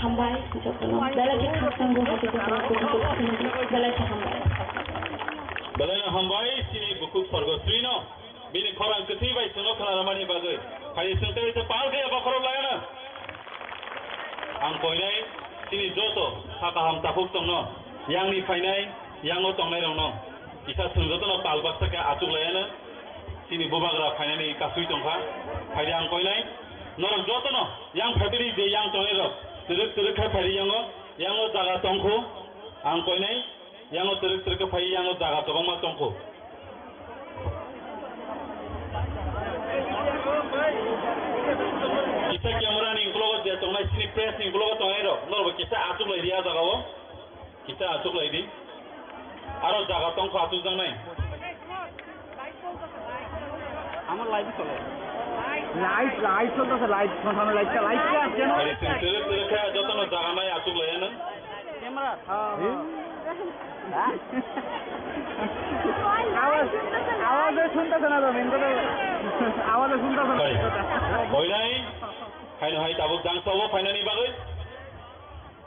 hambai jokono dalaki khasang go hati ko dalaki hambai balana hambai sini buku sargosri no bini khorang keti bai suno khana ramani bagai khai sungtai se pal ke apa khoro lagana ang koinai sini joto haka ham tapuk tong no yang ni phainai yang o tong nai rong no isa sungjoto no pal baksa ka achuk layana sini bobagra phainani kasui tongkha khai ang koinai norok joto no yang phabiri de yang tongai rok turuk khai phari yang o jaga tongkho ang koinai yang o turuk ka phai yang o jaga tobang ma tongkho kita kamera ni nglogo dia tongai sini press ni nglogo tongai rok norok kita achuk lai dia jaga o kita achuk lai di aro jaga tongkho achuk jang nai আমার live চলে live চলতেছে live সামনে লাইভটা লাইভটা আছে না আরে তুই খেয়া যত না জায়গা নাই আসুক লাগে না ক্যামেরা আওয়াজ শুনতেছে না তো মেন কথা আওয়াজ শুনতেছে না কই নাই খাইনো হাই তাবুক জাং সব ফাইনালি বাগৈ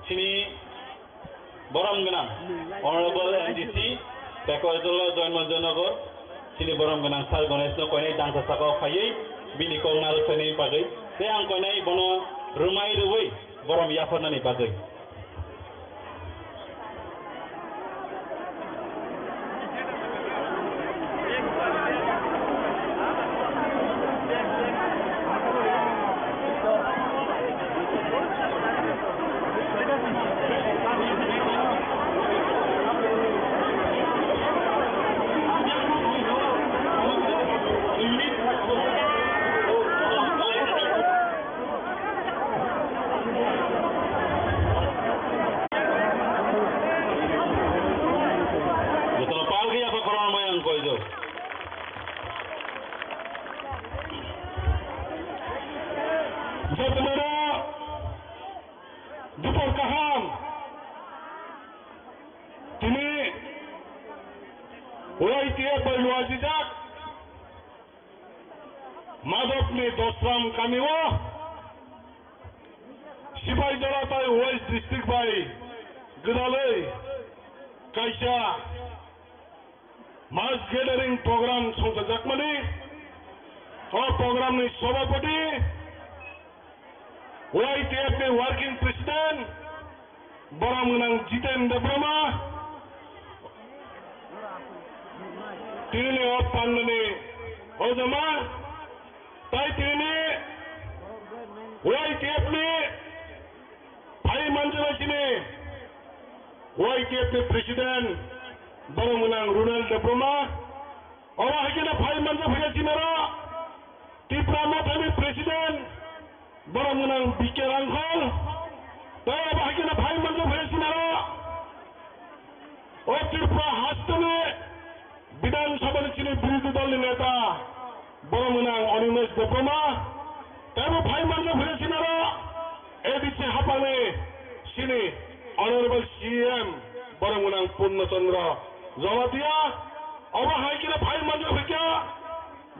সিনি বরম গনা অনারেবল এনডিসি টেকওয়াজল Jaynagar sini borong genang sal gones no koinai dangsa sakau khayai bini kong nal seni pagai te ang koinai bono rumai ruwei borom yafarna ni pagai দুপুর কাহাম তিনি ওয়াইটিএফ বলওয়াজিজাক মাধবনি দোসরাম কামিও সিপাই জলাতাই ওয়েস্ট ডিস্ট্রিক্ট বাই গদালে কাইসা মাস গ্যাদারিং প্রোগ্রাম সংসাজাকমানি ও প্রোগ্রামনি সভাপতি YTF ni working president borong nang Jiten Debrama tini o pandani ojama tai tini YTF ni bhai manjala sini YTF ni president borong nang Runal Debrama ora hakina bhai manjala bhai sinara Tiprama thani president borong nang bikerangkol tayo bahagina bhai manjo bhai sinara o Tripura hastane বিধান সভার ছিলেন বিরোধী দলের নেতা borong nang Onimesh Debrama tayo bhai manjo bhai sinara এদিকে হাপানে sini honorable CM borong nang Purnachandra Jamatia অবহাগিনা bhai manjo bhai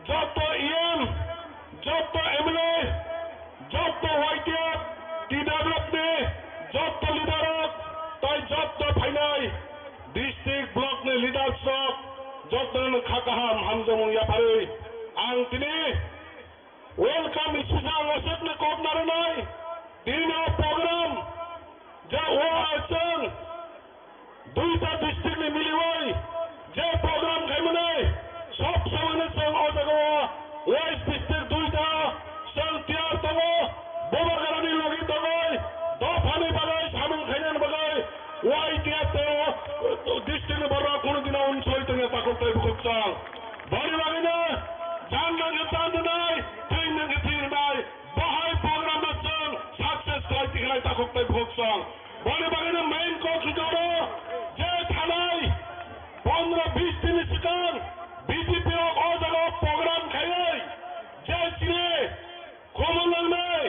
যত EM যত MLA যত YTF TWF ne যত লিডারক তাই যত ফাইনাই ডিস্ট্রিক্ট ব্লক ne লিডারশিপ যত খাকাহাম হামজমু ইয়াফারে আং তিনি ওয়েলকাম স্পেশাল ওসেট ne কোপনারে নাই তিন প্রোগ্রাম যে ও আছেন দুইটা ডিস্ট্রিক্ট ne মিলি হই যে প্রোগ্রাম খাইমনে সব সমানে সং অজাগো ওয়েস্ট ডিস্ট্রিক্ট দুইটা song তিয়ার তগো bobagarani logi togoy dofani bagay samun khainan bagay YTF to district barra kono dina un soitenge takotai bukotsang bari bagina janna getan nai train nge tin nai bahai program nasang success kriti khai takotai bukotsang bari bagina main coach joro je thanai 15-20 din sikan BJP o jaga program khai je chine komonal mai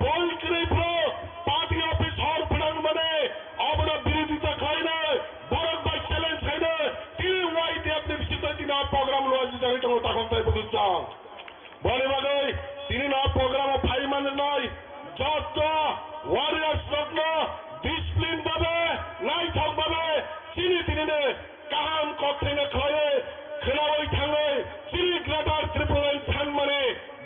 বল করে পুরো party office হর ফিরাং মানে আমরা বিরোধিতা খাই না বরং by challenge খাই না তিনি YTF নে বিশেষ দিন প্রোগ্রাম লজি জানি তো তখন তাই বুঝছ বলে বাগাই তিনি না প্রোগ্রাম ফাই মানে নয় যত warriors Ratna sini tinine kaham kokthena khloye khnaoi thangai sini greater tripoli than mane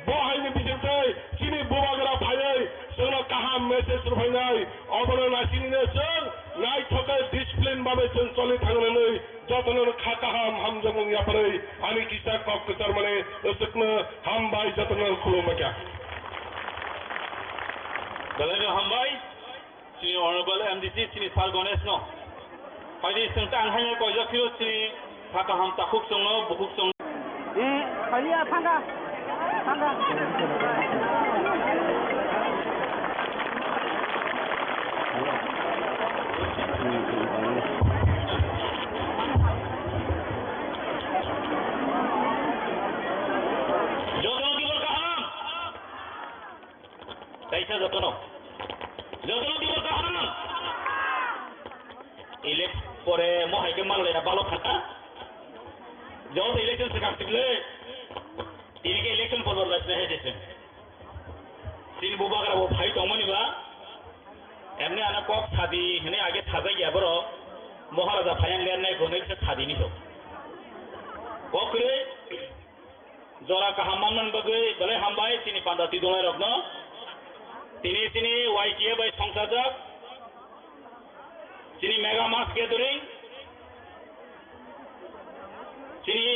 bohaini bisintai sini bubagra phayai sona kaham message ruphainai obona nasinine song nai thokai discipline babe song choli thangnai jatona khakaham hamjamung yaparai ani kisa kok ketar mane sekna ham bai jatona khulumaka Dalai hambai sini honorable MDC sini sal gones no Pagi sentang hanya kau jakiro sini hakaham takuk song no bukuk song Kaliya thanga jodoh di berkaham kaisa jodoh di berkaham elect pore mohai ke mal ya balok khata jod election se kastible tini ke election por la se hejese tin bubagra wo bhai tomani ba emne ana kok thadi hene age thada ya boro moharaja phayang len nai gonai se thadi ni to kokre jora ka hamman bagai dale hambai tini pandati dolai rokno tini YTA by Songsajak Sini mega mass gathering Sini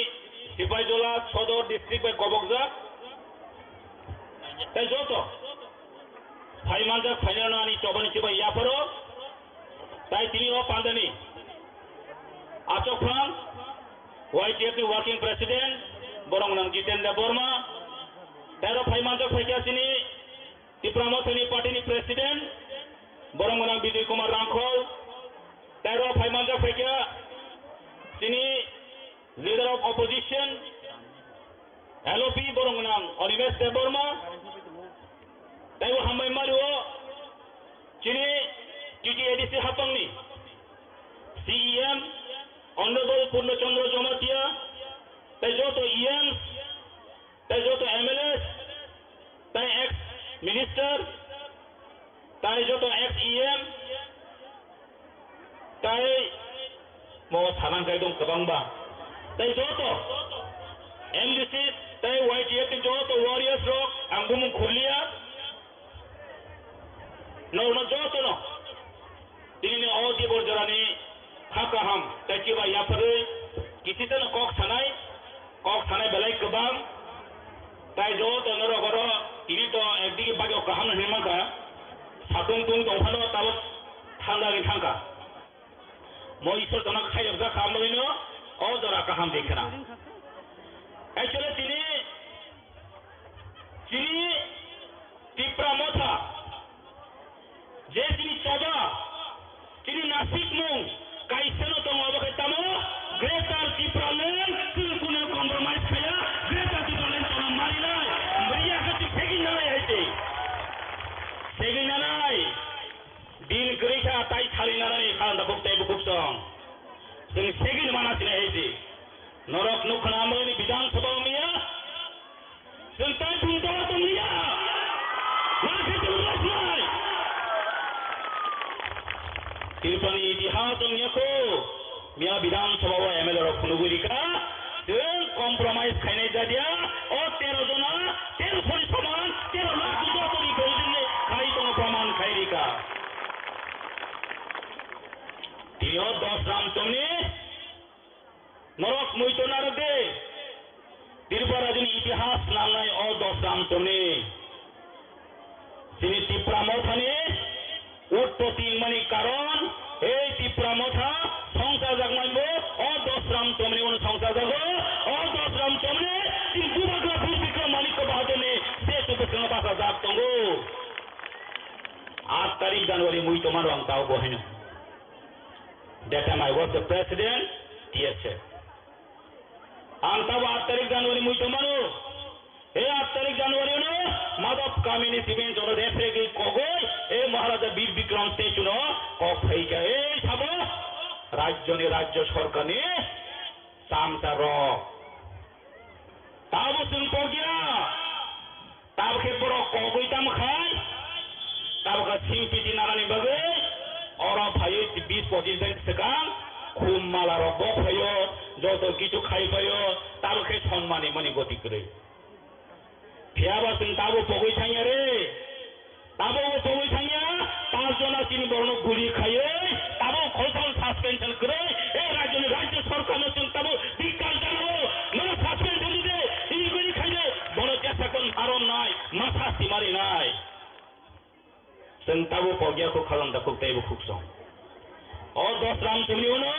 Sipaijola Sodor district by Gobokjak Tai joto Phaimanjak Phainana ani Chobani Chiba Yaparo Tai tini o pandani Achokphang YTF working president Borongnang Jitendra Burma Tero Phaimanjak Phaikia sini Tipramothani party ni president Borongnang Bijoy Kumar Rangkhol Tero Phaimanjak Phaikia sini leader of opposition LOP Borongnang Onimesh Deborma Tero Hambai Mario sini TTADC Hapangni CEM Honorable Purnachandra Jomatia Tejoto EMs Tejoto MLS Tai ex minister Tai joto ex EM Tai mau salang kai dong kebang ba Tai joto MDC Tai YTF joto warriors rock anggum khurlia no joto no ini odi borjarani hakaham Tai kiba yapare kisi tan kok sanai belai kebang Tai joto noro goro ini to ekdiki bagi kaham nemaka satung tung dongphano tabot thanda ni thangka mo isor dona khayok ja kham lino o jora kaham dekhna actually tini tipra motha je tini choba tini nasik mung kaisano to obakai tamo greater tipra len kuna compromise khaya greater tipra len tona marina bariya khati phegi na yaite phegi na nai din krika tai thali na nai khan da buktai buksong sing phegi mana sine yaite norok nukhna amani bidhan sabha miya sentai punta to miya wakhe tu rasnai Tirpani itihas nyako miya bidhan sabha wa ML rok punugulika dengan compromise khaine jadia o 13 jona 13 poli saman 13 lakh joto ni goldinne khai to praman khairika tio 10 ram tomni norok muito narade tirparajini itihas nalai o 10 ram tomni sini tipramothani utto tinmani karon ei tipramotha সংসার জাগমাইবো ও 10 রাম তোমনে অনু সংসার জাগো ও 10 রাম তোমনে তিন বুবাগ্রা বিক্রম মালিক বাহাদনে সে তো কেন পাসা জাগ তঙ্গো 8 তারিখ জানুয়ারি মুই তোমার রং তাও বহেন that time I was the president TSF আন্তাব 8 তারিখ জানুয়ারি মুই তোমারো এই 8 তারিখ জানুয়ারি নো মাদক কামিনী সিবেন জড় দেশে কি কগই এই মহারাজা বীর বিক্রম তেচুনো কক হইকা এই সাবো রাজ্য সরকার নিয়ে চামচা রক তাবো শুনতো গিয়া তাবকে বড় কগইতাম খাই তাবকা সিংপিটি নারানি বাগে ওরা ভাই 20-25 দিন সেকাম খুব মালার বক হইও যত কিছু খাইফাইও তারকে সম্মানে মনে গতি করে ফেয়াবা তুমি তাবো পগই থাইয়া রে তাবো পগই থাইয়া 5 জনা তিনি বর্ণ গুলি খাইয়ে তাবো খোলসাল সাসপেনশন করে এই রাজ্য সরকার নতুন তাবো বিজ্ঞান জানাবো না সাসপেনশন দিতে এই গুলি খাইলে বড় চেষ্টা কোন আরম নাই মাথা সিমারি নাই जों ताबो पगियाखौ खालामदाखौ ताइबो खुक्सं और 10 राम तुमनि उनो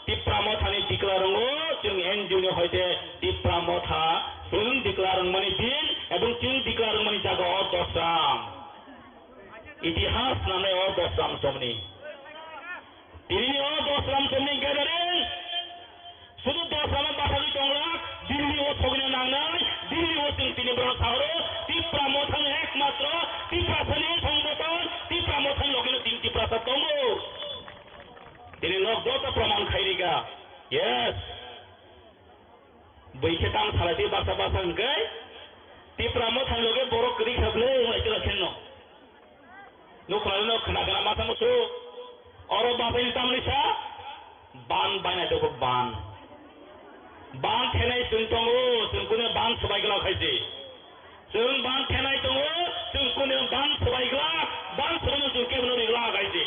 तिप्रा मथानि दिक्लारंगो जों एनजिओनि हयते तिप्रा मथा जों दिक्लारं माने दिन एवं जों दिक्लारं माने जागा और 10 राम इतिहास नामे और 10 राम समनि तिनि और 10 राम समनि गेदारिं শুধু 10 রামের বাসালি টংরা দিল্লি ও ছগনে নাংনাই দিল্লি ও তিনি বড় শহরে তিপ্রা মথান একমাত্র তিপ্রা ফলি সংগঠন তিপ্রা মথান লগেন তিনটি প্রাসাদ দङ তিনি নগদ প্রমাণ খাইরিগা यस बैखेताम सालाति बासा बासा हंकै तिप्रा मथान लगे बर' करि खाबले लाइतला खेनो नखरानो खोनागोना माथा मसु अर बाबानि तामनिसा बान बायना दङ बान थेनाय जों दङ जोंखौनो बान सबायग्ला खायसे जों बान थेनाय दङ जोंखौनो बान सबायग्ला बान सबायनो जों केबनो रिग्ला खायसे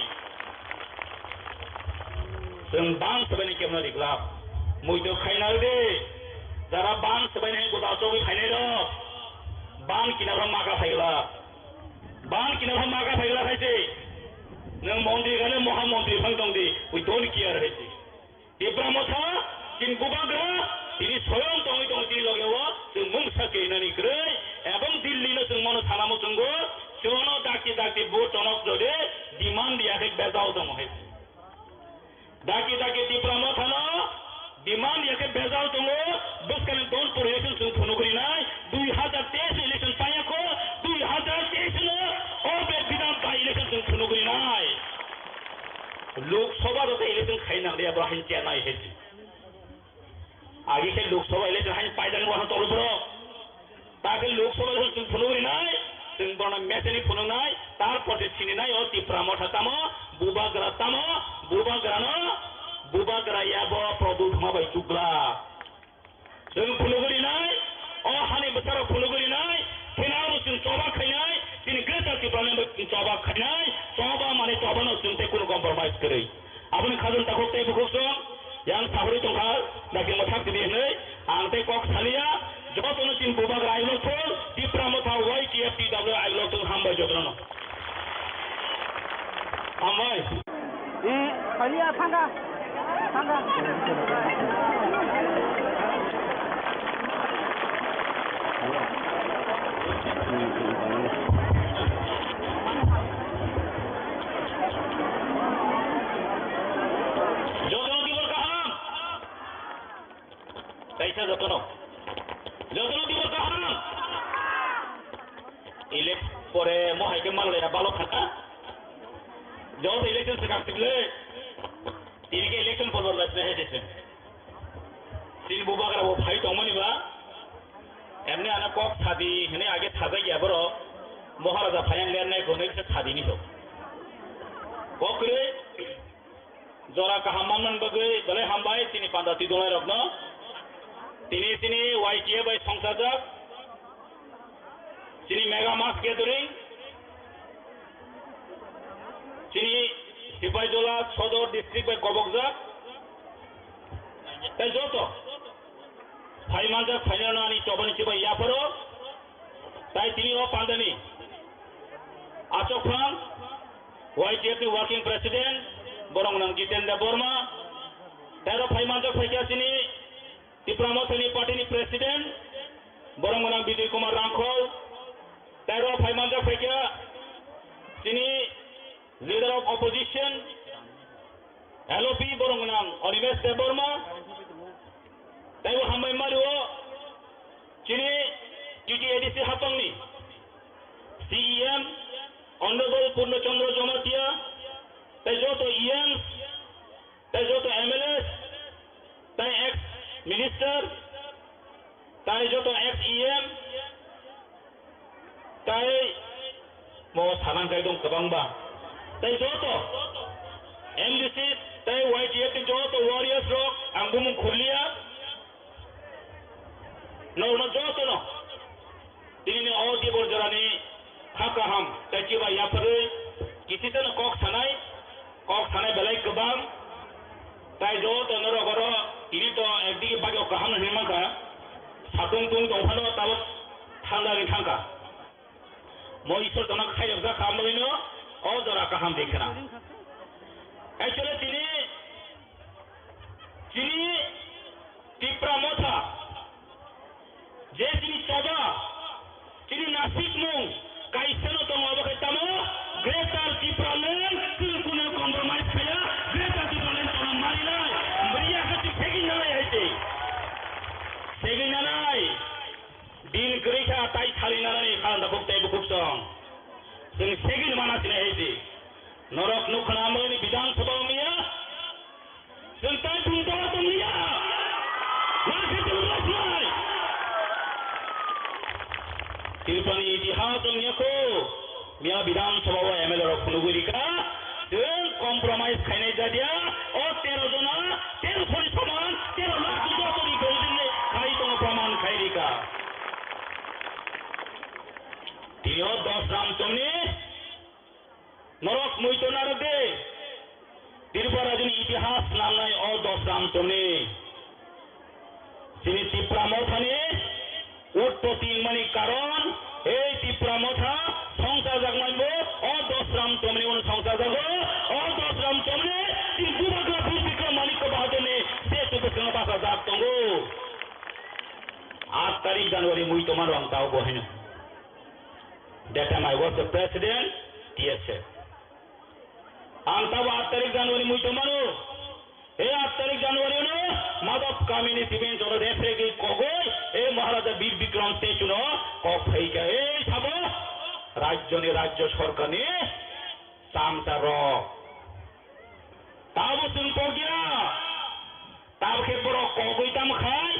जों बान सबायनो केबनो रिग्ला मैदो खायना दे जारा बान सबायनो गोदा चौबि खायनाय दं बान किनारा मागा फायग्ला खायसे नों मन्दिर गानो महामन्दिर फां दं दे वी डोन्ट केयार खायसे तिप्रा मथा दिन गुबाग्रा তিনি স্বয়ং দङै তিনি লগেও जों मुंसाके नानि ग्रै एवं दिल्लीनो जों मनो थानामो जोंगो जोनो दाकी बो टनक जदे डिमान्ड दियाखै बेजाव दङ हे दाकी तिप्रा मथानो डिमान्ड दियाखै बेजाव दङ बसकाने डोन्ट परेसन जों फनुगरिनाय 2023 इलेक्शन पायाखो 2023 नो अबे विधान बाय इलेक्शन जों फनुगरिनाय लोकसभा जते इलेक्शन खाइनांदे अब्राहिम चेनाय हेजि आगे के लोकसभा इलेक्शन हाइन पायदान वहां तोड़ बरो ताकि लोकसभा इलेक्शन फुनुगरी नाय जों बना मेसेनि फुनुनाय तार पटे सिनिनाय और तिप्रा मथा तामो बुबाग्रा याबो प्रदुत माबाय जुगला जों फुनुगरी नाय अ हानि बोथाराव फुनुगरी नाय केनाव जों चबा खायनाय दिन ग्रेटर तिप्राने चबा खायनाय चबा माने चबानो जों ते कुनु कम्प्रोमाइज करै आपनि खाजन ताखौ ते बुखसो yang sahuri tongkal daging masak di sini angte kok salia jawab untuk tim bubak railo tuh di pramota YTFTW railo tuh hamba jodono amai खालिया Thanga jotono dibo kaham elek pore mohai ke malole na balok khata jod election se kaktikle tini ke election porbar lasne he jese tin bubagra bo bhai tomani ba emne ana kok thadi hene age thada ya boro moharaja phayang lernai gone se thadi ni to kokre jora kahamman bagai bale hambai tini pandati dolai rokno তিনি YTA by সংসাদক তিনি mega মাস gathering তিনি সিপাহীজলা সদর district by গবকজাক তাই যত ফাইমানজাক ফাইনানি চবানি চিবাই ইয়াফারো তাই তিনি ও পান্দানি আচকফাং YTF ওয়ার্কিং প্রেসিডেন্ট বরংনাং জিতেন্দ্র বর্মা তাইরো ফাইমানজাক ফাইকা তিনি तिप्रा मथानि पार्टीनि प्रेसिडेंट बरंगनां विजय कुमार रांखल तेरो फाइमानजा फैकिया तिनि लीडर ऑफ ऑपोजिशन LOP बरंगनां अनिमेश देबबर्मा ताइबो हामबाय मारिओ तिनि TTADC हापांनि CEM ऑनरेबल पूर्णचंद्र जमातिया ताइ जतो EMs ताइ जतो MLS ताइ एक्स मिनिस्टर ताई जो तो XEM ताई मो थानां गायदों कबांबा ताई जो तो MDC ताई YTF जो तो आंबो मुं खुरलिया नौनो जोतनो दिनै अदि बरजरानि हाकाहाम ताइचिबा याफोरै किसितन कक थानाय बेलाय गोबां ताइ जोत नरगर ini to একদিকে বাকি কাহাম হেমাকা সাতুং তুং দंफानो তাও थांगानि थांगा মই ঈশ্বর তনক খাইব যা খামলইनो অ জরা কাহাম দেখনা एक्चुअली তিনি টিপ্রা মথা যে তিনি চবা তিনি নাসিক মুং কাইসেনো তো অবকাইতামো গ্রেটার টিপ্রা লেন কুনে কম্প্রোমাইজ খায়া গ্রেটার টিপ্রা লেন তো মারিলা মরিয়া কাছে ফেকি নাই হইছে সেগি নাই দিন গ্রেখা তাই খালি নাই খান্দা বক্তাই বুকসং जों सेगिन मानासिना हইছে नरक नुखना मनि विधानसभा मिया जों ताइ बुंदा तो मिया माखे दुरसनाय तिरपानी इतिहास जोंनियाखौ मिया विधानसभा एमएलए रक फुनुगुरिका जों कम्प्रोमाइज खाइनाय जादिया अ 13 जना 13 फरि समान 13 लाख जतरि गौदिने खाइ दङ प्रमाण खाइरिका तियो 10 रामचमनि नरक मुइतनार दे तिरपराजन इतिहास नामनाय अ 10 रामचमनि जिनि तिप्रा मथानि उत्पत्ति मानि कारण এই তিপ্রা মথা সংসার জাগমাইবো অ 10 রামচমনি উন সংসার জাগো অ 10 রামচমনি তিন বুবাগ্রা বিক্রম মালিক বাহাদুরনে সে সুবকন বাসা জাগতঙ্গো 8 তারিখ জানুয়ারি মুইতমান রংতাও বহেন That time I was the president, TSF. Ang tawa 8 tarik January mo ito mano. 8 tarik January no, madap kamini siben jolo refregi kogoy, Maharaja Bir Bikram statue no, kok hai ka sabo, rajyo sarkar ni samsa ro. Tabo sun pogya, tab ke boro kogoy tam khai,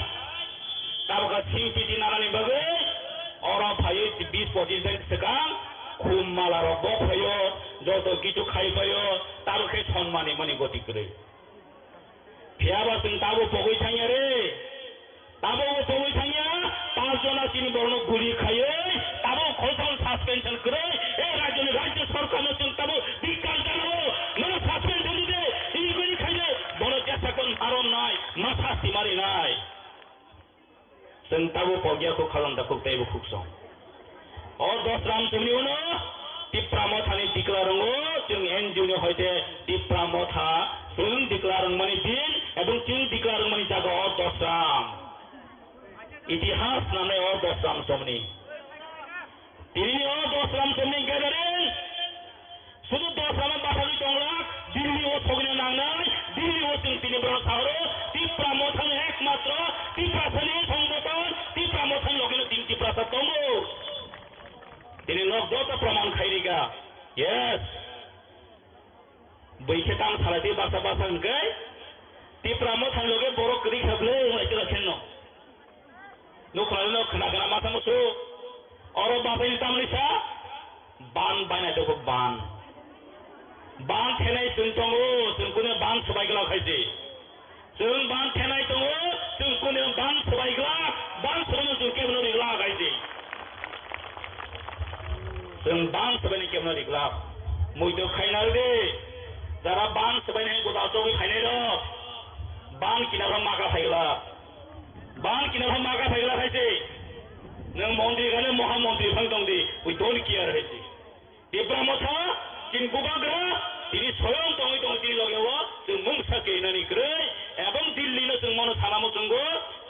tab ka singpiti narani bagai. Orang भाई 20-25 दिन sekarang খুব মালার বফায় যত কিছু খাইপায় তারকে সম্মানে মানে গতি করে ফিয়াবাসন তাবো পগই থাইয়া রে তাবো পগই থাইয়া 5 জনা চিনি বর্ণ গুলি খাইয়ে তাবো খোলসল সাসপেনশন করে এই রাজ্য সরকার নতুন তাবো বিকাশ জানাবো না সাসপেনশন দিতে এই গুলি খাইলে বড় চেষ্টা কোন আরম নাই মাথা সিমারি নাই जों ताबो पगियाखौ खालामदा खुबतायबो खुबसं अ 10 रामचमनि उनो तिप्रा मथानि दिक्लारंगो जों एनजिओनि हयते तिप्रा मथा जों दिक्लारं मानि दिन एबं जों दिक्लारं मानि जागा अ 10 राम इतिहास नामनाय अ 10 रामचमनि तिनि अ 10 रामचमनि गेजेरजों শুধু 10 রামের বাসালি টংলা দিল্লি ও ছগিনে নাংনাই দিল্লি ও তিনি বড় শহর তিপ্রা মথান একমাত্র তিপ্রা ফেলি সংগঠন তিপ্রা মথান লগিনে তিনটি প্রাসাদ দङ তিনি নগদত প্রমাণ খাইরিগা यस बैखेताम सालायते बासा हनकै तिप्रा मथान लगे बर करि खाबले लाइते रखेनो नखलानो खोनागोना माथा मोसो अर बासानि तामलिसा बान बायना दङ बान थेनाय जोंथंगो जोंखौनो बान सबायग्ला खायसे जों बान थेनाय दङ जोंखौनो बान सबायग्ला बान सबायनो जों केबनो रिग्ला खायसे जों बान सबायनो केबनो रिग्ला मैदो खायनाल दे जारा बान सबायनो गोदा जगै खायनाय र बान किनारा मागा फायग्ला खायसे नों मन्दिर गाने महामन्त्रि फां दं दे वी डोन्ट केयार खायसे तिप्रा मथा जिन बुबाग्रा তিনি স্বয়ং দङै তিনি লগेव जों मुंसा केनानि ग्रै एबं दिल्लीनो जों मनो थानामो जोंगो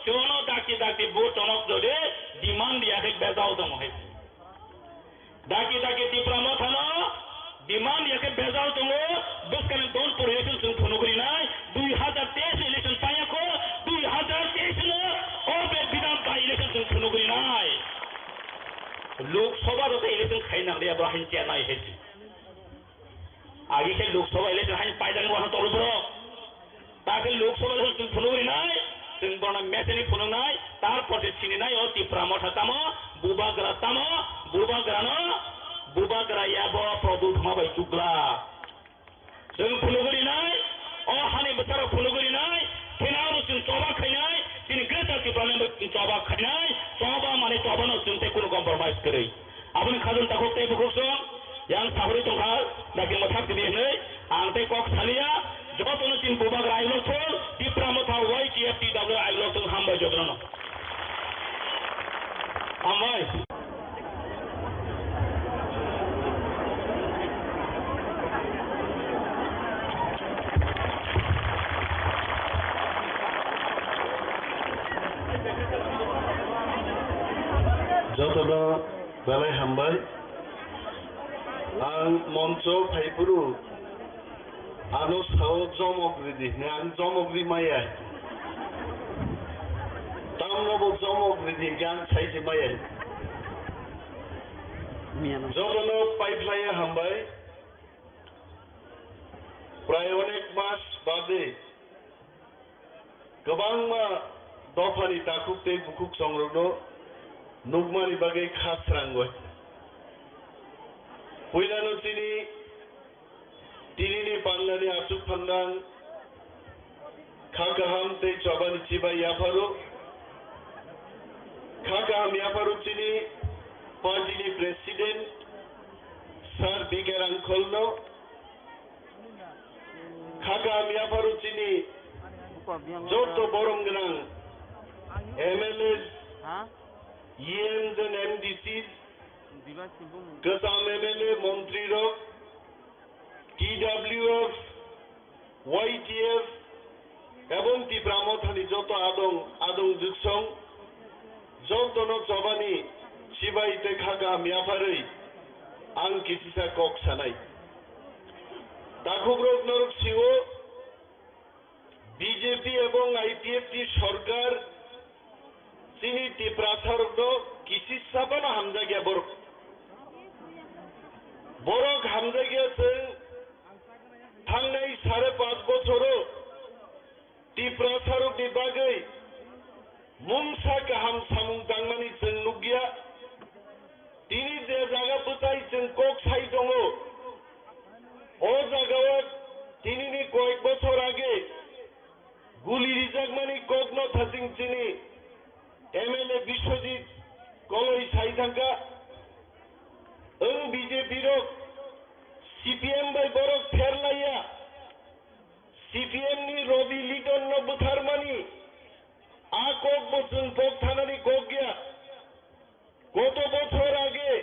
जोनो दाकी बुट टनक जदे डिमान्ड दियाखै बेजाव दङ है दाकी तिप्रा मथानो डिमान्ड दियाखै बेजाव दङ बसकाने दोन इलेक्शन जों फुनुगुरिनाय 2023 इलेक्शन पायाखौ 2023 नो अबे विधानसभा इलेक्शन जों फुनुगुरिनाय लोकसभा जते इलेक्शन खाइनांदे अब्राहिम चेनाय हेसि आगे के लोकसभा इलेक्शन हाइन पाइदानि वाहा तलब्र ताके लोकसभा जों फुनुगुरिनाय जों बरना मेसेनि फुनुनाय तार पटे सिनिनाय अ तिप्रा मथा तामो बुबाग्रा याबो प्रदुत माबाय जुग्ला जों फुनुगुरिनाय अ हानि बोथाराव फुनुगुरिनाय केनाव जों जों चबा खायनाय दिनै ग्रेटार टिप्रालेन चबा खायनाय चबा माने चबानो जों ते कुनो कम्प्रोमाइज करै आबुनि खाजोन ताखौ ते बुखुसो yang sahuri tongkha daging mathak di henei ang te kok salia jotono tin bubag railo thol tipra matha YTFTW ailo tung hamba jotono amai jotono balai hambai ang monco paipuru anu sao jomogridi ne ang jomogri maya tamnobo jomogridi gan saiji maya jotono paiplaya hambai pray onek mas bade gobangma dofani takuk te bukuk songrogno nugmani bagai khas rangoi Puilano tini panglani asuk pandang khakaham te chobani chiba yafaru khakaham yafaru tini party president Sir Biker Angkolno khakaham yafaru tini joto borong genang MLAs EMs and MDCs Kasam MLA, Montri Rock, TWF, YTF, এবং টিপ্রামথানি যত আদং যুগসং যতনো চবানি সিবাইতে খাগা মিয়াফারৈ আং কিসিসা cock সানাই তাকুব্রক নরক CO BJP এবং IPFT সরকার চিনি টিপ্রাসারক কিসিসাবানা হামজা গিয়া বরক borok hamjagiyase thangnai 5.5 bochoro tiprasarok ni bagai mungsa kaham samung tangmani जों nugia tini je jaga butai जों kok sai dongo o jagao tini ni koek bochor age guli rijagmani kokno thasing chini MLA Bishwajit koloi sai thangka Ang BJP rok CPM by borok ferlaya CPM ni Robi Liton no buthar mani a kok bochun pok thanani kok gya koto bochor age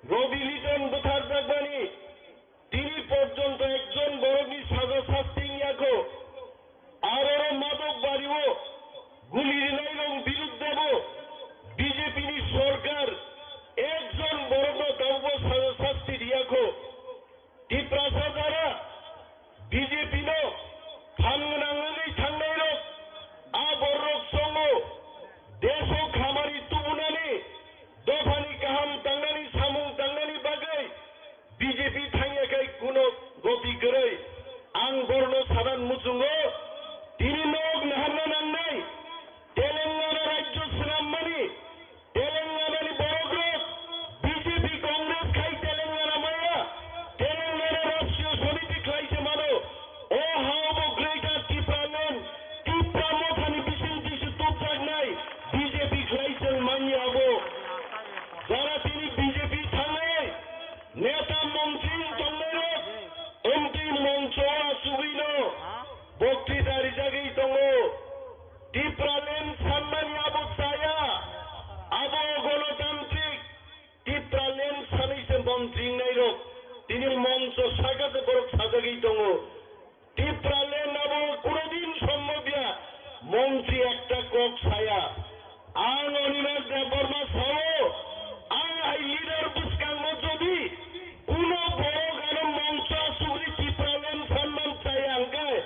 Robi Liton buthar jagbani tini porjonto ekjon borok ni saja shasti yakho aroro madok baribo guli rilai rong biruddhebo BJP ni sorkar একজন বড় কাউব শাস্তি দিয়াখো টিপ্রাসা যারা BJP no থাঙ্গনাঙ্গি থাঙ্গাই rock আ বড় সঙ্গ দেশ খামারি তুবুনানি দফানি কাহাম তাঙ্গানি সামুং তাঙ্গানি বাগাই BJP থাঙ্গাকাই কোনো গতি করে আং বর্ণ সাধারণ মুসুঙ্গ তিনি নগ নাহান্না নাঙ্গাই তেলেঙ্গানা রাজ্য শ্রীরামমানি তেলেঙ্গানানি যারা তিনি বিজেপি থানায় নেতা মন্ত্রী চন্দ্র এমপি মঞ্চ সুবিন বক্তৃতার জায়গায় দङ টিপ্রালেন সান্নানি আবু ছায়া আবু গণতান্ত্রিক টিপ্রালেন সানিসে মন্ত্রী নাই রক তিনি মঞ্চ সাগাতে বড় সাজাগেই দङ টিপ্রালেন আবু কোনদিন সম্ভবিয়া মন্ত্রী একটা কক ছায়া আং অনিমাস দেববর্মা সহ আং আই লিডার বুসকাং মজবি কোনো বড় গান মঞ্চ সুগরি টিপ্রালেন সম্মান চাই আঙ্কায়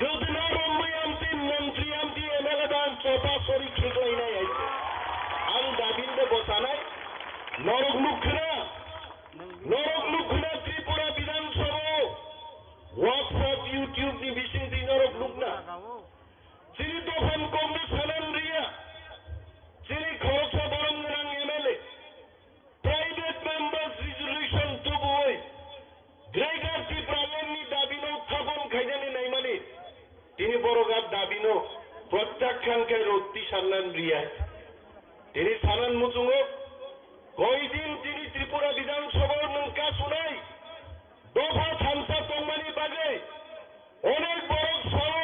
যোজনা রম্বই আমতি মন্ত্রী আমতি এমএলএ দান চটা সরি ঠিকলাই নাই আইছে আং দাবিন্দে বসানাই নরক লুকনা ত্রিপুরা বিধানসভা হোয়াটসঅ্যাপ ইউটিউব নি বিশিং দি নরক লুকনা চিনি তখন কংগ্রেস হানান রিয়া চিনি খরচা বরং রাং এমএলএ প্রাইভেট মেম্বার্স রিজলিউশন তো বই গ্রেটার ত্রিপুরালেননি দাবিনো উত্থাপন খাইজানি নাই মানে তিনি বড়গার দাবিনো প্রত্যাখ্যানকে রত্তি সান্নান রিয়া তিনি সানান মুচুঙ্গ কয়দিন তিনি ত্রিপুরা বিধানসভার নৌকা শুনাই দফা থামসা তংমানি বাগে অনেক বড় সহ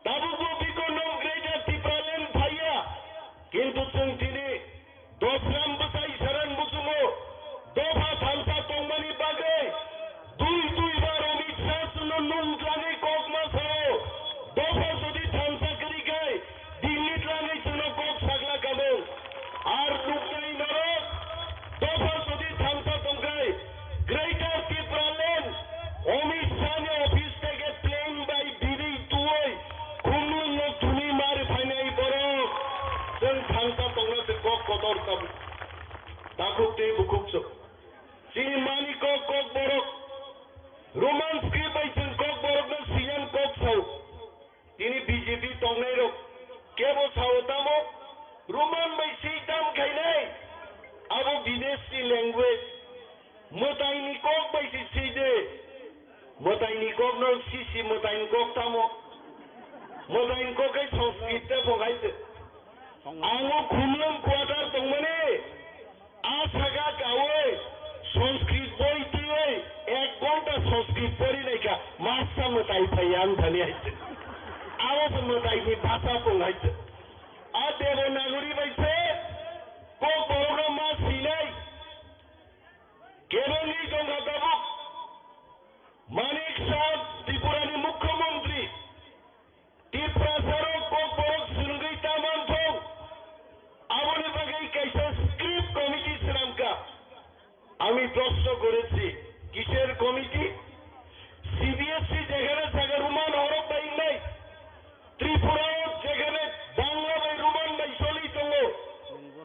তাবুকো বিকন্ন গ্রেটার ত্রিপুরালেন ভাইয়া কিন্তু তিনি দশরাম বসাই সারান মুচুঙ্গ দফা থামসা তংমানি বাগে দুইবার অমিত শাহ নুন লাগে ককমা সহ দফা যদি থামসা করি গায় দিল্লিত লাগে শুনো কক সাগলা কাবো আর লুকনাই নরক দফা যদি থামসা তংকায় গ্রেটার ত্রিপুরালেন অমিত শাহ অফিস থেকে প্লেন বাই বিড়ি তুই খুমলুন তুমি মার ফাইনাই বড় जों थामसा तंनासे কক কতর কাব তাকুতে বুকুকছ চিনি মানি কক বড় রোমান্স কে বাইছেন কক বড় না সিয়ান কক সাউ তিনি বিজেপি তংনাইর কেবো সাউতামো রোমান বাইছি দাম খাইনাই আবো বিদেশি ল্যাঙ্গুয়েজ মতাইনি কক বাইছি সিদে মতাইনি কক ন সিসি মতাইনি কক তামো মতাইনি কক এই সংস্কৃতে ভগাইছে आङो खुमलुं क्वार्टार दंमोने आसागा गावे संस्कृत बई तुई 1 घंटा संस्कृत पढ़िनायका मास्टा मताई फैयान धनी आइছে आवाज मताईनि भाषा बुंगाइছে आ देवनागरी बाइছে को बरगमा सिनाय केबलनि दंगा दाबुक मानिक साहब त्रिपुरानि मुख्यमंत्री टिप्रासारो को बरग सुनगै तामान थं आबोनि बागै कैसे स्क्रिप्ट कमिटी सिनामका আমি প্রশ্ন করেছি কিসের কমিটি সিবিএসই যেখানে থাকে রুমান হরফ বাই নাই ত্রিপুরাও যেখানে বাংলা বাই রুমান বাই চলি চলো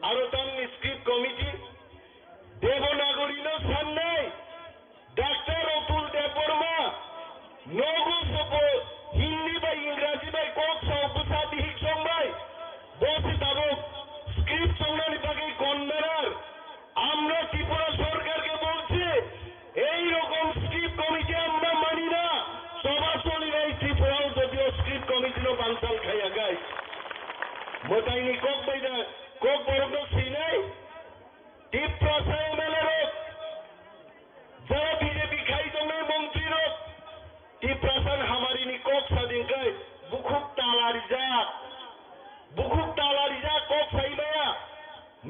আরো তার স্ক্রিপ্ট কমিটি দেবনাগরী না সামনে ডাক্তার অতুল দেববর্মা নগু সপ হিন্দি বাই ইংরাজি বাই কক সবসা দিহিক সংবাই বসে তাবো স্ক্রিপ্ট সংগ্রামী বাকি কনভেনার আমরা ত্রিপুরা সরকারকে বলছি এই রকম স্ক্রিপ্ট কমিটি আমরা মানি না সভা চলি নাই ত্রিপুরাও যদিও স্ক্রিপ্ট কমিটির বানসাল খাইয়া গায় মতাইনি কক বাইদা কক বরফ সিনাই ত্রিপুরা এমএলএর যারা বিজেপি খাই দমে মন্ত্রীর ত্রিপুরাসান হামারিনি কক স্বাধীন গায় বুকুক তালারি যা কক সাইবায়া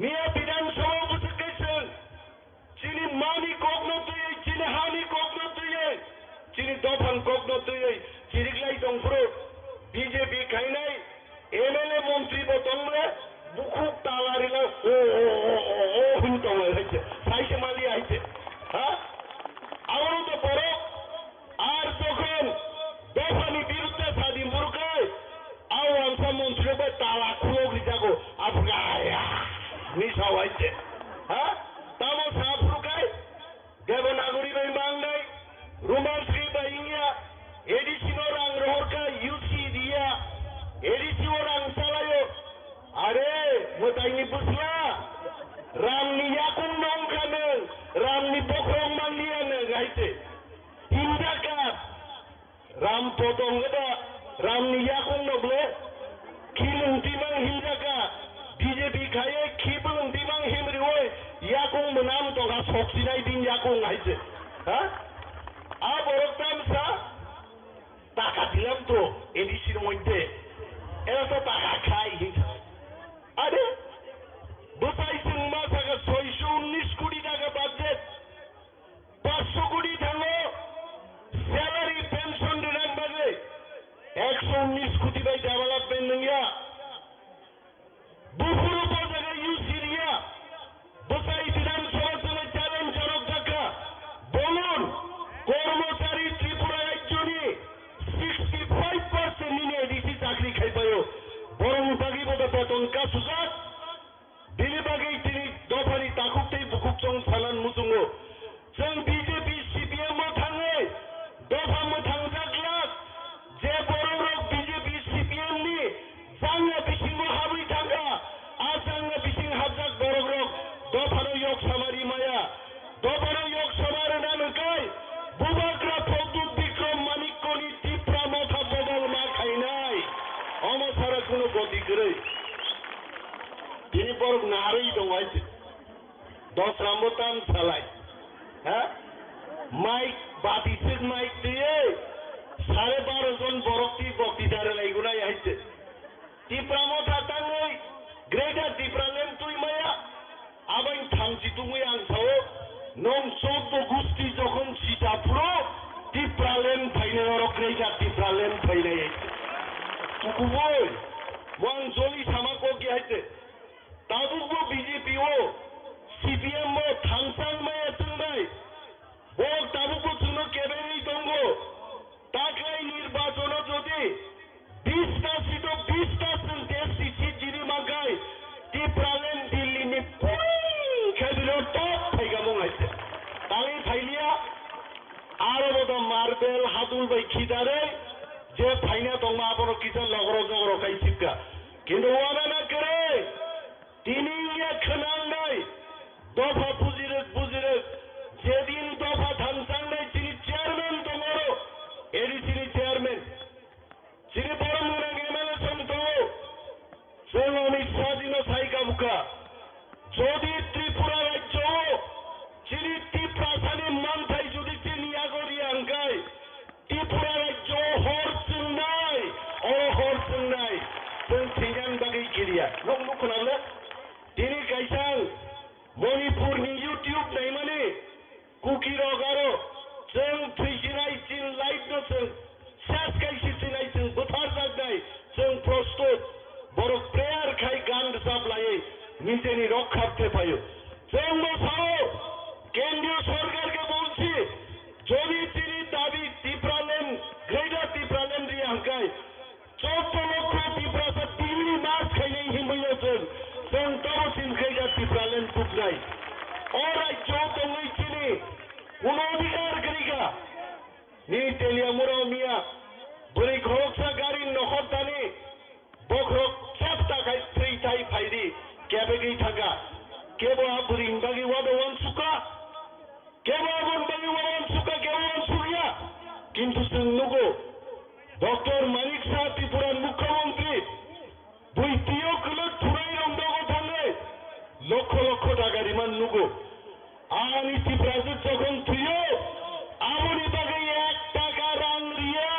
মিয়া বিধানসভা উপস্থিত চিনি মানি কক নতুই চিনি হানি কক নতুই চিনি দফান কক নতুই চিরিগলাই দংফ্রো বিজেপি খাইনাই এমএলএ মন্ত্রী বতংরে বুকুক তালারিলা ও হুতং হইছে সাইসে মালি আইছে হ্যাঁ আমারও তো বড় আর যখন দফানি বিরুদ্ধে স্বাধীন বুরকায় আও আমসা মন্ত্রী বাই তালা খুঁজো গিজাগো আফগায়া নিশা হইছে হ্যাঁ তামো সাফরুকায় দেবনাগরী বাই মাংনাই রোমান্সি বাই ইয়া এডিসিনো রাং রহরকা ইউসি দিয়া এডিসিও রাং চালায়ো আরে মতাইনি বুঝলা রামনি ইয়াকুম নংখানো রামনি বখরং মানলিয়ানো গাইছে ইন্দাকাত রাম পতঙ্গদা রামনি ইয়াকুম নবলে খিলুংতিমাং হিন্দাকা বিজেপি খায়ে খিবুংতিমাং হিমরিওই ইয়াকুং মনাম তগা সকসিনাই দিন ইয়াকুং গাইছে হ্যাঁ আ বরকতামসা টাকা দিলাম তো এডিসির মধ্যে এরা তো টাকা খাই আরে বোঝাইছেন মাসাকে 619 কোটি টাকা বাজেট 500 কোটি থাকলো স্যালারি পেনশন রিটার্ন বাজে 119 কোটি বাই ডেভেলপমেন্ট নিয়া দুপুর উপর জায়গায় ইউসি নিয়া বোঝাই বিধানসভা চলে চ্যালেঞ্জ জনক টাকা বলুন কর্মচারী ত্রিপুরা রাজ্য নিয়ে 65% নিয়ে এডিসি চাকরি খাই পায় বরং বাগিবত বেতন কাসুজাত দিলি বাগেই তিনি দফানি তাকুকতেই বুকুকচং সালান মুচুঙ্গো जों বিজেপি সিপিএম থাঙে দফা থাংজাকলাক যে বড় রোগ বিজেপি সিপিএম নি জাঙ্গা বিসিং হাবি থাঙ্গা আজাঙ্গা বিসিং হাবজাক বড় রোগ দফানো ইয়ক সামারি মায়া দফানো ইয়ক সামার নানকাই বুবাগ্রা প্রদ্যুৎ বিক্রম মানিককনি টিপ্রা মাথা বদল মা খাইনাই অমসার goti kere. Ini borok nari dong aja. Dos rambutan salai. Hah? Mike batisir Mike dia. 12.5 জন borok ti bokti dare lagi guna ya aja. Ti pramod hatang ni. Greater Tipraland tu imaya. Abang thamsi tu yang tahu. Nong soto gusti jokon sita pro. Tipraland paine orang Greater Tipraland paine. Kukuboy. Wang Joli sama ko kya aja. Tabu ko BJP o. CPM mo thangsang maya tunai. Bo tabu ko tuno keberi tongo. Taklai nirbachon jodi 20টা seat 20টা দেশি seat যিনি মাগাই টিপ্রালেন দিল্লি নি খেলিলো top থাইগা মঙ্গাইছে তালি ফাইলিয়া আরো বড় marble হাতুল by খিদারে যে ফাইনা দংমা আপন কিজন লগর জগর খাইছিকা কিন্তু ওয়ানা না করে তিনি ইয়া খনাল নাই দফা বুজিরে যেদিন দফা থামসাং নাই তিনি চেয়ারম্যান তোমারও এডি তিনি chairman Sini borong orang MLA samto, selama Swazino Saika buka. Jodi Tripura Rajyo, sini Tiprasani mantai jodi sini agori angkai. Tripura Rajyo horsen nai, seng tingan bagi kiriya. Long kenapa? Ini kaisang Manipur ni YouTube nai mane, Kuki Rogaro, seng Trishinai sin live no seng. Sas kaisi sinai sing buthar jagdai sing prostut boro prayer khai gan saplai নিজেনি রক্ষার্থে পাইও sing মশাও কেন্দ্রীয় সরকারকে বলছি যদি তিনি দাবি টিপ্রালেন greater টিপ্রালেন দিয়ে আঙ্কায় 14 লক্ষ টিপ্রাসা 3 মাস খাইলে হিমইছেন sing তবু সিন গ্রেটার টিপ্রালেন টুক নাই অরাজ্য দঙ্গই চিনি কোন অধিকার করিগা ni telia muro mia buri khoksa gari nokhor tani bokrok chapta khai three tai phaidi kebe gi thaka kebo aburi bagi wado wan suka kebo abun bagi wan suka kebo wan surya kintu sengnugo Dr. Manik Shah Tripuran মুখ্যমন্ত্রী দুই তিয়কলে থুরাই রংদগো থাঙ্গে লক্ষ টাকা রিমান নুগো আনি ত্রিপুরাজের যখন থুইও আমনি বাগে 1 টাকা রাং রিয়া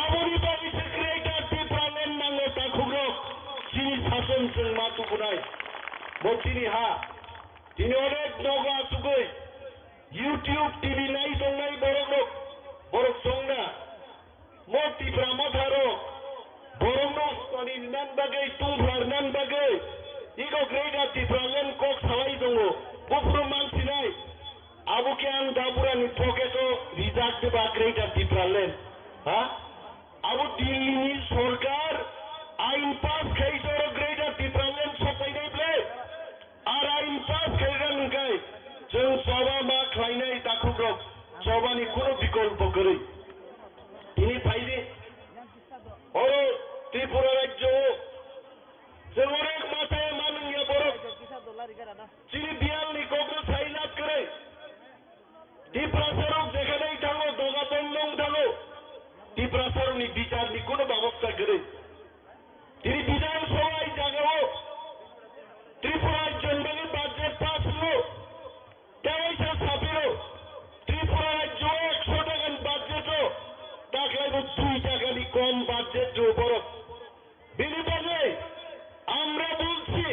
আমনি বাগে সেক্রেটারি টিপ্রালেন নাঙ্গো তাখুগ্র চিনি শাসন সং মাতু বুনাই বচিনি হা তিনি অনেক নগা আসুগই ইউটিউব টিভি নাই দংনাই বড় সংনা মো ত্রিপুরা মাথারো বড় ননি নান বাগে তুমফার নান বাগে ইগো গ্রেটার টিপ্রালেন কক সালাই দঙ্গো বুফুর মানসি নাই Abu kian dapura ni poketo rizak ba greater Tipralen. Ha? Abu Delhi Sarkar ain pass khaisoro greater Tipralen sopai nei ble. Ar ain pass khairan kai. Jeng soba ma khlainai takhugro. Soba ni kono bikolpo kore. Ini phaide. Oro Tripura rajyo jeng onek masaye manung ya borok. Chini bial ni kogro sailat kore. টিপ্রাসারক যেখানেই থাকো দোগা বন্ধং থাকো টিপ্রাসারক নি বিচার নি কোনো ব্যবস্থা করে তিনি বিধানসভায় জাগাও ত্রিপুরার জন্মে বাজেট পাস হলো তেইশে ছাপিলো ত্রিপুরা রাজ্য 100 টাকার বাজেটও তাকে 2 টাকা নি কম বাজেট বড় বিনিময়ে আমরা বলছি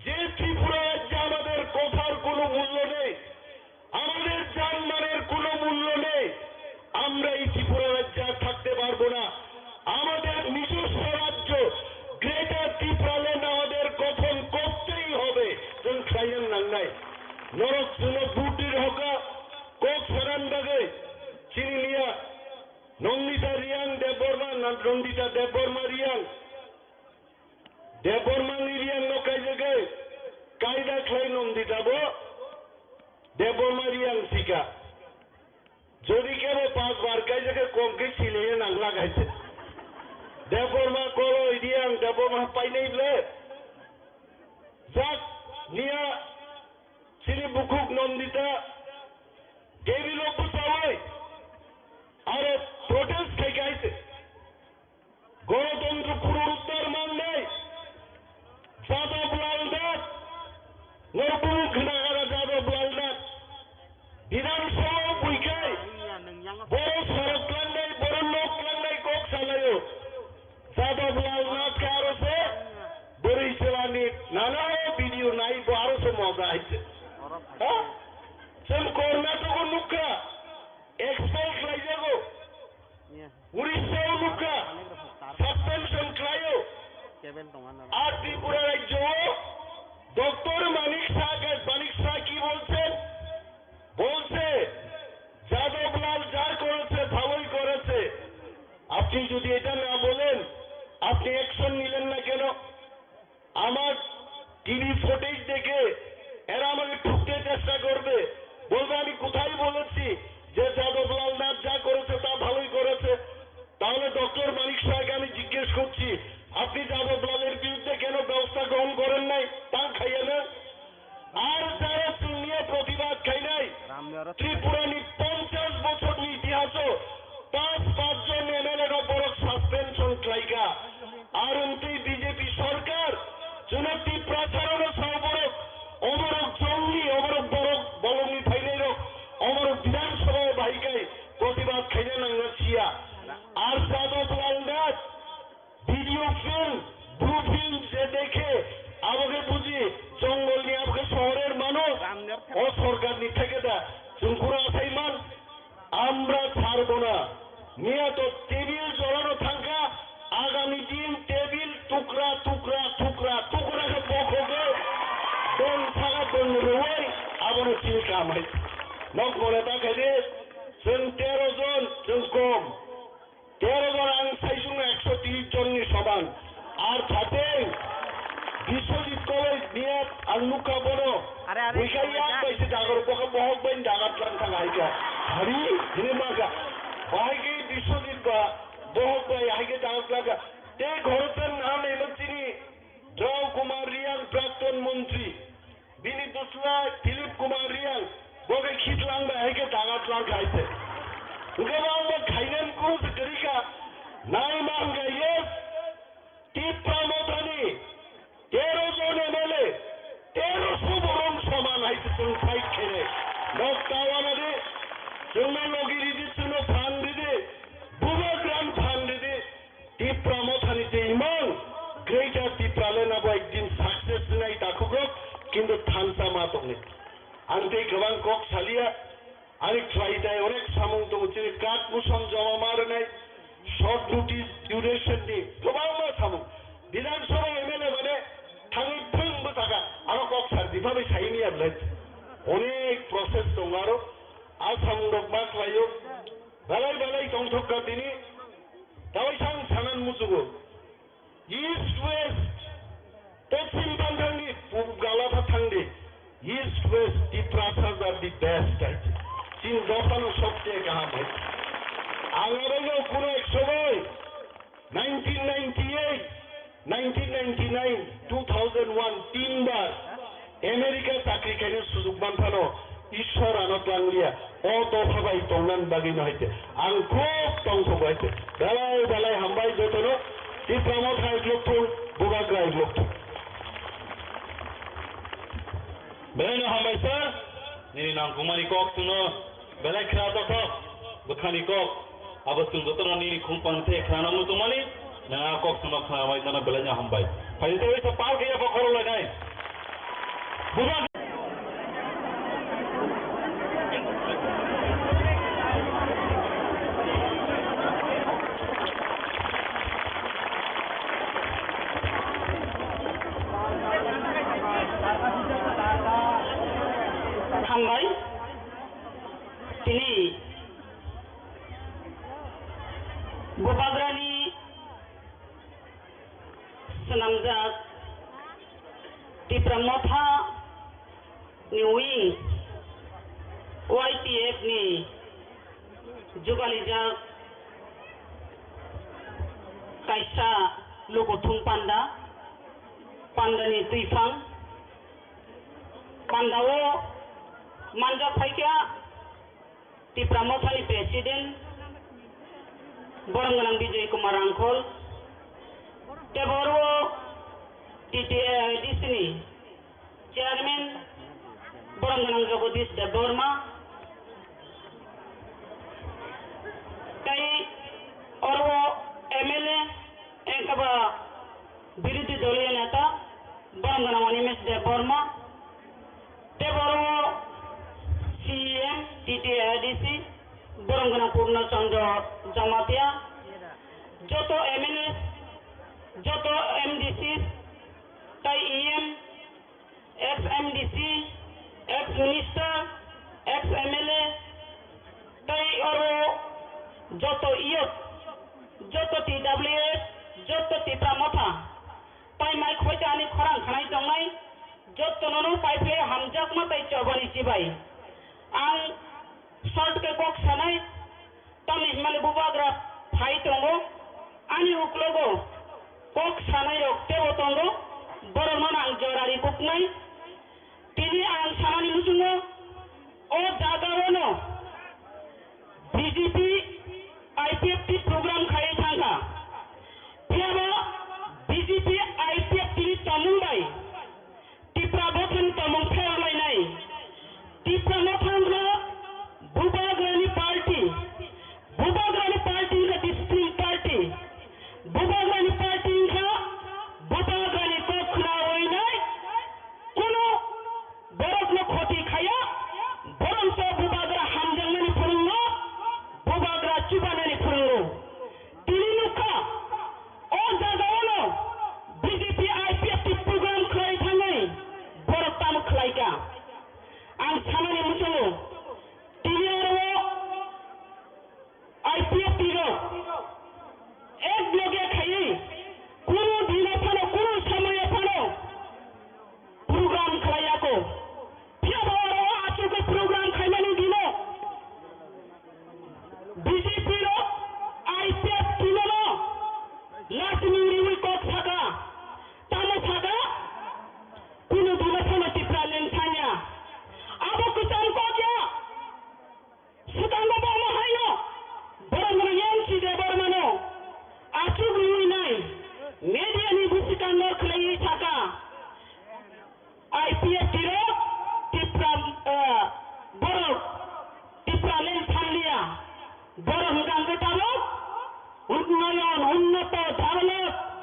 যে ত্রিপুরা রাজ্যে আমাদের কথার কোনো মূল্য নেই আমাদের জানমালের কোনো মূল্য নেই আমরা এই ত্রিপুরা রাজ্যে থাকতে পারবো না আমাদের নিজস্ব রাজ্য গ্রেটার ত্রিপুরালেন আমাদের গঠন করতেই হবে যেন খাইয়েন নাই নরক শুনো বুটির হকা কক সারান্দাগে চিনি নিয়া নন্দিতা রিয়াং দেববর্মা নন্দিতা দেববর্মা রিয়াং দেববর্মা রিয়াং নকাই জায়গায় কায়দা খাই নন্দিতা বো দেববর্মা রিয়াং শিকা যদি কেন 5 বার কাই জায়গায় কমকে ছিলে নাংলা গাইছে দেববর্মা কলো রিয়াং দেববর্মা পাই নাই বলে যাক নিয়া চিনি বুকুক নন্দিতা দেবী লোক চাওয়াই আর প্রোটেস্ট থেকে আইছে গণতন্ত্র পুনরুদ্ধার kok aja. Hah? Sen Karnataka nuka, expel klaja go, Urisha nuka, suspension klayo, আর ত্রিপুরা রাজ্য ডক্টর মানিক শাহ কি বলছেন? বলছে যাদবলাল যা করেছে ভালোই করেছে। আপনি যদি এটা না বলেন, আপনি অ্যাকশন নিলেন না কেন? আমার টিভি ফুটেজ দেখে এরা আমাকে ঠুকতে চেষ্টা করবে, বলবে আমি কোথায় বলেছি যে যাদবলাল নাথ যা করেছে তা ভালোই করেছে। তাহলে ডক্টর মানিক শাহকে আমি জিজ্ঞেস করছি, আপনি যাদবলালের বিরুদ্ধে কেন ব্যবস্থা গ্রহণ করেন নাই? তা খাইয়ে নেন। আর যারা নিয়ে প্রতিবাদ খাই নাই, ত্রিপুরানি 50 বছর ইতিহাসও 5-5 এমএলএর বড় সাসপেনশন ক্লাইকা আর বিজেপি সরকার চুনতি প্রচারণ সবরক অমরক জঙ্গি অমরক বড় বলঙ্গি ফাইনাইরক অমরক বিধানসভা বাহিকায় প্রতিবাদ খাইলে নাঙ্গা ছিয়া। আর Jadablal Nath video film blue film যে দেখে আমাকে বুঝি জঙ্গল নিয়ে আমাকে শহরের মানুষ ও সরকার নি থেকে দা চুনকুরা আসাইমান আমরা ছাড়বো না। নিহত টেবিল জ্বলানো থাকা আগামী দিন টেবিল টুকরা টুকরা টুকরা টুকরাকে বকবে দন থাকা দন রুই আবার চিল কামাই নক বলে তাকে जों 13 জন जों কম 13 জন আং সাইসুং 130 জননি সমান আর সাথে বিশ্বজিৎ কলেজ নিয়ে আলুকা বড় ওইখাইয়া পাইছে জাগর পকা বহক বাইন জাগাত লান থাকা আইকা হারি দিনে মাগা বাহিকে বিশ্বজিৎ বা বহক বাই আইকে জাগাত লাগা তে ঘরতের নাম এমচিনি দ্রৌ কুমার রিয়াং প্রাক্তন মন্ত্রী বিনি দুসলা দিলীপ কুমার রিয়াং বগে খিতলাংবা আইকে জাগাত লাগাইছে উগবাংবা খাইলেন কোন তরিকা নাই মাঙ্গা ইয়েস টিপ্রা মথানি 13 জন এমএলএ 1300 বরং সমান হাইতে जों ফাইট খেলে নকটাও আমাদের जोंनो লগিরি দিছিল ফান দিদে বুবা গ্রাম ফান দিদে টিপ্রা মথানিতে ইমান গ্রেটার টিপ্রালে না একদিন সাকসেস নাই তাকুগো কিন্তু থানসা মাতনে আনতে গবাং কক সালিয়া আরেক ফ্লাইটায় অনেক সামন্ত হচ্ছে কাট মুসন জমা মারে নাই শর্ট নোটিস ডিউরেশন দিয়ে গোবাং সামু বিধানসভা এমএলএ মানে থাঙি ফোনবো থাকা আরো কক সার যেভাবে সাইনি আর অনেক প্রসেস দं আরো আসামরক मा खालायो বেলায় বেলায় দংথকা দিনি দাওয়াইসাং সানান মুজুগো ইস্ট ওয়েস্ট পশ্চিম বাংলানি পূব গালাফা থাংদে ইস্ট ওয়েস্ট টিপ্রাসাজ আর দি বেস্ট আছে চীন দফানো সবচেয়ে গাহাম হয় আঙাবেও কোনো এক সময় 1998 1999 2001 তিনবার আমেরিকা চাকরি খাইনে সুযোগ বানফানো ঈশ্বর আনত লাংলিয়া অদফাবাই তংনান বাগিন হইতে আং খুব তংস হইতে বেলায় বেলায় হামবাই যতন টিপ্রামত হাইক লক্ষ্য বুবাগ্রা হাইক লক্ষ্য বেলায় হামবাইসা নিনি নাম কুমারি কক তুনো বেলায় খেলা তথ বখানি কক আবস্তুন যতন নিনি খুমপান্তে খেলানো মুতুমানি না কক তুনো খাওয়াই জানা বেলায় হামবাই ফাইতে ওইসব পাও গিয়া বখরো লাগাই বুবা হামবাই তিনি গোপাগ্রানি সেনামজাক টিপ্রামথা নিউইং ওয়াইটিএফ ni जुगालिजाक kaisa lokothung panda pandani tuifang pandao manja phaikya tipramothani president Borangganang Bijay Kumar Angkol teboro disini chairman Borangganang Jagodish Deborma kai orwo MLA ekaba বিরোধী দলীয় নেতা Borangganang Animesh Deborma बरंगना पूर्ण चंद्र जमातिया जो तो MNS जो तो MDC ताई EM ex MDC ex minister ex MLA ताई और जो तो यूथ जो तो TWS जो तो तिप्रा मथा ताई माइक होते आने खरां खानाई दंगाई जो तो नोनो पाइपले हमजक मत चौबनी चिबाई आं शॉर्ट के कोक सनाई तम हिमालय बुबाग्रा फाई तंगो आनी उकलोगो कोक सनाई रोकते वो तंगो बरमान आं जोरारी बुकनाई तिनी आं सामानी मुसुंगो ओ जागावनो BJP IPFT प्रोग्राम खाई थांगा फियाबा BJP IPFT तमुंबाई तिप्रा बोथन तमुं फेरलाई नाई तिप्रा मथांगा बुबाग्रानी पार्टी का डिस्ट्रिक्ट पार्टी बुबाग्रानी पार्टी का बुबाग्रानी कोखना होई नाई कुनो बरक न खोटी खाया बरम से बुबाग्रा हमजंगनी फुरुंगो बुबाग्रा चुबाननी फुरुंगो तिलिनुका ओ जागावनो BJP IPFT प्रोग्राम खाई थांगाई बरक ताम खलाइका आं सामानि मुसुंगो तिलियारो IPFT रो एक लगे खाई कुनो दिना फानो कुनो समय फानो प्रोग्राम खलाया को फियाबारो आचो के प्रोग्राम खाइलानी दिनो BJP रो IPFT नो लास्ट मिंगरी कोक थाका तामो थाका कुनो दिना फानो तिप्रा लेन थान्या आबो कुचान को क्या सुकांगो बामा हाइनो बरमनो यांसी दे बरमनो आचुग नुई नाई मेडिया नि बुसिकान नरखलाई थाका IPFT रो तिप्रा बरक तिप्रा लेन थान्लिया बरम गांगतालो उन्नयन उन्नत धारलत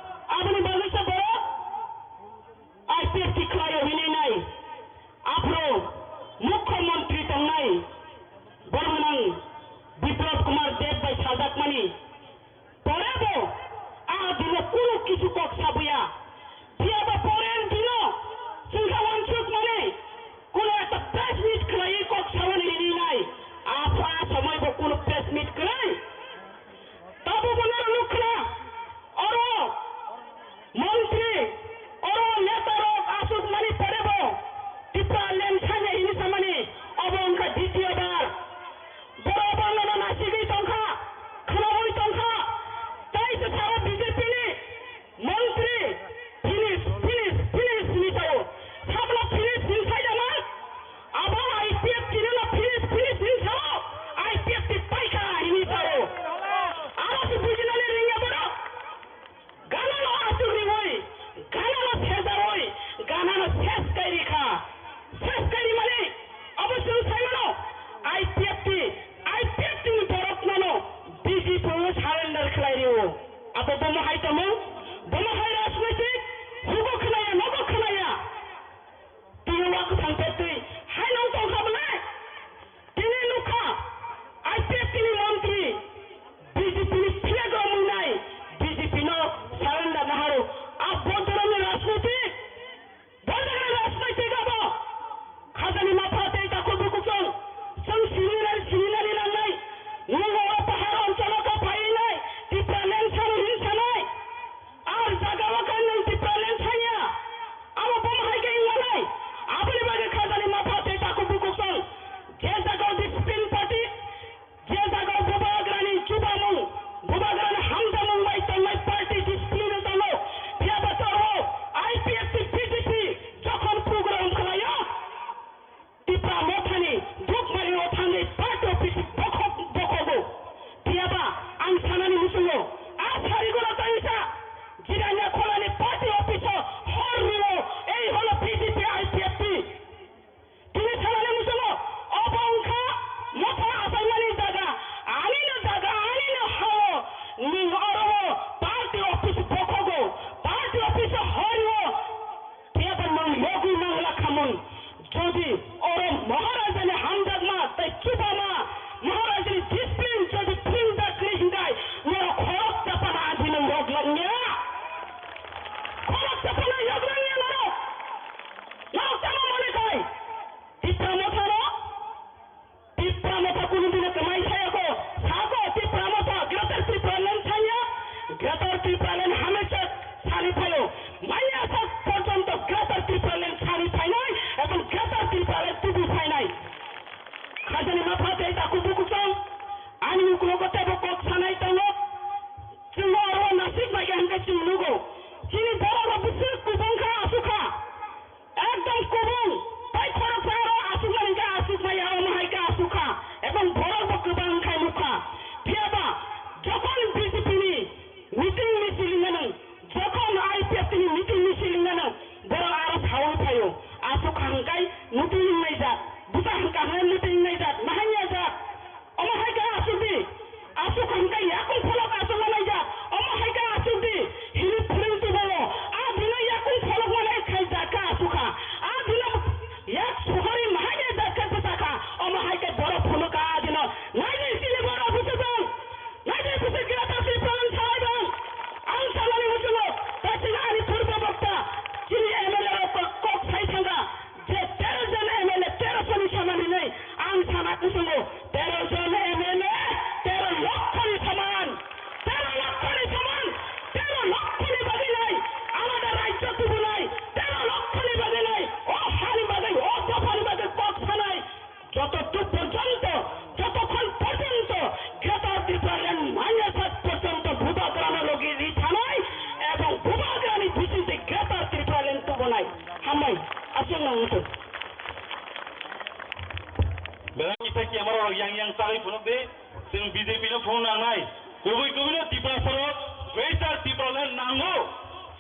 BJP नो phone nangnai guबै no Tiprasaro Greater Tipraland nango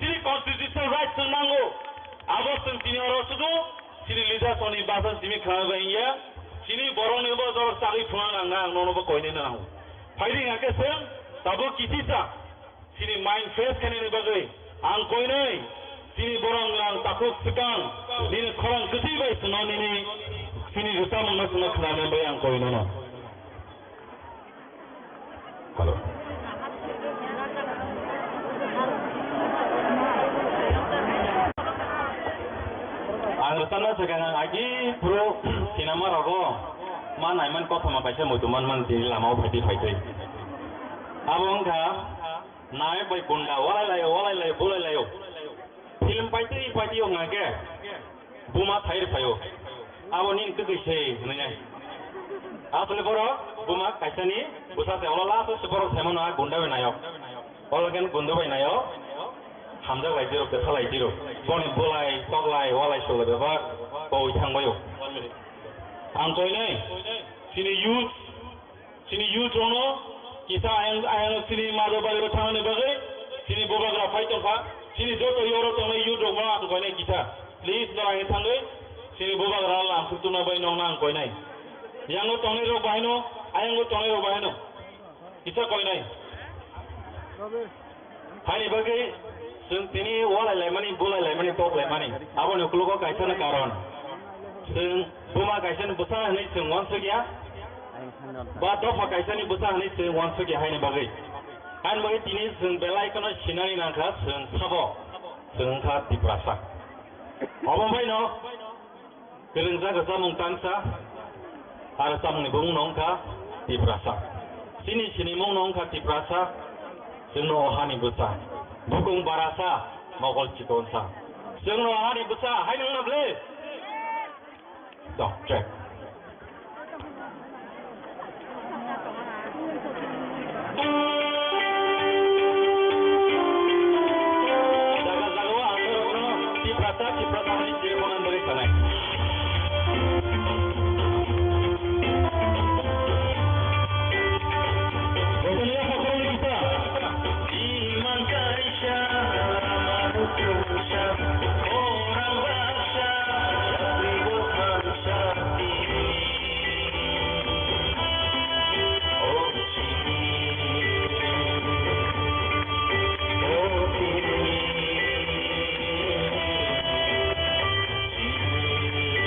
sini constitutional rights nango abo sing sini oro sudu sini leader soni basan sini khaba iya sini borong nebo jor sagi phuna nanga nono bo koine na nango fighting ake sem tabo kisisa sini mind fresh kane ne bagai ang koinai sini borong lang takuk sekang ni khorang kesi bai sunoni ni sini rusa mangna suna khana bai ang koino no halo Angkatan sekarang lagi pro sinema rogo mana iman kau sama baca mutuman man di lama berarti fighting. Abang kah naik baik bunda walai layo. Film fighting yang ngake buma thair payo. Abang ni itu kisah ni. Apa le boro buma kaisa ni busa se olah tu seboro semana bunda benayo. Olah kan bunda benayo. Hamzah lagi jiro, kesal lagi jiro. Boni bolai, toglai, walai solat apa? Bau itang bayo. Angkoi ni, sini youth rono, kita ayang sini madu balik bertangan ni bagai, sini boba grafai tofa, sini jodoh yoro tono youth rono angkoi ni kita. Please dorang itang ni, sini boba grafai langsung tu nabai nong angkoi ni. Yang lo tono ro bahino, ayang lo tono ro bahino. Kita koi ni. Hai bagai. Sung tini walai lemani bulai lemani top lemani. Apa ni keluar kaisa na karon. Sung buma kaisa ni besar ni sung wan segia. Ba dofa kaisa ni besar ni sung wan segia hai ni bagai. Kan bagai tini sung belai kono sinari nangka sung sabo. Sung ka Tiprasa. Apa mai no? Kerengsa kesa mung tangsa. Arasa mung ni bung nong ka Tiprasa. Sini mung nong ka Tiprasa. Sung no hani besar. Bukung barasa mogol cikonsa. Sengno hari besar, hai nang nable. Dah check. Jaga-jaga antara kono Tiprasa hari Cirebon dari sana. Bagaimana faktor kita? Iman Kaisha, Manusia, orang bangsa, ribut bangsa ini. Oh sini, oh sini, sini.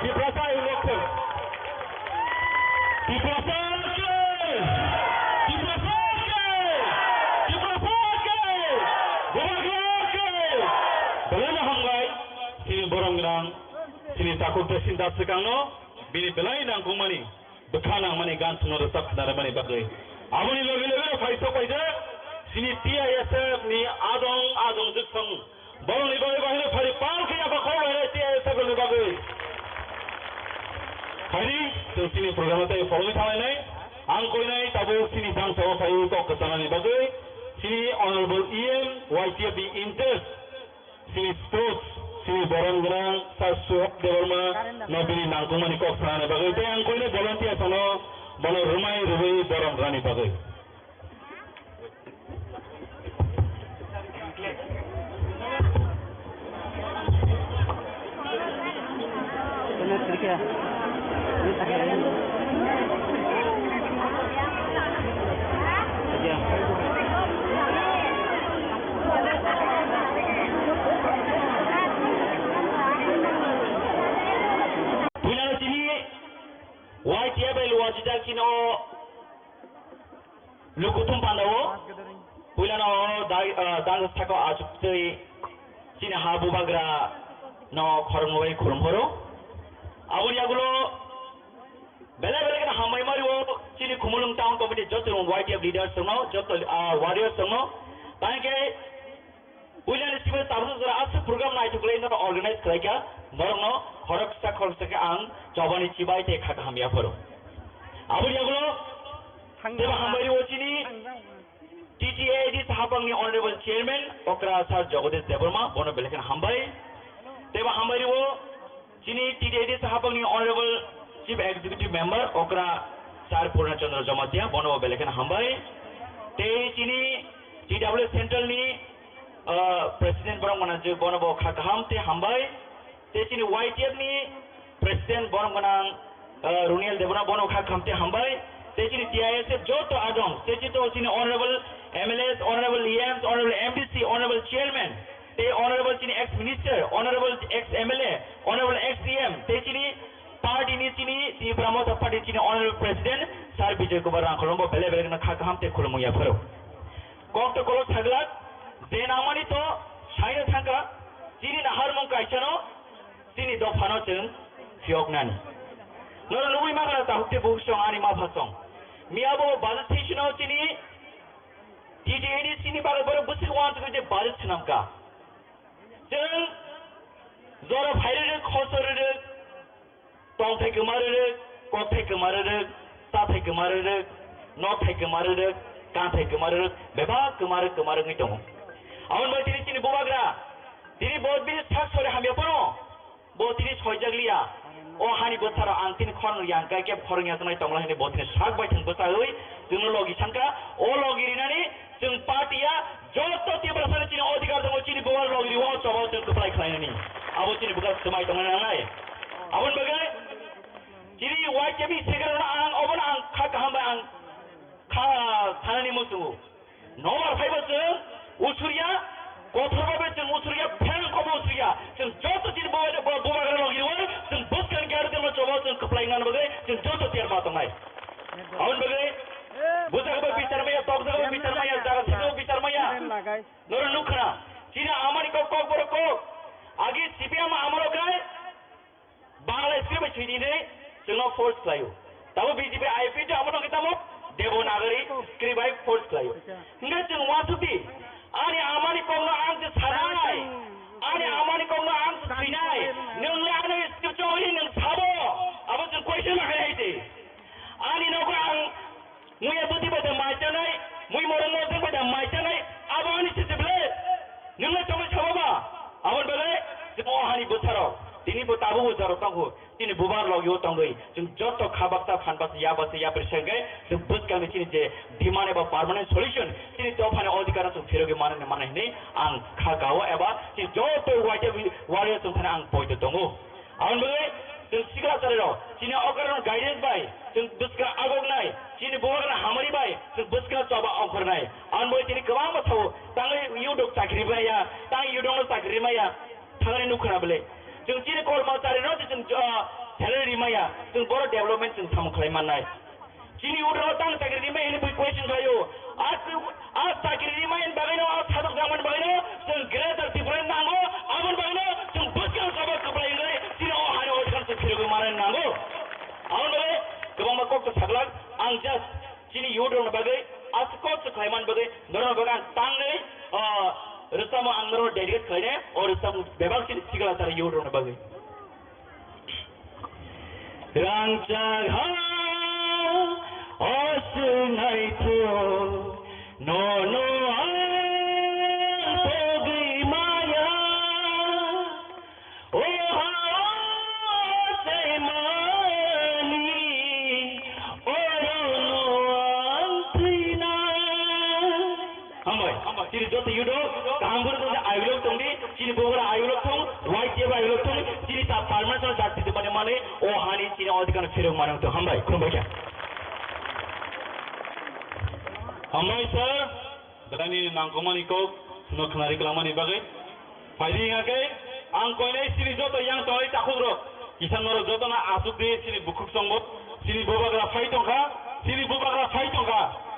Diprasa election. Diprasa ke? Diprasa ke? Diprasa ke? Bubagra ke? Belanya hamgai sini boronggrang sini takut tersinta sekangno bini belai nang kumani bekana mani gan suno resap dara mani bagai. Amuni logi faisal paida sini TISF ni adong juksang borong ni bagai fari pal ke apa kau ada TISF ni bagai. Hari sini program itu follow thawai nai angkoi nai tabu sini sang sawa fayu kok kesana ni bagai sini honorable EM YTF interest sini sports sini boronggrang sasuak dewarma nabili nangkumani kok sana bagai te angkoi nai volunteer sono bono rumai boronggrang ni bagai. YTF wajida kino lukutum pandawo puilano dang thako ajukte sini habu bagra no khormoi khurmhoro abuni agulo bela kana hamai mariwo sini khumulung town committee joto YTF leaders sono joto warriors sono tanke puilano sibe tabu jara as program nai tukle no organize kraika morno khoroksa ke ang jawani cibai te khaka hamia phoro abuni agulo deba hamari ochini TTAD sahapangni honorable chairman okra sir Jagadesh Debarma bono belekan hambai deba hamari wo chini TTAD sahapangni honorable chief executive member okra sir Purna Chandra Jamatia bono belekan hambai te chini TW central ni president borong manaju bono bo khaka hamte hambai te chini YTF ni president borong manang Runiel Debarma bono khaka hamte hambai te chini TISF joto adong te chito chini honorable MLAs, honorable EMs, honorable MDC, honorable chairman, te honorable chini ex-minister, honorable ex-MLA, honorable ex-EM, te chini party ni chini ti Brahmota party chini honorable president, sir Vijay Kumar Rangkolombo bele na khakam te khulmu ya pharo. Kok to kolo thaglak, de namani to shaina thangka, chini na har mong kaisano, chini do phano chung fiok nani. Noro nubui magana ta hukte buksong ani ma phasong. Miabo budget session chini TTAD sini bagai baru busik wan tu je budget senamka. Jeng zora phaire khosore tong thai kemare ko thai kemare ta thai kemare no thai kemare ka thai kemare beba kemare ngi tong. Awan ba tini sini bubagra tini bod bi thak sore hamya pano bo tini soijaglia o hani botsara angtin khon yang kai ke khorng ya tunai tongla hini botine sak bai thang bosa oi jung logi sangka o logi rinani jung partia joto ti berasal chini odikar dong chini bawal logi wo chobo jung kuplai khlainani abo chini buka semai tongna nai abon bagai chini YTF segar ang obon ang khak hamba ang kha thanani musu nomar 5 jung usuria kothorbabe jung usuria phen kobo usuria jung joto chini bawal logi wo jung buskan garde mo chobo jung kuplai ngan bagai jung joto tiar ma tongai abon bagai buza ko bicar maya tok ko bicar maya jaga sido bicar maya noro nukra china amani ko boro ko agi CPM amaro kai bangla script chini ne singo force klayo tabo BJP IP to amano kitamo devanagari script by force klayo nge chung wasubi ani amani ko na ang sanai ani amani ko na ang sinai nung la ani script chori nung sabo abo chung question la haite ani no ko ang muya buti pada macam ni, muya morong pada macam ni, abang ni sebelah, nunggu cuma coba, abang balik, semua hari besar, tini tabu besar tangguh, tini bubar lagi tangguh, jeng jodoh khabakta fanbas ya bersengai, jeng bus kami tini je demand eba permanent solution, tini top hanya odikaran tu firoge mana ini, ang khagawa eba, tini jodoh wajah warrior tu hanya ang point tangguh, abang balik. Jeng sikla cari sini okaran guidance bay, jeng buskar agog nai, sini bukan hamari bay, jeng buskar coba okar nai. Anboy sini kemana tahu? Tangai yudok sakri maya, tangai yudong sakri maya, tangai nukra beli. Jeng sini kol mau cari jeng salary rimaya जों बर' development जों साम खालामनाय चिनि उदाव तां साख्रि रिमाय ini question kayo आज साख्रि रिमाय bagino आज सादक जामन bagino जों greater difference नांगौ आबन bagino जों बसगां साबा कपलायगै चिनि अ हानो अदखान से फिरगो मारन नांगौ आबन बागै गोबां माकक सागलाक आं just चिनि उदाव bagै आज कोच खायमान bagै नरो बगान तांनै रसामो आंगरो डेडिकेट खायने और रसामो बेबाक चिनि सिगला तार उदाव bagै रांचाहा असनायतो नो नो आंतोगी माया ओ हासे मानी ओ नो आंतिना हमाय चिनि जोत युडो कांगुर तो आयुलोक तंगी चिनि बोगरा आयुलोक थं वाइट जेबा आयुलोक थं चिनि ता परमानेंट जाति ते माने ओ हानि चिनि अधिकार फिरग मानो तो हमबाय खुलुमबाय Hamai sir, katani nangkomani ko nokhnari kelamani bagai. Faidi ngake, ang koinai sini joto yang toy takugro. Kisan noro joto na asuk de sini bukuk songbo, sini bobagra fai tongka.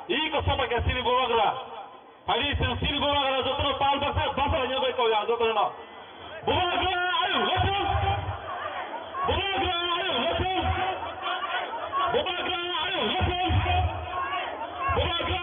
Iko sopa ke sini bobagra. Faidi sini bobagra joto no pal baksa basa nyobai ko yang joto no. Bobagra ayo lotong. Bobagra ayo lotong. Bobagra ayo lotong. Bobagra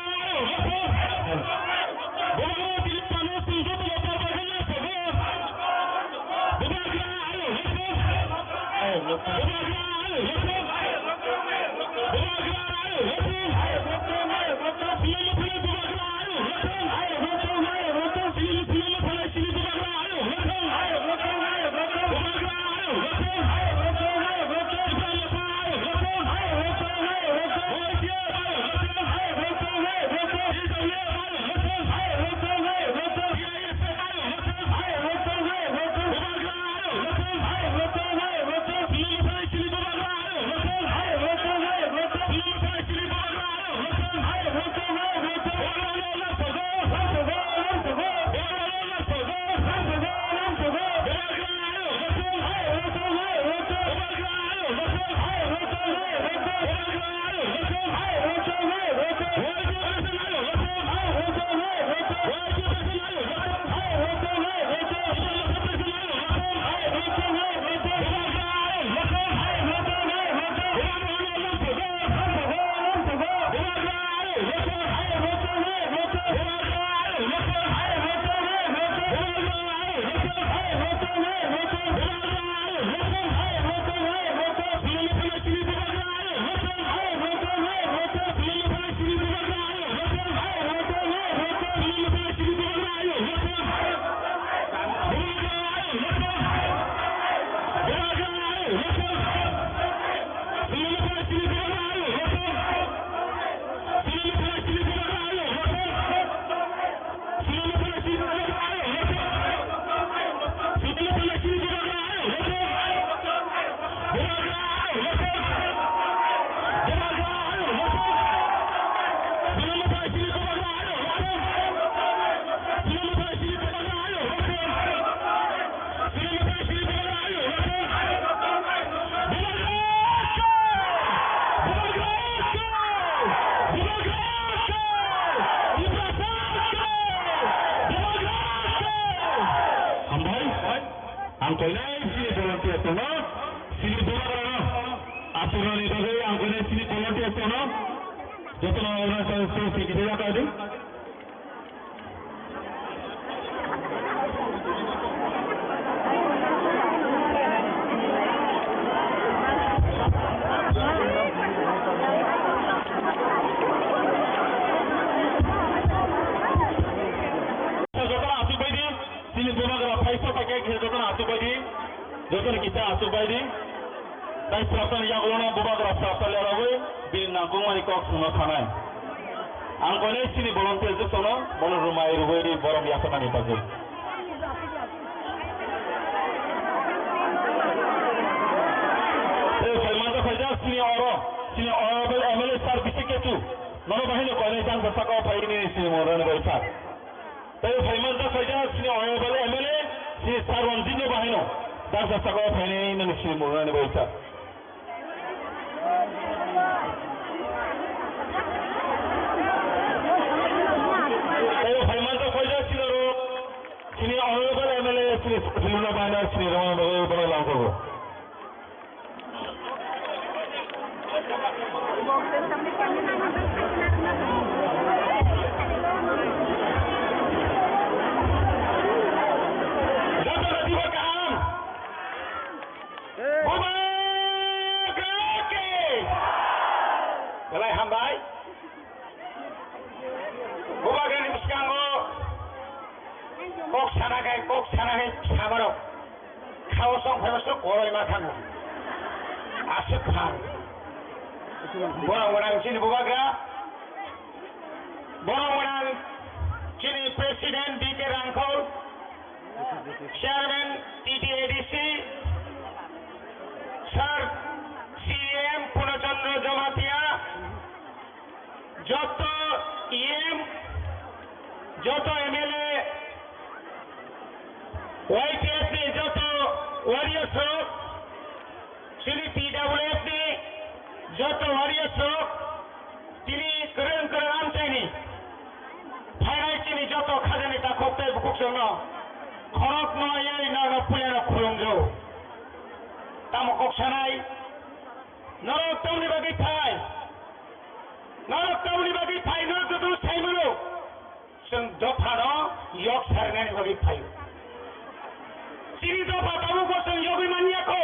Joton kita asuk bayi, dan perasaan yang ulana bobagra perasaan lerawe, bin nanggung mani kok semua kanai. Angkone sini volunteer tu sono, bono rumah ruwe borom biasa mani pakai. Saya mantap saja sini orang MLA sar bisik itu, nono bahini kau ini jangan bersakau bayi ini sini orang bersak. Saya mantap saja sini orang MLA sini sar wanjinya bahino. Dan saya kau ini sini orang bersak. Pero Fernando Foya Sinaro, Sini Honorable MLA Sini Filuna Bana Sini Rama Bagai Bana Langkoro. Jatuh tadi berkaham. Balai hambai. Bubagan miskango. Kok sana samarok. Kawasong phebasok koroi mathango. Asif Khan. Borang sini bubaga. Borang sini Presiden BK Rangkol. Chairman TTADC. Sir CM Punachandra Jamatia. Joto EM. Joto MLA. YTF Joto Warriors Rock. Sini PWF Joto Warriors Rock. Tini keren Amchani. Finai Chini Joto Khazani Takopte Bukuksono. Khorok no yai naga puyana khurungjo. Tamo koksanai. Norok tauni bagi thai. Norok tauni bagi thai no dudu saimano. Sung dophano yok sarngani bagi thai. Chini dopha tamu kosong yogi maniako.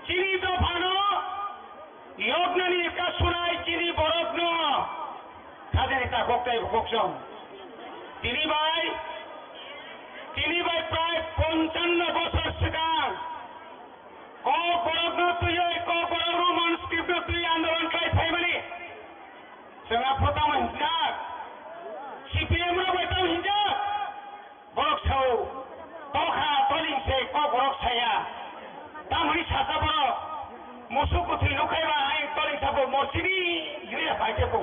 Chini dophano yognani kasunai chini borokno. Khazani takopte bukuksong. Tini bai প্রায় 55 বছর সিগাং ক বড় তুই ক বড় Roman script তুই আন্দোলন খাই ফাইমানি जोंहा प्रथम हिंसा CPM रो बैठो हिंसा बरक छौ तखा तलिंसे क बरक छाया तामनि सासा बरो मोसु कुथि लुखाइबा आइ तलिंसाबो मसिनि गिरिया फाइतेबो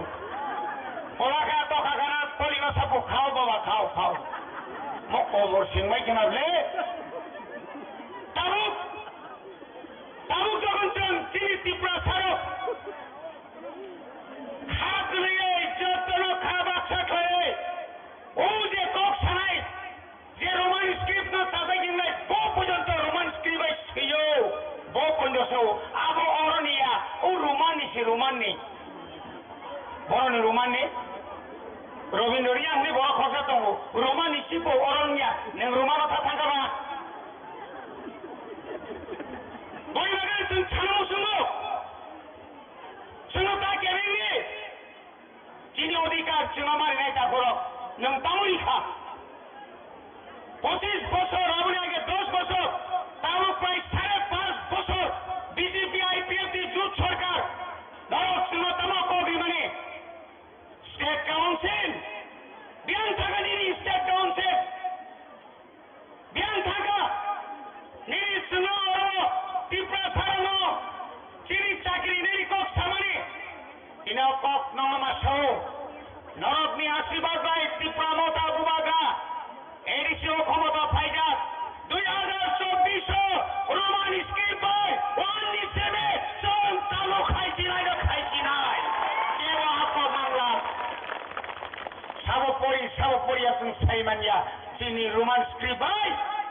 ओलाका तखा गाना तलिमा साबो खाओ बाबा खाओ Mokomor singmai kenable tabuk jogonjon chini tipra saro hat liye jotono khabaksa khore o je kok sanai je roman script no tabe ginai bo pojonto roman script ai siyo bo pondoso abo oronia o romani boroni romani Robindoria ni bora khosha tongo Romani sipo orangnya neng Romano tatangka ba Boy bagan sung chano sungo ta kebini Chini odikar chino mari nai ta koro neng tamuri kha 25 বছর রাবণে আগে 10 বছর তাও প্রায় 5.5 বছর BJP IPFT জোট সরকার নরক সুনতম কবি মানে State Council, biang thaga niri State Council, biang thaga niri suno tipra sarano, chiri chakri niri kok samani, ina kok nama show, norok ni asibad bai tipra mota bubaga, edisio khomota phaija, 2024 Roman skill bai, 1 son talo khaisi nai, kewa apa mangla. Sabopori asung saimanya sini roman script bai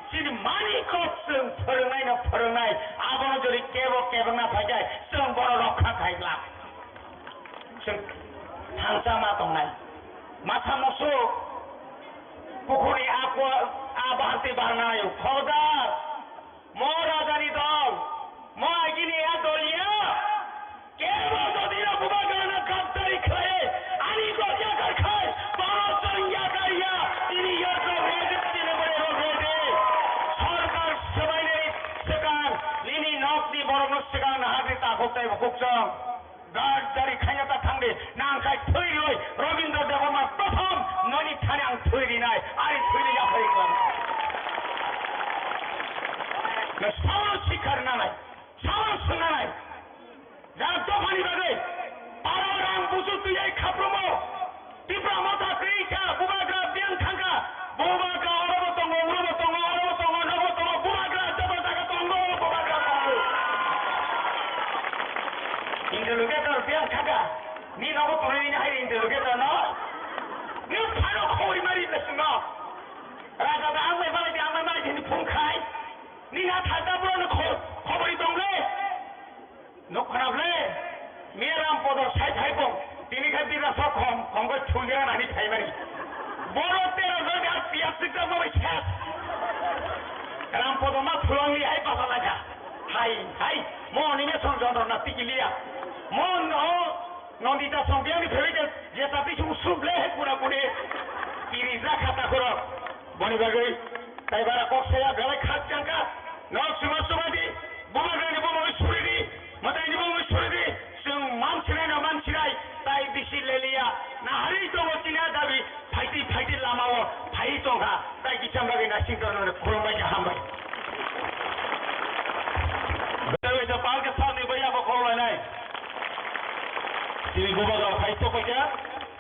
sini mani kok sung phorongnai abono jori kebo na phajai sung boro rokha khaigla sung thangsa ma tongnai matha moso pukhuri abahti barnayo khobardar mo rajani dol mo agini ya dolia kebo jodi na bubagana kaptari khaye ani dolia kar khaye Dari khanyata thangde nangkai thuiroi Robindra Devama prothom noni thanang thuiri nai ari thuiri ya phai klam na sawa shikhar na nai sawa sunna nai ja tofani bage parang busu tuyai khaprumo tipra mata kreika bubagra biang thanga bubagra orobotongo nobotongo bubagra jabataka tongo bubagra tongo interlocutor biang khaga ni no ko ni hai interlocutor no ni pharo khoi mari na sunga raja da amai mari ni phung khai ni na thata bro no khobori dongle no kharable meram podo sai thai pong tini khati na sok khom ko chugira nani thai mari boro tero ga piap sikta mo chas ram podo ma phulongi hai pasala ja hai mo ni me son jono na tikilia mo no dita son biang ni phele je tapi su suble hai pura pure kiriza khata koro boni bagai tai bara kok saya bele khat jangka no sumadi bomaga ni bomaga suridi matai ni bomaga suridi sung manchirai tai bisi lelia na hari to motina dabi fighti lamao phai tonga tai kichamba ge na singkar no khulombai ja hambai bewe ja pal ke saamne bhaiya ko khol nai sini bobaga phaito ko ja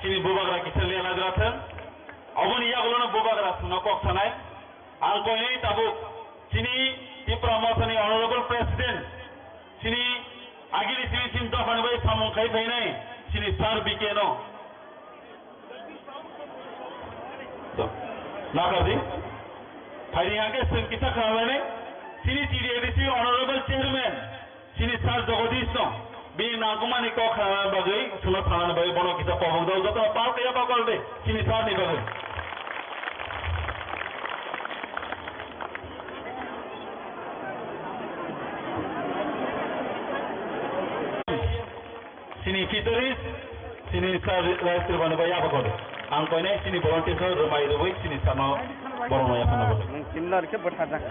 sini bobaga kisal le lagrathan aboni ya gulo na bobaga suno kok sanai ang ko ni tabuk sini promotion honorable president sini agili sini sin to fan bai samong khai phai nai sini sar bikeno na kardi phai yang ke sin kisa khawane sini TDADC honorable chairman sini sar jagadish no bi nagumani ko khana bagai suno thana bai bono kisa pabog dau joto par kaya ba korbe sini sar ni bagai sini fitoris sini sar raisir bana bai apa korbe ang ko ne sini volunteer rumai rubai sini sama bono ya pana bagai Kimlar ke berhadap.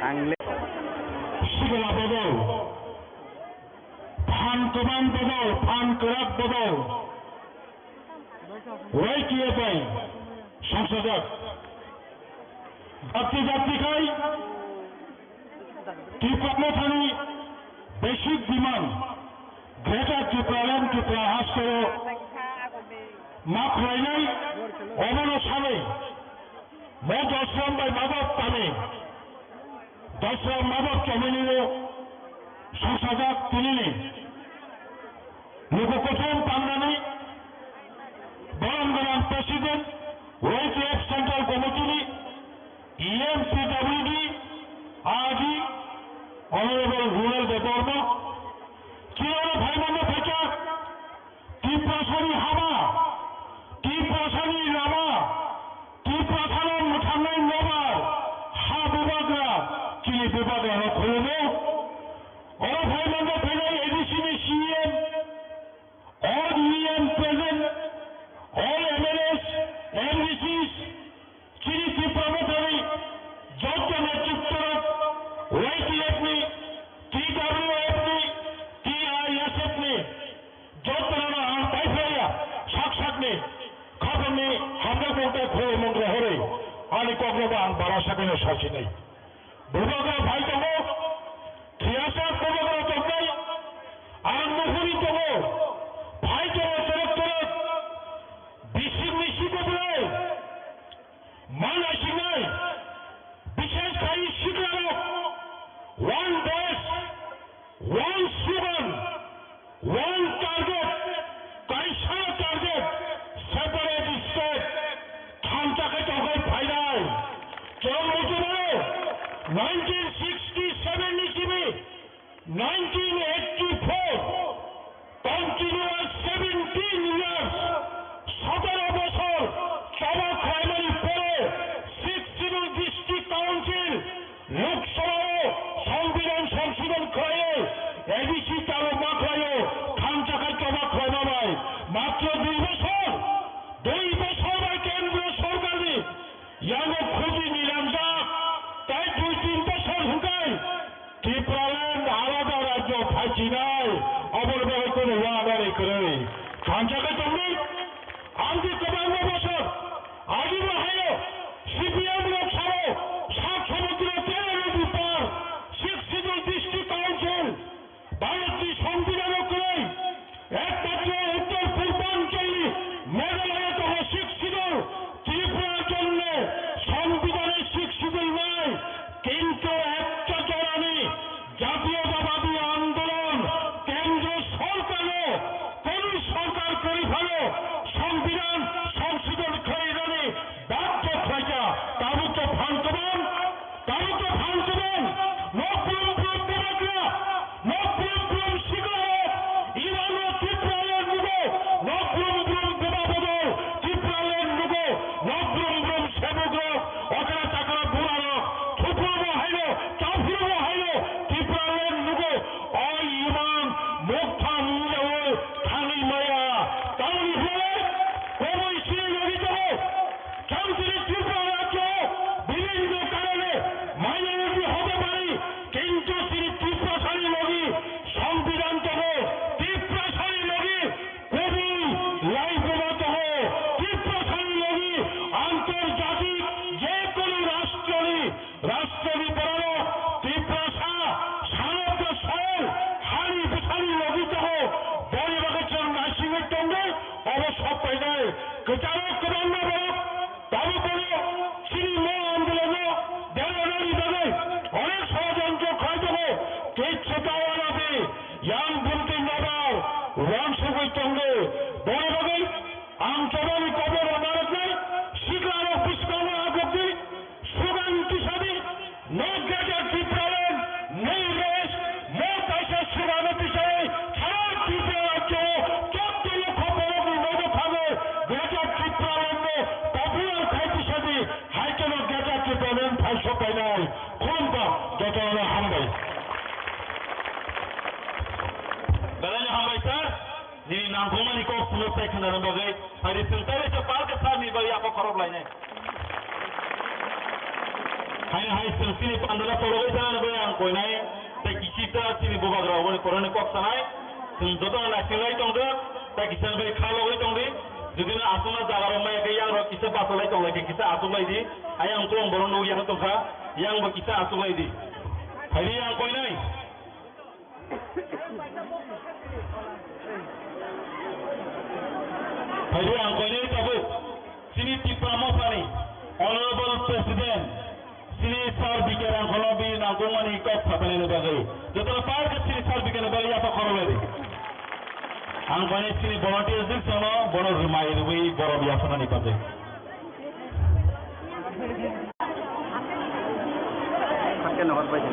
Angle. Sigala bodol, Phan Kaman bodol, Phan Karak bodol, Rai kiye pai, সংসদক যাত্রী খাই ত্রিপুরাথানি basic বিমান greater Tripuraland Tripura হাসপাতাল মাপ রাইনাই অমন সালে মো দশরাম by মাদক তানে দশরাম মাদক চমেনির সংসদক তিনি লোককথন পান্ডানি বরঙ্গরাম প্রেসিডেন্ট ওয়েটিএফ সেন্ট্রাল কমিটি EMPWD आदि ऑनरेबल रूरल डेवलपमेंट किरण भाई बंधु থেকে ত্রিপুরাশালী হাবা ত্রিপুরাশালী লামা ত্রিপুরাশালী মুঠানাই নবার হা বিভাগরা চিনি বিভাগরা খুলবে और भाई बंधु থেকে এডিসিনি সিএম और EM present all MLAs MDCs চিনি ত্রিপুরামথানি যোগ্য নেতৃত্ব YTF ने TWF ने TISF ने जोधना हम पैसा साक्षात ने खबर ने हमने बोलते खोए मंत्र हो रहे आने कोगलोबान बड़ा सकने शासी नहीं बुबगा भाई तो वो थियासा बुबगा तो गई आनंदपुरी तो वो भाई तो वो चरक बिशी को बोले मान ऐसी नहीं विशेष कई शिकलाओं one base, one slogan, one target, kaisa target, separate state, thamtake tokai phaidai. Chom mutino 1967 nichibi 1984 continuous 17 years 17 বছর সভা প্রাইমারি পরে 6 civil district council লোকসভায় সংবিধান সংশোধন করে এবিসি তারা মাখায় খানচাকার জমা খায় না ভাই মাত্র 2 বছর কেন্দ্রীয় সরকারি ইয়ানো খুবই নিরঞ্জক তাই 2-3 বছর ঢুকায় ত্রিপুরাল্যান্ড আলাদা রাজ্য থাকি নাই অবরভাবে কোনো ওয়াদারি করে খানচাকার জন্য আগে 52 বছর আগে হয় সিপিএম লোকসভা 7 সমুদ্র ভারতীয় সংবিধান করে একমাত্র উত্তর পূর্বাঞ্চল মেঘালয় তখন 6 ang sugay tongge boni bagai ang jawani kober narat nai sikaro piskano agokti sugan tisadi no gata tipralen nei res mo taisa sugano tisai char tipralacho chotto khobor no phage gata tipralen no popular khaiti sadi haikeno gata tipralen phaisho painai khonta jotona hambai Balanya hambai sar ni nangkoma ni kok pulo section dalam bagai hari sentare cepat ke sar ni bagi apa korup lainnya hai sini pandala porogai jalan bayang koi nai tak kisita sini bubak rawan korone kok sanai senjata nasional tongde tak kisan bayi kalau lagi tongde jadi na asuna jaga ramai ke yang ro kisah pasal lagi tongde kisah asu lagi di ayang tuang boronu yang tongka yang berkisah asu lagi di hari yang koi nai hari yang koi nai tabu sini tipramo pani honorable president sini sar bikiran kalau bi nangkungan ikut sapane nebagai jotono par ke sini sar bikiran bali apa korole di angkone sini volunteers dik sono bono rumai rubi boro biasa nani pate Pakai nomor baca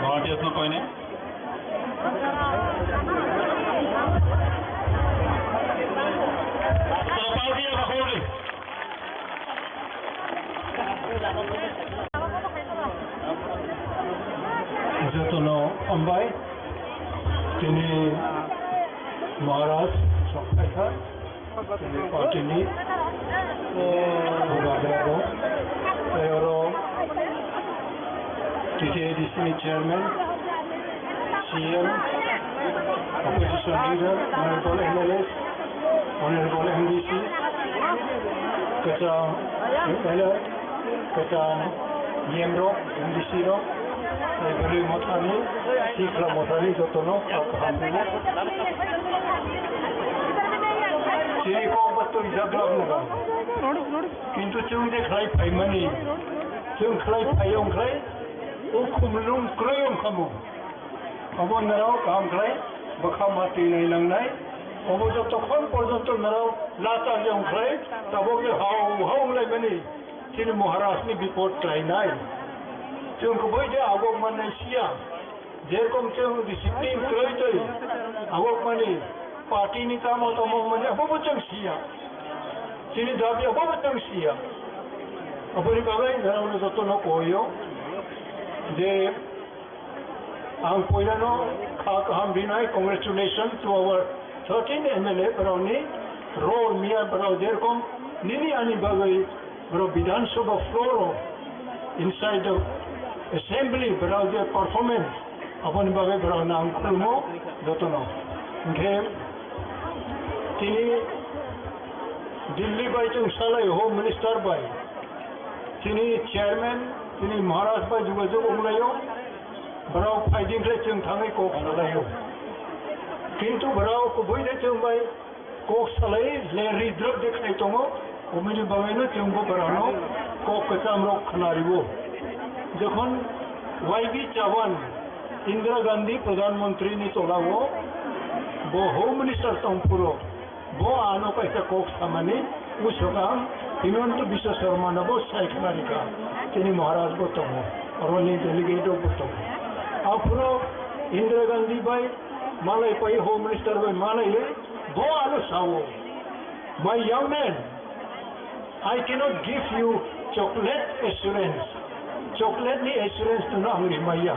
volunteers no koine Jotono Ambai, Tini Maharaj Sokhaita, Tini Patini, Bugagaro, Ayoro, TCADC Chairman, CM, Opposition Leader, Honorable MLS, Honorable MDC, Kata MLA, Kata Yemro, MDC Ro, Every Motani, Sikra Motani, Jotono, Kahamina. Sini ko betul jaga naga. Kintu cung de khlai pai mani. Cung khlai payong khlai. O khumlung krayong kamu. Abo narao kam khlai. Bakha mati nai nang nai. Abo joto khon porjonto narao lata jong khlai. Tabo ke hau lai mani. Sini Maharashtra ni report khlai nai. Cung ko boy de agok manai sia. Jerkom cung disiplin khlai toi. Agok mani. Parti ni kamu atau mau mana apa macam sia, sini tapi apa macam sia, apa ni bagai dalam orang satu nak koyo, je, ang koyo no, kaham binai congratulations to our 13 MLA berani role mian berau jerkom, nini ani bagai berau Bidhan Sabha floor inside the assembly berau je performance, apa ni bagai berau nang kulmo, satu no, okay. Tini Delhi by chung salai Home Minister by Tini Chairman Tini Maharashtra by juga juga ulayo berau fighting le chung thangai kok salayo kintu berau ko boy le chung by kok salai le ridrok dekhai tongo omini bagaino chung go berano kok kacham rok khnaribo jokhon YB Chavan Indira Gandhi Pradhan Mantri ni tolawo bo Home Minister tongpuro bo ano kaisa kok samani usogam Himanta Biswa Sharma nabo Saikharika tini Maharaj bo tomo oroni delegate bo tomo apro Indira Gandhi by malai pai Home Minister by malai le bo ano sawo my young man I cannot give you chocolate ni assurance to na angri maya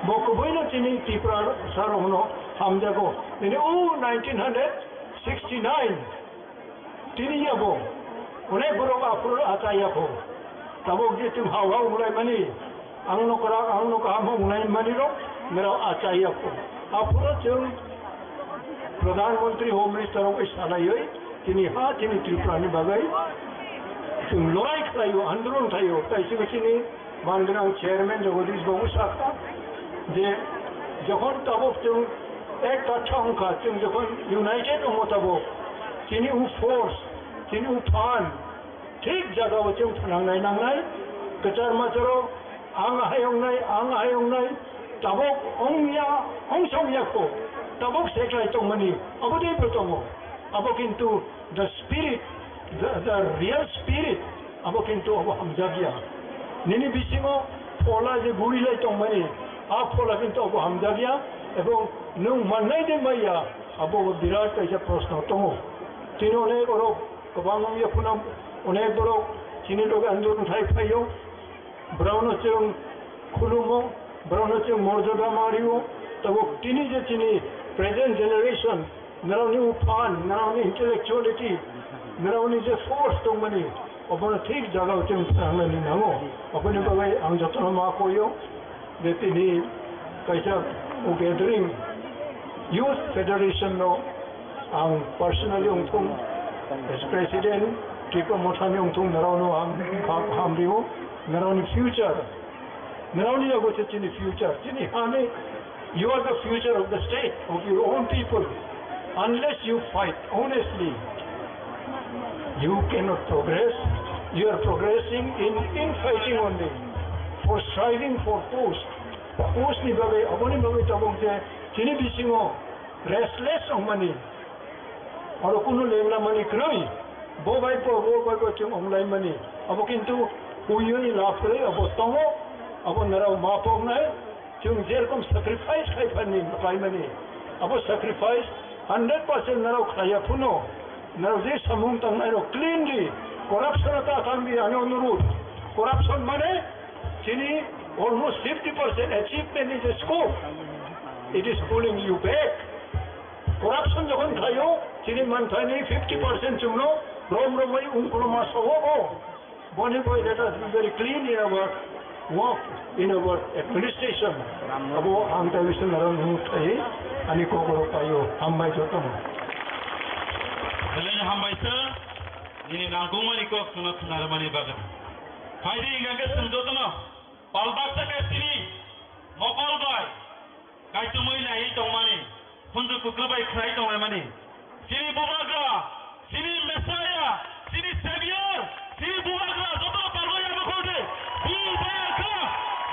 bo ko boino tini Tripura sarono hamjago tini 1969 tini yabo unai buruk apur ataya ko tabo je tum hawa mulai mani angno kaham mulai mani ro mera ataya ko apur tum Pradhan Mantri Home Minister ko isalai tini tini Tripura ni bagai tum lorai khlayo andron thayo kaisi kini mangrang chairman Jagadish Babu Sakta je jokhon tabo tum एक अच्छा उनका तुम जब United होता वो चीनी force चीनी फान ठीक जगह वो चुम नांगनाय कचार मचरो आंग हायोंगनाय tabok ongya ongsongya ko tabok seklai tongmani abode protongo abok into the spirit the real spirit abok into abo hamjagya nini bisingo pola je gurilai tongmani a pola into abo hamjagya ebong nung manai de maya abo birat kaisa prashno tongo tino ne oro kabangam ya punam onek boro chini log andolon thai phayo brown chung khulumo brown chung morjada mariyo tabo tini je chini present generation naroni uphan naroni intellectuality naroni je force tongmani obona thik jaga chung nangani namo apni bagai ang jotno ma koyo de tini kaisa gathering youth federation no ang personally ungtung as president Tripa Mothami ungtung narano hamriwo narani future narani ago chini future chini hame you are the future of the state of your own people unless you fight honestly you cannot progress you are progressing in fighting only for striving for post ni bagai aboni bagai tabong je chini bisingo restless ongmani aro kuno lengla mani kroi bo bai ko chung online mani abo kintu uyoi lafre abo tongo abo nara ma pog nai chung jerkom sacrifice khai phani kai mani abo sacrifice 100% nara khaya puno nara je samung tang nai ro cleanly corruption ta tambi ano nuru corruption mane chini almost 50% achievement is a scope it is pulling you back corruption jokhon khayo chini man thani 50% chungno rom mai unkulo ma soho boni boy let us be very clean in our work in our administration abo anta vision naran hu thai ani ko ko payo hambai jotom Selain hambai sa ini nangkumani ko sunat naramani bagan faide inga sunjotno palbakta ke sini mokol boy kai tumoi lai tongmani hundu kuklabai khrai tongmani sini bubaga sini Messiah, sini Savior, sini bubaga, joto pargo ya bakhode, bubaga,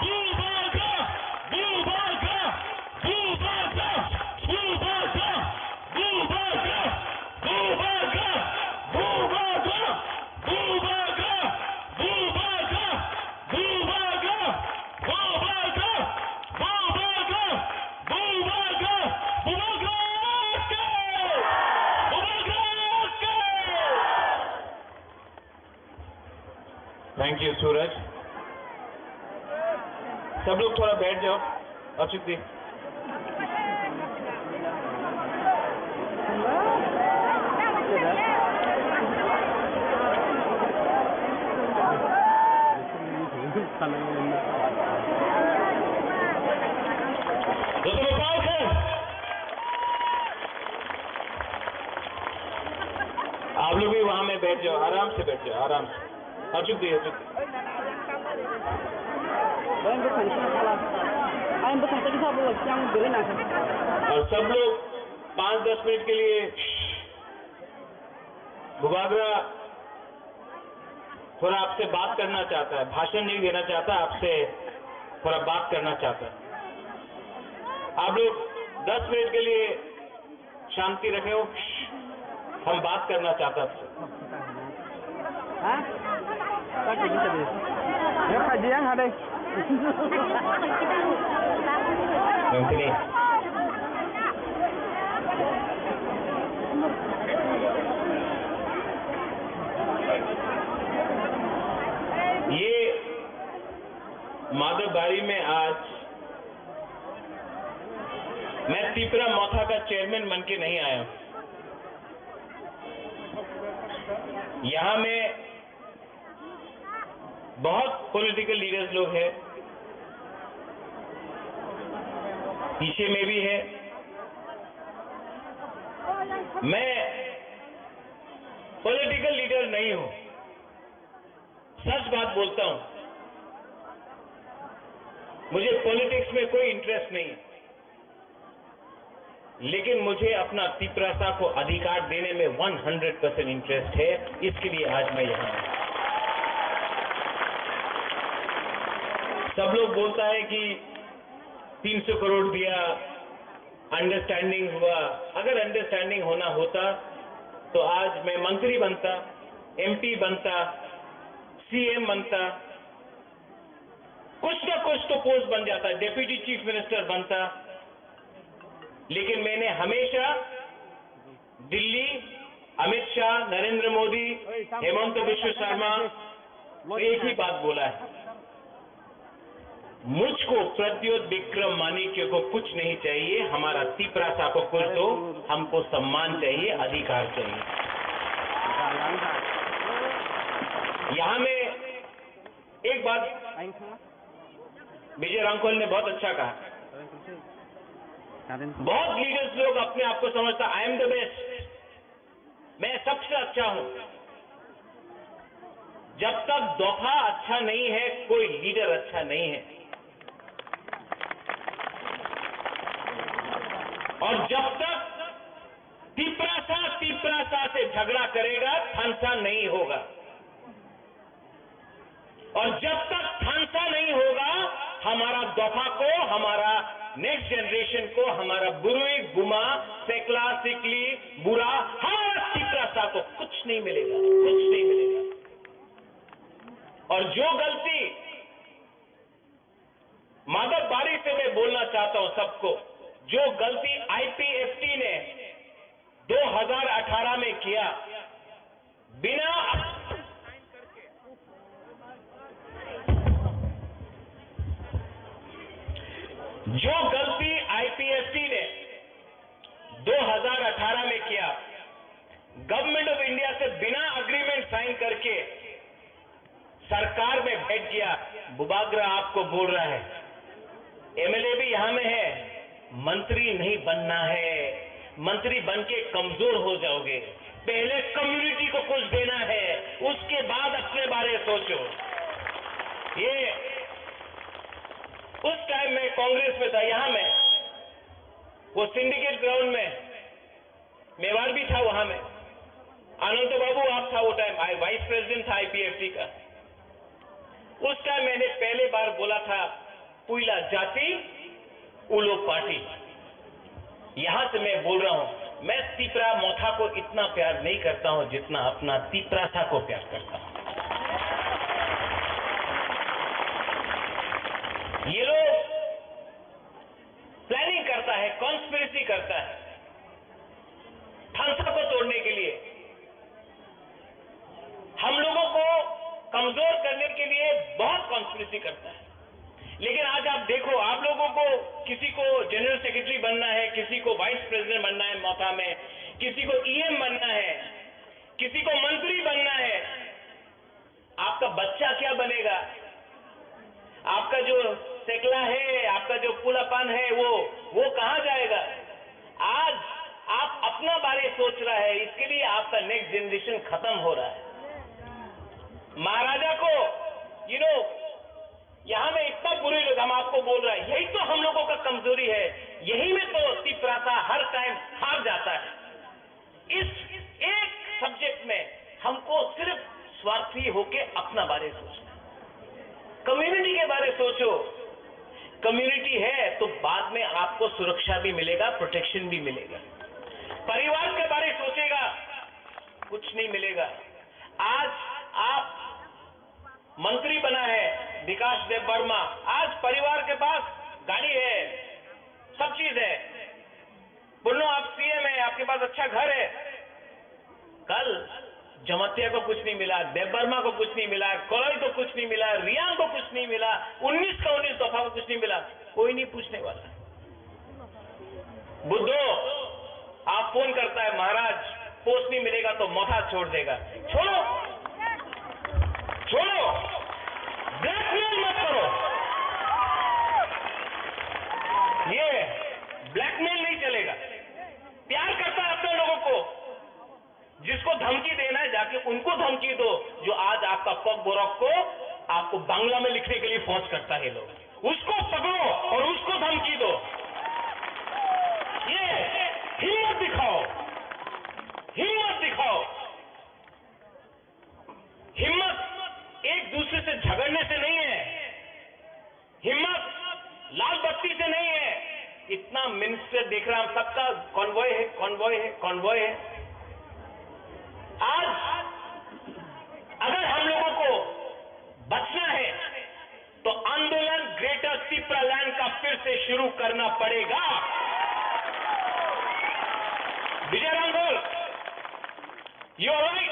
bubaga, bubaga, bubaga, bubaga, bubaga, bubaga, bubaga, bubaga, bubaga, bubaga, bubaga, bubaga, bubaga, bubaga. Thank you Suraj सब लोग थोड़ा बैठ जाओ अच्युत जी आप लोग भी वहां में बैठ जाओ आराम से बैठ जाओ आराम से अचुक दी अचुक और सब लोग 5-10 मिनट के लिए बुबागरा थोड़ा आपसे बात करना चाहता है भाषण नहीं देना चाहता आपसे थोड़ा बात करना चाहता है आप लोग 10 मिनट के लिए शांति रखे हो हम बात करना चाहता आपसे ये माधवबाड़ी में आज मैं तिपरा मोथा का चेयरमैन बन के नहीं आया यहां में बहुत पॉलिटिकल लीडर्स लोग हैं पीछे में भी है मैं पॉलिटिकल लीडर नहीं हूं सच बात बोलता हूं मुझे पॉलिटिक्स में कोई इंटरेस्ट नहीं है लेकिन मुझे अपना तिपरासा को अधिकार देने में 100% इंटरेस्ट है इसके लिए आज मैं यहां हूं सब लोग बोलता है कि 300 करोड़ दिया, अंडरस्टैंडिंग हुआ। अगर अंडरस्टैंडिंग होना होता तो आज मैं मंत्री बनता, एमपी बनता, सीएम बनता, कुछ ना कुछ तो पोस्ट बन जाता, डेप्यूटी चीफ मिनिस्टर बनता। लेकिन मैंने हमेशा दिल्ली, अमित शाह, नरेंद्र मोदी, हेमंत बिश्व शर्मा एक ही बात बोला है, मुझको प्रद्योत विक्रम मानिक्य को कुछ नहीं चाहिए, हमारा तिपरासा को कुछ दो, हमको सम्मान चाहिए, अधिकार चाहिए। यहां में एक बात विजय रामकोल ने बहुत अच्छा कहा, बहुत लीडर्स लोग अपने आप को समझता आई एम द बेस्ट, मैं सबसे अच्छा हूं। जब तक दोफा अच्छा नहीं है, कोई लीडर अच्छा नहीं है। और जब तक तिपरासा से झगड़ा करेगा, थानसा नहीं होगा। और जब तक थानसा नहीं होगा, हमारा दोफा को, हमारा नेक्स्ट जनरेशन को, हमारा बुरुई, गुमा, सेकला, सिकली, बुरा, हमारा तिपरासा को कुछ नहीं मिलेगा, कुछ नहीं मिलेगा। और जो गलती माधव बारी से मैं बोलना चाहता हूं सबको, जो गलती आईपीएफटी ने 2018 में किया, बिना जो गलती आईपीएफटी ने 2018 में किया, गवर्नमेंट ऑफ इंडिया से बिना एग्रीमेंट साइन करके सरकार में बैठ गया। बुबागरा आपको बोल रहा है, एमएलए भी यहां में है, मंत्री नहीं बनना है, मंत्री बन के कमजोर हो जाओगे। पहले कम्युनिटी को कुछ देना है, उसके बाद अपने बारे सोचो। ये उस टाइम में कांग्रेस में था, यहां में वो सिंडिकेट ग्राउंड में मेवाड़ भी था, वहां में अनंत बाबू आप था वो टाइम, वाइस प्रेसिडेंट था आईपीएफटी का। उस टाइम मैंने पहले बार बोला था, पुइला जाति उलो पार्टी। यहां से मैं बोल रहा हूं, मैं तिपरा मोथा को इतना प्यार नहीं करता हूं जितना अपना तिपरासा को प्यार करता हूं। ये लोग प्लानिंग करता है, कॉन्स्पिरेसी करता है थानसा को तोड़ने के लिए, हम लोगों को कमजोर करने के लिए बहुत कॉन्स्पिरेसी करता है। लेकिन आज आप देखो, आप लोगों को किसी को जनरल सेक्रेटरी बनना है, किसी को वाइस प्रेसिडेंट बनना है मोथा में, किसी को ईएम बनना है, किसी को मंत्री बनना है। आपका बच्चा क्या बनेगा? आपका जो सेकला है, आपका जो पुलापन है, वो कहां जाएगा? आज आप अपना बारे सोच रहा है, इसके लिए आपका नेक्स्ट जनरेशन खत्म हो रहा है। महाराजा को यहां में इतना बुरे लोग, हम आपको बोल रहे हैं, यही तो हम लोगों का कमजोरी है, यही में तो तिपरासा हर टाइम हार जाता है। इस एक सब्जेक्ट में हमको सिर्फ स्वार्थी होके अपना बारे सोचना, कम्युनिटी के बारे सोचो। कम्युनिटी है तो बाद में आपको सुरक्षा भी मिलेगा, प्रोटेक्शन भी मिलेगा। परिवार के बारे सोचेगा, कुछ नहीं मिलेगा। आज आप मंत्री बना है विकास देव वर्मा, आज परिवार के पास गाड़ी है, सब चीज है। बोलो आप सीएम है, आपके पास अच्छा घर है। कल जमातिया को कुछ नहीं मिला, देव वर्मा को कुछ नहीं मिला, कोलई को कुछ नहीं मिला, रियान को कुछ नहीं मिला, 19 का 19 दफा को कुछ नहीं मिला, कोई नहीं पूछने वाला। बुद्धो आप फोन करता है, महाराज पोस्ट नहीं मिलेगा तो मोथा छोड़ देगा। छोड़ो, ब्लैकमेल मत करो। ये ब्लैकमेल नहीं चलेगा। प्यार करता है अपने लोगों को, जिसको धमकी देना है जाके उनको धमकी दो। जो आज आपका पग बोरक को आपको बांग्ला में लिखने के लिए फोर्स करता है लोग, उसको पकड़ो और उसको धमकी दो। ये हिम्मत दिखाओ, हिम्मत दिखाओ। हिम्मत एक दूसरे से झगड़ने से नहीं है, हिम्मत लाल बत्ती से नहीं है, अपना मिनिस्टर देख रहा हूं, सबका कॉन्वॉय है, कॉन्वॉय है, कॉन्वॉय है। आज अगर हम लोगों को बचना है तो आंदोलन ग्रेटर तिप्रालैंड का फिर से शुरू करना पड़ेगा। Vijay Ramgol, you are right.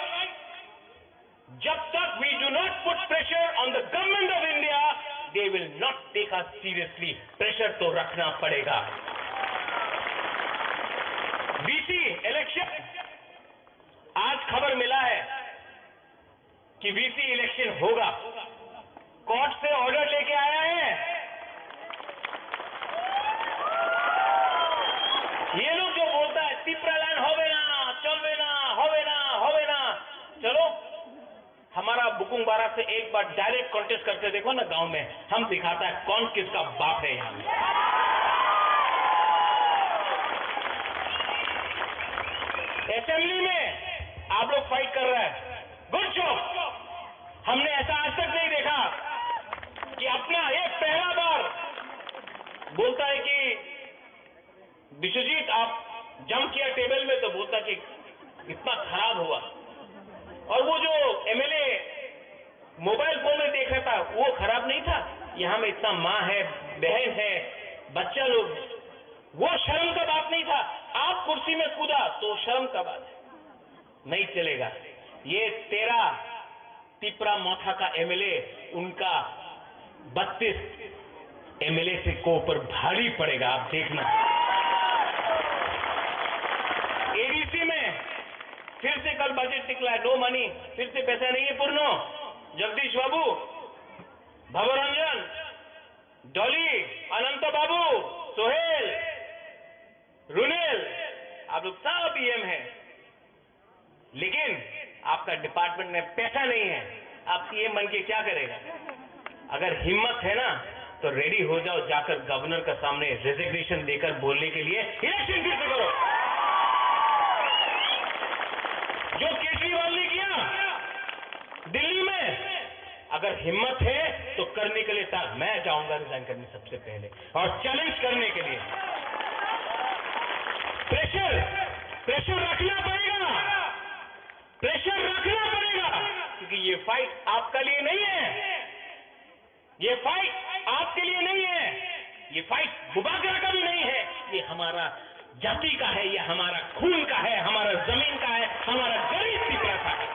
जब तक we do not put pressure on the government of India, they will not take us seriously. Pressure तो रखना पड़ेगा। बीसी इलेक्शन, आज खबर मिला है कि वीसी इलेक्शन होगा। कोर्ट से ऑर्डर लेके आया है। ये लोग जो बोलता है तिप्रालैंड होवे ना, चलवे ना, होवे ना, होवे ना, चलो हमारा बुकुंग बारा से एक बार डायरेक्ट कॉन्टेस्ट करके देखो ना गांव में, हम दिखाता है कौन किसका बाप है। यहां में असेंबली में आप लोग फाइट कर रहे हैं, गुड जॉब। हमने ऐसा आज तक नहीं देखा कि अपना एक पहला बार बोलता है कि विश्वजीत आप जंप किया टेबल में, तो बोलता कि इतना खराब हुआ। और वो जो एमएलए मोबाइल फोन में देख रहा था वो खराब नहीं था। यहां में इतना माँ है, बहन है, बच्चा लोग, वो शर्म का बात नहीं था। आप कुर्सी में कूदा तो शर्म का बात है, नहीं चलेगा। ये 13 तिप्रा मोथा का एमएलए, उनका 32 एमएलए से को ऊपर भारी पड़ेगा, आप देखना। एडीसी में फिर से कल बजट निकला है, नो मनी, फिर से पैसा नहीं है पूर्ण। जगदीश बाबू, भवरंजन, डॉली, अनंत बाबू, सोहेल, रुनेल, आप लोग सब ईएम हैं, लेकिन आपका डिपार्टमेंट में पैसा नहीं है। आप सीएम बन के क्या करेगा? अगर हिम्मत है ना तो रेडी हो जाओ, जाकर गवर्नर का सामने रेजिग्नेशन देकर बोलने के लिए इलेक्शन फिर से करो, जो केजरीवाल ने किया दिल्ली में। अगर हिम्मत है तो करने के लिए तक मैं जाऊंगा रिजाइन करने सबसे पहले, और चैलेंज करने के लिए। प्रेशर रखना पड़ेगा, प्रेशर रखना पड़ेगा, क्योंकि ये फाइट आपका लिए नहीं है, ये फाइट आपके लिए नहीं है, ये फाइट बुबागरा का भी नहीं है, ये हमारा जाति का है, ये हमारा खून का है, हमारा जमीन का है, हमारा गरीब तिप्रा का है।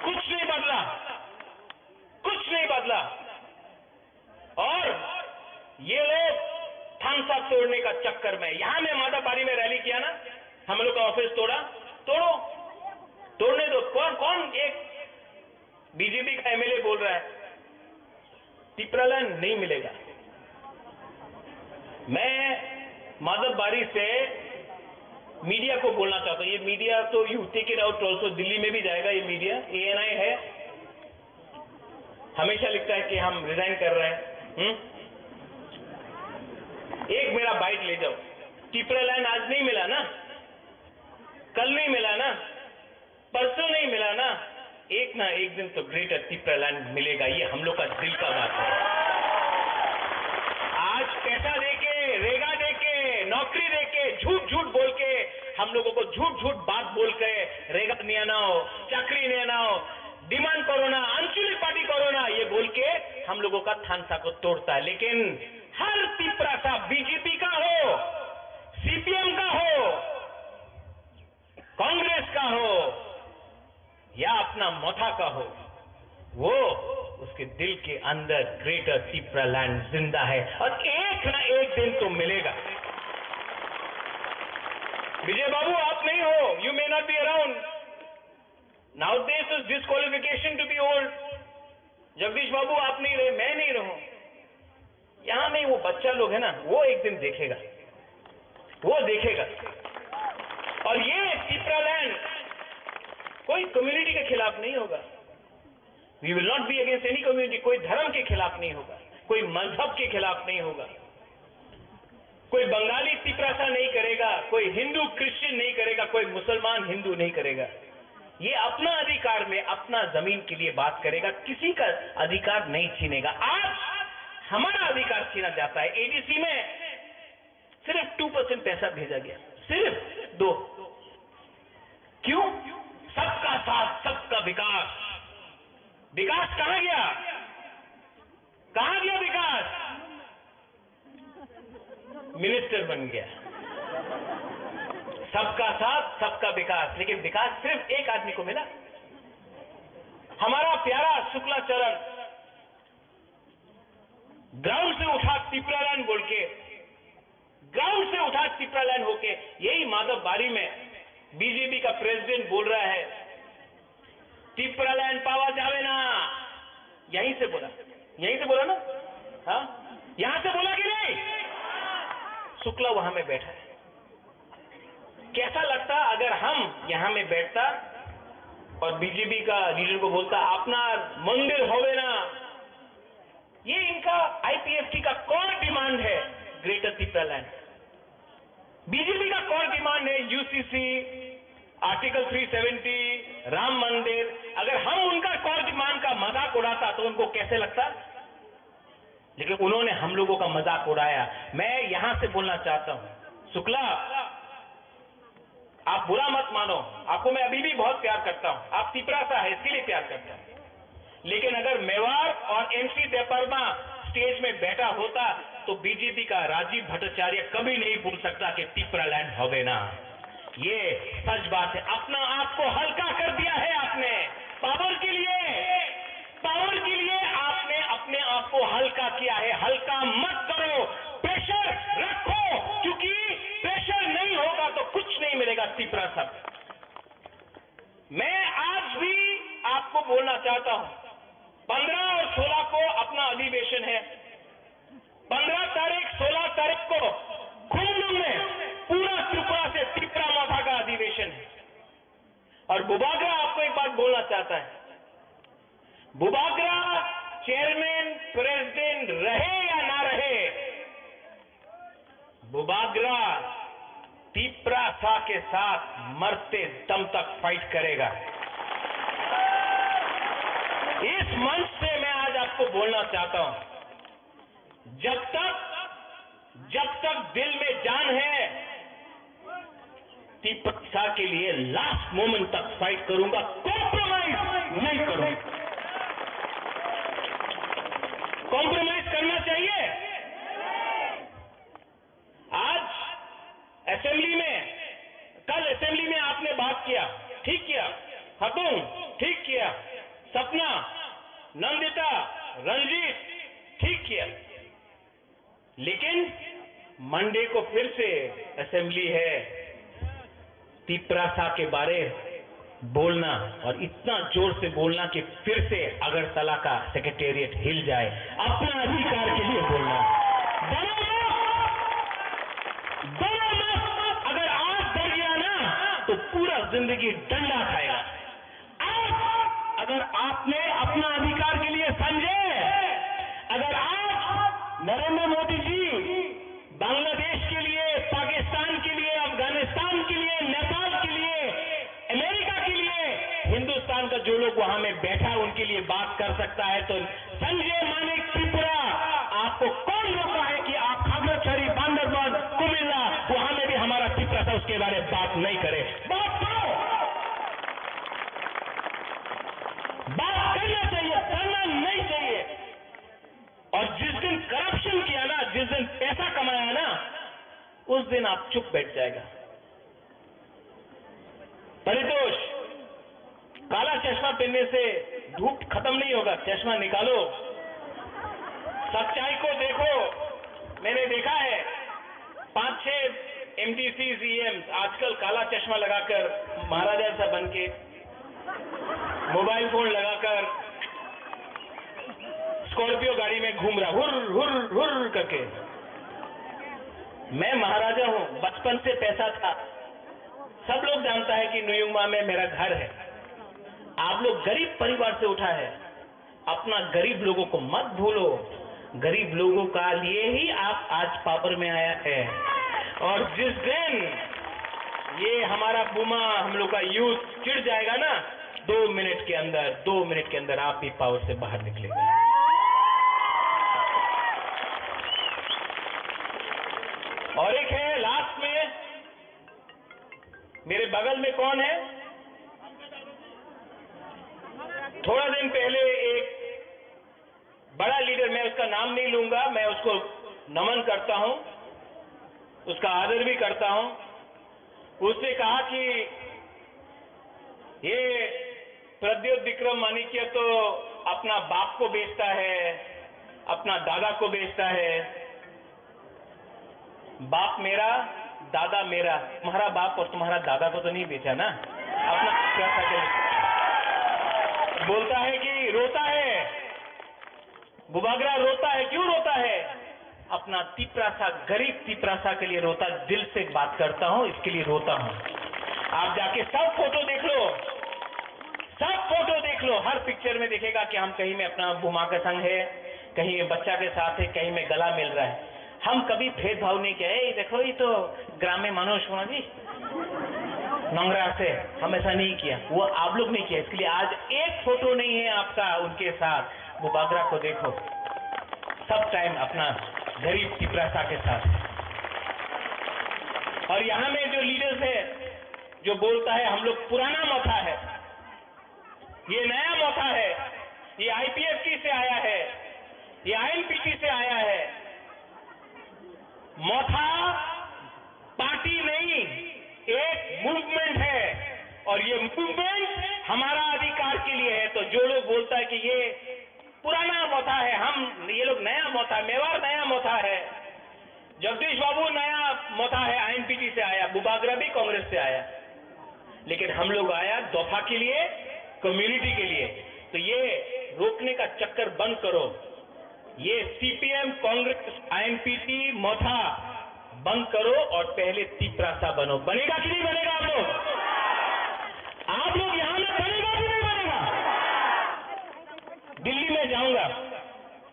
कुछ नहीं बदला, कुछ नहीं बदला। और ये लोग थम्स अप तोड़ने का चक्कर में, यहां में मादापारी में रैली किया ना, हम लोग का ऑफिस तोड़ा, तोड़ो, तोड़ने दो। कौन एक बीजेपी का एमएलए बोल रहा है तिप्रालैंड नहीं मिलेगा। मैं माधवबारी से मीडिया को बोलना चाहता हूं, ये मीडिया तो you take it out also, Delhi में भी जाएगा ये मीडिया, एएनआई है, हमेशा लिखता है कि हम रिजाइन कर रहे हैं। एक मेरा बाइट ले जाओ, तिप्रालैंड आज नहीं मिला ना, कल नहीं मिला ना, परसों नहीं मिला ना, एक ना एक दिन तो ग्रेटर तिप्रालैंड मिलेगा। ये हम लोग का दिल का बात है। आज पैसा देके, रेगा देके, नौकरी देके, झूठ बोल के, हम लोगों को झूठ बात बोल के, रेगा नहीं आनाओ, चाकरी नहीं आनाओ, डिमांड कोरोना, अंचुली पार्टी कोरोना, ये बोल के हम लोगों का थानसा को तोड़ता है। लेकिन हर तिप्रा सा बीजेपी का हो, सीपीएम का हो, कांग्रेस का हो, या अपना मोथा का हो, वो उसके दिल के अंदर ग्रेटर तिप्रालैंड जिंदा है, और एक ना एक दिन तो मिलेगा। विजय बाबू आप नहीं हो, you may not be around now, this is disqualification to be old. Jagdish babu आप नहीं रहे, मैं नहीं रहूं, यहां में वो बच्चा लोग है ना, वो एक दिन देखेगा, वो देखेगा। और ये तिप्रालैंड कोई कम्युनिटी के खिलाफ नहीं होगा, we will not be against any community, कोई धर्म के खिलाफ नहीं होगा, कोई मजहब के खिलाफ नहीं होगा, कोई बंगाली तिप्रासा नहीं करेगा, कोई हिंदू क्रिश्चियन नहीं करेगा, कोई मुसलमान हिंदू नहीं करेगा। ये अपना अधिकार में, अपना जमीन के लिए बात करेगा, किसी का अधिकार नहीं छीनेगा। आज हमारा अधिकार छीना जाता है। एडीसी में सिर्फ 2% पैसा भेजा गया, सिर्फ 2। क्यों? सबका साथ, सबका विकास। विकास कहां गया? कहां गया विकास? मिनिस्टर बन गया। सबका साथ, सबका विकास, लेकिन विकास सिर्फ एक आदमी को मिला। हमारा प्यारा शुक्लाचरण ग्राउंड से उठा तिपरालैंड बोल के, ग्राउंड से उठा तिपरालैंड होके, यही माधव बारी में बीजेपी का प्रेसिडेंट बोल रहा है तिपरालैंड पावा जावे ना। यहीं से बोला, यहीं से बोला ना? हाँ, यहां से बोला कि नहीं? शुक्ला वहां में बैठा है। कैसा लगता अगर हम यहां में बैठता और बीजेपी का लीडर को बोलता अपना मंदिर होवे ना। ये इनका आईपीएफटी का कौन डिमांड है? ग्रेटर तिपरालैंड। बीजेपी का कौन डिमांड है? यूसीसी, आर्टिकल 370, राम मंदिर। अगर हम उनका कौन डिमांड का मजाक उड़ाता तो उनको कैसे लगता? लेकिन उन्होंने हम लोगों का मजाक उड़ाया। मैं यहां से बोलना चाहता हूं, शुक्ला आप बुरा मत मानो, आपको मैं अभी भी बहुत प्यार करता हूं। आप तिपरासा है इसके लिए प्यार करता हूं। लेकिन अगर मेवाड़ और एमसी देपरमा स्टेज में बैठा होता तो बीजेपी का राजीव भट्टाचार्य कभी नहीं बोल सकता कि तिपरालैंड होवे ना। ये सच बात है। अपना आप को हल्का कर दिया है आपने पावर के लिए, पावर के लिए आपने अपने आप को हल्का किया है। हल्का मत करो, प्रेशर रखो, क्योंकि प्रेशर नहीं होगा तो कुछ नहीं मिलेगा। तिपरा सब, मैं आज भी आपको बोलना चाहता हूं, 15 और 16 को अपना अधिवेशन है। 15 तारीख 16 तारीख को खुमलुंग में पूरा त्रिपुरा से तिपरा माथा का अधिवेशन है। और बुबागरा आपको एक बात बोलना चाहता है, बुबागरा चेयरमैन प्रेसिडेंट रहे या ना रहे, बुबागरा तिपरासा के साथ मरते दम तक फाइट करेगा। इस मंच से मैं आज आपको बोलना चाहता हूं, जब तक दिल में जान है तिपरासा के लिए लास्ट मोमेंट तक फाइट करूंगा, कॉम्प्रोमाइज नहीं करूंगा। कॉम्प्रोमाइज करना चाहिए? आज असेंबली में, कल असेंबली में आपने बात किया, ठीक किया। हतुम ठीक किया, सपना, नंदिता, रंजीत ठीक किया। लेकिन मंडे को फिर से असेंबली है, तिपरासा के बारे बोलना और इतना जोर से बोलना कि फिर से अगरतला का सेक्रेटेरिएट हिल जाए, अपना अधिकार के लिए बोलना। अगर आज डर गया ना तो पूरा जिंदगी डंडा खाएगा। अगर आपने अपना अधिकार के लिए समझे, अगर आज नरेंद्र मोदी जी बांग्लादेश के लिए, पाकिस्तान के लिए, अफगानिस्तान के लिए, नेपाल के लिए, अमेरिका के लिए, हिंदुस्तान का जो लोग वहां में बैठा उनके लिए बात कर सकता है, तो संजय मानिक त्रिपुरा आपको कौन रोका है कि आप खागड़ाछड़ी, बांदरबान, कुमिल्ला वहां में भी हमारा तिपरासा उसके बारे में बात नहीं करे? बात करो, बात करना चाहिए, करना नहीं चाहिए। और जिस दिन करप्शन किया ना, जिस दिन पैसा कमाया ना, उस दिन आप चुप बैठ जाएगा। परितोष, काला चश्मा पहनने से धूप खत्म नहीं होगा, चश्मा निकालो, सच्चाई को देखो। मैंने देखा है 5-6 एमडीसी सीएम आजकल काला चश्मा लगाकर, महाराजा सा बन के, मोबाइल फोन लगाकर स्कॉर्पियो गाड़ी में घूम रहा, हुर हुर हुर करके। मैं महाराजा हूं, बचपन से पैसा था, सब लोग जानता है कि नुयुंगमा में मेरा घर है। आप लोग गरीब परिवार से उठा है, अपना गरीब लोगों को मत भूलो। गरीब लोगों का लिए ही आप आज पावर में आया है। और जिस दिन ये हमारा बुमा, हम लोग का यूथ चिढ़ जाएगा ना, 2 मिनट के अंदर आप भी पावर से बाहर निकलेगा। और एक है लास्ट में, मेरे बगल में कौन है? थोड़ा दिन पहले एक बड़ा लीडर, मैं उसका नाम नहीं लूंगा, मैं उसको नमन करता हूं, उसका आदर भी करता हूं। उसने कहा कि ये प्रद्योत विक्रम माणिक्य तो अपना बाप को बेचता है, अपना दादा को बेचता है। बाप मेरा, दादा मेरा। तुम्हारा बाप और तुम्हारा दादा को तो नहीं बेचा ना, अपना बोलता है कि रोता है, बुबागरा रोता है। क्यों रोता है? अपना तिपरासा, गरीब तिपरासा के लिए रोता। दिल से बात करता हूं, इसके लिए रोता हूं। आप जाके सब फोटो देख लो, सब फोटो देख लो, हर पिक्चर में देखेगा कि हम कहीं में अपना बुमा के संग है, कहीं में बच्चा के साथ है, कहीं में गला मिल रहा है। हम कभी भेदभाव नहीं किया। ये देखो, ये तो ग्राम्य मानुष होना जी, नंगरा से, हम ऐसा नहीं किया। वो आप लोग नहीं किया, इसके लिए आज एक फोटो नहीं है आपका उनके साथ। वो बागरा को देखो, सब टाइम अपना गरीब तिपरासा के साथ। और यहां में जो लीडर्स है, जो बोलता है हम लोग पुराना मोथा है, ये नया मोथा है, ये आईपीएफटी से आया है, ये आईएनपीटी से आया है। मोथा पार्टी नहीं, एक मूवमेंट है, और ये मूवमेंट हमारा अधिकार के लिए है। तो जो लोग बोलता है कि ये पुराना मोथा है, हम ये लोग नया मोथा, मेवाड़ नया मोथा है, जगदीश बाबू नया मोथा है, आईएनपीटी से आया, बुबागरा भी कांग्रेस से आया, लेकिन हम लोग आया दफा के लिए, कम्युनिटी के लिए। तो ये रोकने का चक्कर बंद करो। ये सीपीएम, कांग्रेस, आईएनपीटी मोथा बंद करो और पहले तिपरासा बनो। बनेगा कि नहीं बनेगा? आप लोग यहां में बनेगा कि नहीं बनेगा? दिल्ली में जाऊंगा,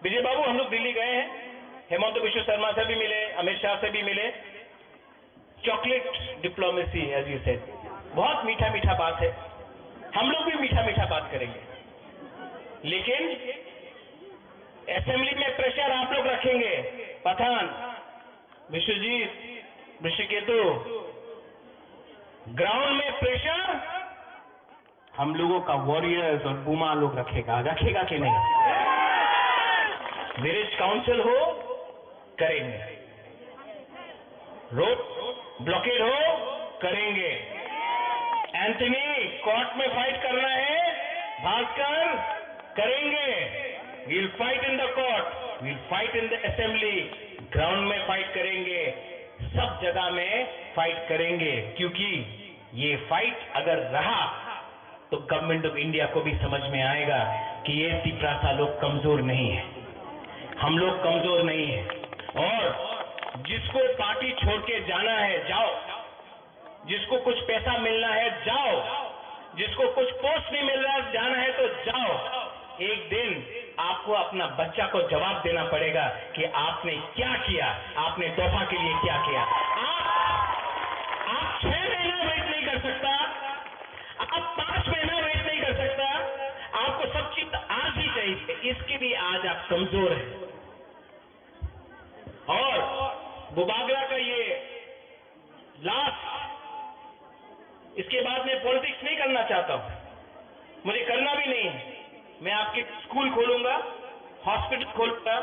विजय बाबू, हम लोग दिल्ली गए हैं, हेमंत विश्व शर्मा से भी मिले, अमित शाह से भी मिले। Chocolate diplomacy, as you said, बहुत मीठा मीठा बात है। हम लोग भी मीठा मीठा बात करेंगे, लेकिन असेंबली में प्रेशर आप लोग रखेंगे। पठान, विश्वजीत, ऋषिकेतु, ग्राउंड में प्रेशर हम लोगों का वॉरियर्स और बुमा लोग रखेगा कि नहीं? विलेज काउंसिल हो, करेंगे। रोड ब्लॉकेड हो, करेंगे। एंथनी, कोर्ट में फाइट करना है, भास्कर, करेंगे। We'll fight in the court, we'll fight in the assembly, ground में फाइट करेंगे, सब जगह में फाइट करेंगे। क्योंकि ये फाइट अगर रहा तो गवर्नमेंट ऑफ इंडिया को भी समझ में आएगा कि ये तिपरासा लोग कमजोर नहीं है, हम लोग कमजोर नहीं है। और जिसको पार्टी छोड़ के जाना है, जाओ। जिसको कुछ पैसा मिलना है, जाओ। जिसको कुछ पोस्ट नहीं मिल रहा, जाना है तो जाओ। एक दिन आपको अपना बच्चा को जवाब देना पड़ेगा कि आपने क्या किया, आपने तोहफा के लिए क्या किया। आप 6 महीना वेट नहीं कर सकता, आप 5 महीना वेट नहीं कर सकता, आपको सब चीज आज ही चाहिए। इसके लिए आज आप कमजोर हैं। और बुबागरा का ये लास्ट, इसके बाद मैं पॉलिटिक्स नहीं करना चाहता हूं, मुझे करना भी नहीं है। मैं आपके स्कूल खोलूंगा, हॉस्पिटल खोलूंगा,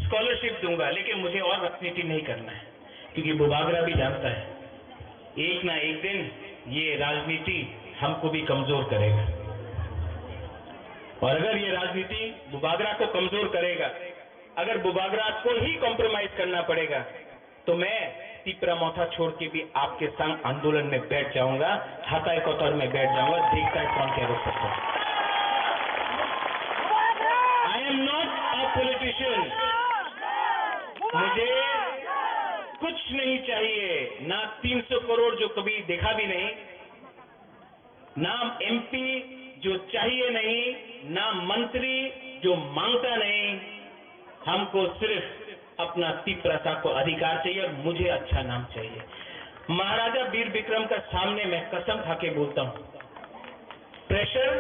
स्कॉलरशिप दूंगा, लेकिन मुझे और राजनीति नहीं करना है। क्योंकि बुबागरा भी जानता है एक ना एक दिन ये राजनीति हमको भी कमजोर करेगा। और अगर ये राजनीति बुबागरा को कमजोर करेगा, अगर बुबागरा को ही कॉम्प्रोमाइज करना पड़ेगा, तो मैं तिपरा मोथा छोड़ के भी आपके संग आंदोलन में बैठ जाऊंगा, हताई कोतर में बैठ जाऊंगा। देखता है कौन क्या रोक सकता है। I am not a politician, मुझे कुछ नहीं चाहिए, ना 300 करोड़ जो कभी देखा भी नहीं, ना एमपी जो चाहिए नहीं, ना मंत्री जो मांगता नहीं। हमको सिर्फ अपना तिपरासा को अधिकार चाहिए और मुझे अच्छा नाम चाहिए। महाराजा वीर विक्रम का सामने मैं कसम खा के बोलता हूं, प्रेशर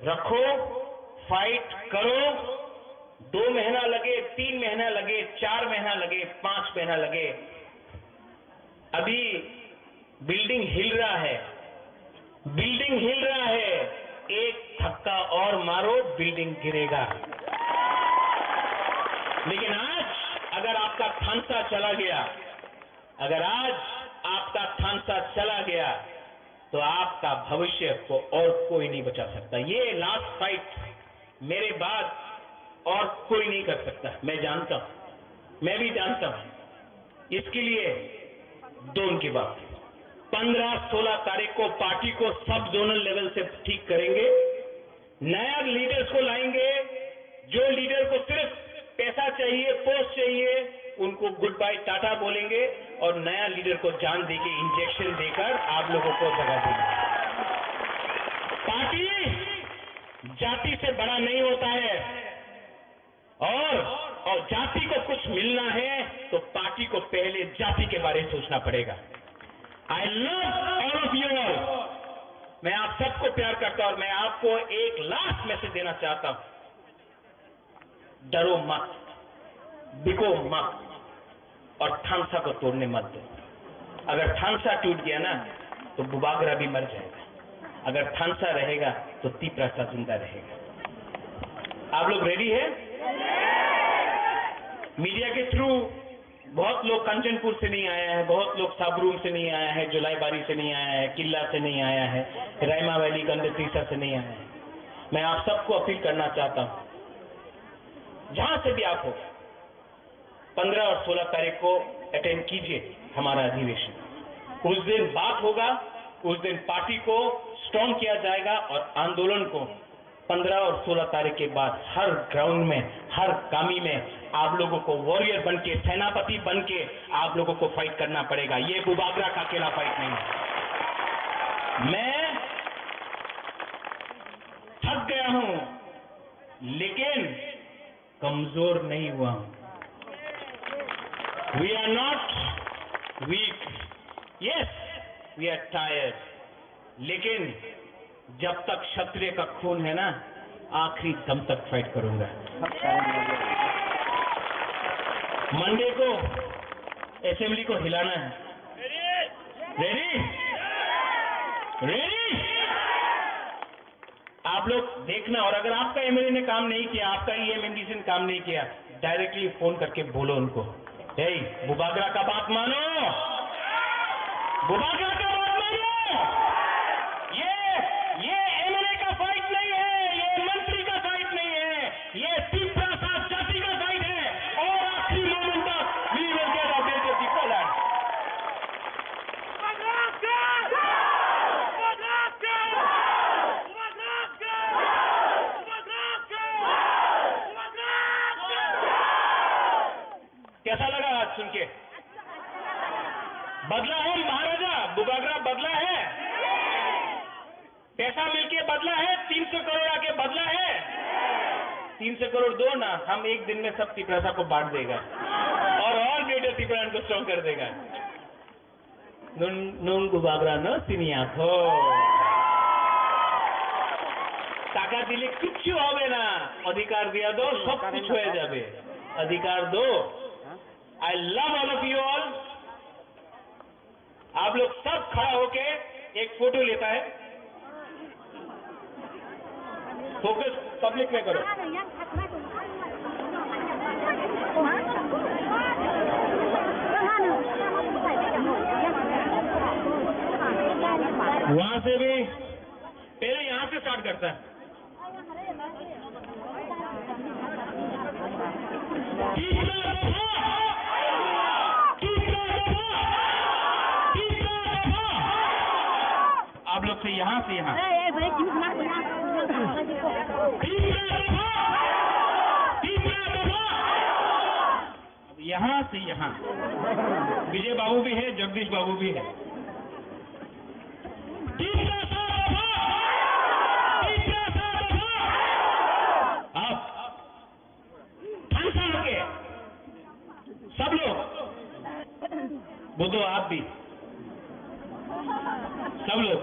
रखो, फाइट करो, 2 महीना लगे, 3 महीना लगे, 4 महीना लगे, 5 महीना लगे, अभी बिल्डिंग हिल रहा है, बिल्डिंग हिल रहा है, एक धक्का और मारो बिल्डिंग गिरेगा। लेकिन आज अगर आपका थांसा चला गया, अगर आज आपका थांसा चला गया तो आपका भविष्य को और कोई नहीं बचा सकता। ये लास्ट फाइट मेरे बाद और कोई नहीं कर सकता। मैं जानता हूं, मैं भी जानता हूं। इसके लिए दो उनकी बात, 15-16 तारीख को पार्टी को सब जोनल लेवल से ठीक करेंगे, नया लीडर्स को लाएंगे। जो लीडर को सिर्फ पैसा चाहिए, पोस्ट चाहिए, उनको गुड बाय टाटा बोलेंगे और नया लीडर को जान देके इंजेक्शन देकर आप लोगों को जगह देंगे। पार्टी जाति से बड़ा नहीं होता है, और जाति को कुछ मिलना है तो पार्टी को पहले जाति के बारे में सोचना पड़ेगा। I love all of you all. मैं आप सबको प्यार करता हूं और मैं आपको एक लास्ट मैसेज देना चाहता हूं, डरो मत, बिको मत और थांसा को तोड़ने मत दो। अगर थांसा टूट गया ना तो बुबागरा भी मर जाएगा, अगर थांसा रहेगा तो तीपरासा जिंदा रहेगा। आप लोग रेडी है? मीडिया के थ्रू बहुत लोग कंचनपुर से नहीं आया है, बहुत लोग साबरूम से नहीं आया है, जुलाईबारी से नहीं आया है, किला से नहीं आया है, रायमा वैली गंडतीसा से नहीं आया है। मैं आप सबको अपील करना चाहता हूं, जहां से भी आप हो, 15 और 16 तारीख को अटेंड कीजिए हमारा अधिवेशन। उस दिन बात होगा, उस दिन पार्टी को स्ट्रॉन्ग किया जाएगा और आंदोलन को 15 और 16 तारीख के बाद हर ग्राउंड में, हर कामी में आप लोगों को वॉरियर बनके, सेनापति बनके आप लोगों को फाइट करना पड़ेगा। ये बुबागरा का अकेला फाइट नहीं है। मैं थक गया हूं लेकिन कमजोर नहीं हुआ हूं। We are not weak. Yes, we are tired. लेकिन जब तक क्षत्रिय का खून है ना, आखिरी दम तक फाइट करूंगा। मंडे को असेंबली को हिलाना है। रेडी? रेडी? आप लोग देखना, और अगर आपका एमएलए ने काम नहीं किया, आपका ईएमएनडीसी ने काम नहीं किया, डायरेक्टली फोन करके बोलो उनको, हे बुबागरा का बात मानो, बुबागरा का बात मानो। ये एमएलए का फाइट नहीं है, ये मंत्री का फाइट नहीं है, ये तीपरासा जाति का फाइट है। और आखिरी मोमेंट तक we will get a better Tipraland. कैसा लगा आज सुन के? बदला है महाराजा, बुबागरा बदला है, पैसा मिलके बदला है, 300 करोड़ आके बदला है। 300 करोड़ दो ना, हम एक दिन में सब तीपरासा को बांट देगा और ग्रेटर तीपरान को स्ट्रॉन्ग कर देगा। नुन बुबागरा नो सिनिया हो टाका दिले किच्छु होबे ना, अधिकार दिया दो सब कुछ हो जाबे, अधिकार दो। I love all of you all. आप लोग सब खड़ा होके एक फोटो लेता है, फोकस पब्लिक में करो। वहां से भी पहले यहां से स्टार्ट करता है। आप लोग से यहां से यहां, यहां से यहां। विजय बाबू भी है, जगदीश बाबू भी है। आप सब लोग बुद्धो, आप भी सब लोग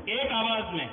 एक आवाज में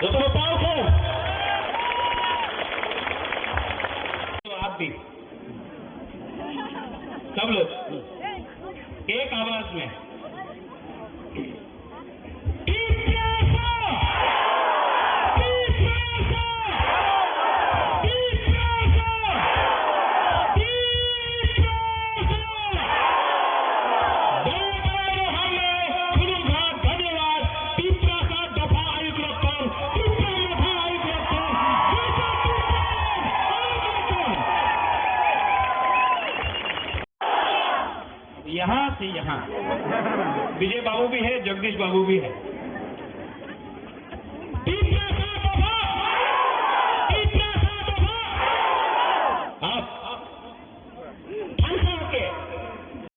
Joto mo tao ko. आप भी सब लोग एक आवाज में यहाँ से यहाँ विजय बाबू भी है, जगदीश बाबू भी है।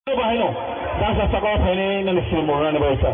बहायनो दासा सकाळ फायने ननिसिल मोराने बायसा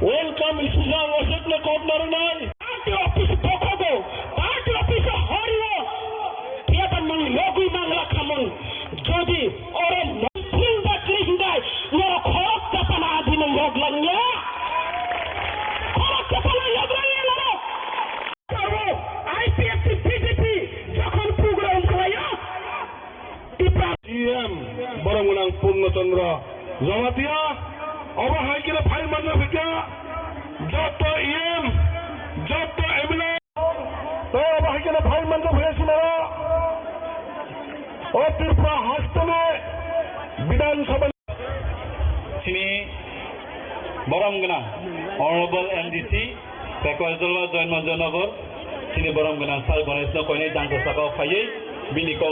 Welcome isang wasat na kod narunan. Party office pokogo, party office horiyo. Tiapan mang logi mang lakamon. Jodi orang mungkin bakli hindai. Noro khorok kapana adi ng log langnya. Khorok kapana log langnya noro. Karo IPFT BJP যখন program kaya. CM Barangunang Purnachandra Jamatia অবহাই কিনা file মারলে ভিকা যত EM যত MLA তো অবহাই কিনা file মারলে হয়েছিল ও ত্রিপুরা হাসপাতালে বিধানসভা তিনি বরম গোনাं অনারেবল এমডিসি পেকওয়াজলা জয়মঞ্জনগর তিনি বরম গোনাं সার গণেশ কইনে জাংতো সাকাও ফাইयै বিনি কং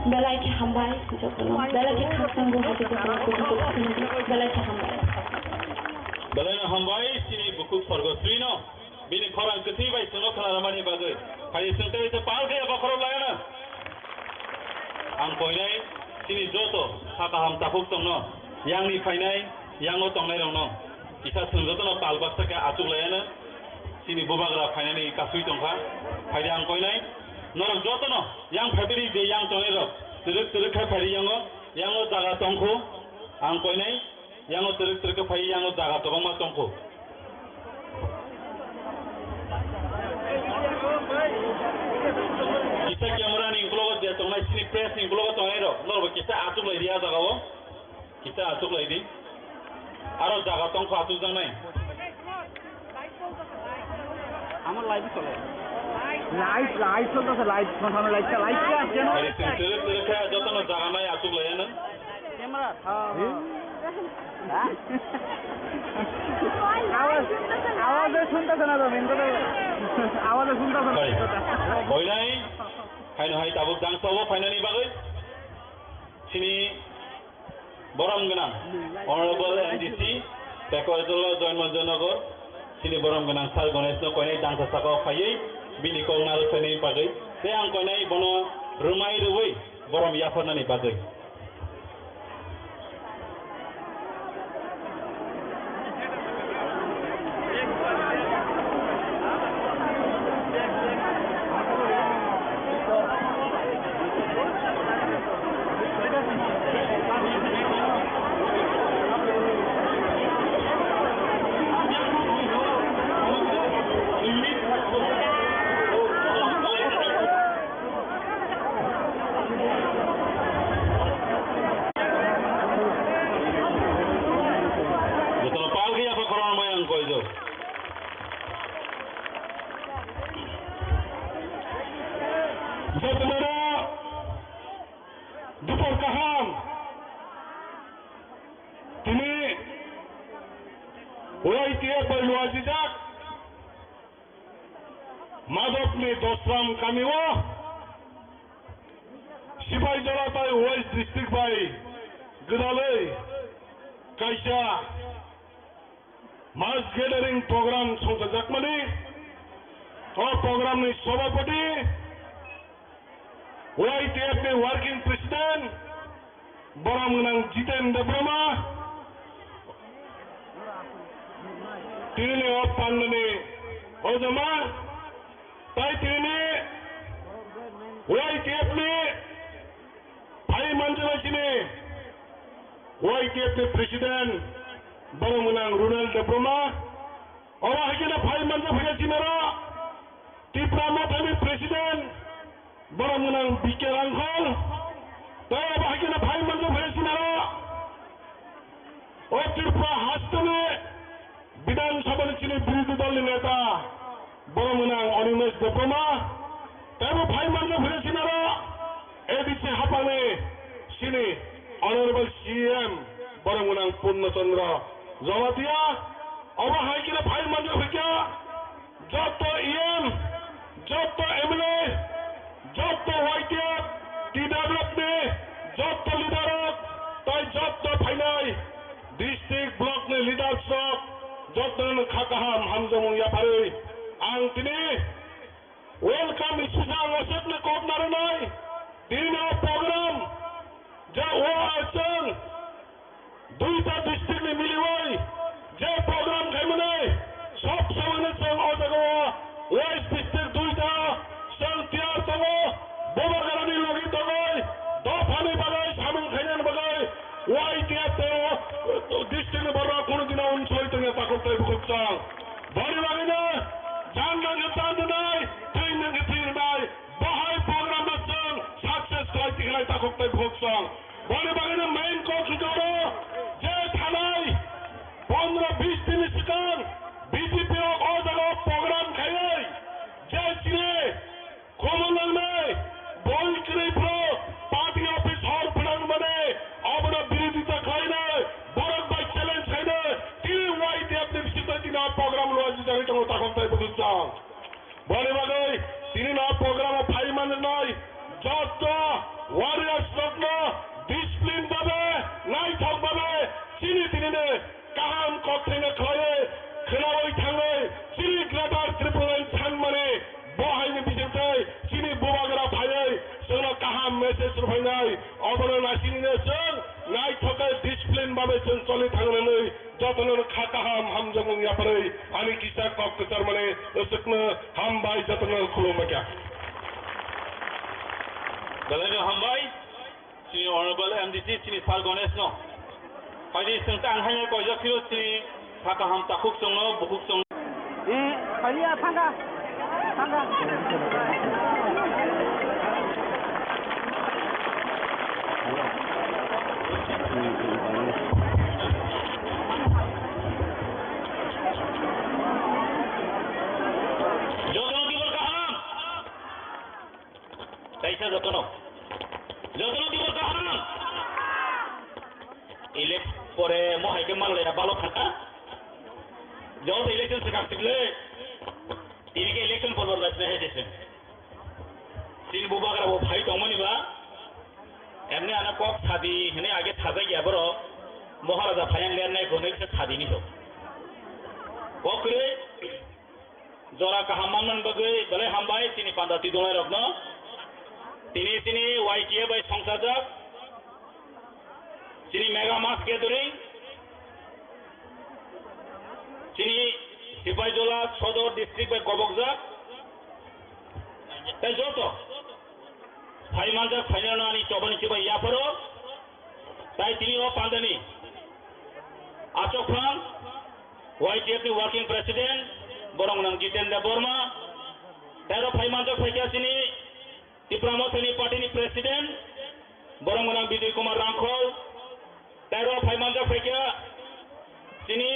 Belaki hambay jokono belaki khasango belaki hambay Belaki hambay sini buku forgosri no bini khorang keti bai suno khana ramani bagai khai sungte se pal ke apa khoro lagana ang poinai sini joto saka ham tapuk tongno yang ni phainai yang o tongnai rong no isa sungjoto no pal baksa ke achuk layana sini bubagra finally kasui tongkha faide ang koinai norok joto no yang february de yang tongai rok teruk khai faide yango jaga tongkho ang koinai yango teruk faide yango jaga tobangma tongkho kita camera ni nglogo de tongai sini press ni nglogo tongai rok norok kita atuk lai dia jagao kita atuk lai di aro jaga tongkho atuk jang nai আমার live চলে live চলতেছে live সামনে লাইটটা কেন teruk khai joto no jaga nai atuk lai na camera আওয়াজে শুনতেছে না তো মেন কথা আওয়াজে শুনতেছে না koinai haino hai tabuk jang sawo finally bagai sini boram ganang honorable NDC Pekoidolo Join Manjanagar sini boram ganang sal gonesh no koinai jang sako phaiei bini kong nal seni bagai te ang koinai bono rumai ruwei boram yafarna ni bagai Saudara Dupur Kaham Kini Ulaitia Berluajijak Madok ni Dosram Kamiwa Sipai Jalatai West District by Gedalai Kaisha Mass Gathering Program Sonsajak Mani Program ni Sobapati YTF ni Working President Boramunang Jiten Debroma Tini of Pandani Ozama Tai Tini YTF ni Pai Manjalachini YTF ni President Boramunang Runal Debroma Ora Hakina Pai Manjalachini Tipra Matani President Boramunang Bikerangkol Tayo bahagi na Pai Manjo Bhesinara O Tirpa Hastane Bidan Sabha Chini Biroधी Dal Neta Boramunang Onimesh Debroma Tayo Pai Manjo Bhesinara Ediche Hapane Sini Honorable CM Boramunang Purna Chandra Jamatia O bahagi na Pai Manjo Bhekya Joto EM Joto MLA Joto YTF TWF ne Joto Lidarok Tai Joto Phainai District Block ne Leadership Joto Khakaham Hamjamung Yapari Ang Tini Welcome Isisang Wasat ne Kop Naranai Tini program Ja Oasang Duita District ne Miliwai Ja program Kaimanai Sop Samane Sang Ojagawa West District Duita Sang Tiar Tango Bobagarani Logi Tangoy Dofani Bagay Samung Khanyan Bagay YTF District Barra Kunudina Unsoi Tanga Takotay Bukuksang Bari Bagina Jangan Getandanai Trinang Getinai Bahai Program Nasang Success Kraitikrai Takotay Bukuksang Bari Bagina Main Coach Garo Jay Thanai 15-20 din sekarang BJP और जगह programme खाए जय सिले कोमल में बोल करे pro party office और plan बने अब ना विरोधी तक खाए ना बरक बाई चैलेंज खाए ना तीन वाई थे अपने विशिष्ट तीन प्रोग्राम लो आज जाने तो ताकत है बहुत चांग बड़े बड़े तीन प्रोग्राम फाइव मंथ नहीं जब तो वॉरियर्स लोग ना थांनानै जतन खाकाहाम हामजों यापरै आनि किसा कप कचार माने उसकनो हामबाय जतन खुलुमबाय Balai hambai, sini honorable MDC sini sal gones no. Padi sengta anghanya ko jakiro sini kaka ham takuk song no bukuk song. Kaliya thanga. Jotono dibor kaham. Kaisa jotono dibor kaham. Elect pore mohai ke mal ya balok khata. Jauh election sekarang tible. Ini ke election pun berlaku nih desa. Sini buba kara bu bhai tomani ba. Emne anak kok thadi ini age thada ya bro. Maharaja bhai yang lihat naik konek se thadi nih so. Okre. Jora kahaman bagai balai hambai sini pandati dongai rokno. Sini YTA by Songsajak. Sini mega mass gathering. Sini Sipajola Sodor district by Kobokjak. Tai joto. Bhai manjak final ani chobani sipai yaparo. Tai tini o pandani. Achok Khan YTF working president borong nang Jitendra Burma. Tero bhai manjak bhai sini Tipramothani party ni president borong nang Bijoy Kumar Rangkhol. Tero bhai manjak bhai sini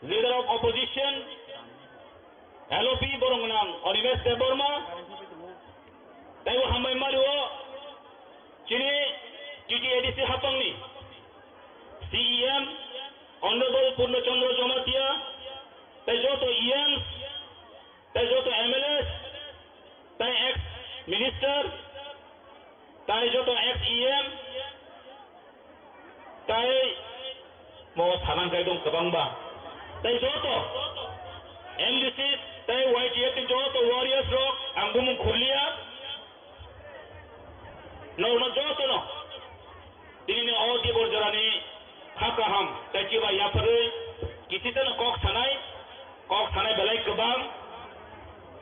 leader of opposition LOP borong nang Onimesh Deborma. Tero hambai maruo sini TTADC hapangni CEM Honorable Purno Chandra Jomatia. Tejoto EMs, Tejoto MLS, Tai ex minister, Tejoto ex EM, Tai mau salang kai dong kebang ba. Tejoto MDC, Tai YTF Tejoto Warriors Rock, Anggum Kurlia, no Joto no. Ini all di borjarani hakaham, Tejiba Yapare, kisi tan kok sanai. Kok sanai belai kebang,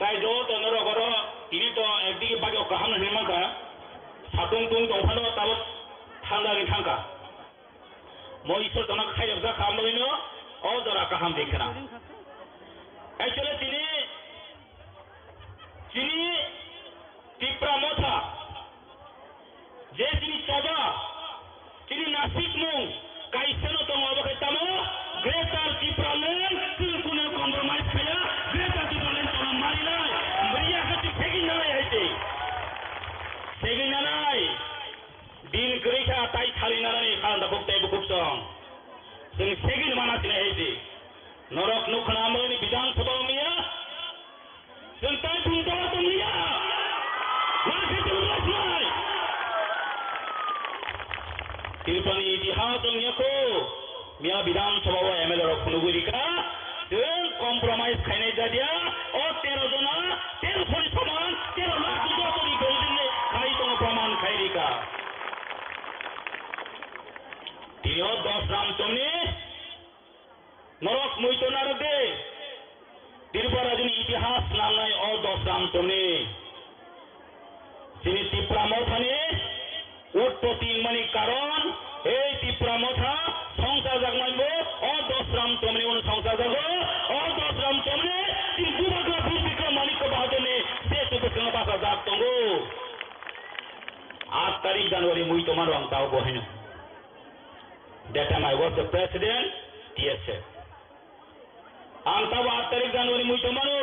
tai jo to noro goro ini to ekdiki bagi okaham nima ka, satung tung tongfano tabot thanda ni thangka. Mo isor to nak khai jabza kham loino, o dora kaham dekhna. Actually sini Tipra Motha, je sini coba, sini nasib mung, kaiseno to ngobakai tamo, greater Tipra Land, kuna compromise kaya, greater Tipra Land to mari lai, beriya kati segin nanai, din kerja tai thali nanai khan da buktai bukuk song, sini segin mana sini hati, norok nukhna amani bidang sabha miya, sentai buntar to miya, wajib tunai. Tirpani itihas nyako, miya bidang sabha MLA rok nugurika, dan kompromis kene jadia, o 13 jona, 13 phone saman, 13 lakh joto ni golden ne khai tong praman khairika. Tio 10 ram tomni, norok muito narade, Tirpara jini itihas nalai o 10 ram tomni. Sini Tipra Motha ni, utpoti mani karon, এই Tipra Motha সংসার জাগমাইবো ও 10 রাম তোমনি অনু সংসার জাগো ও 10 রাম তোমনি তিন বুবাগলা বীর বিক্রম মানিক বাহাদুরনে দেশ উপকরণ বাসা জাগ তঙ্গো 8 তারিখ জানুয়ারি মুই তোমার রংতাও বহেন that time I was the president TSF আন্তাও 8 তারিখ জানুয়ারি মুই তোমারো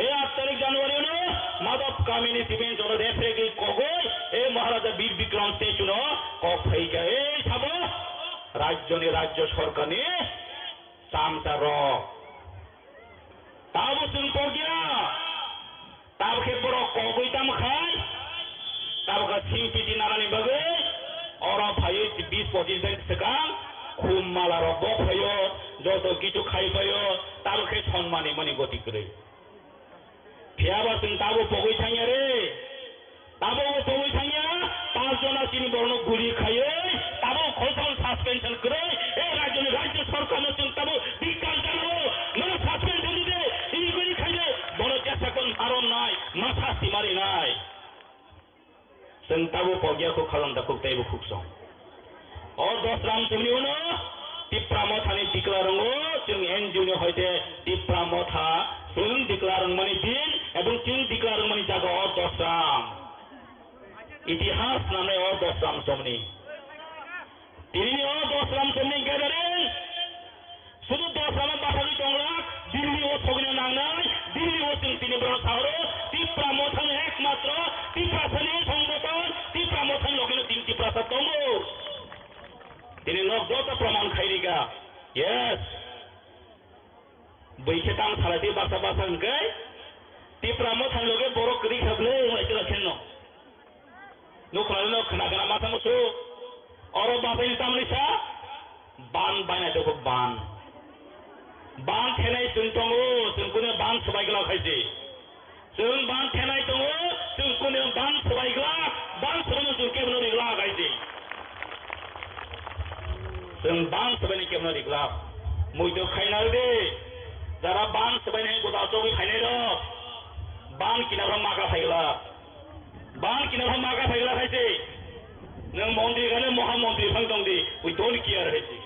এই 8 তারিখ জানুয়ারি অনু মাদক কামিনী সিমেন্ট জল রেফ্রেগি কগই এই মহারাজা বীর বিক্রম তেজুনো কক হইকা এই সাবো রাজ্য সরকার নি সামসা র তাবো সুনকো গিয়া তাবকে বড় কগইতাম খাই তাবকা সিমপিটি নারানি বাগে ওরা ভাই 20-25 দিন থেকে খুব মালার বক হইও যত কিছু খাই পাইও তাবকে সম্মানে মনি গতি করে Piaba sing tabo pogoi thanya re, tabo pogoi thanya, जना चिनी बर्न गुली खायो ताबो खोलसाल सस्पेंशन करे ए राज्य सरकार न जों ताबो बिकाल जानो न सस्पेंशन दिदे चिनी गुली खायो बनो जेसाकन आरो नाय माथा सिमारि नाय जों ताबो पगियाखौ खालामदा खुक्तायबो खुक्सं और 10 राम समनि उनो टिप्रा मथानि डिक्लारंगो जों एनजिओनि हयते टिप्रा मथा जों डिक्लारं माने दिन एवं जों डिक्लारं माने जागा और 10 राम इतिहास नामे और 10 राम समनि तिनी और 10 राम समनि गैदरिंग शुद्ध 10 राम बाथानि टंगला दिल्ली ओ थगने नांनाय दिल्ली ओ जों तिनी ब्रन साहरो टिप्रा मथानि एकमात्र टिप्रा सनि संगठन टिप्रा मथानि लगेनो तीन टिप्रा दंगो तिनी नगदता प्रमाण खाइरिगा यस बैसेतां सालायते बासा होनकै टिप्रा मथानि लगे बर' करि खाबले लाइके लाखेनो नखरानो खोनागोना माथा मोसो और बाबानि तामलिसा बान बायनाय दखो बान थेनाय जों दङ जोंखौनो बान सबायग्ला खायसे जों बान थेनाय दङ जोंखौनो बान सबायग्ला बान सबायनो जों केबनो रिग्ला खायसे जों बान सबायनि केबनो रिग्ला मैदो खायना दे जारा बान सबायनाय गोदा चौबि खायनाय र बान किनारा मागा फायग्ला बान किनारा मागा फायग्ला खायसे नों मन्दिर गाने महामन्दिर फां दं दे वी डोन्ट केयर हैसे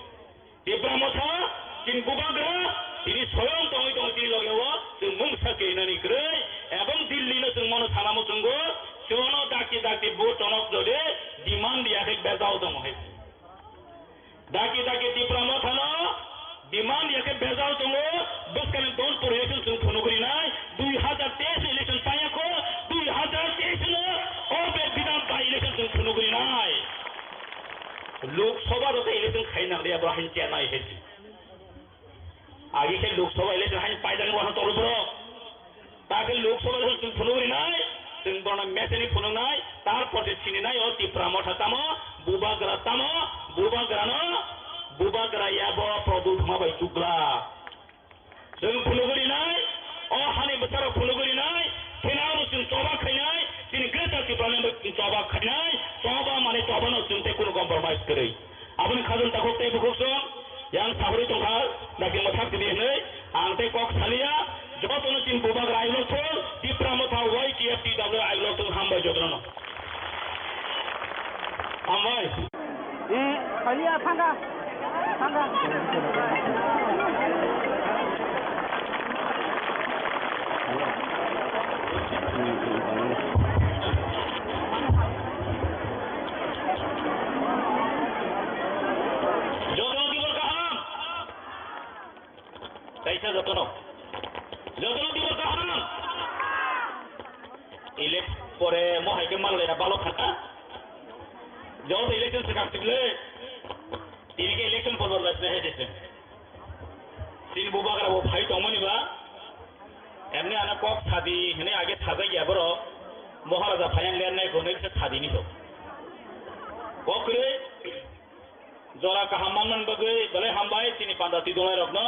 टिप्रा मथा चिन गुबाग्रा तिनी स्वयं दङ तिनी लगेव जों मुंसा केनानि ग्रै एवं दिल्ली न जों मनो थानामो जोंगो जोनो दाकी बुट टनक जदे डिमान्ड दियाखै बेजाव दङ है दाकी टिप्रा मथा न डिमान्ड याके बेजाव दङ बसकाने दोन परिवेशन जों फनुगरि नाय 2023 इलेक्शन पायाखो 2023 न और बे विधान का इलेक्शन जों फनुगरि नाय लोकसभा रो इलेक्शन खाइना दे अब हाइन नाय हेसि आगे के लोकसभा इलेक्शन हाइन पाइदान वहां तोरब्रो ताके लोकसभा जों फनुगरि नाय जों बना मेसेनि फनुनाय तार पटे चिनि नाय और टिप्रा मथा तामो बुबाग्रा याबो प्रदुत माबाय चुग्ला जों फनुगरि नाय अ हानि बोथाराव फनुगरि नाय थेनाव जों चबा खायनाय दिनै ग्रेटार टिप्रानो चबा खायनाय चबा माने चबानो जों ते कोनो कम्प्रोमाइज करै आबनि खाजन ताखौ ते बुखसो yang sabri tongkar daging masak di sini angte kok salia jauh tu nanti bubak railo tu di pramotha YTFTW railo tu hamba jodono hambai salia tangga jotono dibor kaham elek pore mohai ke mal ya balo khata jauh election se kaptible tini ke election por las nahi dese tin bubagra wo bhai tomani ba emne ana kok thadi hene age thada ya boro moharaja phayan len nai gonai se thadi ni to kokre jora kaham man bagai bale hambai tini pandati dolai rokno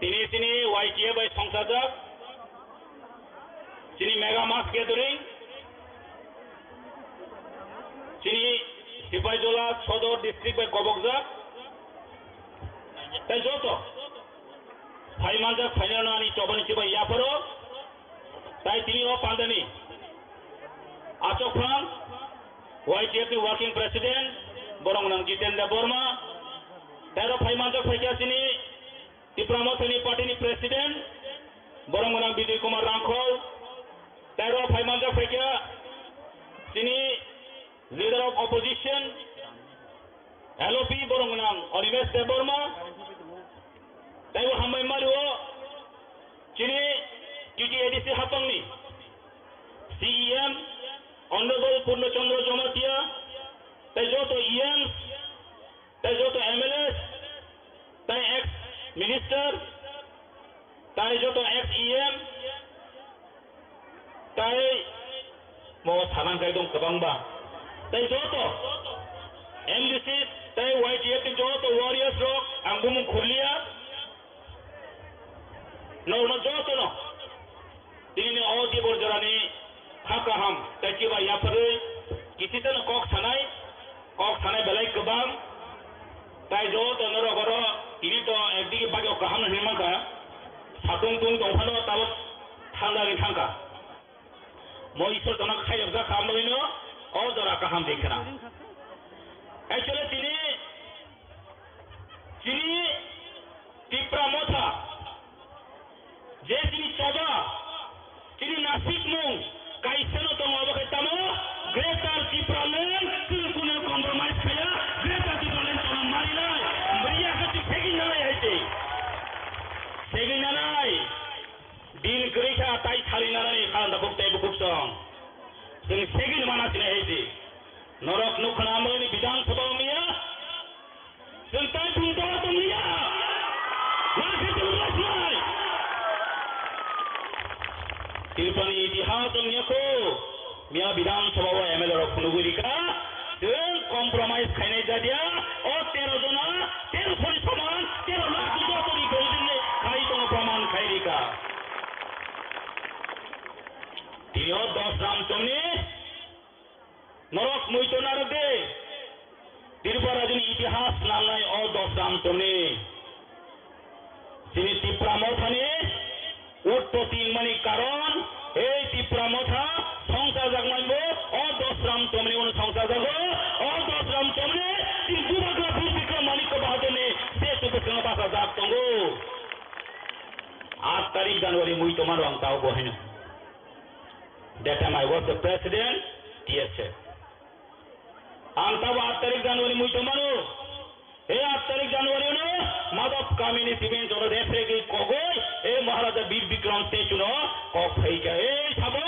তিনি YTA by সংসাজক তিনি mega মাস gathering তিনি সিপাহীজলা সদর district by গবকজাক তাই যত ফাইমানজাক ফাইনানি চবানি Chiba ইয়াফারো তাই তিনি ও পান্দানি আচকফান YTF ওয়ার্কিং প্রেসিডেন্ট বরংনাং জিতেন্দ্র বর্মা তেরো ফাইমানজাক ফাইকা তিনি टिप्रा मथानि पार्टी प्रेसिडेंट बरंगनां विजय कुमार रांखल तेरो फाइमानजा फैकिया तिनी लीडर ऑफ ऑपोजिशन LOP बरंगनां अनिमेश देवबर्मा ताइबो हामबाय मारिओ तिनी TTADC हापांनि CEM ऑनरेबल पूर्णचंद्र जमातिया ताइ जतो EMs ताइ जतो MLS ताइ एक्स मिनिस्टर ताई जो तो XEM ताई mau sarangkai dong kebangba ताई जो तो MDC ताई YTF जो तो warriors rock anggung khurlia no जो तो no ini ni all di borjarani hakaham takiba ya pare किसितन कक थानाय बेलाय गोबां ताय ज' तनर गर ini to একদিকে বাগে কাহাম হেমাকা সাতুং তুং দংফানো তাও থান্দানি থাঙ্কা মইসর তনা খাইজা খামলইনো অ জরা কাহাম দেখনা एक्चुअली তিনি টিপ্রা মথা যে তিনি চবা তিনি নাসিক মুং কাইসেনো তো অবকে তামো গ্রেটার টিপ্রা লেন কুনে কম্প্রোমাইজ খায়া গ্রেটার টিপ্রা লেন তো মারি নাই মরিয়া কাছে ফেগি নাই হইছে সেগি নাই দিন গ্রেটা তাই খালি নাই খান্দা বকতে বকুসং जों सेगिन मानासिना हयजे नरक नुखनामनि विधानसभा मिया जों ताय बुंदा दमिया माखे दुरसनाय तिरपानि इतिहास मियाखौ मिया विधानसभा व एमएलए रक खुनुगुरिका जों कम्प्रोमाइज खायनाय जादिया ओ 13 जना 13 फरि समान 13 लाख जतनि गौदिने खाइ दङ प्रमाण खायरिका तिनिও 10 रामचमनि नरक मैतनार दे तिरपाराजनि इतिहास नामनाय ओ 10 रामचमनि তিনি টিপ্রা মথানি উৎপত্তি মানে কারণ এই টিপ্রা মথা সংসার জাগমাইব ও 10 রামচমনি অনু সংসার জাগ ও 10 রামচমনি তিন দুবাগ্রা বিক্রম মানিক বাহাদুরনে সে সুবসং ভাষা জাগ তঙ্গো 8 তারিখ জানুয়ারি মুই তোমার অংতাও বহেন that time I was the president TSF अंतव 8 तारीख जनवरी मुई तमानो ए 8 तारीख जनवरी नो माधव कामिनी सिमेन जरो देफरे की कोगोय ए महाराजा वीर विक्रम तेचुनो कक फैका ए साबो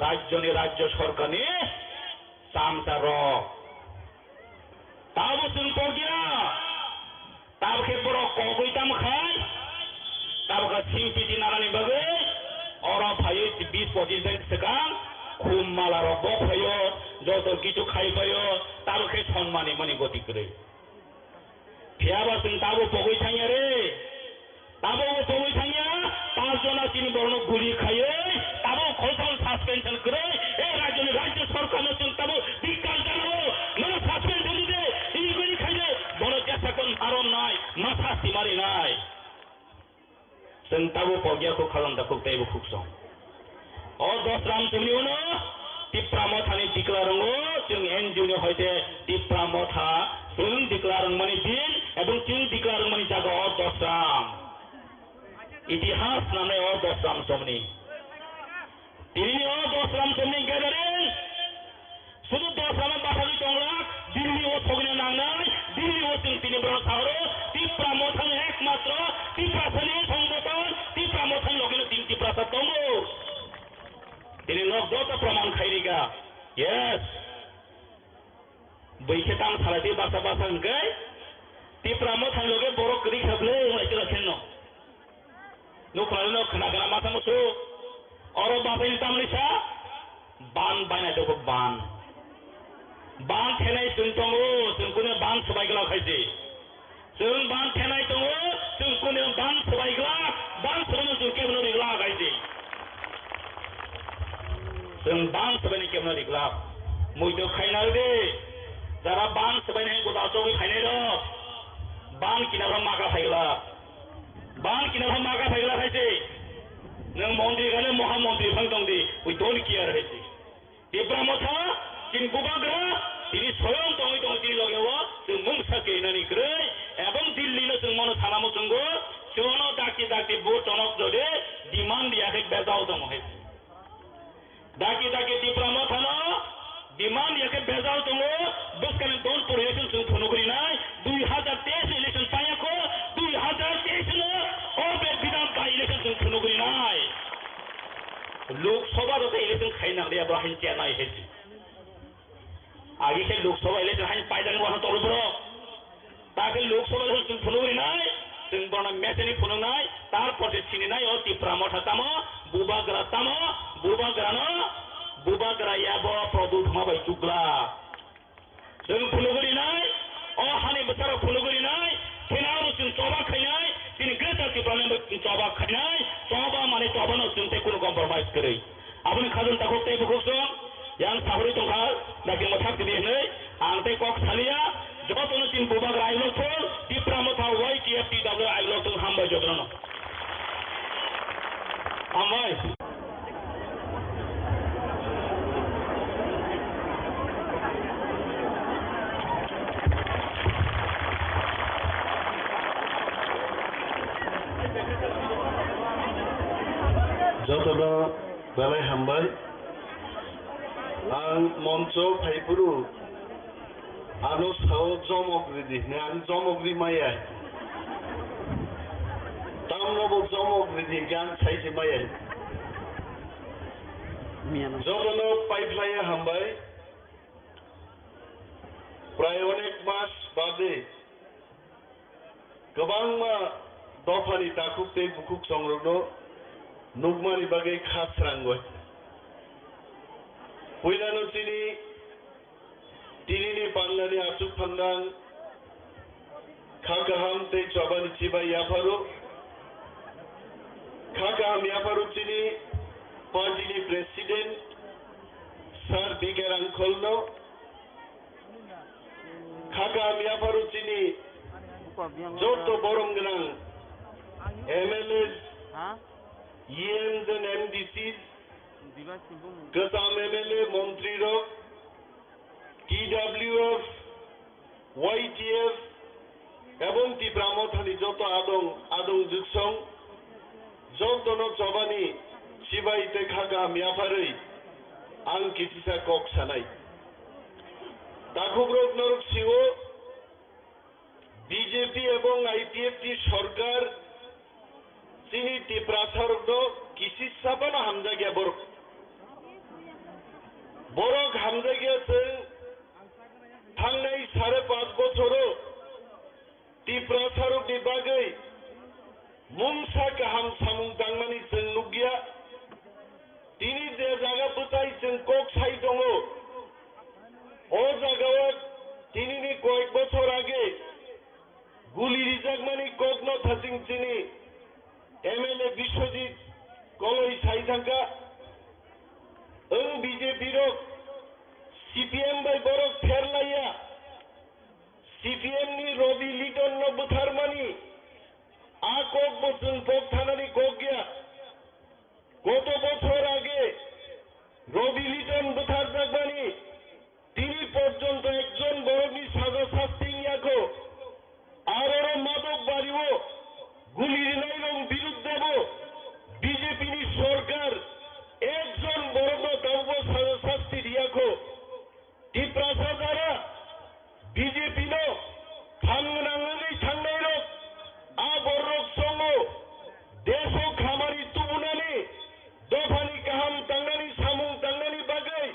राज्य सरकारनि सामसार ताबो सुन पगिया ताबखे बरो कोगोय ताम खाय ताबका सिंपिति नारानि बगे और फायो 20-25 दिन सिगां খুব মালার বক হইও যত কিছু খাই পাইও তারকে সম্মানে মনে গতি করে ফিয়াবাসন তাবো পগই থাইয়া রে তাবো পগই থাইয়া 5 জনা তিনি বর্ণ গুলি খাইয়ে তাবো খোলসাল সাসপেনশন করে এই রাজ্য সরকার নতুন তাবো বিকাশ জানাবো না সাসপেনশন দিতে তিনি গুলি খাইলে বড় চেষ্টা কোন আরম নাই মাথা সিমারি নাই जों ताबो पगियाखौ खालामदा खुबतायबो खुबसं और 10 रामचमनि उनो टिप्रा मथानि डिक्लारंगो जों एनजिओनि हयते टिप्रा मथा जों डिक्लारंग माने दिन एवं जों डिक्लारंग माने जागा और 10 राम इतिहास नामे और 10 रामचमनि तिनि और 10 रामचमनि गेदारिं শুধু 10 রামের বাসালি টংলা দিল্লি ও থগনে নাংনাই দিল্লি ও তিনি বড় শহরে টিপ্রা মথানি একমাত্র টিপ্রা সনি সংগঠন টিপ্রা মথানি লগেনো তিন টিপ্রা তঙ্গো তিনি নগদ প্রমাণ খাইরিগা यस बैखेताम सालाति बासा गय टिप्रा मथानि लगे बर करि खाबले माइकला खेनो नखरानो खनागना माथा मसु और बासानि तामनिसा बान बायना दो बान थेनाय जोंतंगो जोंखौनो बान सबायग्ला खायसे जों बान थेनाय दङ जोंखौनो बान सबायग्ला बान सबायनो जों केबनो रिग्ला खायसे जों बान सबायनो केबनो रिग्ला मैतो खायना दे जारा बान सबायनो गोदा चौबि खायनाय र बान किनारा मागा फायग्ला खायसे नों मन्दिर गानो महामन्दिर फां दं दे वी डोन्ट केयार खायसे टिप्रा मथा जिन गुबाग्रा তিনি স্বয়ং তঙ্গি তিনি লগেও जों मुंसाके नानि ग्रै एवं दिल्लीनो जों मनो थानामो जोंगो जोनो दाकी बो टनक जदे डिमान्ड दियाखै बेजाव दङ हे दाकी टिप्रा मथानो डिमान्ड दियाखै बेजाव दङ बसकाने डोन्ट परेसन जों फनुगरि नाय 2023 इलेक्शन पायाखो 2023 नो ओबे विधान बाय इलेक्शन जों फनुगरि नाय लोकसभा जते इलेक्शन खाइना दे अब्राहिम चेनाय हेसि आगे के लोकसभा इलेक्शन हाइन पायदान वहां तोलब्रो ताके लोकसभा जों फुनुगरि नाय जों बना मेसेनि फुनुनाय तार पटे सिनिनाय ओ टिप्रा मथा तामो बुबाग्रा याबो प्रदुत माबाय जुगला जों फुनुगरि नाय ओ हानि बोथार फुनुगरि नाय केनाव जों चबा खायनाय दिन ग्रेटार टिप्रा ने चबा खायनाय चबा माने चबानो जों ते कोनो कम्प्रोमाइज करै आपनि खाजन ताखौ ते बुखसो yang sahuri tongka dagi mothak di ini angte kok salia jotono tin bubag railo tol di pramotha YTF TW ailo tol hamba jodono amai jotono balai hambai ang moncho phaipuru anu sao jomogri di ne an jomogri maya tamnobo jomogri di gan saisi maya jotono pipeline hambai প্রায় অনেক মাস বাদে गोबां दफानि दाकुब दै बुकुक संरग्न नुगमानि बागै खास्रांगय पुइलानो तिनिनि बांलानि आसुक फांदां खागाहाम दै चबानि Chiba याफारु खागाहाम याफारु चिनि पार्टीनि president सार बिगर आंखलनो खागाहाम याफारु चिनि जोतो बरम गोनां MLAs EMs and MDCs गोजाम MLA मन्त्री रक TWF YTF एवं तिब्रामथानि जोतो आदं जुगसं जोतोनो चबानि सिबाइते खागाहाम याफारै आं किथिसा कक सानाय दाखुब्रक नरक सिङो बीजेपी एवं IPF सरकार चिनी तिप्रासारक किसी साबन हामजागिया बरक हामजागिया जों थांनाय 5.5 बोसोरो तिप्रासारक बागै मुंसा गाहाम सामुं दांनानै जों नुगिया दिनै जे जागा बुथाय जों कक साइ दङ ओ जागायाव दिनैनि कयेक बोसोर आगे गुली रिजागमानि ककनो थासिं चिनी MLA बिश्वजित कलई साइथांका ओं बीजेपी रक CPM बाय बरक फेरलाया CPM नि रवि लिटन न बुथारमानि आ कक बसुं पक थानानि कक गया गत बছর आगे रवि लिटन बुथार जागमानि তিনি পর্যন্ত একজন বরকনি সাজা শাস্তি নিয়াকো आरो मादक बारिओ गुलिर नाइरं बिरुद्धेब बीजेपी नि सरकार एकजन बरनो दावबो साजा शास्ति दियाखो तिप्रासादारा बीजेपी नो थांनाङै थांनाय रक आ बरक संगो देशो खामानि तुबुनानि दफानि गाहाम तांनानि सामुं तांनानि बागै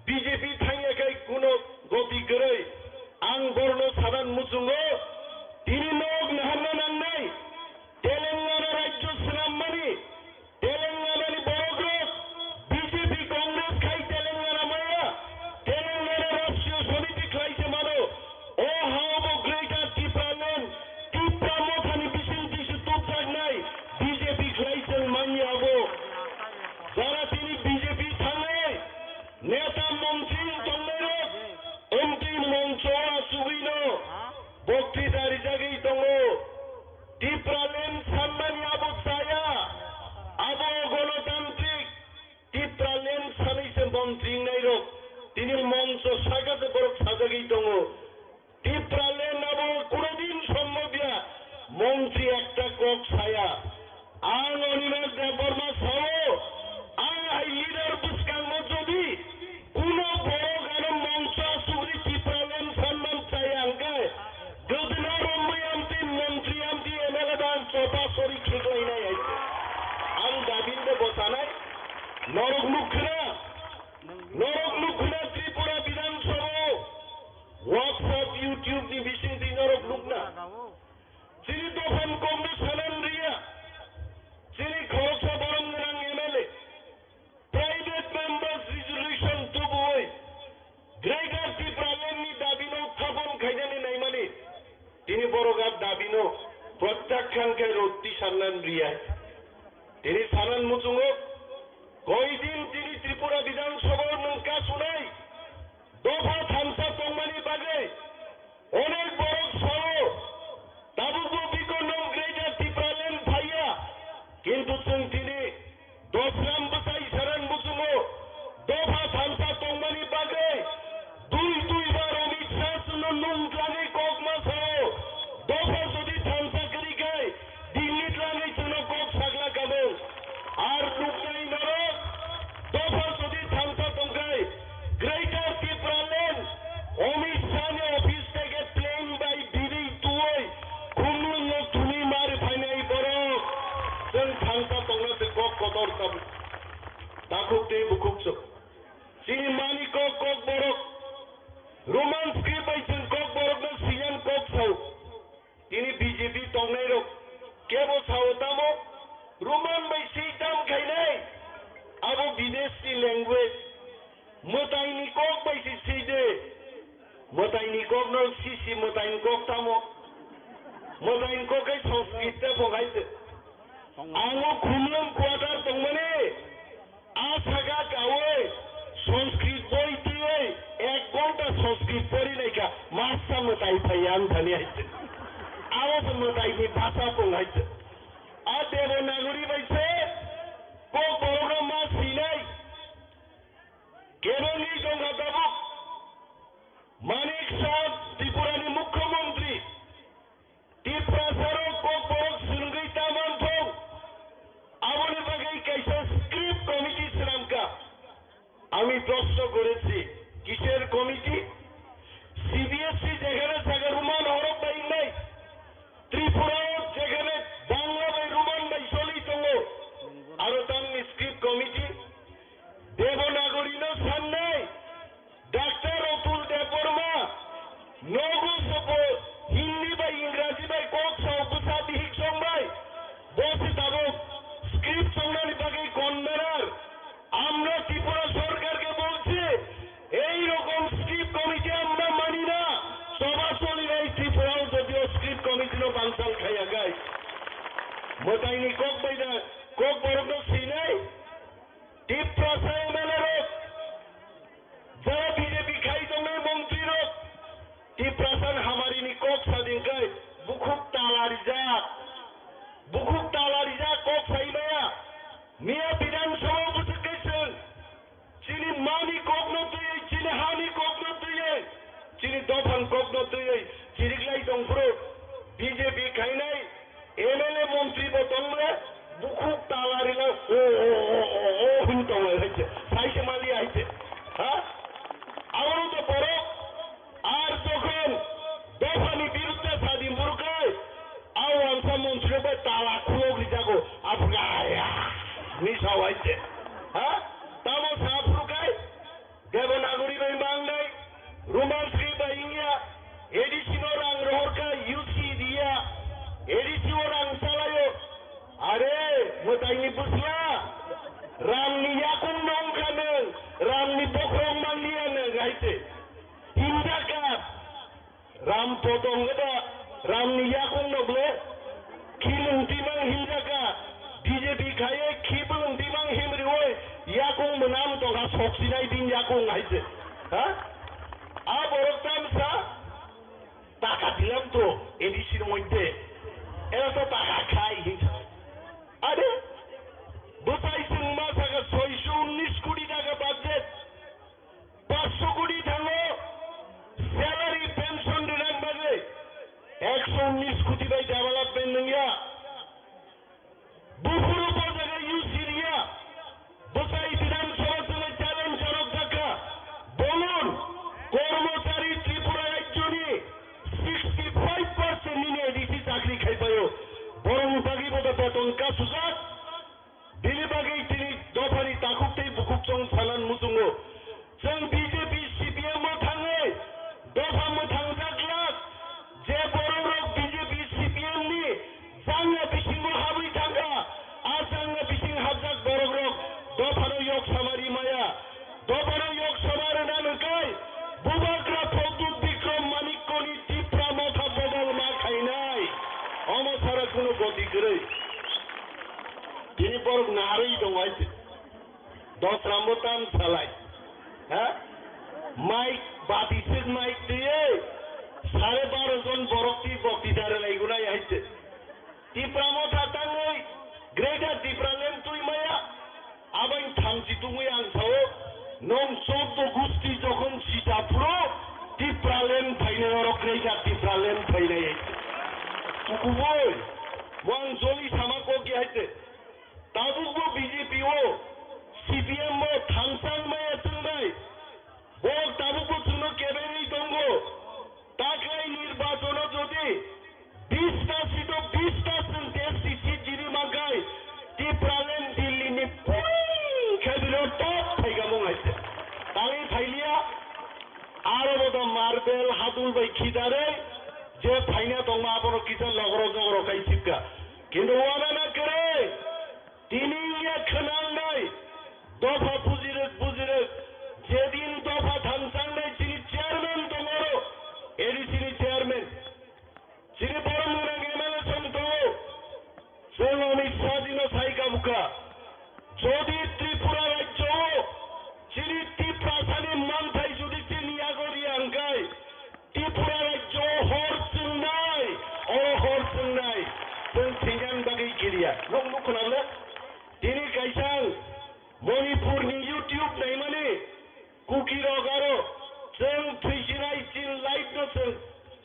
बीजेपी थांयाखै कुनो गति गरै आं बरनो सादान मुसुङो তিনি লোক নাহান্ন নাংনাই তেলেঙ্গানা রাজ্য শ্রীরামমানি তেলেঙ্গানানি বড়গ্রত বিজেপি কংগ্রেস খাই তেলেঙ্গানা মায়া তেলেঙ্গানা রাষ্ট্রীয় সমিতি খাইছে মানো ও হাওব গ্রেটার ত্রিপুরাল্যান্ড ত্রিপুরামথানি বিশিন্তিসু তুপজাগ নাই বিজেপি খাইছেন মানিয়াবো যারা তিনি বিজেপি থাঙ্গাই নেতা মন্ত্রী তঙ্গাইরক এমপি মঞ্চ আসুবিনো বক্তৃতার জায়গায় দङ ত্রিপুরাল্যান্ড সান্নানি আবো চায়া আবো গণতান্ত্রিক ত্রিপুরাল্যান্ড সানাইছে মন্ত্রী নাইরক তিনি মঞ্চ সাগাতে বরক সাজাগেই দङ ত্রিপুরাল্যান্ড আবো কোনদিন সম্ভবিয়া মন্ত্রী একটা কক ছায়া আং অনিমাস দেববর্মা সাও আং আই লিডার বুসকাং যদি কোন বড় গান মঞ্চ সুগ্রি ত্রিপুরাল্যান্ড সম্মান চাই আঙ্কায় गोदना रम्बई आमती मंत्री आमती MLA दान चौथा सरी खिगलाई नाय आं दाबिनदे बसानाय नरक लुखना त्रिपुरा विधानसभा WhatsApp YouTube नि बिसिंति नरक लुखना चिनी दफान कांग्रेस सानान रिया चिनी खरकसा बरम गोनां MLA प्राइवेट मेम्बार्स रिजोल्यूशन तुबुय ग्रेटर त्रिपुराल्यान्डनि दाबिनो उत्थापन खायनानै नायमानि তিনি বড়গাত দাবিনো প্রত্যাখ্যানকে রত্তি সান্নান রিয়ায় তিনি সানান মুচুঙো কয়দিন তিনি ত্রিপুরা বিধানসভার নৌকা दफा थामसा तंगमानि बागै अनेक बरक सरो दाबुबो बिखौ नों ग्रेटार त्रिपुरालेण्ड फाइया किन्तु जों दिनै दसराम बोसाइ सारान बुजुङो दफा थामसा तंगमानि बागै दुई बार अमित शाह सुनो नुंग्लाङै ककमा सरो दफा जुदि थामसा करिखाय दिल्ली लाङै सुनो कक सागला गाबो आर नुंग्लाङै नरक दफा जुदि थामसा तंगाय ग्रेटार त्रिपुरालेण्ड अमित शाहनि अफिस থেকে প্লেন বাই বিড়ি তুই খুমলুঙ তুমি মার ফাইনাই বরক जों थामसा तंगासे कक कदर काबु दाखुक दे बुकुक सब सिनि मानि कक बरक रोमान स्क्रिप्ट बाइसन कक बरक न सियान कक साउ तिनी बीजेपी तंगनाय रक केबो साउ तामो रोमान बाइ सीताम खाइनाय आबो विदेशी लैंग्वेज मोताइनी कक बाइसि सीदे मोताइनी कक न सीसी मोताइन कक तामो मोताइन ककै संस्कृत बगाइते आङो खुमलुं क्वार्टार दंमोने आसागा गावै संस्कृत बय दियै 1 घन्टा संस्कृत फरिनायखा मासा मोताइ फैयान थानि आइते आवस मोताइनि भाषा बुंहाइते आ देवनागरी बाइसे को बरनो मा सिनाय केबलनि दंगा दाबुक मानिक शाह त्रिपुरानि मुख्यमंत्री त्रिपुरासारो को बरक सुनगै तामान थं आबोनि बागै कैसा स्क्रिप्ट कमिटी सिनामका আমি প্রশ্ন করেছি কিসের কমিটি সিবিএসই যেখানে জায়গা রুমান হরফ বাই নাই ত্রিপুরাও যেখানে বাংলা বাই রুমান বাই চলি দङ আরো তামনি স্ক্রিপ্ট কমিটি দেবনাগরীনো সান্নাই ডাক্তার অতুল দেববর্মা নগু সব হিন্দি বাই ইংরাজি বাই কক সাউ বুসাদি হিকসং বাই বসে তাবো স্ক্রিপ্ট সংলানি বাগै কনভেনার আমরা ত্রিপুরা সরকারকে বলছি এই রকম স্ক্রিপ্ট কমিটি আমরা মানি না সভা চলি নাই ত্রিপুরাও যদিও স্ক্রিপ্ট কমিটিনো বাংসাল খাইয়া গায় মোটাইনি কক বাইদা কক বরক সিনাই ত্রিপুরা সাইমেলারক যারা বিজেপি খাই দংনাই মন্ত্রীরক ত্রিপুরাসান হামারিনি কক স্বাধীনকায় বুকুক তালারিজা কক সাইমায়া মিয়া বিধানসভা বুঝেছেন চিনি মানি কগ্নতুই চিনি হানি কগ্নতুই চিনি দফান কগ্নতুই চিরিগলাই দংফুরো বিজেপি খাইনাই এমএলএ মন্ত্রী বতংরে বুকুক তালারিলা ও হুনতং হইছে সাইসে মালি আইছে হ্যাঁ আমারও তো বড় আর যখন দফানি বিরুদ্ধে স্বাধীন বুরকায় আও আমসা মন্ত্রী বাই তালা খুলগলি যাগো আফগায়া নিশা হইছে হ্যাঁ তামো সাফরুকাই দেবনাগরী বাই বাংলাই রোমান স্ক্রিপ্ট বাই ইন্ডিয়া এডিসিনো রাং রহরকা ইউসি দিয়া এডিসিও রাং চালাयो আরে মোতাইনি বুঝলা রামনি ইয়াকুম নংখানো রামনি বখরং মানলিয়ানো গাইতে হিন্দাকা রাম পতঙ্গদা রামনি ইয়াকুম নগলে খিলুংতিমাং হিন্দাকা বিজেপি খায়ে খিবুংতিমাং হিমরিওই ইয়াকুং মনাম তগা সকসিনাই দিন ইয়াকুং গাইতে হ্যাঁ আ বরকতামসা টাকা দিলাম তো এডিসির মধ্যে এরা তো টাকা খাই আরে বোঝাইছেন মাসাকা 619 কোটি টাকা বাজেট 500 কোটি থাকলো স্যালারি পেনশন দিলাম বাজে 119 কোটি বাই ডেভেলপমেন্ট নঙ্গিয়া বুফুর উপর জায়গা ইউসিরিয়া বোঝাই বিধানসভা সঙ্গে চ্যালেঞ্জ জনক দেখা বলুন কর্মচারী ত্রিপুরা রাজ্যনি 65% নিয়ে এডিসি চাকরি খাই পায়ো বরং বাকি বোধ বেতন কাসুজাত দিলি বাকি তিনি দফানি তাকুকতেই বুকুকচং সালান মুতুঙ্গো जों বিজেপি সিপিএম थाङै दफा मोथांजाग्लाक जे बर' रक बिजेपि सिपिएम नि जांगा बिसिङाव हाबै थांगा आ जांगा बिसिं हाबजाक बर' रक दफानो yok सामारि माया दफानो yok सामारि नानकाय बुबाग्रा फौदुत बिक्रम मानिकनि टिप्रा माथा बदल मा खाइनाय अमसारा कुनो गति गरै दिनै बरक नारै दं आइसे 10 रामबताम सालाय হ্যাঁ মাইক বাতিসের মাইক দিয়ে 12.5 জন বরকটি বক্তৃতারে লাইগুনা আইছে টিপ্রামো থাতাঙ্গই গ্রেটার টিপ্রালেন তুই মায়া আবাই থামছি তুমি আনসাও নং 14 গুষ্টি যখন সিটাপুরো টিপ্রালেন ফাইনে গ্রেটার টিপ্রালেন ফাইনে কুকুবই ওয়ান জলি সামাকো কি আইছে তাবুকবো বিজেপিও সিপিএম থামসাং মায়া চুনবাই বড় তাবুকবো চুনো কেবেনি দঙ্গ তাকলাই নির্বাচন যদি 20টা সিট 20টা এসটি সিট জিরি মাগাই টিপ্রালেন দিল্লি নি খেদিল টপ ফাইগা মঙ্গাইছে তাই ফাইলিয়া আরো বড় মার্বেল হাতুল বাই খিদারে যে ফাইনা দঙ্গা আপন কিটা লগর জগর খাইছিকা কিন্তু ওয়ানা না করে তিনি খানাল নাই দফা বুজিরে যেদিন দফা থামসাং নাই তিনি চেয়ারম্যান দঙ্গর এরি তিনি চেয়ারম্যান তিনি বড় মনে এমএলএ সন্ত সেই অমিত শাহজিন সাইকা বুকা যদি ত্রিপুরা রাজ্য তিনি ত্রিপ্রাসানি মানথাই যদি তিনি আগরি আঙ্কাই ত্রিপুরা রাজ্য হরচুন নাই হরচুন নাই जों थिंगान बागै गिरिया नों खोनाले दिनै कायसां मणिपुरनि इउटिउब नायमाने कुकी रगारो जों थैसिनाय चिन लाइभ जों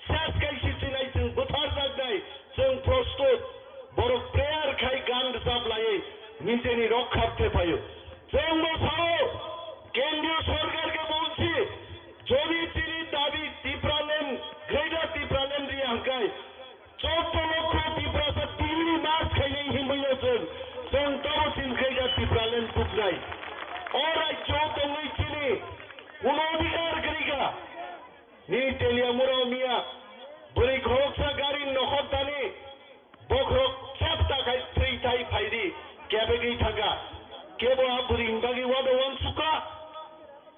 सेस कायसि चिनाय जों बोथार जागनाय जों प्रस्तुत बर' प्रेयार खाय गान रोजाबलायै निजेनि रक्षार्थे पायो जों मोसाओ केंद्रीय सरकारके বলছি যদি তিনি দাবি ত্রিপুরালেন গ্রেটার ত্রিপুরালেন রি আঙ্কাই 14 লক্ষ ত্রিপুরা দিল্লি মাছ খাইলে হিমইয়াছেন जों তবসিন গ্রেটার ত্রিপুরালেন টুকরাই অরাজ্য দঙ্গই চিনি কোন অধিকার করিগা নি টেলিয়ামুরাও মিয়া বলি ঘরকসা গাড়ি নখরদানি বখরক চাপ টাকায় থ্রিটাই ফাইরি কেবেগেই থাকা কেবল বুড়ি বাগি ওয়ান সুকা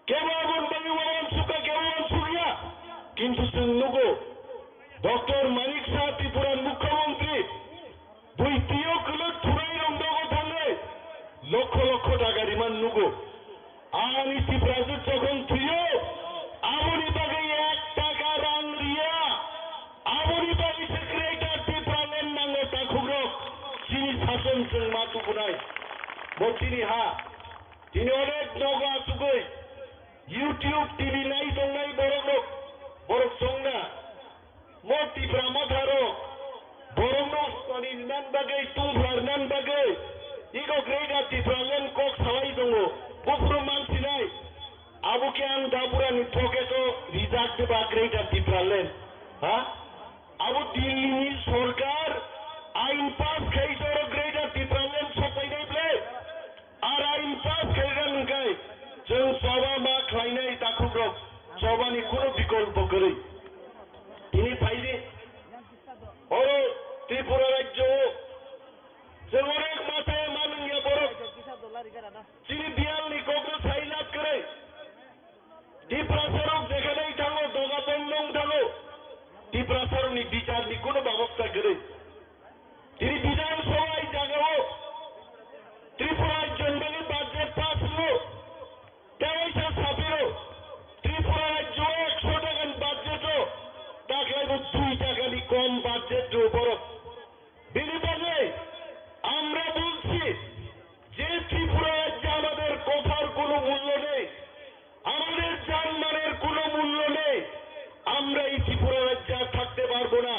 কেবল বাগি ওয়ান সুকা কেবল সুরিয়া কিন্তু जों नुगो ডক্টর মানিক শাহ ত্রিপুরার মুখ্যমন্ত্রী দুই তিয় কিলো থুরাই রংদগ থাঙ্গে লক্ষ লক্ষ টাকা রিমান নুগো আনি ত্রিপুরাজে যখন থুইও আমনি বাগে 1 টাকা রাং রিয়া আমনি বাগে সেক্রেটার ত্রিপুরালেন নাঙ্গে তাখুগ্রক চিনি শাসন जों মাতুকু নাই বতিনি হা তিনি অনেক নগ আসুগই ইউটিউব টিভি নাই দংনাই বড় সংনা मोती प्रामथारो बरंनो स्टनिनान बागै तुमफ्लारनान बागै इगो ग्रेटार टिप्रालेन कक सावाई दंगो बुफ्रु मानसिनाय आबुके आं दाबुरानि पकेटो रिजार्भ देबा ग्रेटार टिप्रालेन हा आबु दिल्लीनि सरकार आइन पास खाइसरो ग्रेटार टिप्रालेन सफायनायब्ले आर आइन पास खाइगोन नंखाय जों सभा मा खालायनाय दाखुग्रब सभानि कोनो बिकल्प गरै তিনি ফাইলে বড় ত্রিপুরা রাজ্য যে অনেক মাথায় মাননীয় বড় তিনি বিয়ালনি কগ্র সাইলাত করে ত্রিপুরা সড়ক যেখানেই থাকো দগাবন্ধং থাকো ত্রিপুরা সড়কনি বিচারনি কোনো ব্যবস্থা করে তিনি বিধানসভায় জাগাও ত্রিপুরার জন্য বাজেট পাস হলো 23 ছাপিরো ত্রিপুরা রাজ্য 100 টাকার বাজেটও টাকায় 2 টাকারই কম বাজেট বড় বিনিময়ে আমরা বলছি যে ত্রিপুরা রাজ্যে আমাদের কথার কোনো মূল্য নেই আমাদের জানমালের কোনো মূল্য নেই আমরা এই ত্রিপুরা রাজ্যে আর থাকতে পারবো না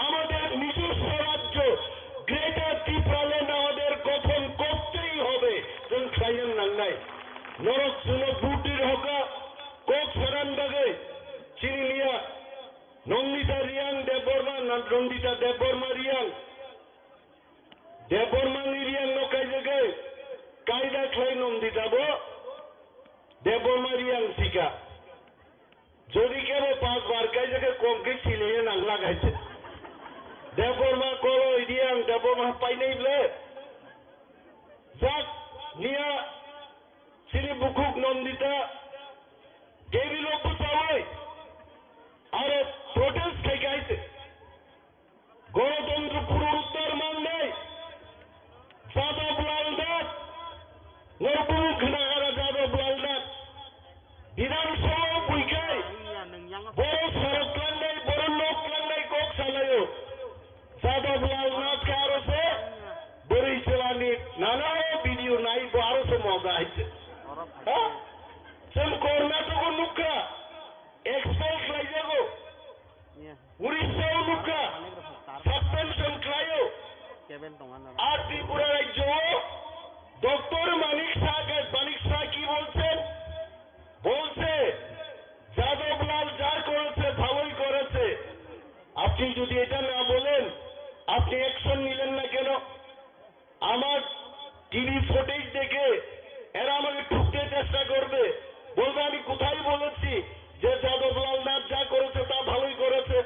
আমাদের নিজস্ব রাজ্য গ্রেটার ত্রিপুরালেন আমাদের গঠন করতেই হবে जों খাইয়েন নাংনাই নরক শুনো বুটির হকা কক সরান বাগে চিনিলিয়া নন্দিতা রিয়াং দেববর্মা নন্দিতা দেববর্মা রিয়াং দেববর্মা রিয়াং নকাই জাগে কায়দা খাই নন্দিতাবো দেববর্মা রিয়াং শিকা যদি কেন 5 বার কাই জাগে কমকে ছিলে নাংলা গাইছে দেববর্মা কলো রিয়াং দেববর্মা পাইনাইবলে যাক নিয়া শ্রী বুকুক নন্দিতা দেবী লোক চাওয়াই আরে প্রোটেস্ট থেকে আইছে গণতন্ত্র পুনরুদ্ধার মান নাই যাদব লাল নাথ নরপুর ঘনাগারা যাদব লাল নাথ বিধানসভা বৈকায় जों कर्नाटकआव नुखा एक्सपेल खालायजागौ उड़ीसायाव नुखा सासपेंशन खालायो আর ত্রিপুরা রাজ্য ডক্টর মানিক শাহ কি বলছেন বলছে যাদবলাল যা করেছে ভালোই করেছে আপনি যদি এটা না বলেন আপনি অ্যাকশন নিলেন না কেন আমার টিভি ফুটেজ দেখে এরা আমাকে ঠুকতে চেষ্টা করবে বলবে আমি কোথায় বলেছি যে যাদবলাল নাথ যা করেছে তা ভালোই করেছে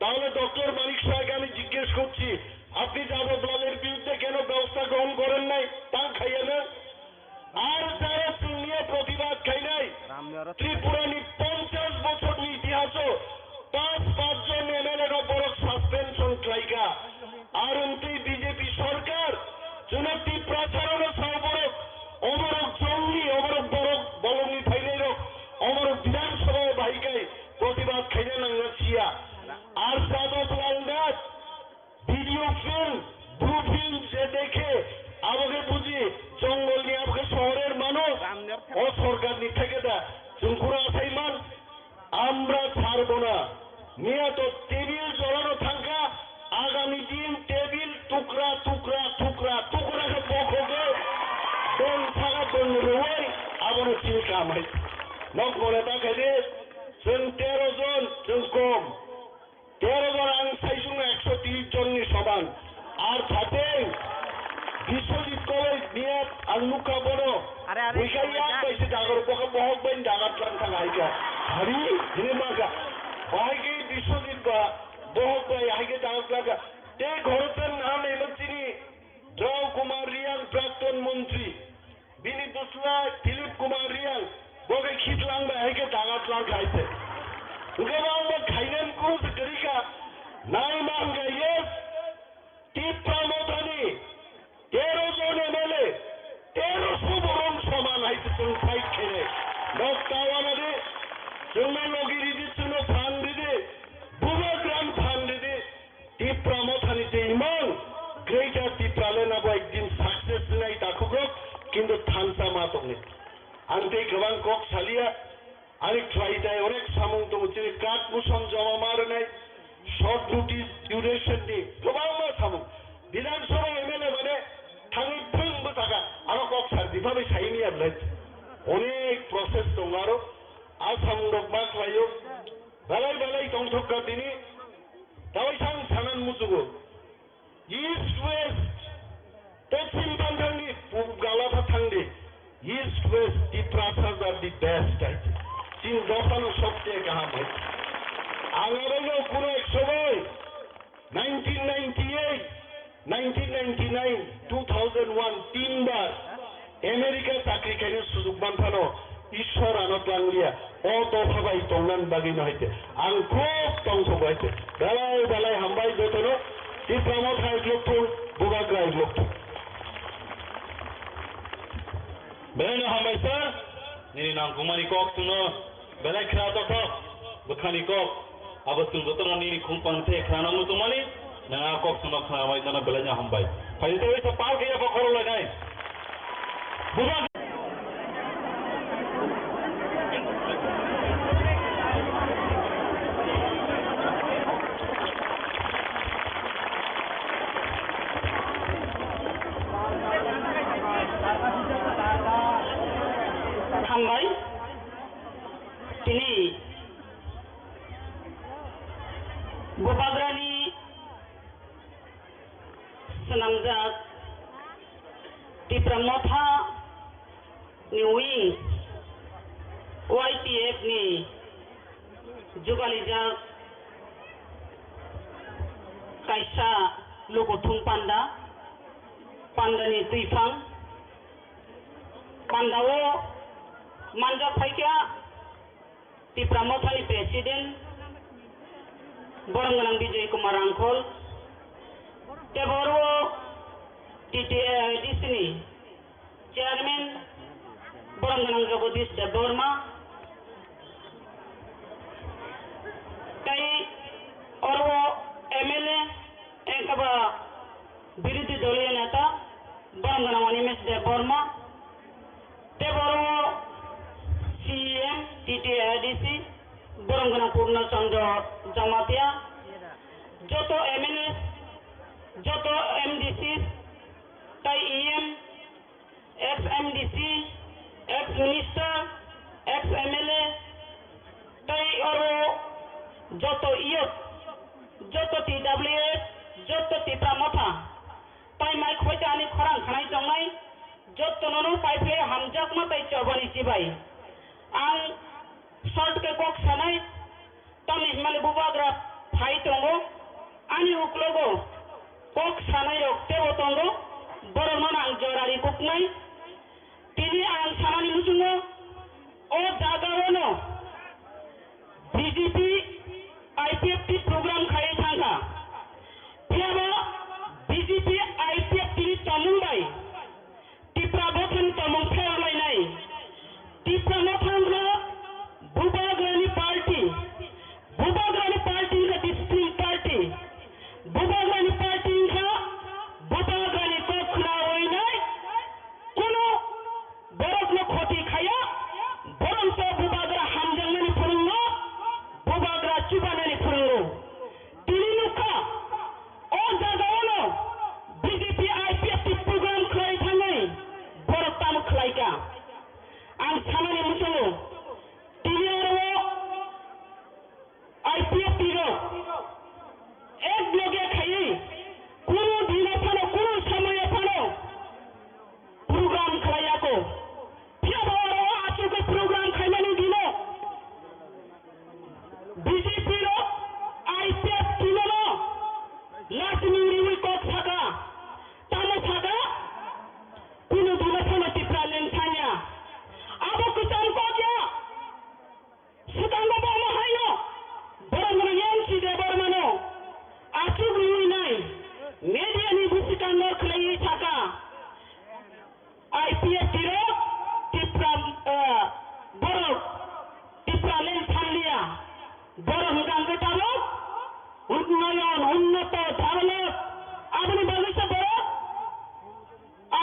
তাহলে ডক্টর মানিক শাহকে আমি জিজ্ঞেস করছি আপনি যাদবলালের বিরুদ্ধে কেন ব্যবস্থা গ্রহণ করেন নাই তা খাইয়ে না আর যারা নিয়ে প্রতিবাদ খাই নাই ত্রিপুরা 50 বছর ইতিহাসও 5 জন এমএলএর ওপর সাসপেনশন খাইকা আর উন্নতি বিজেপি সরকার চুনাতি প্রচারণ সর্বরক অমরক জঙ্গি অমরক বরক বলঙ্গি ফাইলের অমরক বিধানসভায় বাহিকায় প্রতিবাদ খাইলে নাঙ্গাছিয়া আর Jadablal Nath video film blue film যে দেখে আমাকে বুঝি জঙ্গল নিয়ে আমাকে শহরের মানুষ ও সরকার থেকে দেয় চুনকুড়া আসাইমান আমরা ছাড়বো না নিয়ে তো টেবিল জড়ানো থাকা আগামী দিন টেবিল টুকরা টুকরা টুকরা টুকরাকে পক্ষকে দল থাকা দল রোয় আবার চিনি কাম হয় নক বলে তাকে जों 13 জন जों কম 13 জন आं साइजों 130 जननि समान আর সাথে বিশ্বজিৎ কলেজ নিয়ে আলমুকা বড় উইকাইয়া কইছে ডাগর পকে বহুত বাইন ডাগার প্ল্যান থাকা আইকা হারি দিনে মাগা বাইকে বিশ্বজিৎ বা বহুত বাই আইকে ডাগার প্ল্যান তে ঘরতের নাম এলচিনি দ্রৌ কুমার রিয়াং প্রাক্তন মন্ত্রী বিনি দোসলা দিলীপ কুমার রিয়াং বগে খিতলাংবা আইকে ডাগার প্ল্যান খাইছে উগেবাংবা খাইনেন কোস গরিকা নাই মাঙ্গা ইয়েস টিপ্রা মথানি 13 জন এমএলএ 1300 বরং সমান হইতে তুমি ফাইট খেলে নকটাও আমাদের তুমি লগিরি দিচ্ছিল ফান দিদি বুবা গ্রাম ফান দিদি টিপ্রা মথানিতে ইমান গ্রেটার টিপ্রালে না একদিন সাকসেস নাই তাকুগ্রক কিন্তু থানসা মাতক নেই আনতে গোবাং কক সালিয়া আরেক ফ্লাইটায় অনেক সামন্ত হচ্ছে কাঠ মুসন জমা মারে নাই শর্ট নোটিস ডিউরেশন নিয়ে গোবাং সামুক বিধানসভা এমএলএ মানে থানি ফিল্ম থাকা আরো কক সার বিভাবে সাইনি আর অনেক প্রসেস দं আরো আসামুক मा खालायो বেলায় বেলায় দংথকা দিনি দাওয়াইসাং সানান মুজুগো ইস্ট ওয়েস্ট পশ্চিম বাংলানি পূব গালাফা থাংদি ইস্ট ওয়েস্ট ত্রিপ্রাসাদ আর দি বেস্ট আছে চীন দফানো সবচেয়ে গাহাম হয়েছে আঙারও কোনো এক সময় 1998 1999 2001 তিনবার আমেরিকা চাকরি খাইলে সুযোগ বানফানো ঈশ্বর আনত লাঙ্গিয়া অতভাবাই তংনান বাগিনো হইতে আং খুব তংস হয়েছে বেলায় বেলায় হামবাই যতন ত্রিপ্রামত হাইক লক্ষ্য বুগাগ্রা হাইক লক্ষ্য বেলায় হামবাই স্যার নিনি নাম কুমারি কক তুনো বেলায় খেলা তো বখানি কক আবার তুমি যতন নিনি খুমপান্তে খেলানো মুতুমানি না কক তুনো খাওয়াই না বেলায় হামবাই ফাইতে ওইসব পার খেয়ে খরচ লয় নাই বুগা হামবাই তিনি গোপাগ্রানি সেনামজাত ত্রিপ্রামথা নিউইং YTF ni jugalijak kaisa lokothung panda pandani tuifang pandao manjak phaikya ত্রিপ্রামথানি প্রেসিডেন্ট বরংগানাং বিজয় কুমার আংখল তেবরও ডিসিনি চেয়ারম্যান বরংগানাং জগদীশ দেববর্মা তাই অর্ব এমএলএ একবা বিরোধী দলীয় নেতা বরংগানাং Animesh Debbarma তেবরও Samgana Purna Chandra Jamatia, Joto MNS, Joto MDCs, Tai EM, ex-MDC, ex-Minister, ex-MLA, Tai Oro, Joto IOT, Joto TWS, Joto Tipra Mota, Tai Mike Hoita Ani Korang Kanai Jomai, Joto Nono Pipe Hamjak Matai Chobani Chibai. Ang short ke kok sanai tamis male bubagra phai tongo ani uklogo kok sanai okte botongo boronon ang jorari kukmai tini ang sanani musungo o jagarono BJP IPFT program khai thanga tiaba BJP IPFT tamungai tipra bothan tamung phailai nai tipra mothanga Bubagrani party is a distinct party. Bubagrani party is a Bubagrani Kokra Wainai. Kuno Borok no Khoti Khaya, Boron so Bubagra Hamjangani Purungo, Bubagra Chubanani Purungo. Tilinuka, O Jagaono, BJP IPFT program Klai Thangai, Borok Tam Klaika. Ang Samani Musungo. IPFT एक लोगे खाई कुनो दिन फलो कुनो समय फलो programme खलाया को फिर बारो आजू के प्रोग्राम खाइमानी दिनो बीजेपी रो IPFT लो लास्टमी रिवी को छका तामो छका कुनो दिन फलो टिप्रा लेन थान्या अब कुछ को क्या सुतांगो बामा हायो Boromano Yansi de Boromano, Asugri Nai, Media Nibusika Norklay Taka, IPFT Tipra Borok, Tipra Len Thalia, Borom Gangataro, Unnayon, Unnato, Thavalot, Abani Bagisa Borok,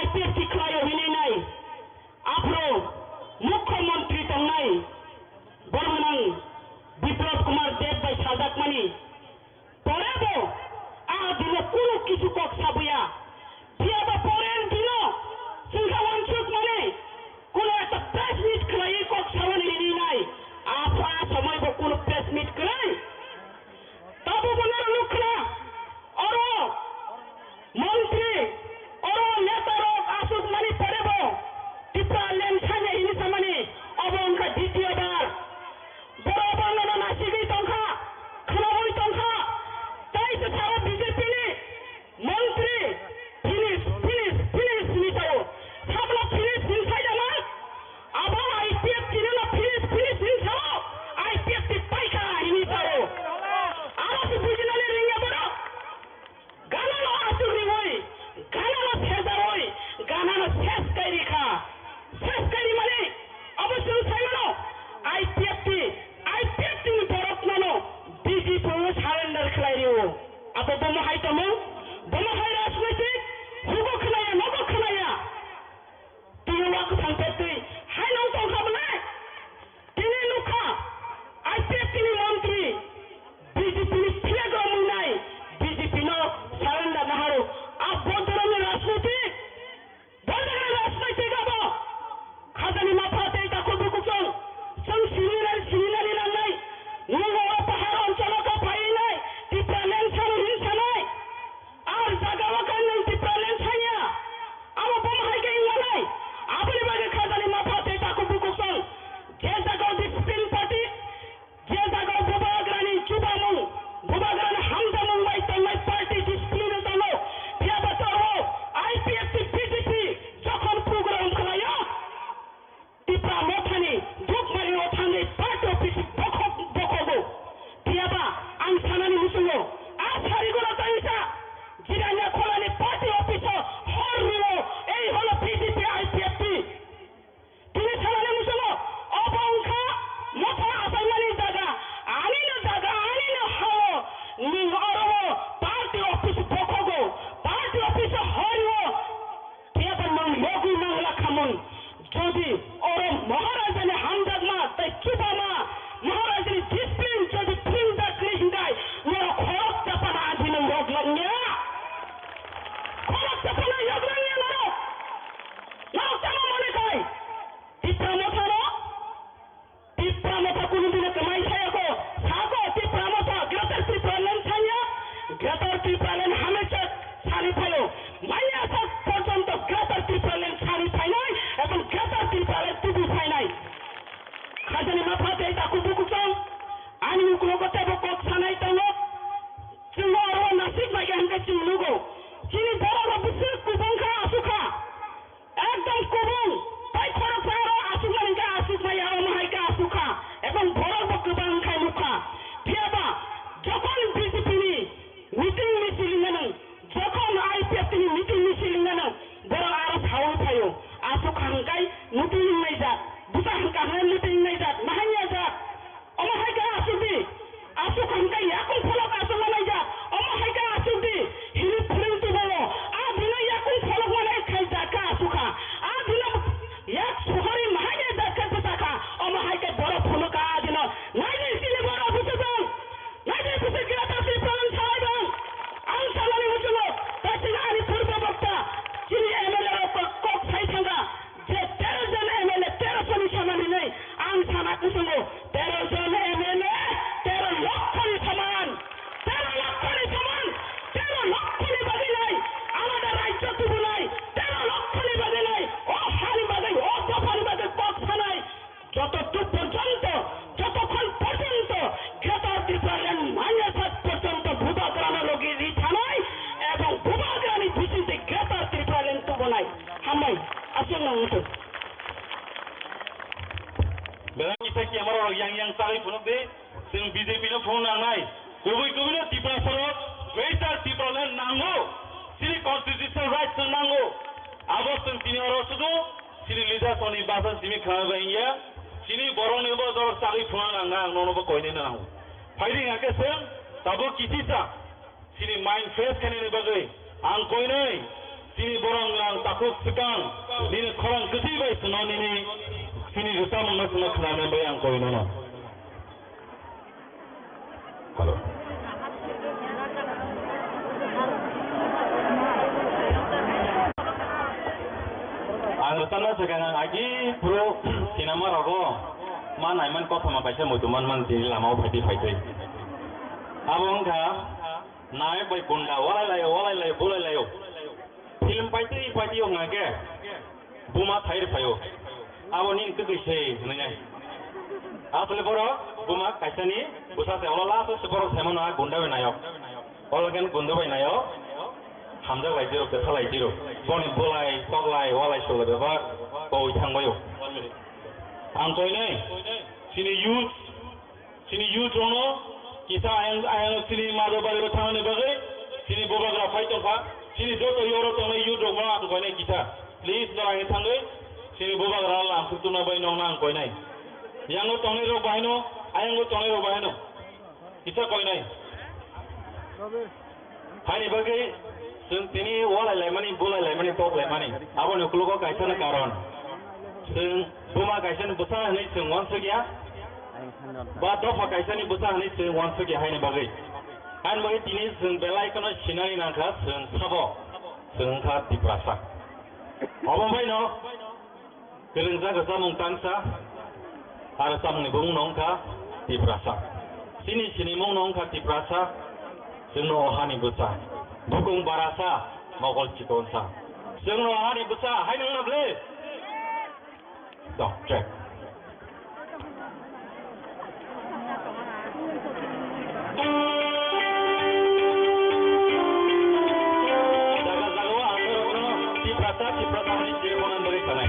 IPFT Klayo Hinai, Afro, Mukho Montri Tongai, Boromano. Biplab Kumar Deb ভাই সাজাক মানি পরেবো আ দিন কোন কিছু cock সাবুয়া বিয়াবা পরেন দিন সিংহাওয়ান চুক মানে কোন একটা প্রেস মিট করাই কক সাবনি নি নাই আপা সময় বো কোন প্রেস মিট করাই তবু বনার লোকরা অর মন্ত্রী অর নেতার আসুক মানি পরেবো টিপ্রা লেন ছানে ইনি সামনে অবংকা দ্বিতীয়বার বড় নাসিগি তংখা খানাবই তংখা তাই তো ছাড়া বিজেপি মন্ত্রী Sapana Yagrania Naro. Now Sama Monakai. Tipramotano. Tipramota Kulubina Kamai Sayako. Sako Tipramota. Greater Tipralan Tanya. Greater Tipralan Hamachak. Sanipayo. Maya Sak Portant of Greater Tipralan Sanipai. এবং Greater Tipralan Tibu Painai. Khajani Mapate Takubukusan. Ani Ukulokote Bokok Sanai Tango. Tomorrow, nasib lagi angkat cilugo. Sini bawa besar kubung ka asuka. Ekdom kubung. Tai korak para asuka hingga asuka ya omahai ka asuka. Ebang borak berkubang kai muka. Tiaba, jokon BJP ni meeting ni silingan. Jokon IPF ni meeting ni silingan. Borak aras hawi payo. Asuka hangkai meeting ni jat. Buta hangkai meeting ni jat. Mahanya jat. Omahai ka asuki. Asuk hangkai yakun folok asuk mana ja. Omahai ka asuk di. Hini puring tu bolo. Adina yakun folok mana kai jaka asuka. Adina yak suhari mahanya jaka petaka. Omahai ka boro folok adina. Naji sini boro busabang. Naji busab kira tapi pelan sahaja. Ang salani musulo. Tapi ani purba bakta. Sini MLA kok sai thanga. Je 13 jan MLA 13 soni samani nai. Ang sana kusungo 13 jan MLA. 13 লক্ষণী সমান 13 লক্ষণী সমান 13 লক্ষণী বাদী নাই আমাদের রাজ্য তুবু নাই 13 লক্ষণী বাদী নাই ও হানি বাদী ও দফানি বাদী কথা নাই যতটুক পর্যন্ত যতক্ষণ পর্যন্ত গ্রেটার ত্রিপুরাল্যান্ড মাইনাসাত পর্যন্ত ভূভাগ্রাম লোকী রিথা নাই এবং ভূভাগ্রামী ভিত্তিতে গ্রেটার ত্রিপুরাল্যান্ড তুবু নাই হামাই আসুন না উঠুন Berang kita kiamar orang yang sarai pun deh. Sing BJP no phone nangai. Kubi no Tripura Sorot. Greater Tripuraland nango. Sini constitutional rights nango. Abos sing sini orang sudu. Sini leader soni bahasa sini khana bahaya. Sini borong nebo dor sarai phone nangai. Nono bo koi nena nango. Fighting ake sing. Tabo kisi sa. Sini mind fresh kene ne bagai. Ang koi nei. Sini borong nang takut sekang. Nini korang kesi baik sunon ini. Sini juta mana semua kerana bayang kau ini, no. Halo. Ang tanah sekarang lagi pro sinema rogo. Mana iman kau sama baca mutuman man di lama upati fighting. Abang kah naik baik bunda walai layo boleh layo. Film fighting yang ngake. Buma thair payo. Awak ni itu kisah sebenarnya. Asal boro, buma kisah ni, bukan seolah lah tu seboro semana gunda benayo. Orang kan gunda benayo, hamzah lajiro, kesal lajiro. Boni bolai, toglai, walai solat bebar, kau ithang bayo. Angkoi ni, sini youth rono, kisah ayang sini madu balik bertangan ni bagai, sini boba grafai tongka, sini joto yoro tongka youth rono angkoi ni kisah. Please dorang ithang doi. Sini boba gerala, kutu na bay nong nang koi nai. Yang lo tong ro bay no, ayang lo tong ro bay no. Kita koi nai. Hari bagi, sini walai lemani, bulai lemani, top lemani. Abang ni keluar kaisa na karon. Buma kaisa ni besar ni wan segia. Ba dofa kaisa ni besar ni wan segia hari bagi. Hari bagi tini belai kono sinari nangka sabo, kah diperasa. Abang bay no. Kerja kerja mungtangsa, ada samung ibung nongka diperasa. Sini mung nongka diperasa, seno ohani besar. Bukung barasa, mogol cikonsa. Seno ohani besar, hai nong nable. Dok, cek. Jaga-jaga angker diperasa hari Cirebon dari sana.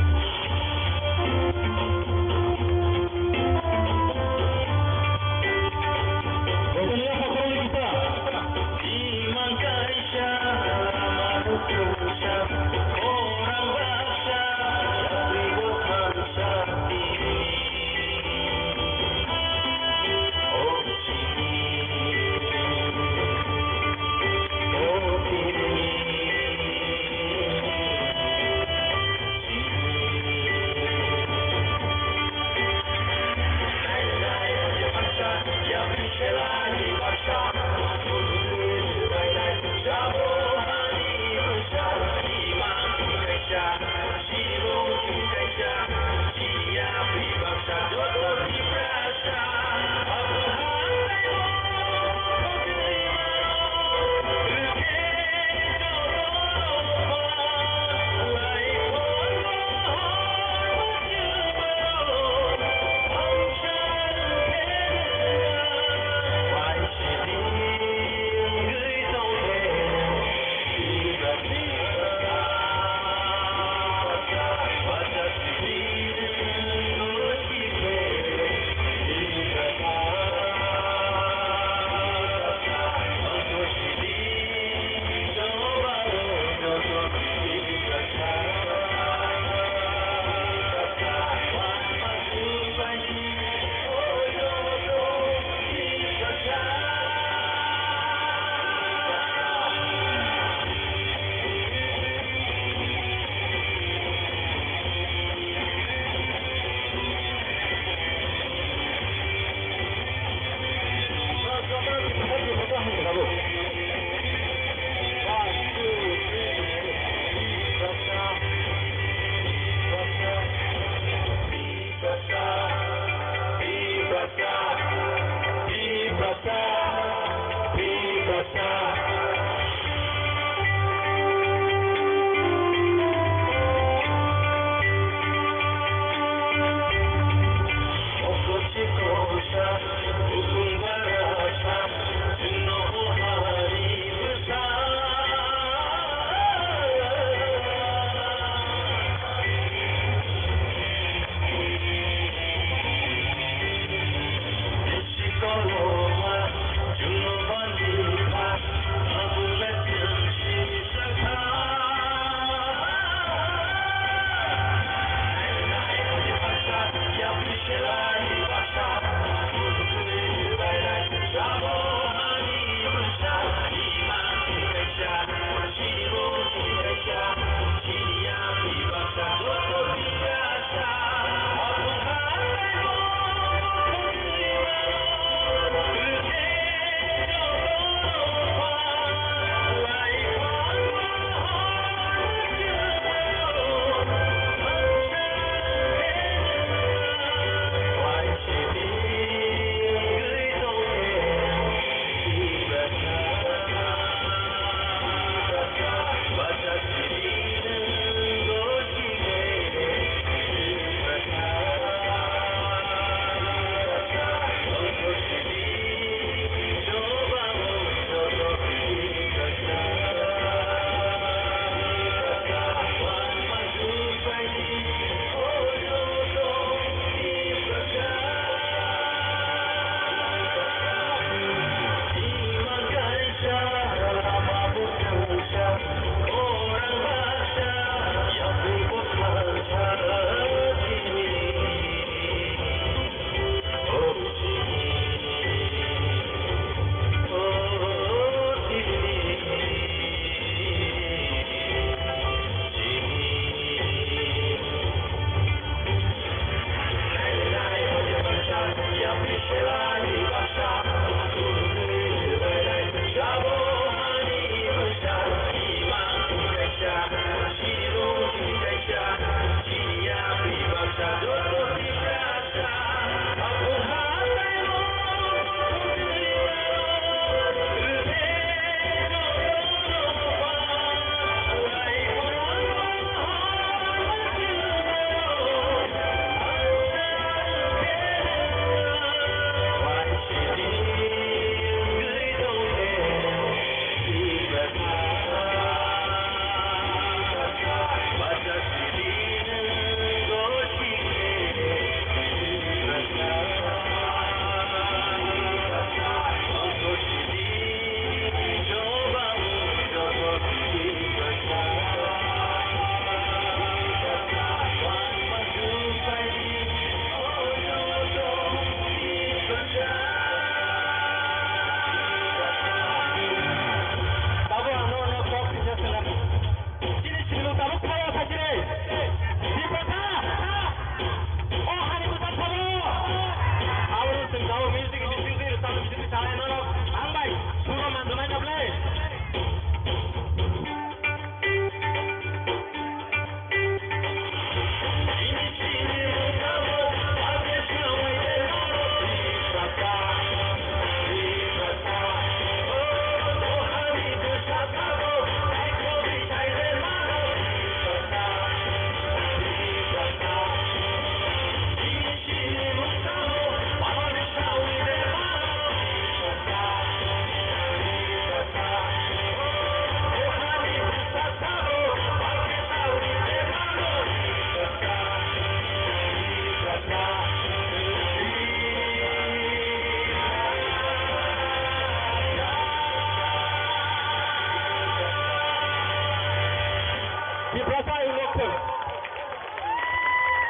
Tiprasa election.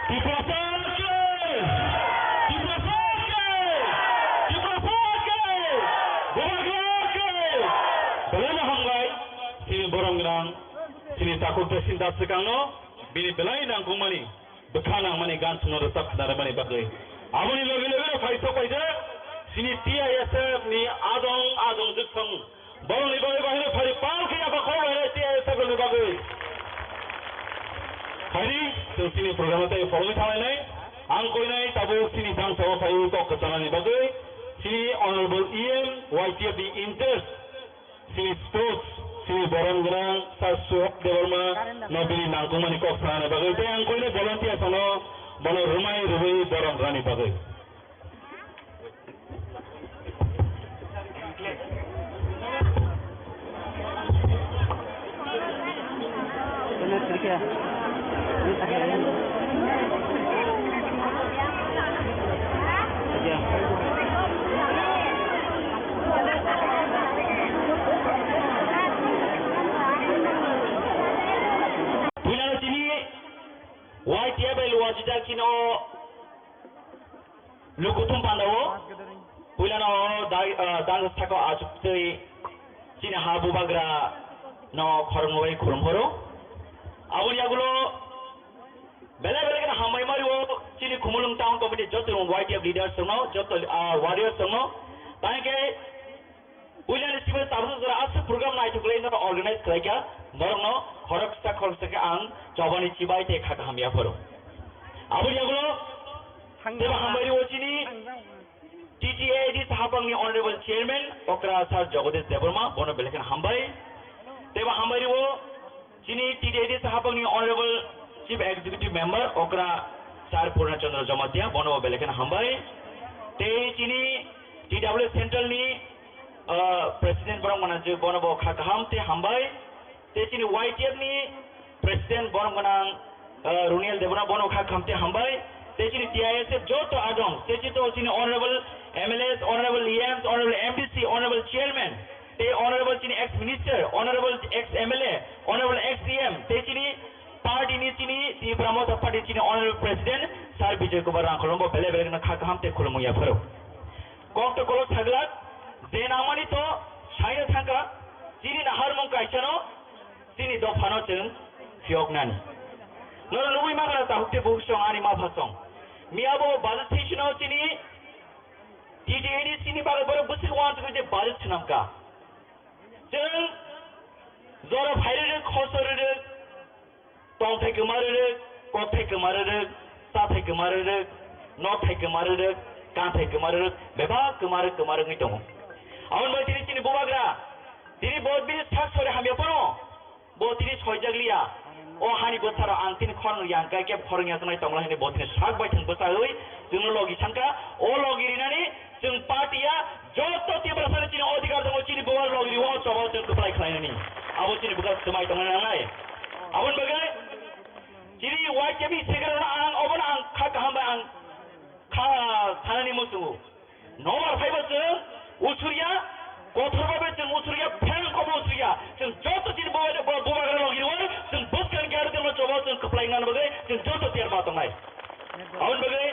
Tiprasa ke? Tiprasa ke? Tiprasa ke? Bubagrak ke? Belanya hamgai sini borong gerang sini takut tersintas sekangno bini belai nang kumani bekanang mani gan suno retak nara mani bagai. Amoni logi faiso paisa sini tia yasef ni adong juksang borong ni bagai fari pal kaya bakau bahaya tia yasef ni bagai. Hari sini program itu follow sama ini, angkoi ini tabu sini jang sawa fayu kok kesana ni bagai. Sini honorable EM YTF di interest sini sports sini borong gerang sasuak dewarma nobili nangkuma ni kok sana bagai. Itu angkoi ini volunteer sama bono rumai borong rani bagai. YTF wajida kino lukutum pandawo pulano dan sako ajukte sini habu bagra no khormoi khurmhoro abuni agulo bela kana hamai mariwo sini kumulung town committee joto YTF leaders no joto warriors no tanke pulano sibe tabu zara as program nai tukle no organize kraika norno khoroksa ke ang jawani cibai te khaka hamia poro abuni agulo deba hamari ochini TTAD sahapang ni honorable chairman okra sar Jagadesh Debarma bono belekan hambai deba hamari wo chini TTAD sahapang ni honorable chief executive member okra sar Purna Chandra Jamatia bono belekan hambai te chini TW central ni president borong manaju bono bo khaka ham te hambai te chini YTF ni president borong manang Runiel Debarma bono khaka ham te hambai te chini TISF joto adong te chito chini honorable MLAs, honorable EMs, honorable MDC, honorable chairman, te honorable chini ex-minister, honorable ex-MLA, honorable ex-EM, te chini party ni chini ti Pramod party chini honorable president, Sar Vijay Kumar Rangkolombo bele na khakam te khulumu ya pharo. Kok to kolo thaglat, denamani to shaina thanga, chini na harmong kaisano, chini do phano chung fioknani. Noro lubui magara ta hukte buksong ani ma phasong. Miabo budget session chini TTAD sini baru busik want to the budget namka. Jeng zora bhaire khosore tong thai kumare ko thai kumare sa thai kumare no thai kumare kan thai kumare beba kumare ngi tong. Aun ba tini chini bubagra tini bod bi thak sore hamya pano bo tini choi jaglia o hani bothara ang tin khon yang ka ke khorng ya tanai tongla hini bo tini sak bai thang basa oi jung logi chanka o logi rinani jung partia joto tibra sare chini odhikar dong chini bowal logi wo chawal jung kuplai khlainani abo chini buka semai tongla nai abon bagai chini YTB segar ang obon ang kha kaham ang kha thanani musungu nomar phaiba jung usuria kothor babe jung usuria phang ko usuria jung joto chini bowal logi wo jung buskan gar dong chawal jung kuplai ngan bagai jung joto tiar ba tongai abon bagai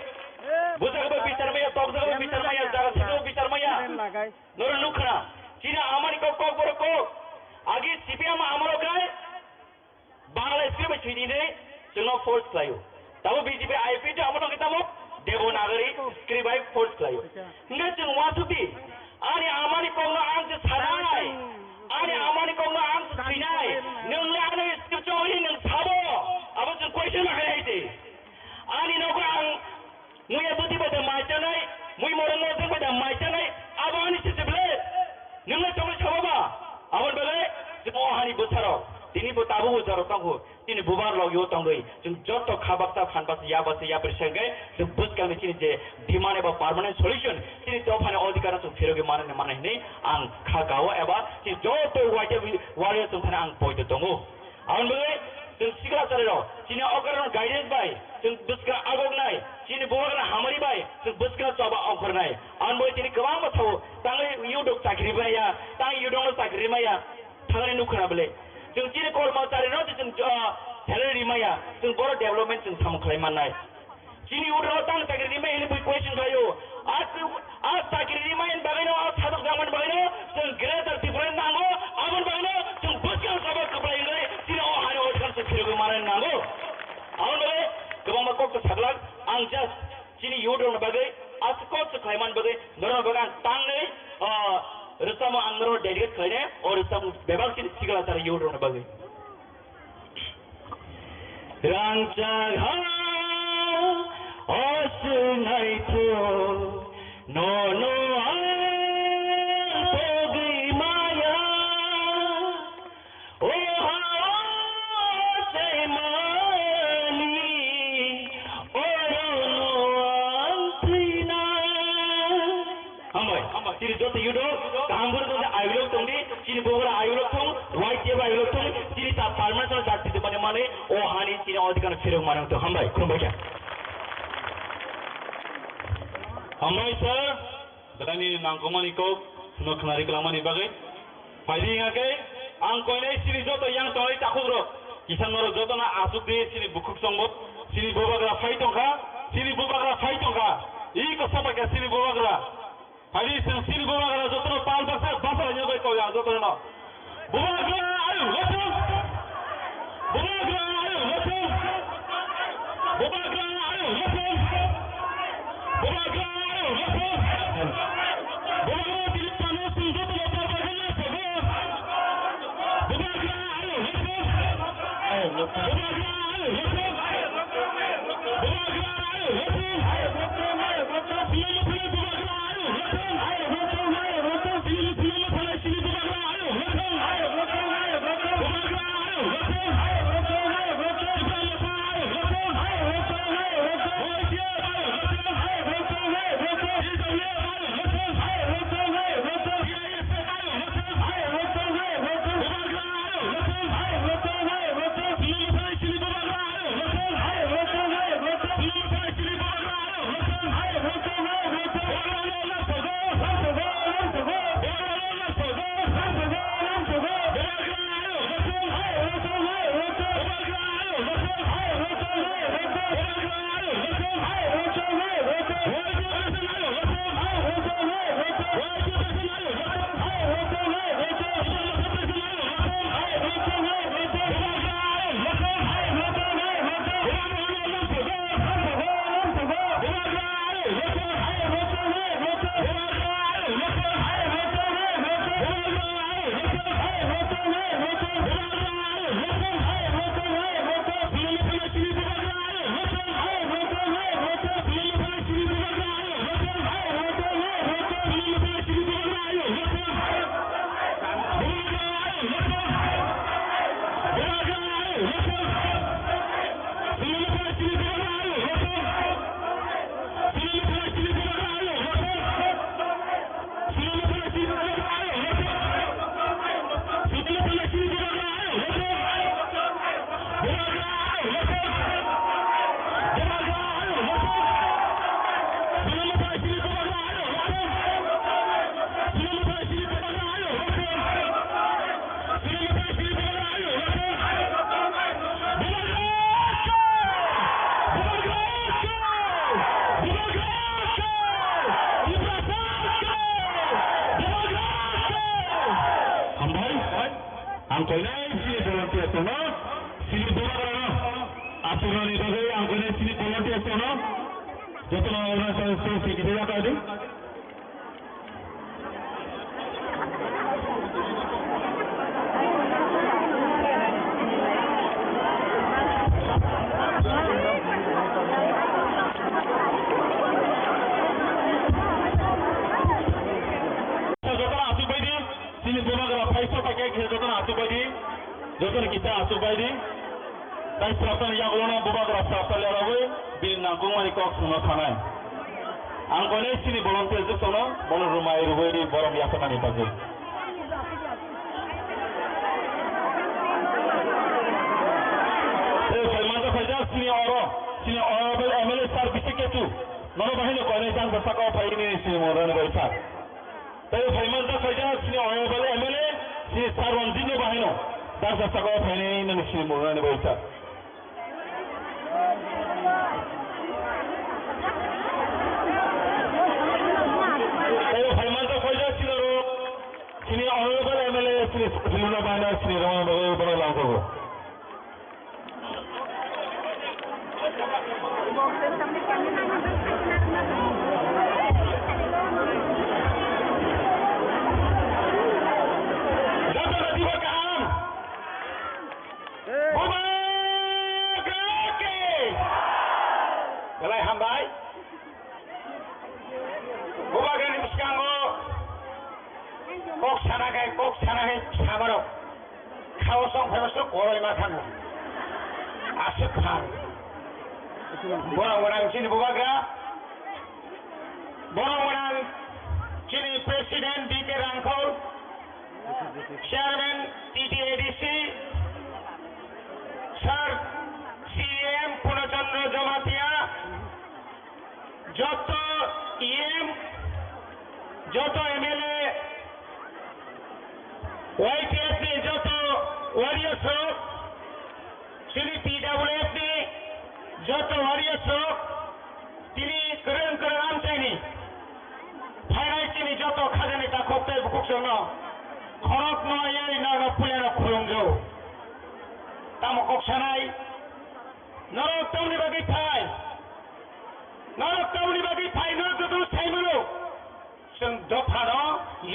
buza ka bicar maya tok ka bicar maya jaga situ bicar maya nora nukhra china amani ko boro ko agi CPM amaro kai bangla script chini ne jeno force klayo tabo BJP IP to amano kitamo devanagari script by force klayo nge jeng wasuti ani amani ko na ang sanai ani amani ko na ang sinai nung ana script chori nung sabo abo jeng question ma haite ani no ko ang muya buti pada macam mui morong pada macam abang ni sebelah nunggu cuma coba abang balik semua hari besar tini betabu besar tangguh tini bubar lagi tangguh jeng jodoh khabakta khanbas ya bersenggai sebut kami tini je di mana ba permanent solution tini tu mana odhikar tu firogi mana ini ang khagawa eba tini jodoh warrior tu mana ang point tangguh abang balik jeng sikra cari tini okaran guidance by jeng buska agog nai chini bogana hamari bai jeng buska coba angkor nai anboy tini kawang matau tangai yudok sakri maya tang yudong sakri maya thangani nukhna bele jeng chini kol ma cari no jeng salary rimaya जों बर' development जों साम खालामनाय जिनि उदाव तां साख्रि रिमाय नि question खायो आज साख्रि रिमाय बागैनो आज सादक जामन बागैनो जों ग्रेटर डिफरेंट नांगौ आमन बागैनो जों बसगां साबा कपलायनाय जिनि हानो अदखार फिरगो माने नांगौ आमन बागै गोबां माकक सागलाक आं जास्ट जिनि उदाव बागै आज कोच खालामन बागै नरो बागै तांनै रसाम आंगरो डेडिकेट खायने और रसाम बेबाग जिनि सिगला तार उदाव बागै रांचा Osunaitu nono pogi maya oha semani orono antina hambai siri jote yudo kambur to ayulok tongdi siri bogora ayulok tong white jeba ayulok tong siri ta permanent jatti de mane ohani siri odikana phirok mane to hambai khumbai Hambai sir, kadani nangkomani ko suno khnari kelamani bagai. Faidi ngake, ang koine sini joto yang toy takugro. Kisan moro joto na asuk di sini bukuk songbot, sini bobagra faitongka, sini bobagra faitongka. Iko sapaka sini bobagra. Faidi sini bobagra joto na pal baksa basa nyobai ko yang joto na. Bobagra ayo, let's Bobagra ayo, let's Bobagra ayo, let's Bobagra Ang koinai sini volunteer sono, sini bobagra aturani bagai ang koinai sini volunteer sono, joto na orang saya sikit dia kadi. Jodoh kita asubai di, dan perasaan yang ulana buba kerasa lerawe, bin nangkung mani kok semua kanai. Angkone sini volunteer tu sono, boleh rumah iruwe di borom biasa mani bagus. Saya masa saja sini orang bel MLA sar bisik itu, nono bahino kone jang bersakau pai ini sini orang bersak. Saya masa saja sini orang bel MLA sini sar wanjino bahino. Tasa sa ko pwede na nagsimula na ba isa? Tayo Haiman to kaya sila ro. Sini honorable MLA sini na ba na sini Raman Bagay para lang ko. 꼭 사나해 참으로 카오성 회로서 고로이마 타노 아스판 뭐랑 진보가가 뭐랑 진이 프레시덴트 디케 랑콜 chairman TTADC sir CM Punachandra Jamatia joto EM joto MLA YPS ni joto warriors ho sini PWF ni joto warriors ho tini keren am chaini phainai tini joto khajani ta khopte bukuksono khorok no yai na pulera khurungjo tamo koksanai norok tauni bagi phai no joto saimano sung dophano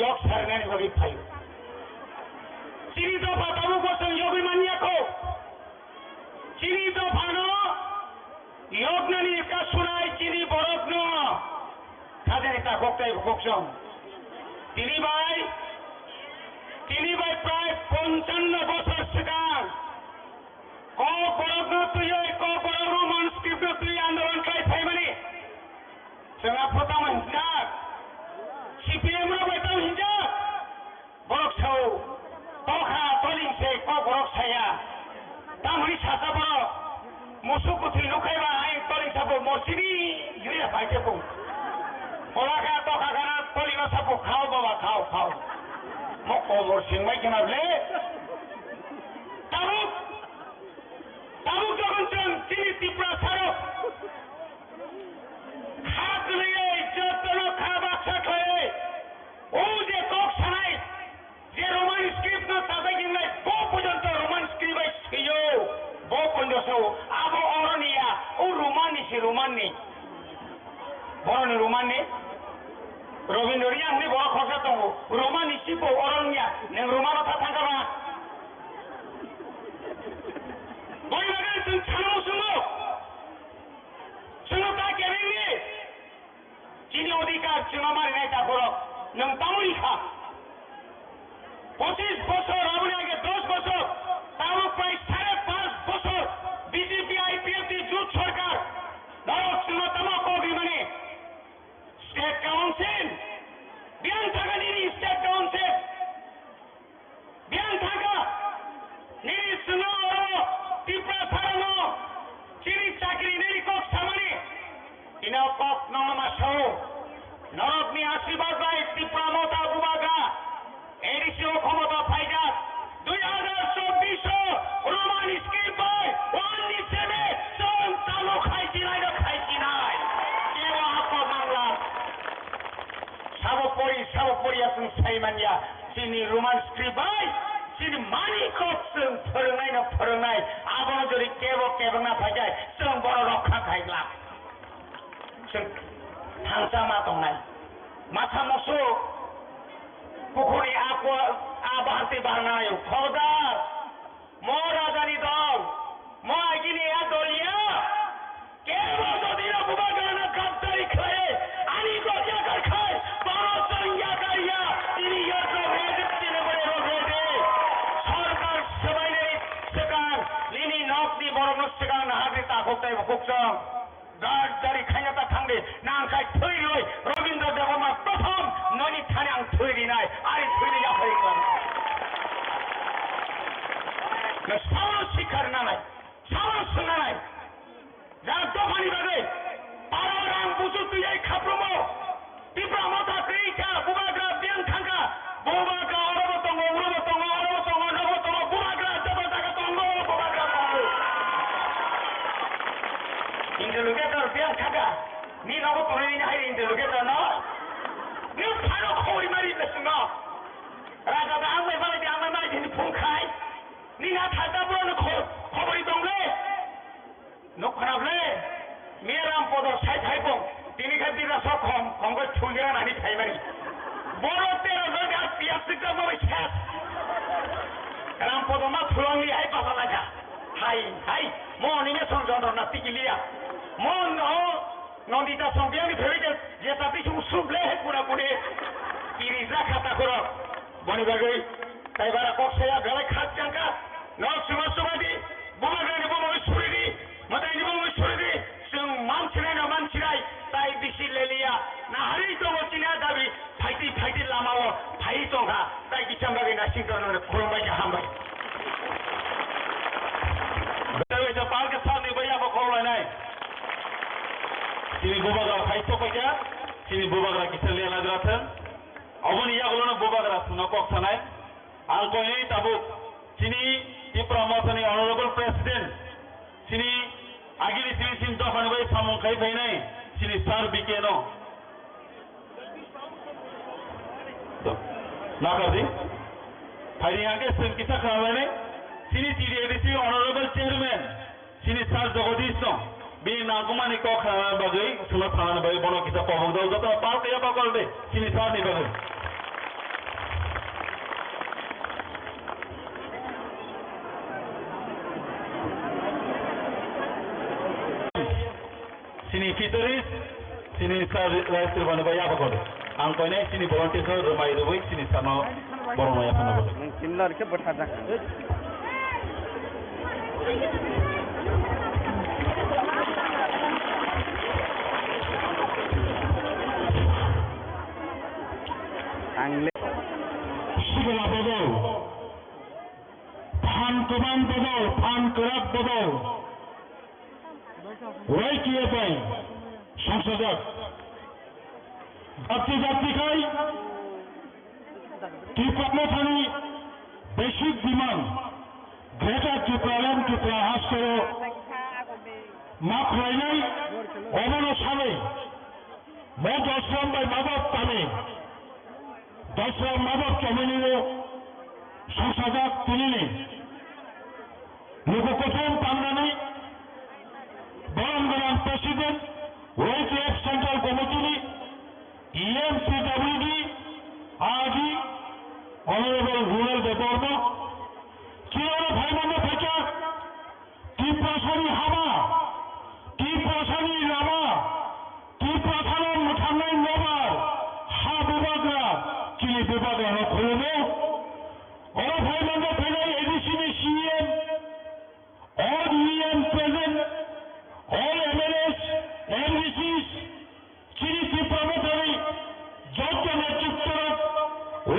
yok sarnani bagi phai Sini dofa tamu bosan yogi maniako. Sini dofa no yognani ka sunai sini borok no. Kadene ta koktai boksong. Tini bai prai 55 bosor sekarang. Ko borok no tuyo ko borok no manuskrip no tuyo andolan kai thai mani. Senga phota manjak. CPM ro betam hinjak. Borok chau. Toha toling se ko borok saya tamri sasa boro musuh kuthi lukai ba ai toling sabu mosini yuya baike ko olaka toha kana toling sabu khao baba khao mo ko mor singmai kena ble tabu jogon sini tipra saro khat liye jotno khaba chakle o je tok sanai যে Roman script না তাতে কিনলে বহু পর্যন্ত Roman script ছিল বহু পর্যন্ত আবো অরনিয়া ও রোমানি বরনি রোমানি রবীন্দ্রিয়া আমি বড় খরচা তো রোমানি শিব অরনিয়া নে রোমান কথা থাকা না বই লাগান তুমি ছাড়ো শুনো তা কেমনি চিনি অধিকার চিনো মারি নাই তা করো নং তামুই খা 25 বছর আমি আগে 10 বছর তাও প্রায় 5.5 বছর বিজেপি আইপিএফটি জোট সরকার নরক সিংহতম অভিমানে স্টেট কাউন্সিল বিয়ান থাকা নিরি স্টেট কাউন্সিল বিয়ান থাকা নিরি সুনো ত্রিপুরা সারানো চিনি চাকরি নিরি কক সামানি ইনা কক নমা সহ নরক নি আশীর্বাদ পাই ত্রিপুরা মতা বুবাগা এডিসিও ক্ষমতা ফাইজা 2024 রোমান স্ক্রিপ্ট বই ওয়ানলি সেবে সব চালু খাইছি নাই কেউ আপো বাংলা সাবপরি আসুন সাইমানিয়া চিনি রোমান স্ক্রিপ্ট বই চিনি মানি কপসুন ফরংনাই আবো যদি কেব না ফাইজায় जों বড় রক্ষা খাইলা जों थांसा मा दंनाय माथा मसु পুকুরি আবাহতি বানায় খবরদার মো রাজানি দল মো আগিনি দলিয়া কেউ যদি বুবাগানা গাদ্দারি খায় আনি গজাকার খায় বড় সংজ্ঞা কারিয়া তিনি সরকার সবাই সেখান লিনি নকনি বড় সেখান হাতে তা করতে ভুগছম গাদ্দারি খাইয়াতা থাকবে না খাই থই লই রবীন্দ্র দেববর্মা প্রথম ননি থানে আং থইরি নাই আরে থইরি যা হই গেল না সারা শিকার না নাই সারা শোনা নাই যা দোকানি বাগে পারা রাম বুঝু তুই এই খাপ্রমো তীব্র মাথা ক্রিকা বুবাগ্রা বিয়ান থাকা বুবাগ্রা অরবতঙ্গ নবতঙ্গ interrogator biang kagak. Ni nago tulen ini hai interrogator no. Ni pano koi mari besno. Raja da amai mari ni pungkai. Ni na thata bro no khobori dongle. No khanable. Meram podo sai thai bong. Tini khadira sok khonggo chungira nani thai mari. Boro tero loga piap sikta mo chat. Ram podo ma thulongi hai papa laga. Hai. Mo ni ne song jono na tikilia. Mo no nondita song biang ni phebe je tapi chung suble hai pura pure. Iriza khata koro. Boni bagai. Tai bara kok saya galai khat jangka. No suma di. Buma gani buma suri di. Matai ni buma suri di. Sung manchirai. Tai bisi lelia. Na hari to china dabi. Fighti lamawo. Phai tongha. Tai kicham bagai na singkono ne khorombai ja hambai. Betul itu park saat ni bayar bakal lain. Sini bubagra fight to kaya. Sini bubagra kisah lihat lagi rasa. Awan iya kalau na bubagra sunakok sanai. Angko ini tabuk. Sini di promotion ni honorable president. Sini agi di sini sim tak mana bayi samung kai bayi nai. Sini star bikeno. Nak kerja? Hari yang ke sim kita khabar ni. Sini TDADC honorable chairman. Sini sar Jagadish no. Bini nagumani kok khabar bagai. Sunat khabar bagai bono kita paham dah. Jatuh park ya bakal deh. Sini sar ni bagai. Sini fitoris, sini sar raisir bana bayi apa kau? Angko ini sini volunteer rumah itu baik sini sama borong ya sana bagai. Kimlar ke berhadak. Angle. Sigla bodol, pan keman bodol, pan kerap bodol. Right here by সংসদক যাত্রী খাই ত্রিপুরাথানি basic বিমান greater Tripuraland Tripura হাসপাতাল মাখ রাইনাই অমনো সামে মো দশরাম by মাদক তামে দশরাম মাদক চমেনিও সংসদক তিনি লোককথন তামরানি Baranggaran Presiden YTF Central Committee EMCWD RD Honorable Rural Department Kirana Bhaimanda Phecha Tiprasani Hama Tiprasani Rama Tiprasalam Muthanai Nobar Ha Bibagra Chili Bibagra no Khuluno Ora Bhaimanda Phecha ADC ni CM all EM present all MLAs, MDCs, Chini Promotory, Jodha Netruktara,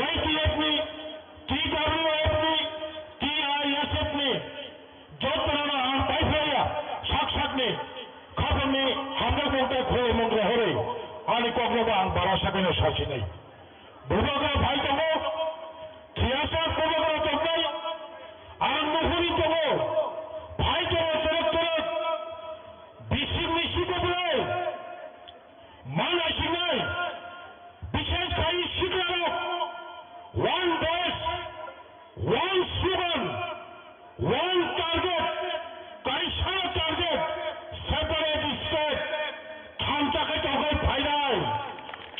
YTF ni, TWF ni, TISF ni, Jodha na ang Paifaya, Saksak ni, Khabar ni, Hamda Kota Khoi Mangra Hore, Ani Kognaba ang Barasabin o Sachi ni. Bubagra Bhai Togo, Thiasa Bubagra Togai, ang Muhuri Togo, Bhai Togo Selectorate, Bishop Man Ashinai, Bishop Kai Shikaro, one base, one slogan, one target, Kaisha target, separate state, Khamchake Togai Phaidai,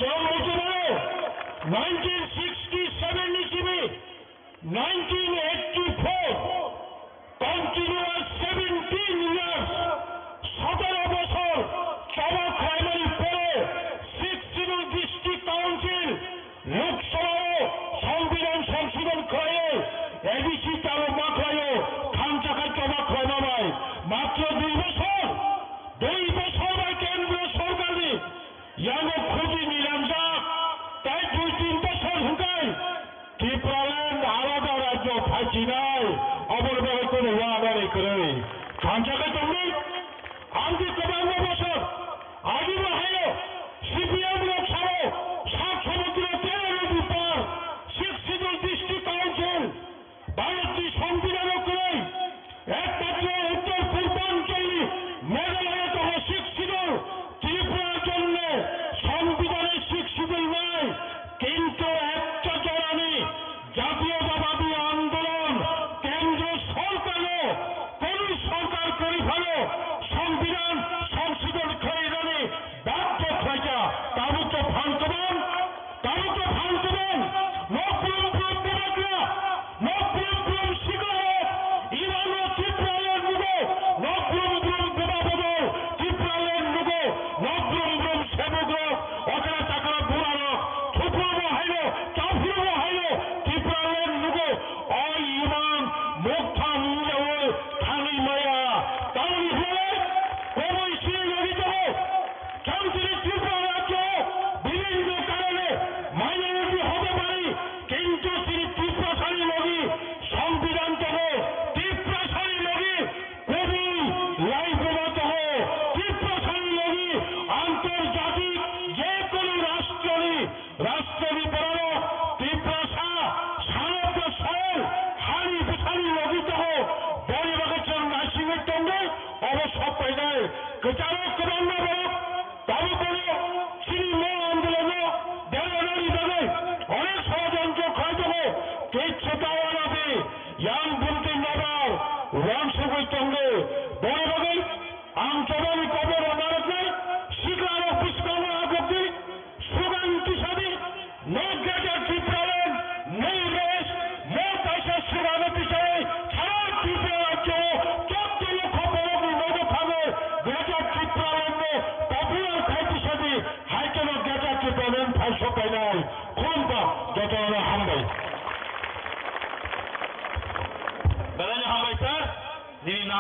John Mujibaro, 1967 Nisibi, 1984, continuous 17 years, 17 বছর চমক primary পরে 6 civil district council লোকসভায় সংবিধান সংশোধন করে ABC চালু মাত্রায় খামচাকার চমক হয় মাত্র 2 বছর বা কেন্দ্রীয় সরকারি ইয়ানো খুঁজি নিরঞ্জক তাই 2-3 বছর হুকায় ত্রিপুরাল্যান্ড আলাদা রাজ্য ফাঁসি নাই অবলম্বন করে ওয়াদারে করে খামচাকার চমক आंधी कमांडो बसर आगे बढ़ायो सीपीएम लोग सारो सात समुद्र 13 नदी पार 6 सिविल डिस्ट्रिक्ट काउंसिल भारत की संविधान को एक तत्व उत्तर पूर्वांचल मेघालय तो 6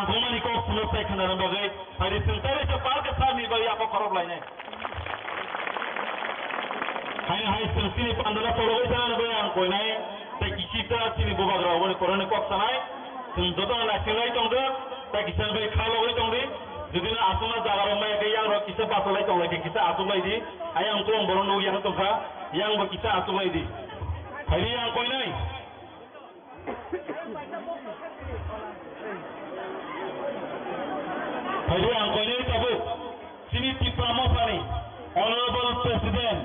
Bumani kok suno sai khana bagai hari sentare se pal ke sab ni bari apa kharab laine hai sini pandana porogai sana bagai ang koi nai tai kisita sini bobagra woni korone kok sanai sing jodo na sinai tongda tai kisan bai khalo gai tongdi যদি না আসুনা জাগার মাই কে young র কিসা পাতলাই তলাই কে কিসা আতুলাই দি আয়াং তো বরন young তখা young ব কিসা আতুলাই দি হারি young কই নাই হারি ইয়াং কই নাই তাবো সিনি টিপ্রামসানি অনারেবল প্রেসিডেন্ট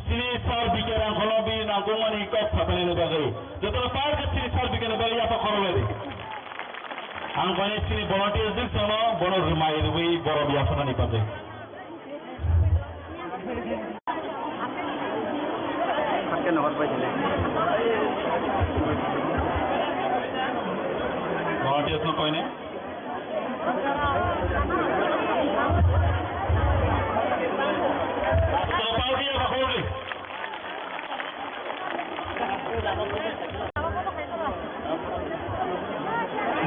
সিনি সার বিকেরাং খলবি নাগমানি কপ ফাতানি বাগাই যত পার কে সিনি সার বিকেনে বালি আপা খরলে দি ang kani sini volunteers dik sono bono rumai rubi boro biasa ni pate Pakai nomor bajile. volunteers no koi ne so pau dia ba kholi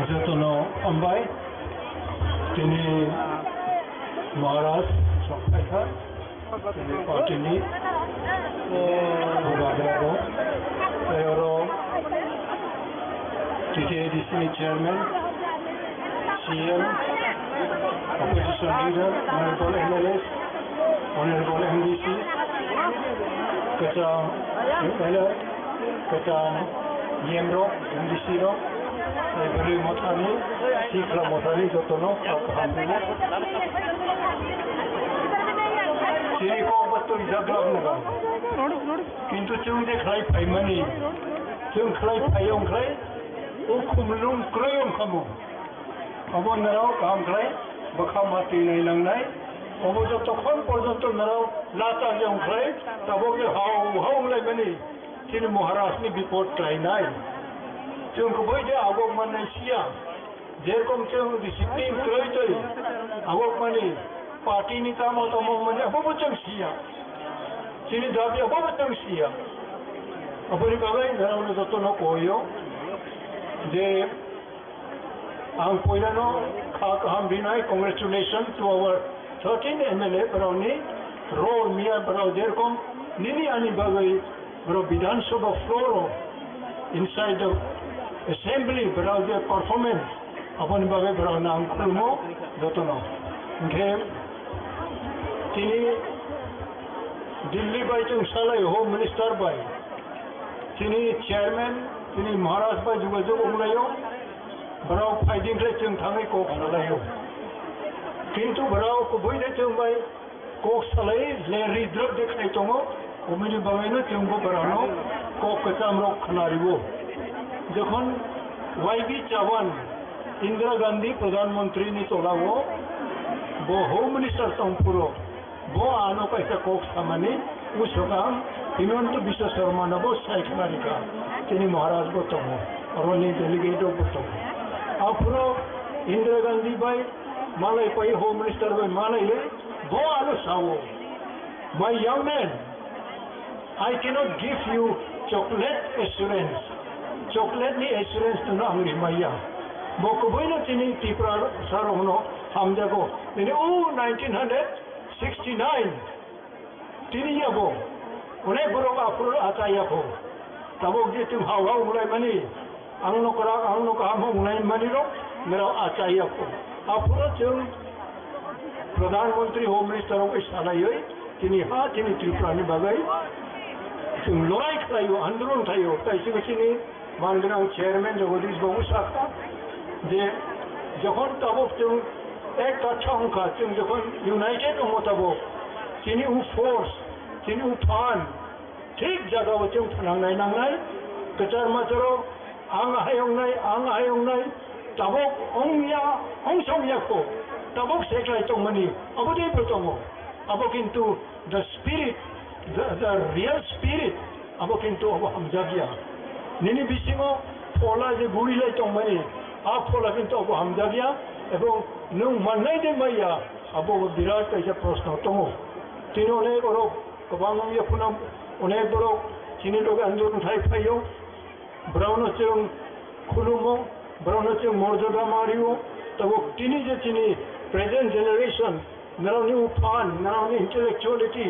Jotono Ambai, তিনি মহারাজ সরকার তিনি পার্টিনি ভূভাগরাগো এরো TTADC chairman, CM, opposition leader, honorable MLAs, honorable MDC, kata MLA, kata Yemro, MDC ro, Every Motani, Sikla Motani, Jotono, Alhamdulillah. Sini ko betul jaga naga. Kintu cung de khlai phai mani, cung khlai phayong khlai, o khumlung kroyong khamu. Abo narao kam khlai, bakha mati nai lang nai. Abo jo tokhon porjonto narao lata jong khlai, tabo ke hau lai mani. Sini Maharashtra ni bipot try nai. Cung ko boy de agok manai sia. Jekom cung disiplin kroy toy. Agok mani parti ni kam auto mani abo chung sia. Sini dabi abo chung sia. Abo ni bagai narao no jotono koyo. যে ang poilano ham binai congratulations to our 13 MLA browni role mia brow derkom nini ani bagai bro Vidhan Sabha floor inside the assembly brow their performance upon bagai brow nang kulmo jotono nge tini Delhi by chung salai home minister by tini chairman তিনি মহারাজ বা যোগাযোগ অনুযায়ী বড় finding reaching Than Coke সালাইও কিন্তু বড় কবই reaching by Coke সালাই লে রিদ্রক দেখাই তমো ওমিনি বাগাইনো চেংবো বড়ানো কোক কচামরো খানারিবো যখন ওয়াইবি চাওয়ান ইন্দিরা গান্ধী প্রধানমন্ত্রী নি তোলাবো বো হোম মিনিস্টার তংপুরো বো আনো পয়সা কোক সামানি উসকাম হিমন্ত বিশ্ব শর্মা নবো সাইখনারিকা তিনি মহারাজ গৌতম অরণ্য ডেলিগেট গৌতম আফ্রো ইন্দিরা গান্ধী বাই মালাই পাই হোম মিনিস্টার বাই মালাই গো আলো সাও my young man I cannot give you chocolate assurance chocolate নি অ্যাসুরেন্স তো না আমি মাইয়া বকবইনো তিনি ত্রিপুরা সারহনো হামজাগো তিনি 1969 তিনি যাবো অনেক বড় Afro আচাইয়াকো tabok je tim hawa mulai mani angno ka ham mulai mani ro mera achaya ko apura chung pradhan mantri home minister ko salai tini ha tini tripura ni bagai chung lorai khayo andron thayo tai sini mangrang chairman jagadish babu sakta je যখন tabok chung ek kachong ka chung যখন united tabok tini u force tini u fan ঠিক জায়গা হচ্ছে নাংনাই নাংনাই catcher মাছরো আং হায়ং নাই তাবক অংয়া অংসংয়াকো তাবক সেকলাই তংমানি আবদে প্রতমো আবো কিন্তু the spirit the real spirit আবো কিন্তু আবো হামজাগিয়া নিনি বিসিমো ফলা যে গুড়িলাই তংমানি আ ফলা কিন্তু আবো হামজাগিয়া এবং নং মাননাই দে মাইয়া আবো বিরাট কাইসা প্রশ্ন তমো তিনি অনেক ওরক কবাং ইয়াফুনাম অনেক বড় চিনি লোক আন্দোলন ঠাই পাইও ব্রাউন হচ্ছে খুলুমো ব্রাউন হচ্ছে মর্যাদা Mario tabuk tini je chini present generation narauni ufan narauni intellectuality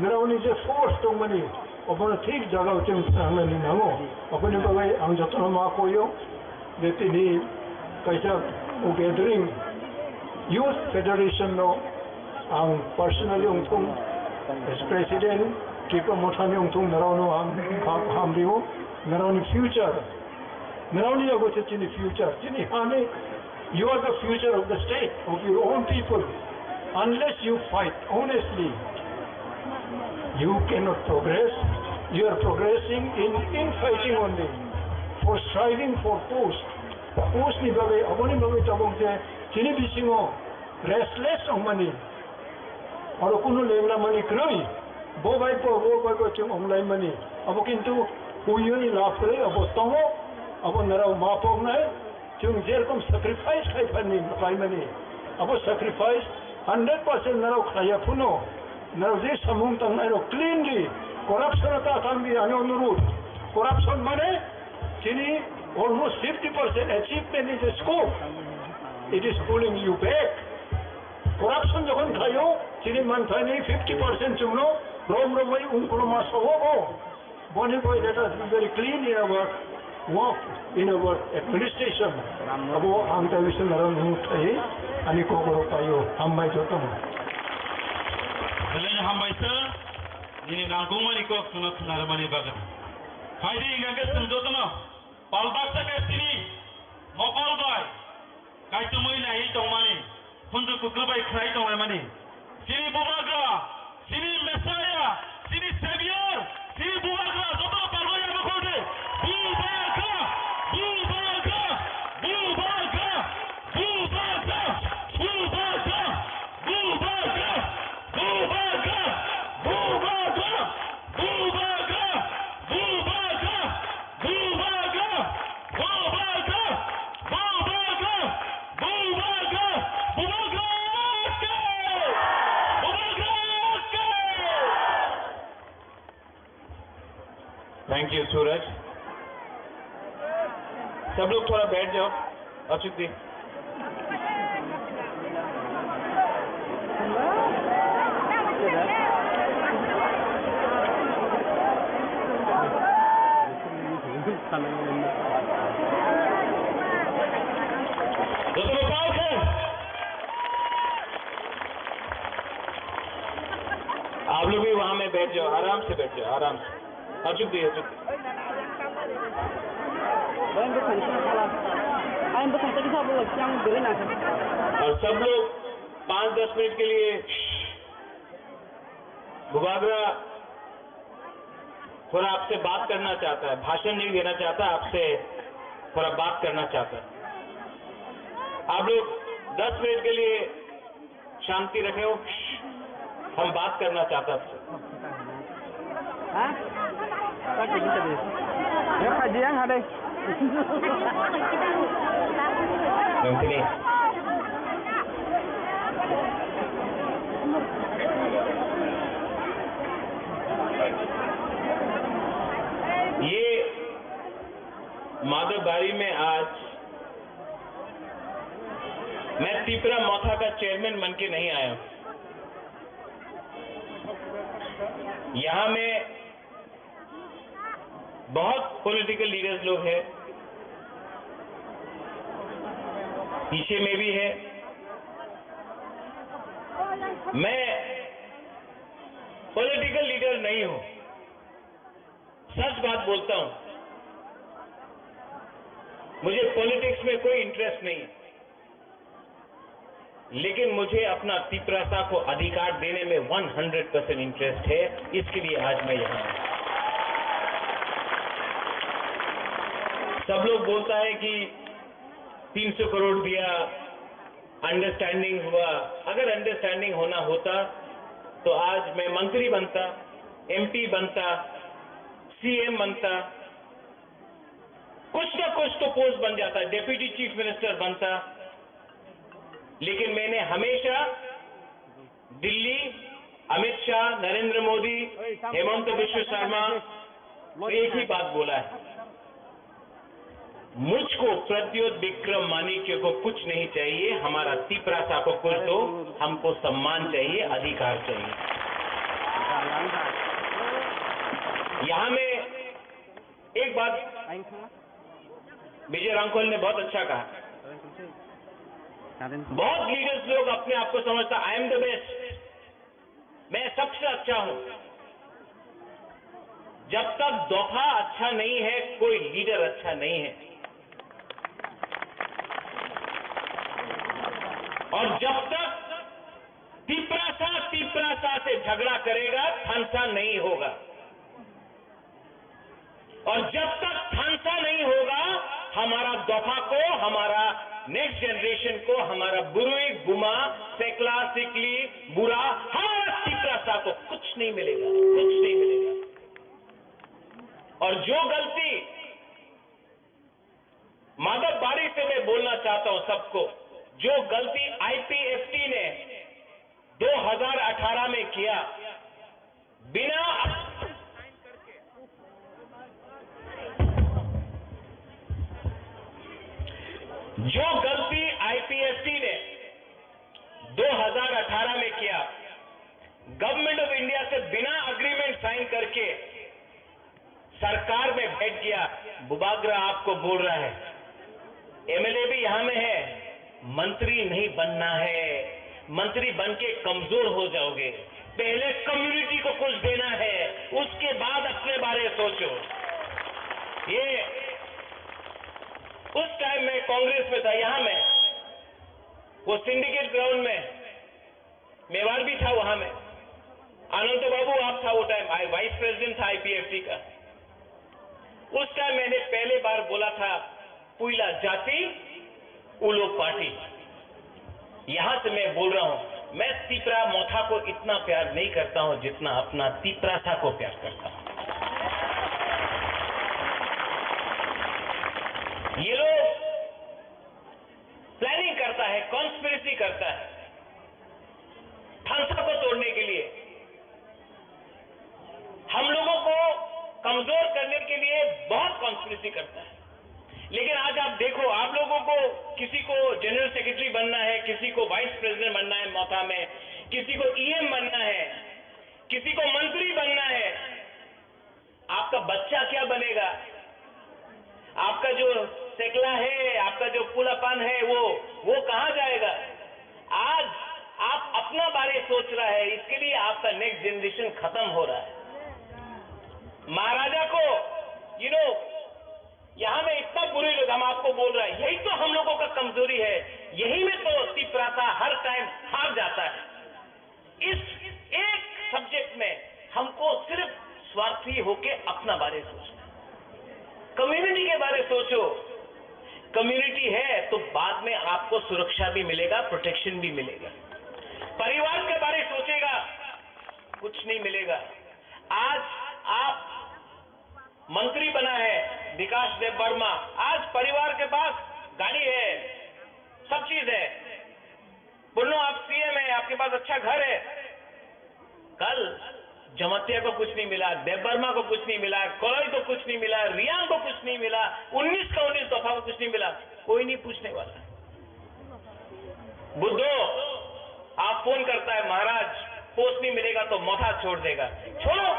narauni je force tongmani obona thik jaga uchem prangna ni nango apani bagai ang jotno ma koyo de tini kaisa gathering youth federation no ang personally ungtung as president Chico Mothani ungtung narauno hamriu narauni future narauni ago chini future chini hane you are the future of the state of your own people unless you fight honestly you cannot progress you are progressing in fighting only for striving for post ni bagai aboni bagai tabong je chini bisingo restless ongmani aro kuno lengla mani kroi bo bai ko chung onglai mani abo kintu huyuni lafre abo tongo abo narau mapong nai chung jerkom sacrifice khai pani kai mani abo sacrifice 100% narau khaya puno narau je samung tang nai ro cleanly corruption ta tambi ano nurut corruption mane chini almost 50% achievement is a scope it is pulling you back corruption jokhon khayo chini manthani 50% chumno rom mai unkuno ma soho boni boy let us be very clean in our work in our administration abo angta vision naran hu thai ani ko ko payo hammai jotom Selain hambai sa ini nangkungmani ko sunat sunarmani bagan faide inga sunjotno palbaksa ke sini mokol boy kaitumoi nahi tongmani hundu kukubai khlai tongmani sini bubaga sini messiah sini savior sini bubaga joto pargo yabe khode bubaga bubaga bubaga bubaga bubaga bubaga bubaga bubaga bubaga bubaga bubaga bubaga bubaga bubaga bubaga thank you Suraj सब लोग थोड़ा बैठ जाओ अच्युत जी आप लोग भी वहां में बैठ जाओ आराम से बैठ जाओ आराम से अचुक दी अचुक और सब लोग 5-10 मिनट के लिए बुबागरा थोड़ा आपसे बात करना चाहता है भाषण नहीं देना चाहता आपसे थोड़ा बात करना चाहता है आप लोग 10 मिनट के लिए शांति रखे हो हम बात करना चाहता आपसे ये माधवबारी में आज मैं तिपरा मोथा का चेयरमैन बन के नहीं आया यहां में बहुत पॉलिटिकल लीडर्स लोग हैं पीछे में भी है मैं पॉलिटिकल लीडर नहीं हूं सच बात बोलता हूं मुझे पॉलिटिक्स में कोई इंटरेस्ट नहीं है लेकिन मुझे अपना तिपरासा को अधिकार देने में 100% इंटरेस्ट है इसके लिए आज मैं यहां हूं सब लोग बोलता है कि 300 करोड़ दिया अंडरस्टैंडिंग हुआ अगर अंडरस्टैंडिंग होना होता तो आज मैं मंत्री बनता एमपी बनता सीएम बनता कुछ ना कुछ तो पोस्ट बन जाता डेप्यूटी चीफ मिनिस्टर बनता लेकिन मैंने हमेशा दिल्ली अमित शाह नरेंद्र मोदी हेमंत बिश्व शर्मा एक ही बात बोला है मुझको प्रद्योत विक्रम माणिक्य को कुछ नहीं चाहिए, हमारा तिपरासा को कुछ दो, हमको सम्मान चाहिए, अधिकार चाहिए। यहां में एक बात विजय रामकोल ने बहुत अच्छा कहा, बहुत लीडर्स लोग अपने आप को समझता आई एम द बेस्ट, मैं सबसे अच्छा हूं। जब तक दफा अच्छा नहीं है कोई लीडर अच्छा नहीं है, और जब तक तिपरासा से झगड़ा करेगा थानसा नहीं होगा, और जब तक थानसा नहीं होगा हमारा दफा को, हमारा नेक्स्ट जनरेशन को, हमारा बुरुई गुमा सेकला सिकली बुरा, हमारा तिपरासा को कुछ नहीं मिलेगा, कुछ नहीं मिलेगा। और जो गलती माधव बारी से मैं बोलना चाहता हूं सबको, जो गलती आईपीएफटी ने 2018 में किया, बिना जो गलती आईपीएफटी ने 2018 में किया, गवर्नमेंट ऑफ इंडिया से बिना एग्रीमेंट साइन करके सरकार में बैठ गया। बुबागरा आपको बोल रहा है, एमएलए भी यहां में है, मंत्री नहीं बनना है, मंत्री बन के कमजोर हो जाओगे, पहले कम्युनिटी को कुछ देना है, उसके बाद अपने बारे सोचो। ये उस टाइम में कांग्रेस में था, यहां में वो सिंडिकेट ग्राउंड में मेवाड़ भी था, वहां में अनंत बाबू आप था, वो टाइम वाइस प्रेसिडेंट था आईपीएफटी का। उस टाइम मैंने पहले बार बोला था पुइला जाति उलो पार्टी। यहां से मैं बोल रहा हूं, मैं तिपरा मोथा को इतना प्यार नहीं करता हूं जितना अपना तिपरासा को प्यार करता हूं। ये लोग प्लानिंग करता है, कॉन्स्पिरेसी करता है थानसा को तोड़ने के लिए, हम लोगों को कमजोर करने के लिए बहुत कॉन्स्पिरेसी करता है। लेकिन आज आप देखो, आप लोगों को किसी को जनरल सेक्रेटरी बनना है, किसी को वाइस प्रेसिडेंट बनना है मोथा में, किसी को ईएम बनना है, किसी को मंत्री बनना है। आपका बच्चा क्या बनेगा? आपका जो सेकला है, आपका जो पुलापान है, वो कहां जाएगा? आज आप अपना बारे सोच रहा है, इसके लिए आपका नेक्स्ट जनरेशन खत्म हो रहा है। महाराजा को यहां में इतना बुरे लोग, हम आपको बोल रहे हैं, यही तो हम लोगों का कमजोरी है, यही में तो तिपरासा हर टाइम हार जाता है। इस एक सब्जेक्ट में हमको सिर्फ स्वार्थी होके अपना बारे सोचना, कम्युनिटी के बारे सोचो। कम्युनिटी है तो बाद में आपको सुरक्षा भी मिलेगा, प्रोटेक्शन भी मिलेगा। परिवार के बारे सोचेगा, कुछ नहीं मिलेगा। आज आप मंत्री बना है विकास देव वर्मा, आज परिवार के पास गाड़ी है, सब चीज है। बोलो आप सीएम है, आपके पास अच्छा घर है। कल जमातिया को कुछ नहीं मिला, देव वर्मा को कुछ नहीं मिला, कोलई को कुछ नहीं मिला, रियांग को कुछ नहीं मिला, 19 का 19 दफा को कुछ नहीं मिला, कोई नहीं पूछने वाला। बुद्धो आप फोन करता है, महाराज पोस्ट नहीं मिलेगा तो मोथा छोड़ देगा। छोड़ो,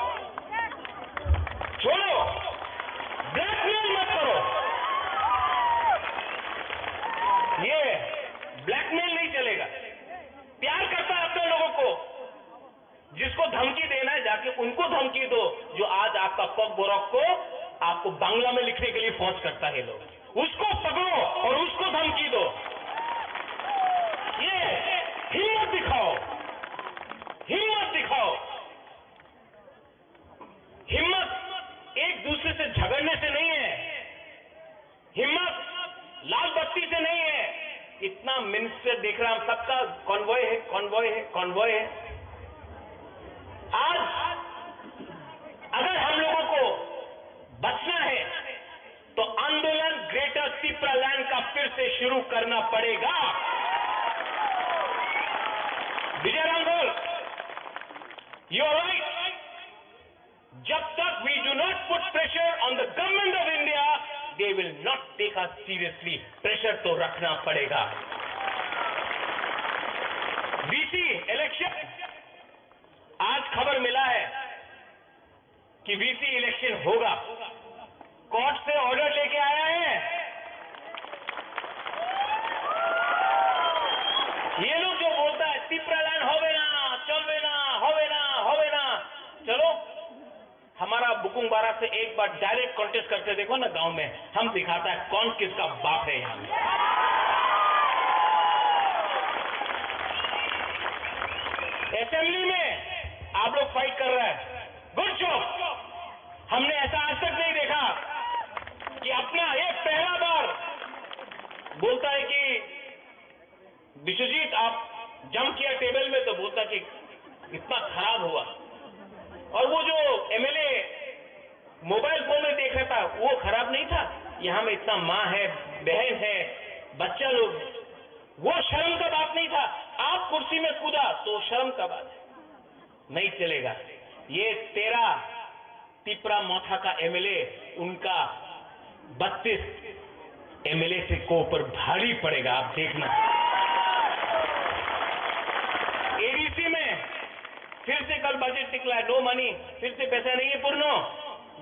ब्लैकमेल मत करो। ये ब्लैकमेल नहीं चलेगा। प्यार करता है अपने लोगों को, जिसको धमकी देना है जाके उनको धमकी दो। जो आज आपका पग बोरक को आपको बांग्ला में लिखने के लिए फोर्स करता है लोग, उसको पकड़ो और उसको धमकी दो। ये हिम्मत दिखाओ, हिम्मत दिखाओ। हिम्मत एक दूसरे से झगड़ने से नहीं है, हिम्मत लाल बत्ती से नहीं है। इतना मिनिस्टर देख रहा, हम सबका कॉन्वॉय है, कॉन्वॉय है, कॉन्वॉय है। आज अगर हम लोगों को बचना है तो आंदोलन ग्रेटर तिपरा लैंड का फिर से शुरू करना पड़ेगा। Vijay Ramgol, you are right. जब तक we do not put pressure on the government of India, they will not take us seriously pressure तो रखना पड़ेगा। वीसी इलेक्शन, आज खबर मिला है कि वीसी इलेक्शन होगा। कोर्ट से ऑर्डर लेके आया है। ये लोग जो बोलता है तिप्रालैंड होवे ना, चलवे ना, होवे ना, होवे ना, चलो हमारा बुकुंग बारा से एक बार डायरेक्ट कॉन्टेस्ट करके देखो ना गांव में, हम दिखाता है कौन किसका बाप है यहां। असेंबली में आप लोग फाइट कर रहे हैं, गुड जॉब। हमने ऐसा आज तक नहीं देखा कि अपना एक पहला बार बोलता है कि विश्वजीत आप जम किया टेबल में, तो बोलता कि इतना खराब हुआ। और वो जो एमएलए मोबाइल फोन में देख रहा था वो खराब नहीं था। यहां में इतना माँ है, बहन है, बच्चा लोग है, वो शर्म का बात नहीं था। आप कुर्सी में कूदा तो शर्म का बात है, नहीं चलेगा। ये 13 तिपरा मोथा का एमएलए, उनका 32 एमएलए से को ऊपर भारी पड़ेगा, आप देखना। एडीसी में फिर से कल बजट निकला है, नो मनी, फिर से पैसा नहीं है पूर्ण।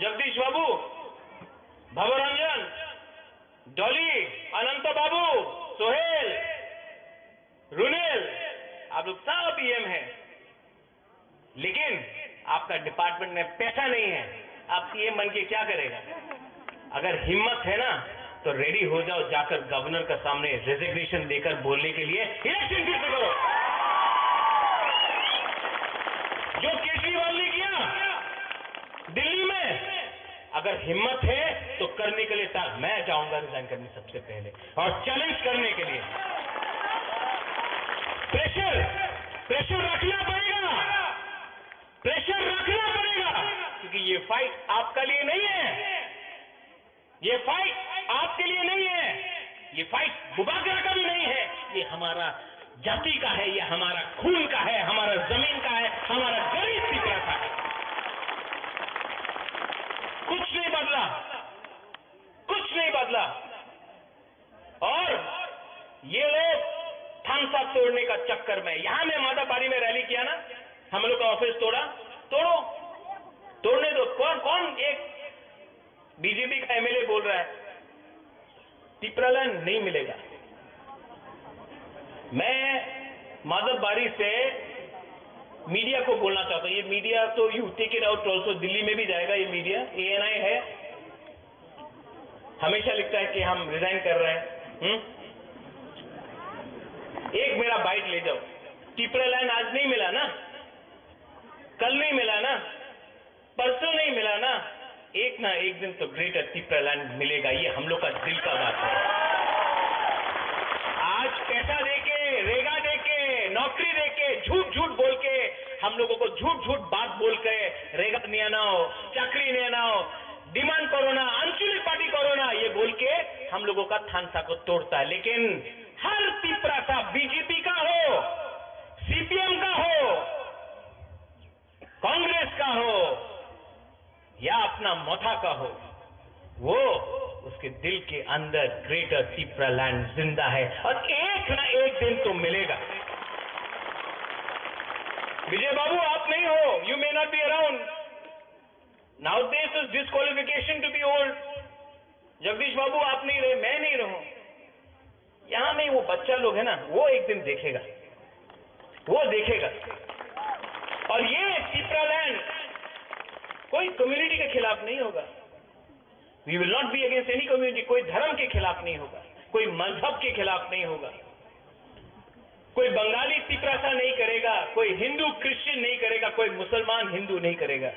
जगदीश बाबू, भवरंजन, डॉली, अनंत बाबू, सोहेल, रुनेल, आप लोग सब ईएम है, लेकिन आपका डिपार्टमेंट में पैसा नहीं है। आप ईएम बन के क्या करेगा? अगर हिम्मत है ना तो रेडी हो जाओ, जाकर गवर्नर का सामने रेजिग्नेशन देकर बोलने के लिए इलेक्शन फिर से करो, जो केजरीवाल ने किया दिल्ली में। अगर हिम्मत है तो करने के लिए तक मैं जाऊंगा रिजाइन करने सबसे पहले, और चैलेंज करने के लिए। प्रेशर रखना पड़ेगा, प्रेशर रखना पड़ेगा, क्योंकि ये फाइट आपका लिए नहीं है, ये फाइट आपके लिए नहीं है, ये फाइट बुबागरा का भी नहीं है, ये हमारा जाति का है, ये हमारा खून का है, हमारा जमीन का है, हमारा गरीब तिपरा का है। कुछ नहीं बदला, कुछ नहीं बदला। और ये लोग थानसा तोड़ने का चक्कर में, यहां में मादाबाड़ी में रैली किया ना, हम लोग का ऑफिस तोड़ा, तोड़ो, तोड़ने दो। कौन एक बीजेपी का एमएलए बोल रहा है तिपरालैंड नहीं मिलेगा। मैं माधवबाड़ी से मीडिया को बोलना चाहता हूं, ये मीडिया तो you take it out also, Delhi में भी जाएगा ये मीडिया। एएनआई है, हमेशा लिखता है कि हम रिजाइन कर रहे हैं। एक मेरा बाइट ले जाओ, तिपरालैंड आज नहीं मिला ना, कल नहीं मिला ना, परसों नहीं मिला ना, एक ना एक दिन तो ग्रेटर तिपरालैंड मिलेगा। ये हम लोग का दिल का बात है। आज पैसा देके, रेगा देके, नौकरी देके, झूठ बोल के, हम लोगों को झूठ बात बोल के, रेगा नहीं आनाओ, चाकरी नहीं आनाओ, डिमांड कोरोना, आंचलिक पार्टी कोरोना, ये बोल के हम लोगों का थानसा को तोड़ता है। लेकिन हर तिपरा सा बीजेपी का हो, सीपीएम का हो, कांग्रेस का हो या अपना मोथा का हो, वो उसके दिल के अंदर ग्रेटर तिपरालैंड जिंदा है, और एक ना एक दिन तो मिलेगा। विजय बाबू आप नहीं हो, you may not be around now, this is disqualification to be old. Jagdish babu आप नहीं रहे, मैं नहीं रहूं, यहां में वो बच्चा लोग है ना, वो एक दिन देखेगा, वो देखेगा। और ये तिपरालैंड कोई कम्युनिटी के खिलाफ नहीं होगा, we will not be against any community, कोई धर्म के खिलाफ नहीं होगा, कोई मजहब के खिलाफ नहीं होगा, कोई बंगाली तिपरासा नहीं करेगा, कोई हिंदू क्रिश्चियन नहीं करेगा, कोई मुसलमान हिंदू नहीं करेगा।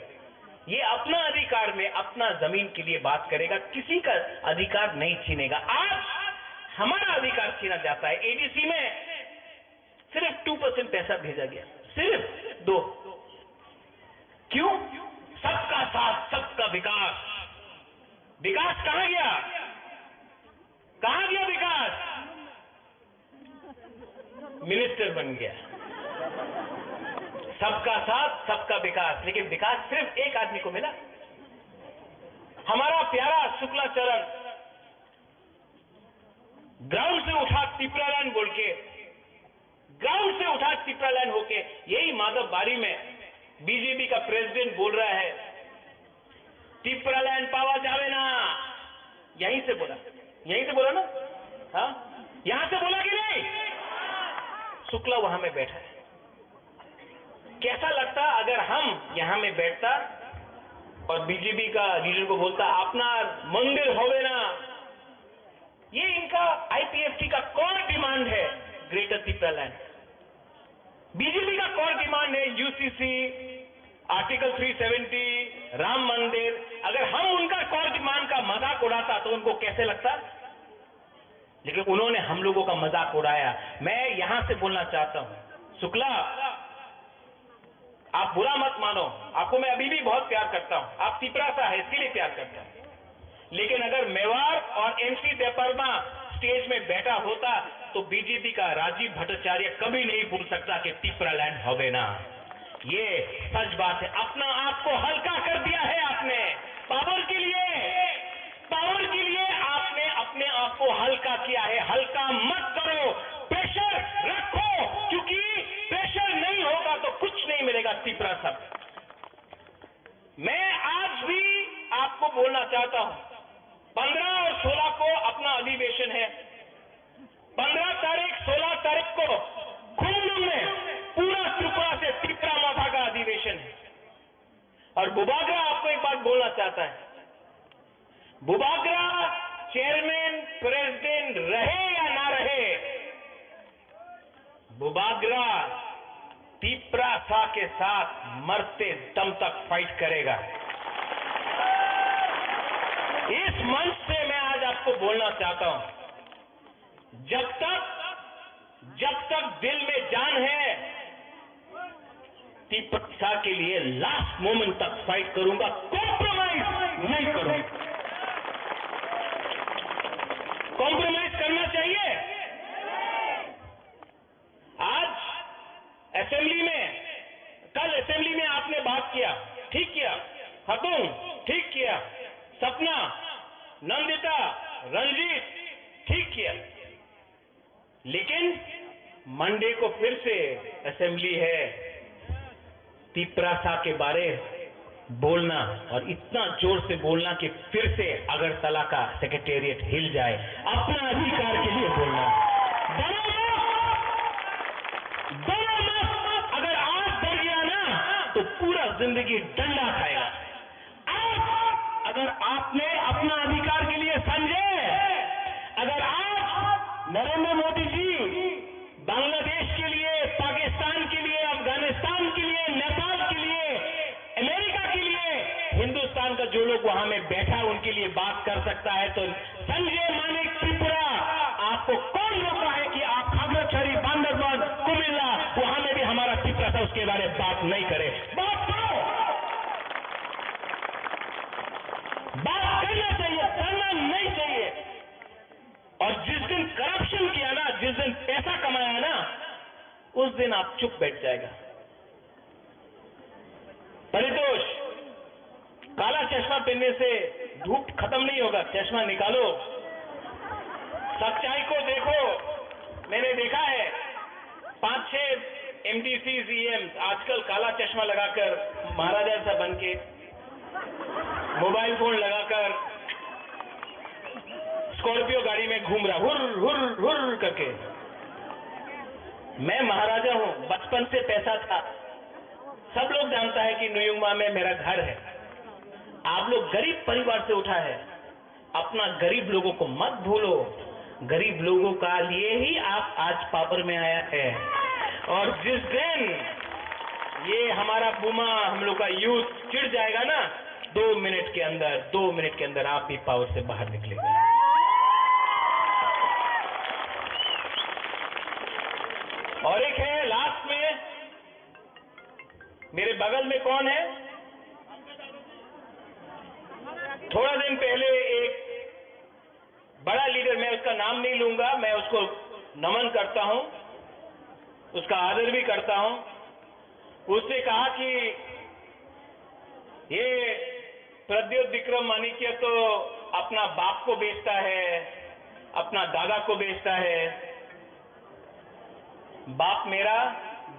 ये अपना अधिकार में अपना जमीन के लिए बात करेगा, किसी का अधिकार नहीं छीनेगा। आज हमारा अधिकार छीना जाता है। एडीसी में सिर्फ 2% पैसा भेजा गया, सिर्फ 2। क्यों? सबका साथ, सबका विकास। विकास कहां गया? कहां गया विकास? मिनिस्टर बन गया। सबका साथ, सबका विकास, लेकिन विकास सिर्फ एक आदमी को मिला। हमारा प्यारा शुक्लाचरण ग्राउंड से उठा तिपरालैंड बोल के, ग्राउंड से उठा तिपरालैंड होके, यही माधव बारी में बीजेपी का प्रेसिडेंट बोल रहा है तिपरालैंड पावा जावे ना, यहीं से बोला ना, हाँ, यहां से बोला कि नहीं? शुक्ला वहां में बैठा है। कैसा लगता अगर हम यहां में बैठता और बीजेपी का लीडर को बोलता अपना मंदिर होवे ना। ये इनका आईपीएफटी का कोर डिमांड है, ग्रेटर तिपरालैंड। बीजेपी का कोर डिमांड है यूसीसी, आर्टिकल 370, राम मंदिर। अगर हम उनका कोर डिमांड का मजाक उड़ाता तो उनको कैसे लगता? लेकिन उन्होंने हम लोगों का मजाक उड़ाया। मैं यहां से बोलना चाहता हूं, शुक्ला आप बुरा मत मानो, आपको मैं अभी भी बहुत प्यार करता हूं, आप तिपरासा है इसके लिए प्यार करता हूं। लेकिन अगर मेवाड़ और एमसी देपरमा स्टेज में बैठा होता तो बीजेपी का राजीव भट्टाचार्य कभी नहीं भूल सकता कि तिपरालैंड होवे ना। ये सच बात है। अपना आप को हल्का कर दिया है आपने, पावर के लिए आपने अपने आप को हल्का किया है। हल्का मत करो, प्रेशर रखो, क्योंकि प्रेशर नहीं होगा तो कुछ नहीं मिलेगा तिपरा सब। मैं आज भी आपको बोलना चाहता हूं, 15 और 16 को अपना अधिवेशन है। 15 तारीख 16 तारीख को खुमलुंग में पूरा त्रिपुरा से तिपरा माथा का अधिवेशन है। और बुबागरा आपको एक बात बोलना चाहता है, बुबागरा चेयरमैन प्रेसिडेंट रहे या ना रहे, बुबागरा तिपरासा के साथ मरते दम तक फाइट करेगा। इस मंच से मैं आज आपको बोलना चाहता हूं, जब तक दिल में जान है तिपरासा के लिए लास्ट मोमेंट तक फाइट करूंगा, कॉम्प्रोमाइज नहीं करूंगा। कॉम्प्रोमाइज करना चाहिए? आज असेंबली में, कल असेंबली में आपने बात किया, ठीक किया, हतुम ठीक किया, सपना, नंदिता, रंजीत ठीक किया। लेकिन मंडे को फिर से असेंबली है, तिपरासा के बारे बोलना और इतना जोर से बोलना कि फिर से अगरतला का सेक्रेटेरिएट हिल जाए, अपना अधिकार के लिए बोलना। अगर आज डर गया ना तो पूरा जिंदगी डंडा खाएगा। अगर आपने अपना अधिकार के लिए समझे, अगर आज नरेंद्र मोदी जी बांग्लादेश के लिए, पाकिस्तान के लिए, अफगानिस्तान के लिए, नेपाल के लिए, अमेरिका के लिए, हिंदुस्तान का जो लोग वहां में बैठा उनके लिए बात कर सकता है, तो संजय मानिक त्रिपुरा, आपको कौन रोक रहा है कि आप खागड़ाछड़ी, बांदरबान, कुमिल्ला, वहां में भी हमारा तिपरासा उसके बारे में बात नहीं करे? बात करो, बात करना चाहिए, करना नहीं चाहिए। और जिस दिन करप्शन किया ना, जिस दिन पैसा कमाया ना, उस दिन आप चुप बैठ जाएगा। परितोष, काला चश्मा पहनने से धूप खत्म नहीं होगा, चश्मा निकालो, सच्चाई को देखो। मैंने देखा है 5-6 एमडीसी सीएम आजकल काला चश्मा लगाकर, महाराजा सा बन के, मोबाइल फोन लगाकर स्कॉर्पियो गाड़ी में घूम रहा, हुर हुर हुर करके। मैं महाराजा हूं, बचपन से पैसा था, सब लोग जानता है कि नुयुमा में मेरा घर है। आप लोग गरीब परिवार से उठा है, अपना गरीब लोगों को मत भूलो। गरीब लोगों का लिए ही आप आज पावर में आया है। और जिस दिन ये हमारा बुमा, हम लोग का यूथ चिढ़ जाएगा ना, 2 मिनट के अंदर आप भी पावर से बाहर निकलेंगे। और एक है लास्ट में, मेरे बगल में कौन है? थोड़ा दिन पहले एक बड़ा लीडर, मैं उसका नाम नहीं लूंगा, मैं उसको नमन करता हूं, उसका आदर भी करता हूं। उसने कहा कि ये प्रद्योत विक्रम माणिक्य तो अपना बाप को बेचता है, अपना दादा को बेचता है। बाप मेरा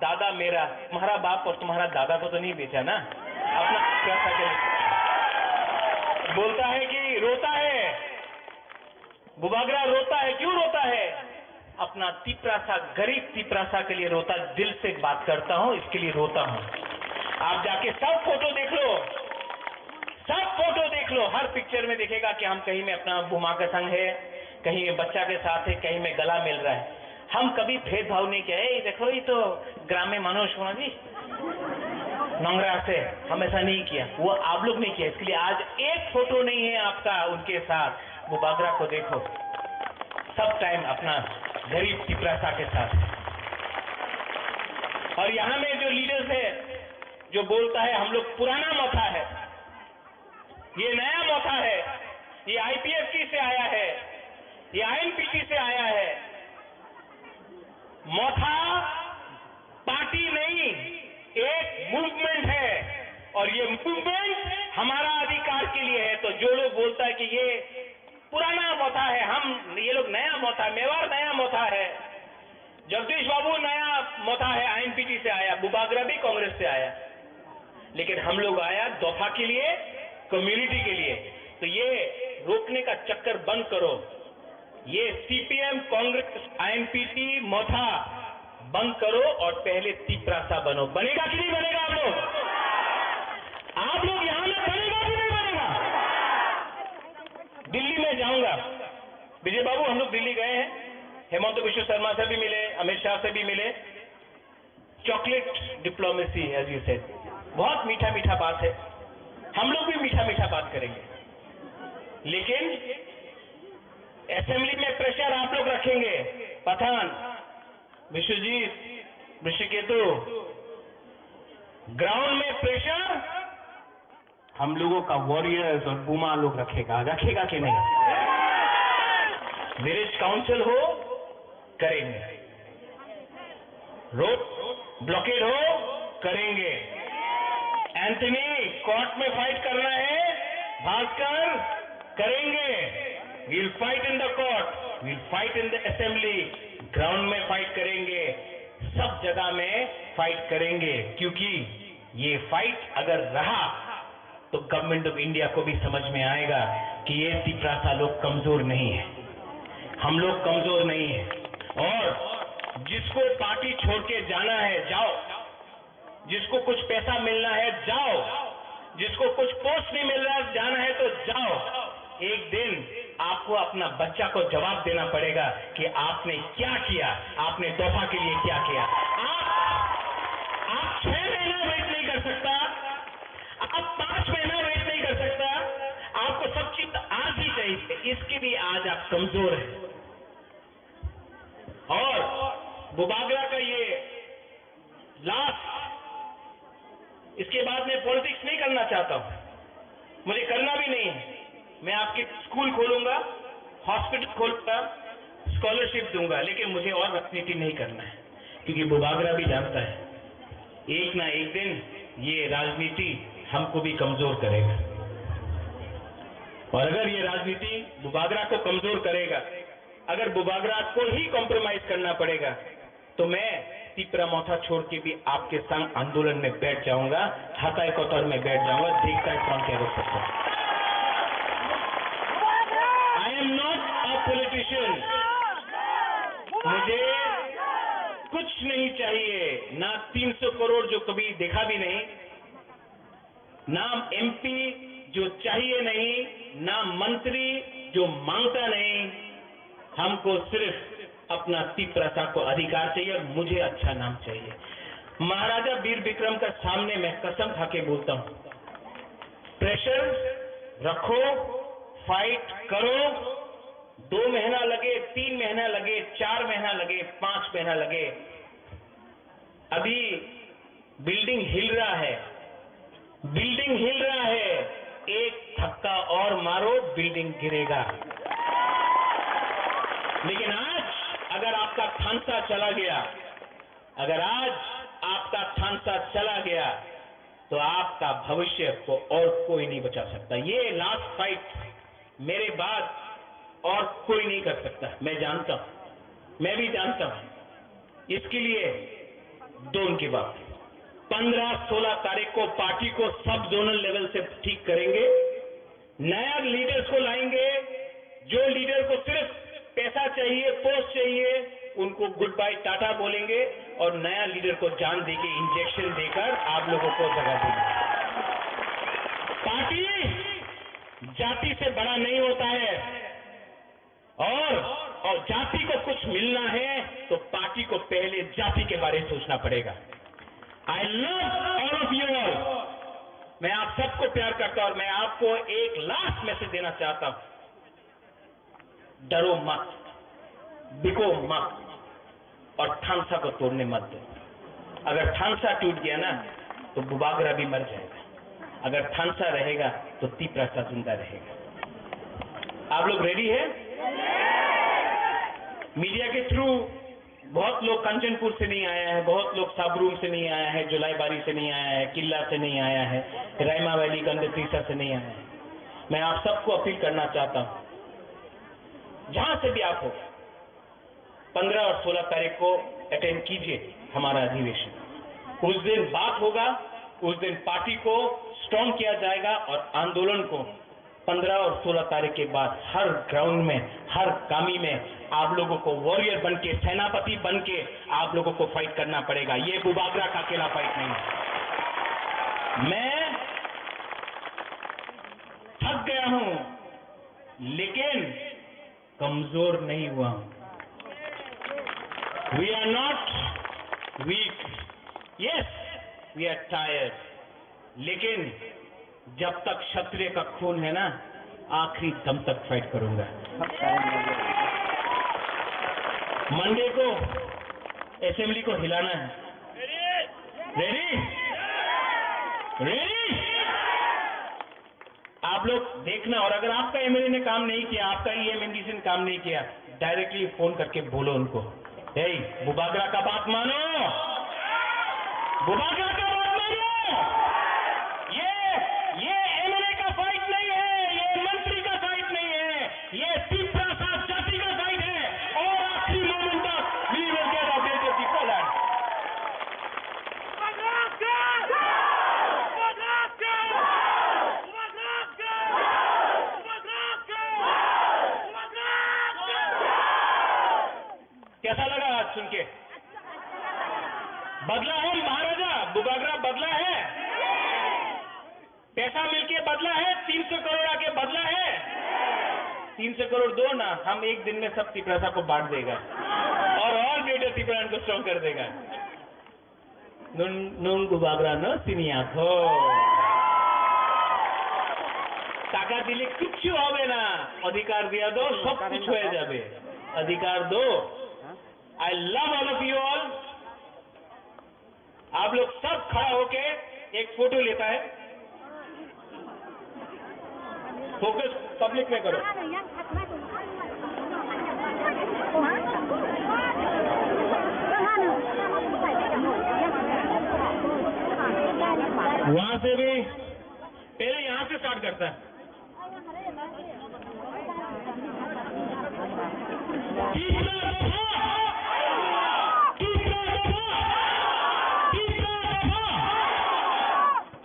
दादा मेरा, तुम्हारा बाप और तुम्हारा दादा को तो नहीं बेचा ना, अपना पैसा के लिए। बोलता है कि रोता है, बुबागरा रोता है, क्यों रोता है? अपना तिपरासा, गरीब तिपरासा के लिए रोता। दिल से बात करता हूं, इसके लिए रोता हूं। आप जाके सब फोटो देख लो, सब फोटो देख लो, हर पिक्चर में देखेगा कि हम कहीं में अपना बुमा का संग है, कहीं में बच्चा के साथ है, कहीं में गला मिल रहा है। हम कभी भेदभाव नहीं किया। ये देखो, ये तो ग्राम्य मानुष होना जी, नंगरा से, हम ऐसा नहीं किया, वो आप लोग नहीं किया। इसके लिए आज एक फोटो नहीं है आपका उनके साथ। बुबागरा को देखो, सब टाइम अपना गरीब तिपरासा के साथ। और यहां में जो लीडर्स है, जो बोलता है हम लोग पुराना मोथा है, ये नया मोथा है, ये आईपीएफटी से आया है, ये आईएनपीटी से आया है। मोथा पार्टी नहीं, एक मूवमेंट है, और ये मूवमेंट हमारा अधिकार के लिए है। तो जो लोग बोलता है कि ये पुराना मोथा है, हम ये लोग नया मोथा, मेवाड़ नया मोथा है, जगदीश बाबू नया मोथा है, आईएनपीटी से आया, बुबागरा भी कांग्रेस से आया, लेकिन हम लोग आया दफा के लिए, कम्युनिटी के लिए। तो ये रोकने का चक्कर बंद करो, ये सीपीएम, कांग्रेस, आईएनपीटी, मोथा बंद करो और पहले तिपरासा बनो। बनेगा कि नहीं बनेगा? आप लोग यहां में बनेगा कि नहीं बनेगा? दिल्ली में जाऊंगा, विजय बाबू, हम लोग दिल्ली गए हैं, हेमंत विश्व शर्मा से भी मिले, अमित शाह से भी मिले। Chocolate diplomacy as you said, बहुत मीठा मीठा बात है, हम लोग भी मीठा मीठा बात करेंगे, लेकिन असेंबली में प्रेशर आप लोग रखेंगे। पठान, विश्वजीत, ऋषिकेतु, ग्राउंड में प्रेशर हम लोगों का वॉरियर्स और बुमा लोग रखेगा कि नहीं? विलेज काउंसिल हो, करेंगे, रोड ब्लॉकेड हो, करेंगे, एंथनी कोर्ट में फाइट करना है, भास्कर करेंगे, we'll fight in the court, we'll fight in the assembly, ground में फाइट करेंगे, सब जगह में फाइट करेंगे, क्योंकि ये फाइट अगर रहा तो गवर्नमेंट ऑफ इंडिया को भी समझ में आएगा कि ये तिपरासा लोग कमजोर नहीं है, हम लोग कमजोर नहीं है। और जिसको पार्टी छोड़ के जाना है जाओ, जिसको कुछ पैसा मिलना है जाओ, जिसको कुछ पोस्ट नहीं मिल रहा जाना है तो जाओ। एक दिन आपको अपना बच्चा को जवाब देना पड़ेगा कि आपने क्या किया, आपने तोहफा के लिए क्या किया। आप 6 महीना वेट नहीं कर सकता, आप 5 महीना वेट नहीं कर सकता, आपको सब चीज आज ही चाहिए, इसके लिए आज आप कमजोर हैं। और बुबागरा का ये लास्ट, इसके बाद मैं पॉलिटिक्स नहीं करना चाहता हूं, मुझे करना भी नहीं है। मैं आपके स्कूल खोलूंगा, हॉस्पिटल खोलूंगा, स्कॉलरशिप दूंगा, लेकिन मुझे और राजनीति नहीं करना है, क्योंकि बुबागरा भी जानता है एक ना एक दिन ये राजनीति हमको भी कमजोर करेगा। और अगर ये राजनीति बुबागरा को कमजोर करेगा, अगर बुबागरा को ही कॉम्प्रोमाइज करना पड़ेगा, तो मैं तिपरा मोथा छोड़ के भी आपके संग आंदोलन में बैठ जाऊंगा, हताई कतर में बैठ जाऊंगा, देखता है कौन क्या रोक सकता है। I am not a politician, मुझे कुछ नहीं चाहिए, ना 300 करोड़ जो कभी देखा भी नहीं, ना एमपी जो चाहिए नहीं, ना मंत्री जो मांगता नहीं, हमको सिर्फ अपना तिपरासा को अधिकार चाहिए और मुझे अच्छा नाम चाहिए। महाराजा वीर विक्रम का सामने मैं कसम खा के बोलता हूं, प्रेशर रखो, फाइट करो, 2 महीना लगे, 3 महीना लगे, 4 महीना लगे, 5 महीना लगे, अभी बिल्डिंग हिल रहा है, बिल्डिंग हिल रहा है, एक धक्का और मारो बिल्डिंग गिरेगा। लेकिन आज अगर आपका थानसा चला गया, अगर आज आपका थानसा चला गया, तो आपका भविष्य को और कोई नहीं बचा सकता। ये लास्ट फाइट, मेरे बाद और कोई नहीं कर सकता। मैं जानता हूं, मैं भी जानता हूं। इसके लिए दो उनकी बात, 15-16 तारीख को पार्टी को सब जोनल लेवल से ठीक करेंगे, नया लीडर्स को लाएंगे। जो लीडर को सिर्फ पैसा चाहिए, पोस्ट चाहिए, उनको गुड बाय टाटा बोलेंगे और नया लीडर को जान देके इंजेक्शन देकर आप लोगों को जगह देंगे। पार्टी जाति से बड़ा नहीं होता है, और जाति को कुछ मिलना है तो पार्टी को पहले जाति के बारे में सोचना पड़ेगा। I love all of you all. मैं आप सबको प्यार करता हूं और मैं आपको एक लास्ट मैसेज देना चाहता हूं, डरो मत, बिको मत और थानसा को तोड़ने मत दो। अगर थानसा टूट गया ना तो बुबागरा भी मर जाएगा, अगर थानसा रहेगा तो तीपरासा जिंदा रहेगा। आप लोग रेडी है? मीडिया के थ्रू बहुत लोग कंचनपुर से नहीं आया है, बहुत लोग साबरूम से नहीं आया है, जुलाईबारी से नहीं आया है, किला से नहीं आया है, रायमा वैली गंदतीसा से नहीं आया है। मैं आप सबको अपील करना चाहता हूं, जहां से भी आप हो, 15 और 16 तारीख को अटेंड कीजिए हमारा अधिवेशन। उस दिन बात होगा, उस दिन पार्टी को स्ट्रॉन्ग किया जाएगा और आंदोलन को 15 और 16 तारीख के बाद हर ग्राउंड में, हर कामी में आप लोगों को वॉरियर बन के, सेनापति बन के आप लोगों को फाइट करना पड़ेगा। ये बुबागरा का अकेला फाइट नहीं है। मैं थक गया हूं लेकिन कमजोर नहीं हुआ हूं। We are not weak, yes we are tired, लेकिन जब तक क्षत्रिय का खून है ना, आखिरी दम तक फाइट करूंगा। मंडे को असेंबली को हिलाना है। रेडी? रेडी? आप लोग देखना, और अगर आपका एमएलए ने काम नहीं किया, आपका ईएमएनडीसी ने काम नहीं किया, डायरेक्टली फोन करके बोलो उनको, हे बुबागरा का बात मानो, बुबागरा का बात मानो। ये एमएलए का फाइट नहीं है, ये मंत्री का फाइट नहीं है, ये तीपरासा जाति का फाइट है और आखिरी मोमेंट तक we will get out of the land. कैसा लगा आज सुन के? बदला है महाराजा, बुबागरा बदला है, पैसा मिलके बदला है, 300 करोड़ आके बदला है। 300 करोड़ दो ना, हम एक दिन में सब तीपरासा को बांट देगा और ग्रेटर तीपरान को स्ट्रॉन्ग कर देगा। नुन बुबागरा न सिनिया हो टाका दिले कुछ হবে না, अधिकार दिया दो सब कुछ हो जाए, अधिकार दो। I love all of you all. आप लोग सब खड़ा होके एक फोटो लेता है, फोकस पब्लिक में करो। वहां से भी पहले यहां से स्टार्ट करता है।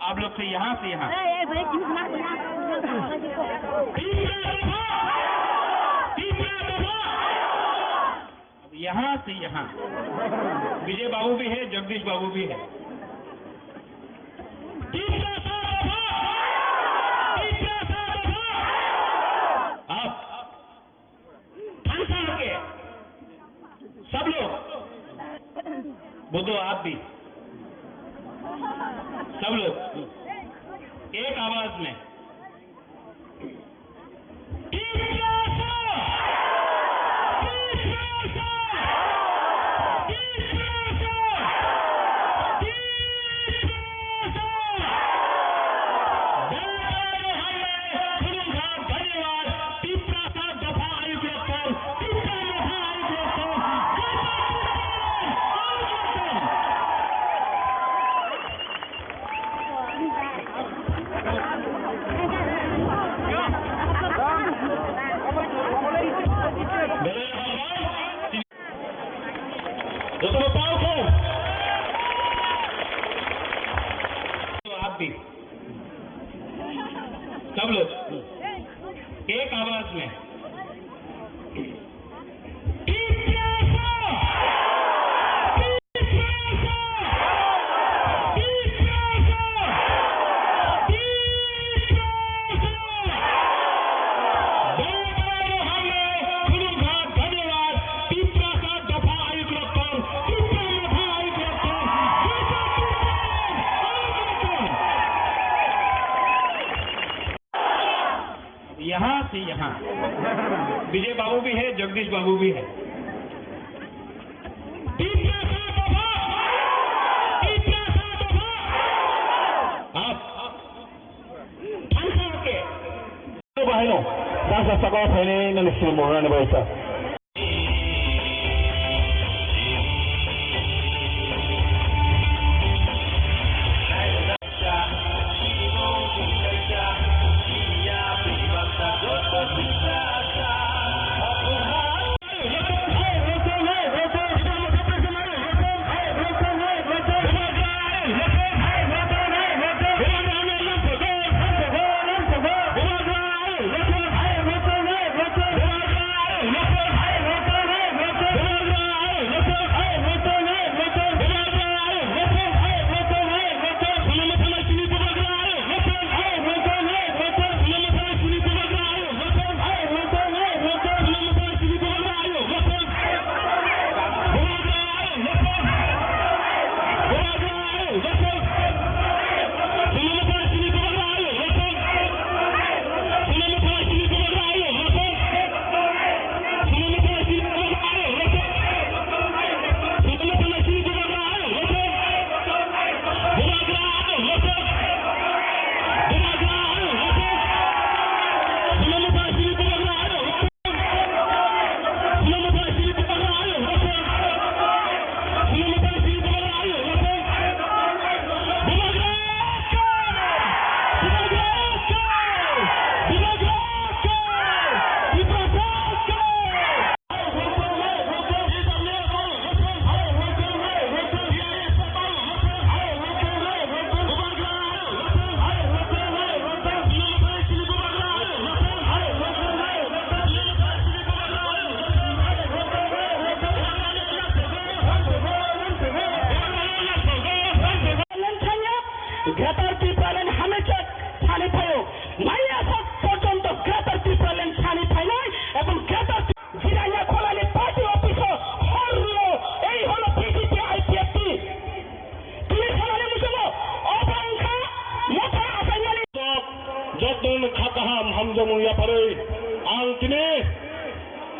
आप लोग से यहां से यहां, यहां से यहां। विजय बाबू भी है, जगदीश बाबू भी है। आप के सब लोग बुद्धो, आप भी सब लोग एक आवाज में साथी यहाँ विजय बाबू भी है, जगदीश बाबू भी है। बहनों सांसद सभा फैने ननिश्चित मोहन बैठा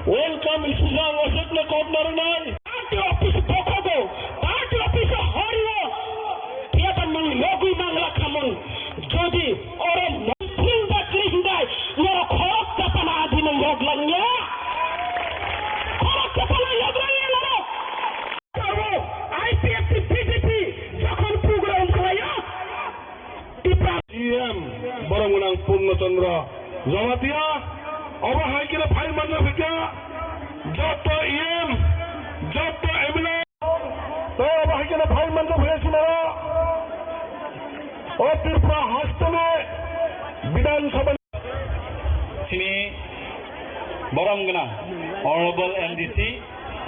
Welcome isang wasat na korner nai. Party office bokogo, party office horiyo. Tiada menglogi manglakamun. Jadi orang mungkinda kelihindai, no korok kapan adi mengoglangnya. Korok kapan yoglangnya lho. Karo IPFT BJP যখন program kaya. CM Barangunang Purna Chandra Jamatia অবহাই কিনা file মাননা Bhika যত EM যত MLA তো অবহাই কিনা file মাননা হয়েছিল ও ত্রিপুরা হাসপাতালে বিধানসভা তিনি বরম গোনাং অনারেবল এমডিসি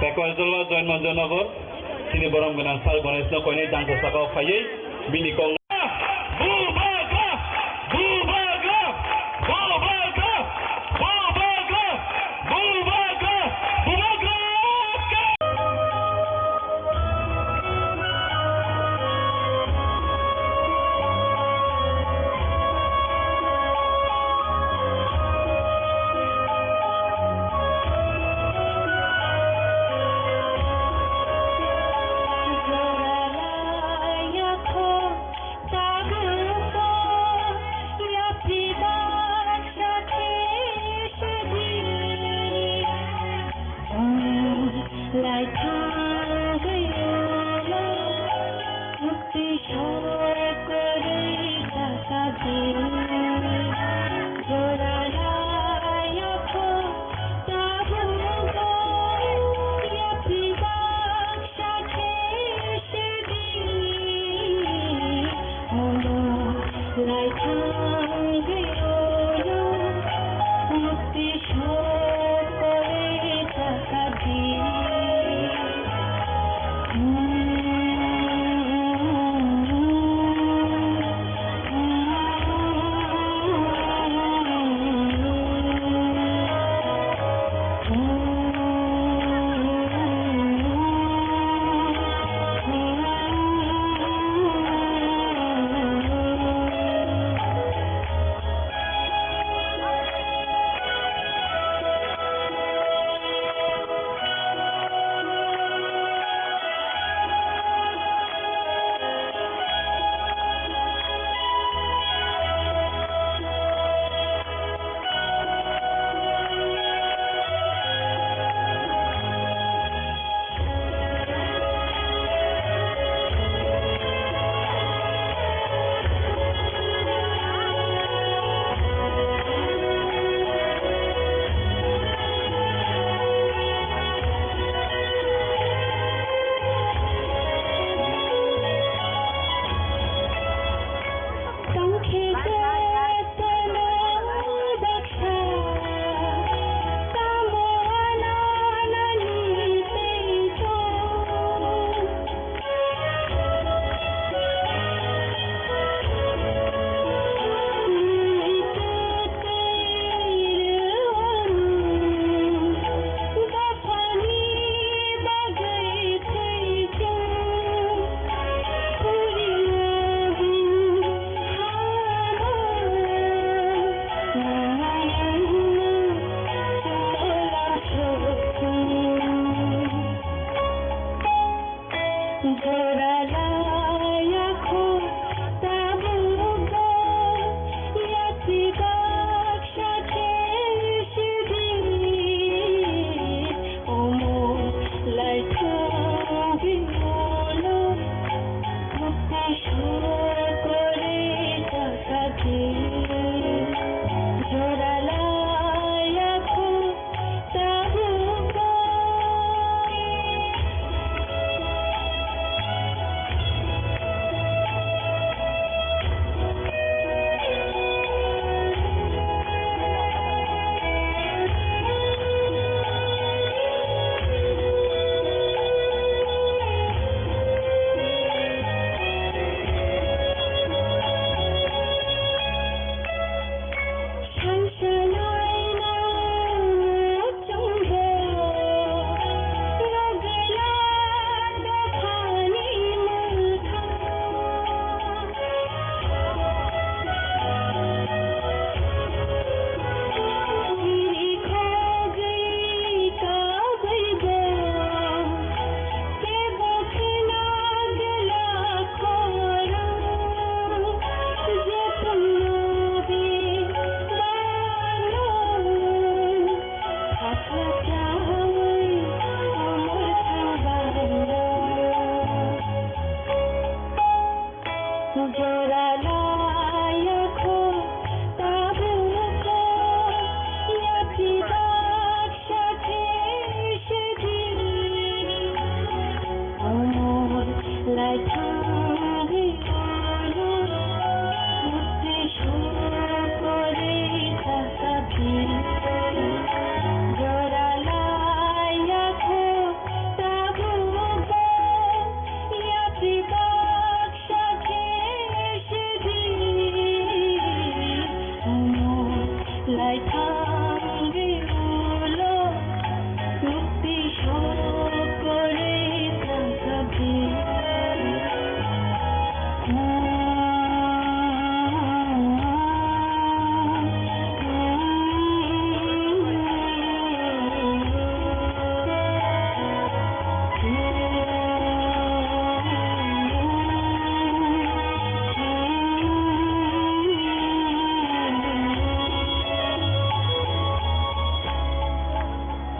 পেকওয়াজলা জয়নগর তিনি বরম গোনাং সাল গণেশ কইনে জাংসা সাকাও ফাইयै বিনি কং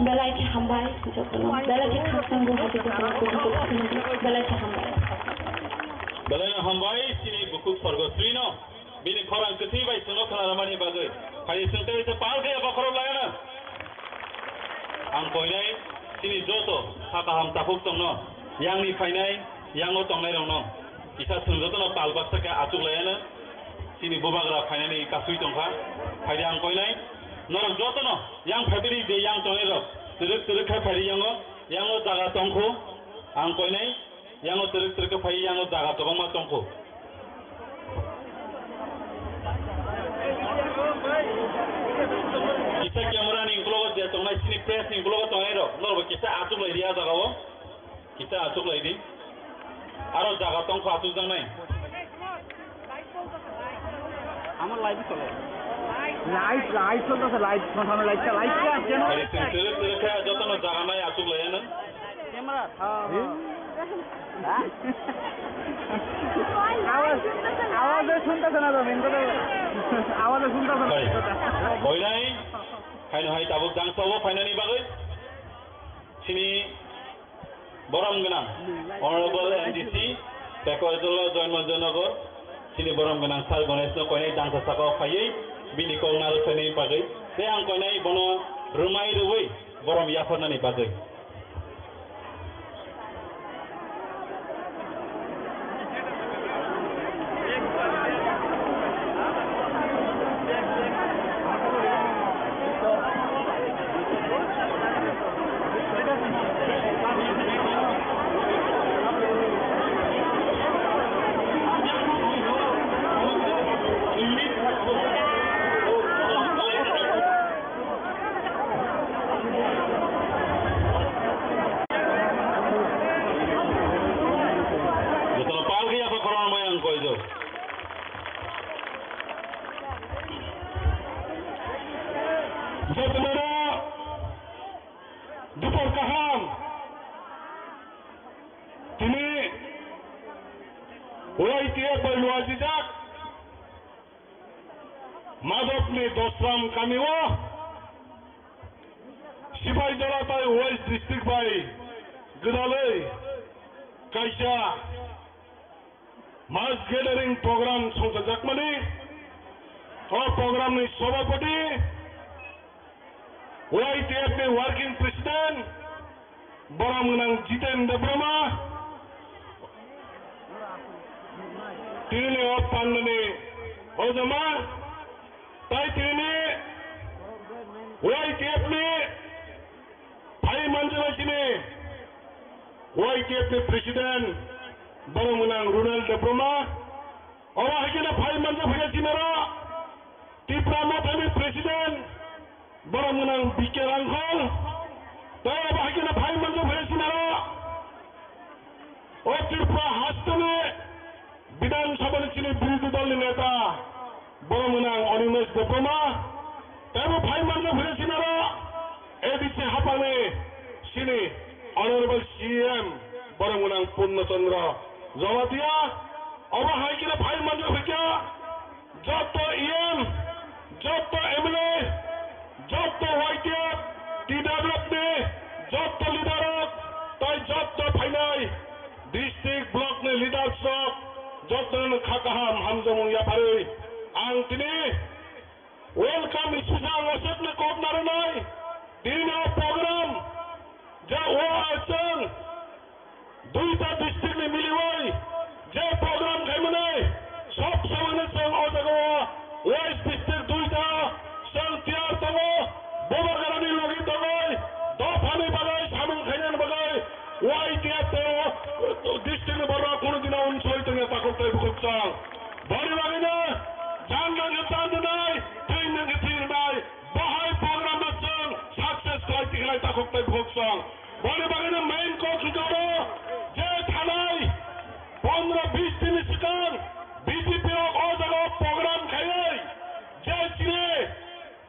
Belai hambai jotono belai khasanggo belai hambai belai hambai sini buku sorgosri no bini khorang keti bai suno khana ramani bagai khai sinte se par ke bakhoro lagana ang koinai sini joto saka ham tapuk tongno yang ni phainai yang o tongnai rongno isa sunjotono palbak saka achuk layana sini bubagra phainai ni kasui tongkha phaide ang koinai norok jotono yang phabiri de yang tongai rok teruk khai phari yang o jaga tongkho ang koinai yang o teruk phai yang o jaga kobangma tongkho kita kamera ni nglogo de tongnai sini press ni nglogo tongai rok norbo kita achuk lai dia jaga o kita achuk lai di aro jaga tongkho achuk jangnai আমার live চলে live চলতেছে live কোনখানে লাইভটা আসছে না আরে তেরে খায় যত না জায়গা নাই আসুক লাগে না ক্যামেরা আওয়াজ শুনতেছে না তো মেন কথা আওয়াজ শুনতেছে না কই নাই খাইনো হাই তাবুক জাংসাবো ফাইনালি বাগৈ সিনি বরম গনা অনারেবল এনডিসি পেকজল জয়মঞ্জনগর sini borong genang sal gones no koinai jangsa saka phaiei bini kong nal seni pagai te ang koinai bono rumai ruwei borom yaforna ni pagai YTF by Luajijak, Madopni Dosram Kamiwa, Sipai Jalatai West District by Gudale, Kaisha, Mass Gathering Program Sonsa Jakmani, or program is Sobapati, YTF Working President, Baramunang Jiten Debrama, Tini of Pandani Ozama, Taitini, YTF Pai Manjalachini, YTF President, Baramunang Rural Debrama, or Hakina Pai Manjalachinara, Tipramatami President, Baramunang Bikerangkol, Taya Hakina Pai Manjalachinara, or Tripura Hastane, Bidan Sabanachini Bridal Neta, Baramunang Onimus Debrama, Taya Pai Manjalachinara, Edici Hapane, Sini, Honorable CM, Baramunang Purnachandra, Zawatia, Oba Hakina Pai Manjalachinara, Joto EM, Joto MLA, Joto YTF, TWF, Joto Leader, Tai Joto Painai, District Block Leaders of Joto Kakaham, Hamzamung Yapari, Antini, welcome Special Wasatna Court Naranai, Dina Program, Jawa Asan, Duita District Miliwai, Jay Program Kaimanai, Sop Samanas Sang Ozagawa, West District Duita, Sang Tiar Tango, Bobagarani Logi Tangoy, Dofani Bagay, Saman Khayan Bagay, YTF District Barra Kunudina Unsoitanga Takotai Bukutsang, Bari Bagina, Jangan Yatandanai, Trinang Yatinai, Bahai Program Natsang, Success Kraitikrai Takotai Bukutsang, Bari Bagina Main Coach Garo, Jay Thanai, 15-20 दिन सिकान BJP और जगह programme खाए जैसे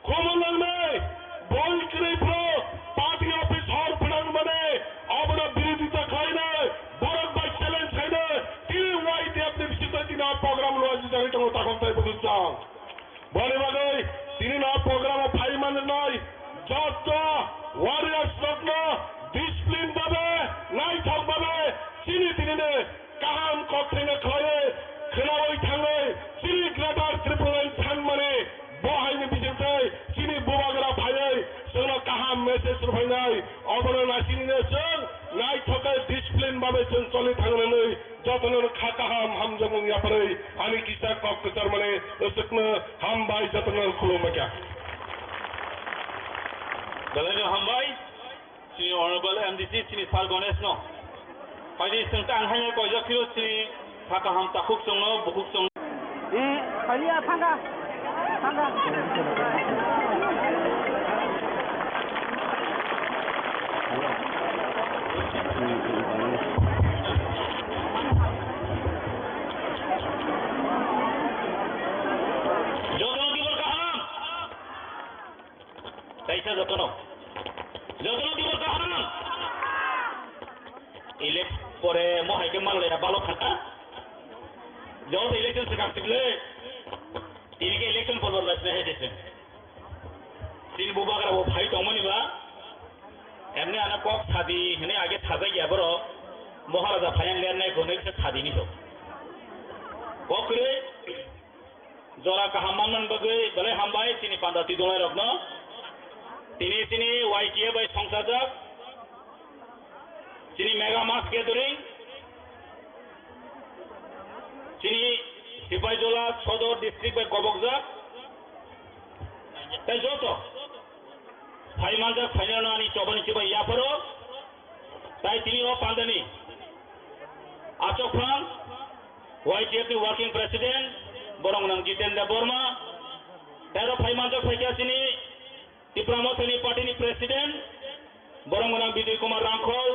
कोमल में बोल करे pro party office और फिरंग बने और विरोधी तक खाए ना बरक बाई चैलेंज खाए ना तीन वाइट अपने विशिष्ट दिन आप प्रोग्राम लो आज जाने तो ताकत है बहुत चांग बड़े बड़े तीन आप प्रोग्राम फाइल मान नहीं जब तो वॉरियर्स लोग ना डिसिप्लिन बने नहीं थक बने चीनी तीन ने Kaham Kotrina Kloye, Kelawi Tangoy, Chini Gratar Triple Tan Money, Bohai Bijay, Chini Bubagra Paye, Sona Kaham Message Rupanai, Obana Nasini Nation, Night Hocker Discipline Babation Solid Hanganui, Jotan Kakaham, Hamzamun Yapare, Anikisa Kok Ceremony, Sukma, Hambai Jatan Kulumaka. Galeno Hambai, Chini Honorable MDC, Chini Salgones no. Pagi sengkang hanya kau jakiro si Kakaham takuk songno bukuk song. Kalian tangga. Jodoh di Kakaham. Kaisa jodoh. Jodoh di Kakaham. Elect পরে মহাইকে মারলে ভালো খাতা যখন election সে কাটলে তিনিকে election করবার লাগছে হেঁটেছেন তিনি বুবাগার ও ভাই দমনিবা এমনি আনা কক ছাদি হেনে আগে ছাদাই গিয়া বড় মহারাজা ফাইন লিয়ার গনে ছাদি নিত ককরে জরা কাহামান বাগে বলে হামবাই তিনি পান্দাতি দলাই রত্ন তিনি ওয়াইটিএ by সংসাজক Sini mega mass gathering, sini Sipai Jola Sodor district by Gobokjak, tai joto, Pai Manjak Fainana ni Chobani Sipai Yaparo, tai tini o Pandani, Achok Phan, YTF working president, Borongnang Jitendra Burma, Tero Pai Manjak Faikia sini, Tipramotani party ni president, Borongnang Bidui Kumar Rangkol,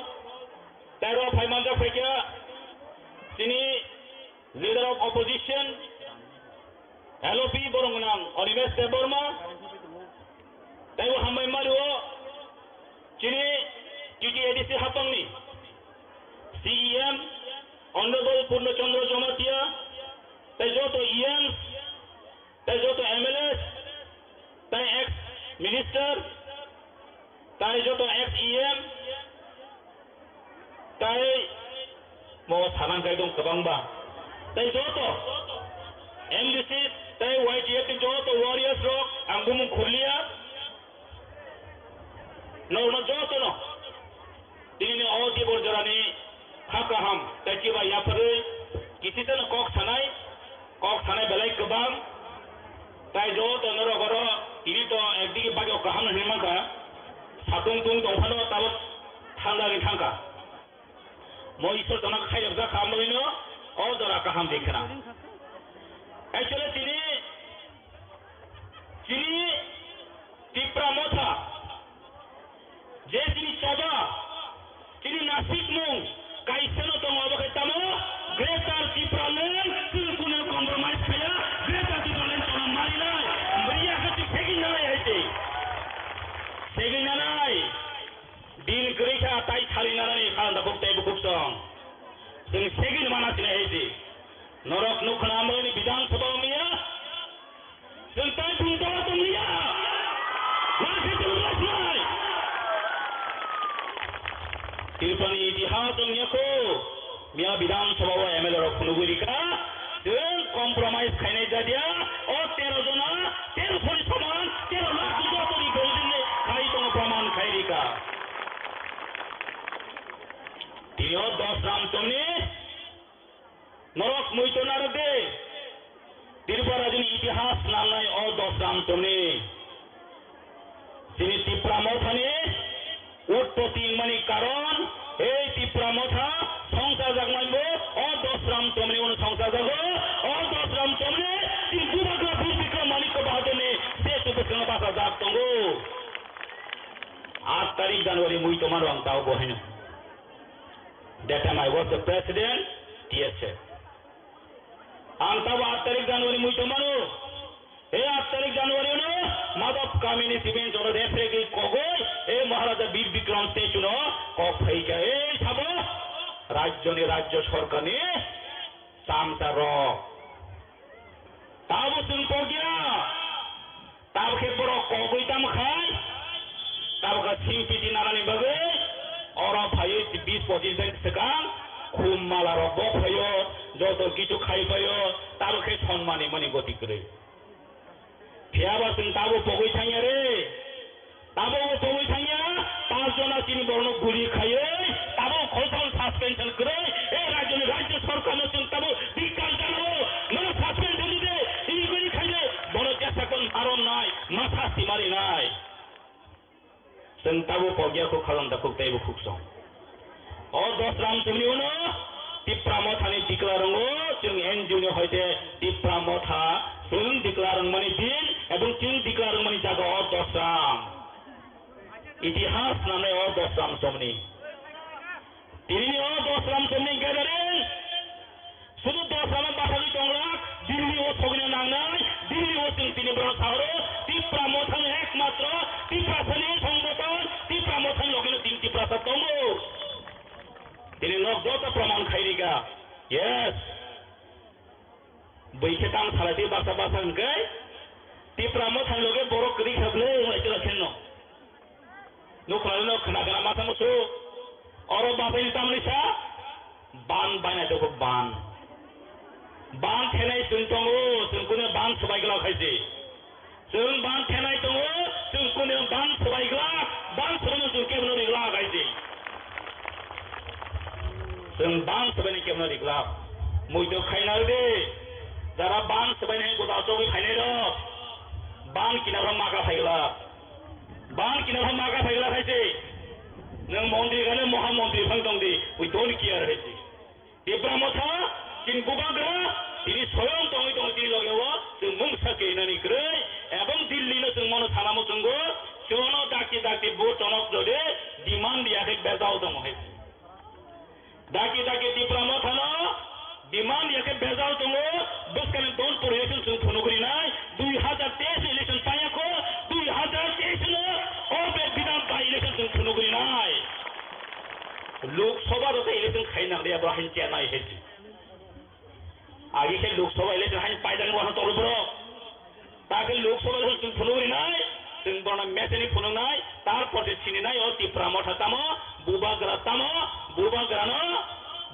Tero Paimanja Fakia, sini leader of opposition, LOP Borongnang, Onimes Deborma, Tero Hamai Maruo, sini TTADC Hapangni, CEM, honourable Purnachandra Jamatia, তাই যত ইএমস, তাই যত MLS, তাই x minister, তাই যত x EM, তাই সানাंगाय दं गोबांबा, ताई जत एमडीसी ताई वाईटीएफ जत वारियर्स रक आं बुमुं खुरलिया नौनो जत न दिनै अ दिबर जरानि हाकाहाम ताई किबा याफोरै किसितन कक सानाय बेलाय गोबां ताई जत नरगर इनि तो एकदिके बागियाव गाहाम हेमाखा सादुं दुं दंफानो ताबो थांगानि थांखा मैं ईश्वर जना खायब जा खामैनो अ जरा गाहाम देखना एक्चुअली तिनी तिप्रा मथा जे तिनी चबा तिनी नासिक मुं काइसेनो दङ अबखै तामो ग्रेटार तिप्रा लेन कुनो कम्प्रोमाइज खाया ग्रेटार तिप्रा लेन तना मारिनाय मैया खाति फेगिनाय हैते फेगिनाय दिन गरैखा ताई सालिनानै खालामदा बक्ताय बुकुसं जों सेगिन मानासिना हैदि नरक नुखनामैनि विधानसभा मिया जों ताई बुंदा दमिया माखे दुलासनाय तिरपानि इतिहास दंयाखौ मिया विधानसभा एमएलए रक खुनुगुरिका जों कम्प्रोमाइज खायनाय जादिया अ 13 जना 13 फनि समान 13 लाख जतनि गौदिने खाय दङ प्रमाण खायरिका तिनियो 10 राम तमनि नरक मैतनार दे तिरपा राजनि इतिहास नामनाय अ 10 राम तमनि तिनि तिप्रा मथानि उत्पत्ति मानि कारण ए तिप्रा मथा संसार जागमानबो अ 10 राम तमनि उन संसार जागो अ 10 राम तमनि तिन बुबाग्रा वीर विक्रम मानिक बहादुरनि से सुबुकन बासा जाग तंगो 8 तारिख जनवरी मैतमार आं ताव बहायनो That time I was the president, TSF. Ang tawa 8 tarik January mo ito mano. 8 tarik January no, madap kami ni Siben Joro Defregi Kogoy, Maharaja Bir Bikram Station no, Kopai ka sabo, Rajya Sarkar ni Samsaro. Tabo sun pogya, tabo ke boro Kogoy tam khai, tabo ka simpiti narani bagay. और भाई 20-25 दिन सिगां खुम माला रबक भयो जत किछु खाइ भयो ताबो खे सम्मानी मनि गति करे फियाबा जों ताबो पगै थाङा रे ताबो पगै थाङा 5 जना तिनि बर्न गुली खायो ताबो खलसाल सस्पेंशन करे ए राज्य सरकार जों ताबो बिकाल जानो न सस्पेंशन दिदे इनि गुली खाइले बन जेसा कोन आरम नाय माथा सिमारि नाय जों ताबो पगियाखौ खालामदा खुक्तायबो खुक्सं और 10 राम तमनि उनो तिप्रा मथानि डिक्लारंगो जों एनजिओनि हयते तिप्रा मथा जों डिक्लारं मानि दिन एबं जों डिक्लारं मानि जागा और 10 राम इतिहास नामे और 10 राम तमनि तिनि और 10 राम तमनि गेदारिं শুধু 10 রাম बासानि दंला दिल्ली ओ थगने नांनाय दिल्ली ओ जों तिनि ब्रन साहरो तिप्रा मथानि एकमात्र तिप्रा सनि संगठन तिप्रा मथानि लगेनो तिन तिप्रा दंगो तिनि नगद प्रमाण खायरिगा यस बैखेतां सालायदि बासा हनकै तिप्रा मथानि लगे बर' करि खाबले माइतरा खेनो नखरानो खोनागोना माथा मोसो और बासानि तामनिसा बान बायनाय दङ बान थेनाय जों दङ जोंखौनो बान सबायग्रा खायसे जों बान थेनाय दङ जोंखौनो बान सबायग्रा बान सबायनो जों केबनो रिग्ला खायसे जों बान सबायनो केबनो रिग्ला मैतो खायना दे जारा बान सबायनो गोदा जगै खायनाय र बान किनारा मागा फायग्ला खायसे नों मन्दिरानो महामन्दिर फां दं दे वी डोन्ट केयार खायसे तिप्रा मथा tin bubagra ini soyong tongi tini logewa जों मुंसाके नानि ग्रै एबं दिल्ली नो जों मनो थानामो जोंगो जोनो दाकी बो टनक जदे डिमांड दियाखै बेजाव दङ हे दाकी तिप्रा मथानो डिमांड दियाखै बेजाव दङ बसकान डोन्ट परेसन जों थनुगरि नाय 2023 इलेक्शन पायाखो 2023 नो ओबे विधान बाय इलेक्शन जों थनुगरि नाय लोकसभा रो election खाइना dia berahin cina itu. Agi ke Loksawa election hain paidan wahana tolu bro. Tapi Loksawa election punuri nai, tengborna meseni punung nai, tar proses sini nai or tipramotha tamo,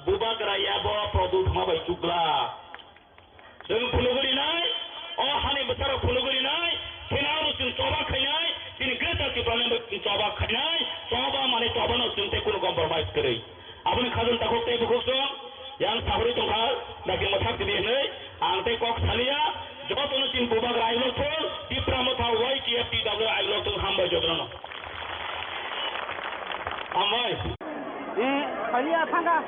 bubagra ya bo produk ma bai chukla. Teng punuguri nai, oh hani besar punuguri nai, kenal teng coba khainai, teng greta tiprane coba khainai, coba mane coba no teng te kuno compromise kere. Apuni khadun takok te bukso, yang sahuri tongkal, daging masak di sini, angte kok salia, jodoh no teng bubagra ailo tol, tipramotha YTFTW ailo tol hamba jodono. Amai. Kalian tangga.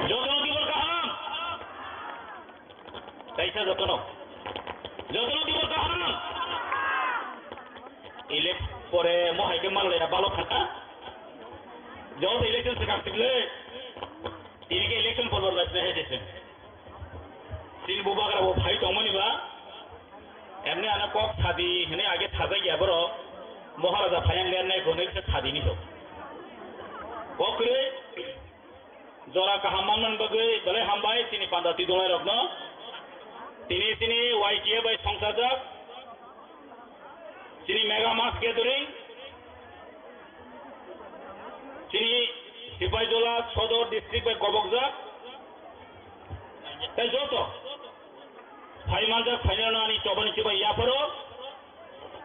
Jodoh diberkaham. Kaisa jodoh diberkaham. Elek pore mohai ke malu ya balok kata. Jauh election sekarang sebelah. Ini ke election for last day jese. Sin buba kara wo bhai tongmani ba. Emne anak kok thadi hene age thada gya bro. Maharaja phayang len nai gone se thadi ni so. Kokre jora kahaman bagai bale hambai tini pandati donai rokno. Tini YTA by songsajak. Tini mega mass gathering. Tini Sipaijola Sodor district by Kobokjak. Tai joto. Phai manjak phainana ni chobani chiba yaparo.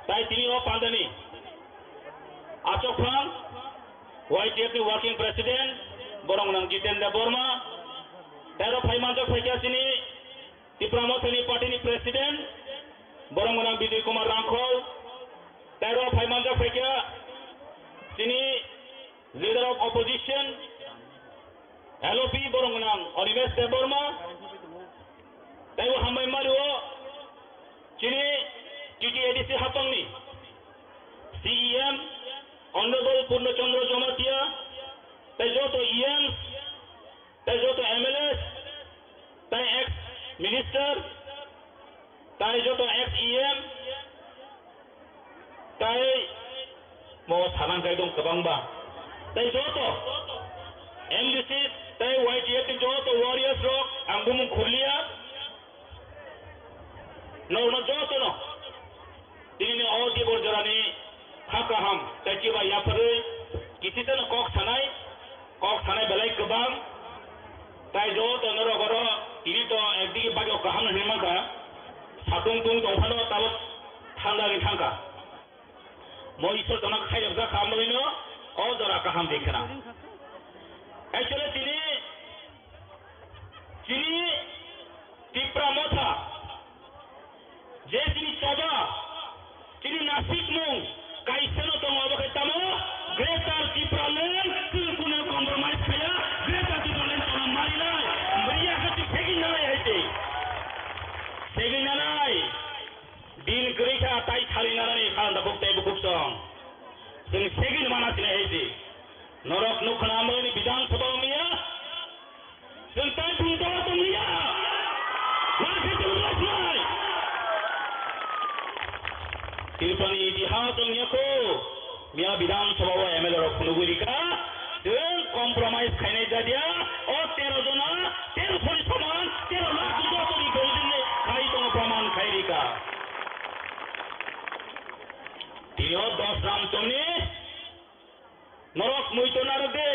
Tai tini o pandani. Achok Phang YTF working president Borongnang Jitendra Burma. Tero phai manjak phaikia sini Tipramothani party ni president Borongnang Bidui Kumar Rangkhol. Tero phai manjak phaikia sini leader of opposition LOP Borongnang Onimes Deborma. Tayo hamay maluo chini TTADC Hapangni CEM Honorable Purno Chandra Jomatia. Tayo to EMs, tayo to MLS, tayo ex minister, tayo to ex EM, tayo mo thanang kay dong kabang ba. Tayo to MDC, tayo YTF to Warriors Rock, ang bumong kurliya. No joto no. Ini और di borjarani haka ham tachi ba yapare kisi tan kok sanai belai kebang tai jo to noro goro ini to ekdi bagi kaham hemaka satung tung tongphano tabot thanda ni thangka mo isor tona khai obja kamlino o jora kaham dekhna actually tini tipramotha je tini coba tini nasib mung kaisano to ngobo ketamo greater tipralen kuno compromise kaya greater tipralen to marila beriya hati segin nai din gerika tai thali nai khanda bukte bukuksong sing segin mana sine heti norok nukhna amani bidang sabha miya sentai punto to miya wakati ulai Tirpani itihas niako Mia bidang sabawa ML ro punugurika den compromise khaine jadia o 13 jona 13 phori saman 13 lakh jotoni goldine khai to praman khairika tio 10 ram tomni norok muito narade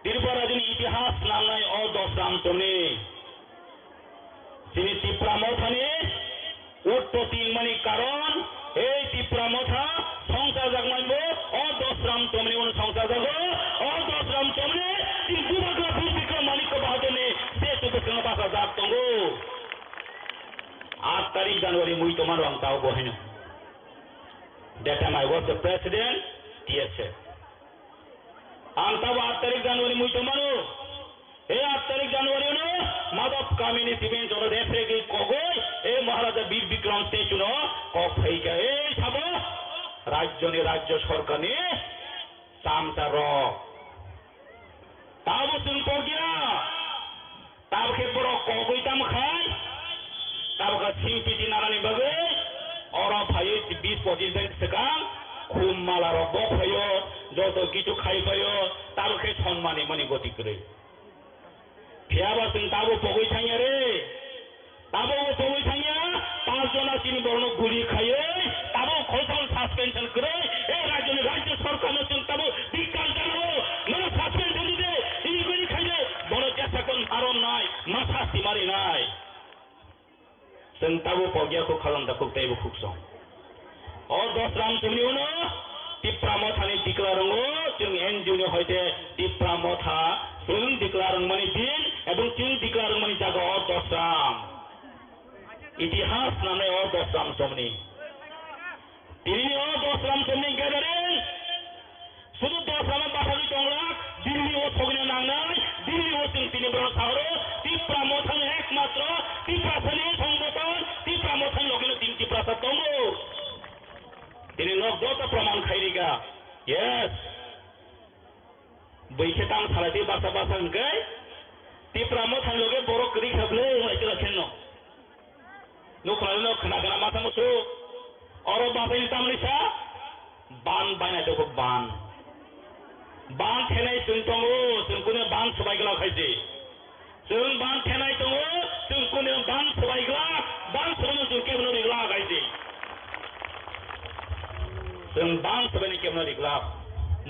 tirparajini itihas nalnai o 10 ram tomni sini tipramothani উৎপত্তির মানে কারণ এই তিপ্রামথা সংসার জাগমাইবো ও 10 রাম তোমনে উন সংসার জাগো ও 10 রাম তোমনে তিন বুবাগা বিক্রম মালিক বাহাদনে সে তো বিক্রম বাসা জাগ তঙ্গো 8 তারিখ জানুয়ারি মুই তোমার রং তাও বহেন that time I was the president TSF আন্তাব 8 তারিখ জানুয়ারি মুই তোমারও এই 8 তারিখ জানুয়ারি নো মাদক কামিনী সিমেন্ট জল দেখে কি কগই এই মহারাজা বীর বিক্রম তেজুন কক হইকা এই সব রাজ্য সরকার নিয়ে সামতা র তাবো সুন পগিয়া ताबके बर कगैताम खाय ताबका सिंपिति नानानि बागै अरा फायो 20-25 दिन सिगां खुम माला रब फायो जत किछु खाइ फायो ताबके सम्मानि मनि गति करे फियाबा जों ताबो बगै थाङो रे ताबो बगै थाङो 5 जना चिनि बरनो गुलि खायो ताबो खलसाल सस्पेंशन करे ए राज्य सरकारनो जों ताबो बिकाल जानांगौ नों सस्पेंशन दिदे इ गुलि खायो बनो जेसाकन आरम नाय मा सास्ति मारि नाय जों ताबो पगियाखौ खालामदाखौ ताइबो खुक्सं अ 10 राम तुमनि उनो टिप्रामथानि डिक्लारंगो जों एनजिओनि हयते टिप्रामथा जों डिक्लारं माने दिन एवं जों डिक्लारं माने जागा अ 10 राम इतिहास नामनाय अ 10 राम समनि तिनि अ 10 राम समनि गेजेरजों শুধু 10 রামের বাসালি টংরা দিল্লি ও ছগিনে নাংনাই দিল্লি ও जों तिनि बर शहर टिप्रामथान एकमात्र टिप्रासानि संगठन टिप्रामथान लगेनो दिन टिप्रासा दंगो तिनि नगदता प्रमाण खाइरिगा यस बैखेताम सालाति बासा हनकै टिप्रामथान लगे बर करि खाबले लाइतला खेनो नखरानो खोनागोना माथा मुसु अर बासानि तामलिसा बान बायना दको बान थेनाय जों दङ जोंखौनो बान सबायग्ला खायसे जों बान थेनाय दङ जोंखौनो बान सबायग्ला बान सबायनो जों केबनो रिग्ला खायसे जों बान सबायनो केबनो रिग्ला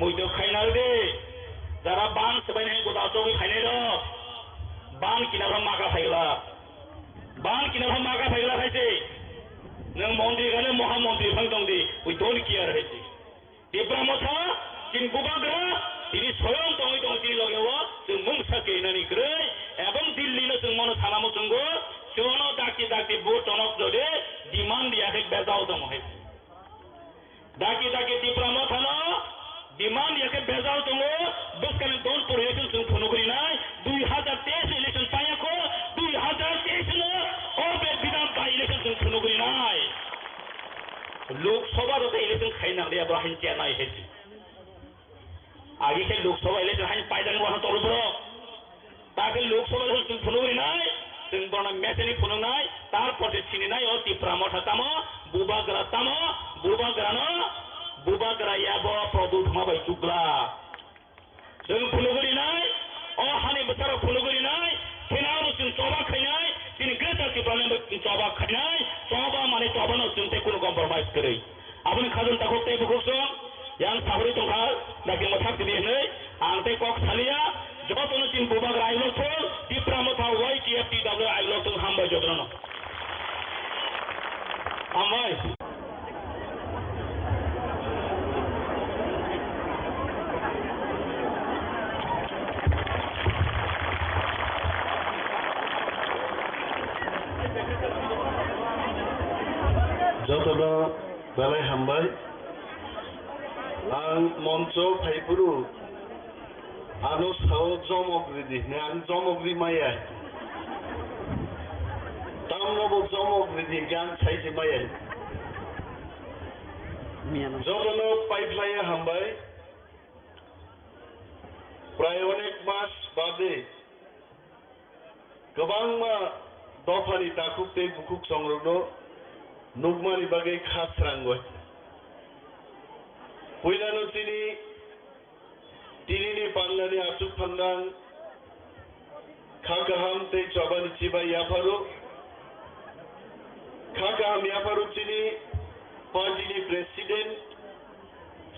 मैदो खायनार दे जारा बान सबायनो गोदा जगै खायनाय र बान किनारा मागा फायग्ला खायसे नों मन्दिर गाने महामन्दिर फां दं दे वी डोन्ट केयार खायसे टिप्रामथा जिन बुबाग्रा তিনি স্বয়ং দङै তিনি লগेव जों मुंसाके नानि ग्रै एवं दिल्लीनो जों मनो थानामो जोंगो जोनो दाकी बुट टनक जदे डिमान्ड दियाखै बेजाव दङ है दाकी टिप्रामथानो डिमान्ड दियाखै बेजाव दङ बसकाने दोन परियेसन जों फनुगरिनाय 2023 इलेक्शन पायाखो 2023 नो अबे विधान बा इलेक्शन जों फनुगरिनाय लोकसभा जते इलेक्शन खाइनांदे अब्राहिम चेनाय हेजि आगे के लोकसभा इलेक्शन हाइन पाइदानि वहां तलब्र ताके लोकसभा जों फुनुगरिनाय जों बरना मेसेनि फुनुनाय तार पटे छिनिनाय अ टिप्रामथा ताम बुबाग्रा याबो प्रदुत माबाय जुग्ला जों फुनुगरिनाय अ हानि बोथार फुनुगरिनाय केनारो जों चबा खायनाय दिन ग्रेटर टिप्रामथा चबा खायनाय चबा माने चबानो जों ते कुनु कम्प्रोमाइज करै आबुनि खाजन ताखौ ते बुखसो yang sahuri tongkal daging masak di sini ante kok salia jotono tin bubag railo tol टिप्रामथा YTFTW ailo tol hamba jotono amai jotono balai hambai आं मन्चआव फाइफुरु आनो साव जमग्रिदि ने आं जमग्रि माया तामनबो जमग्रिदि गान साइजे माया जतनो पाइपलाइन हामबाय प्राय अनेक मास बादे गोबां मा दफानि दाखुक ते बुकुक संरनो नुगमानि बागै खासरांगय Puilano tinini panlani asuk pandang khakaham te chabani chiba yafaru khakaham yafaru chini party president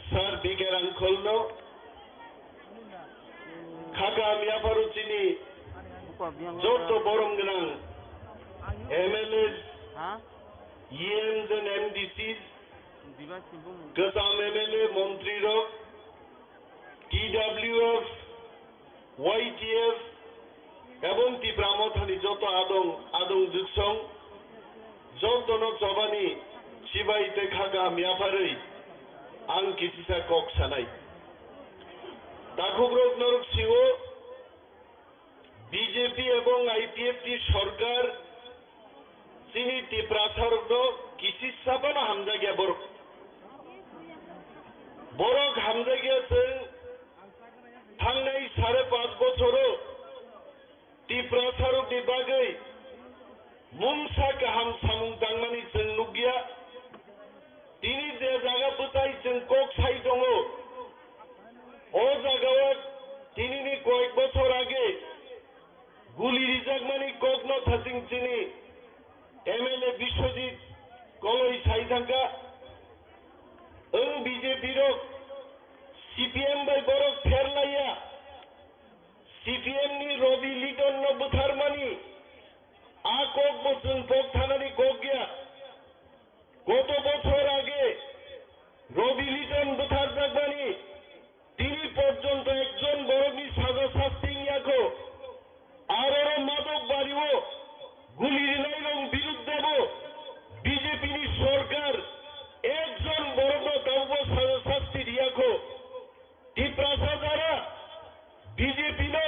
sir Bigger Angkolno khakaham yafaru chini joto boronggrang MLAs EMs and MDCs Kasam MLA Montri Rock TWF YTF এবং টিপ্রামথানি যত আদং যুগসং যতনো চবানি সিবাইতে খাগা মিয়াফারৈ আং কিসিসা cock সানাই তাকুগ্রক নরক CO BJP এবং IPFT সরকার চিনি টিপ্রাসারক কিসিসাবানা হামজাগিয়া বরক হামজাগিয়া जों थांनाय 5.5 बोसोराव Tipra Saruk di bagai Mungsa kaham samung tangmani jeng nugia Tini de jaga putai jeng kok sai dongo O jagawat tini ni koek bochor age Guli rijak mani kok no thasing chini MLA Bishwajit Koloi sai thangka BJP rok CPM by borok Ferlaya CPM ni Robi Liton no buthar mani A kok bochun kok thanani kok gya Koto bochor age Robi Liton buthar jagmani Tini porjonto ekjon borogni saja shasti yakho Aroro madok bariwo Guli rinai biruddhebo BJP ni sorkar একজন বড় দাউব শাস্তি দিয়াখো টিপ্রাসা যারা BJP no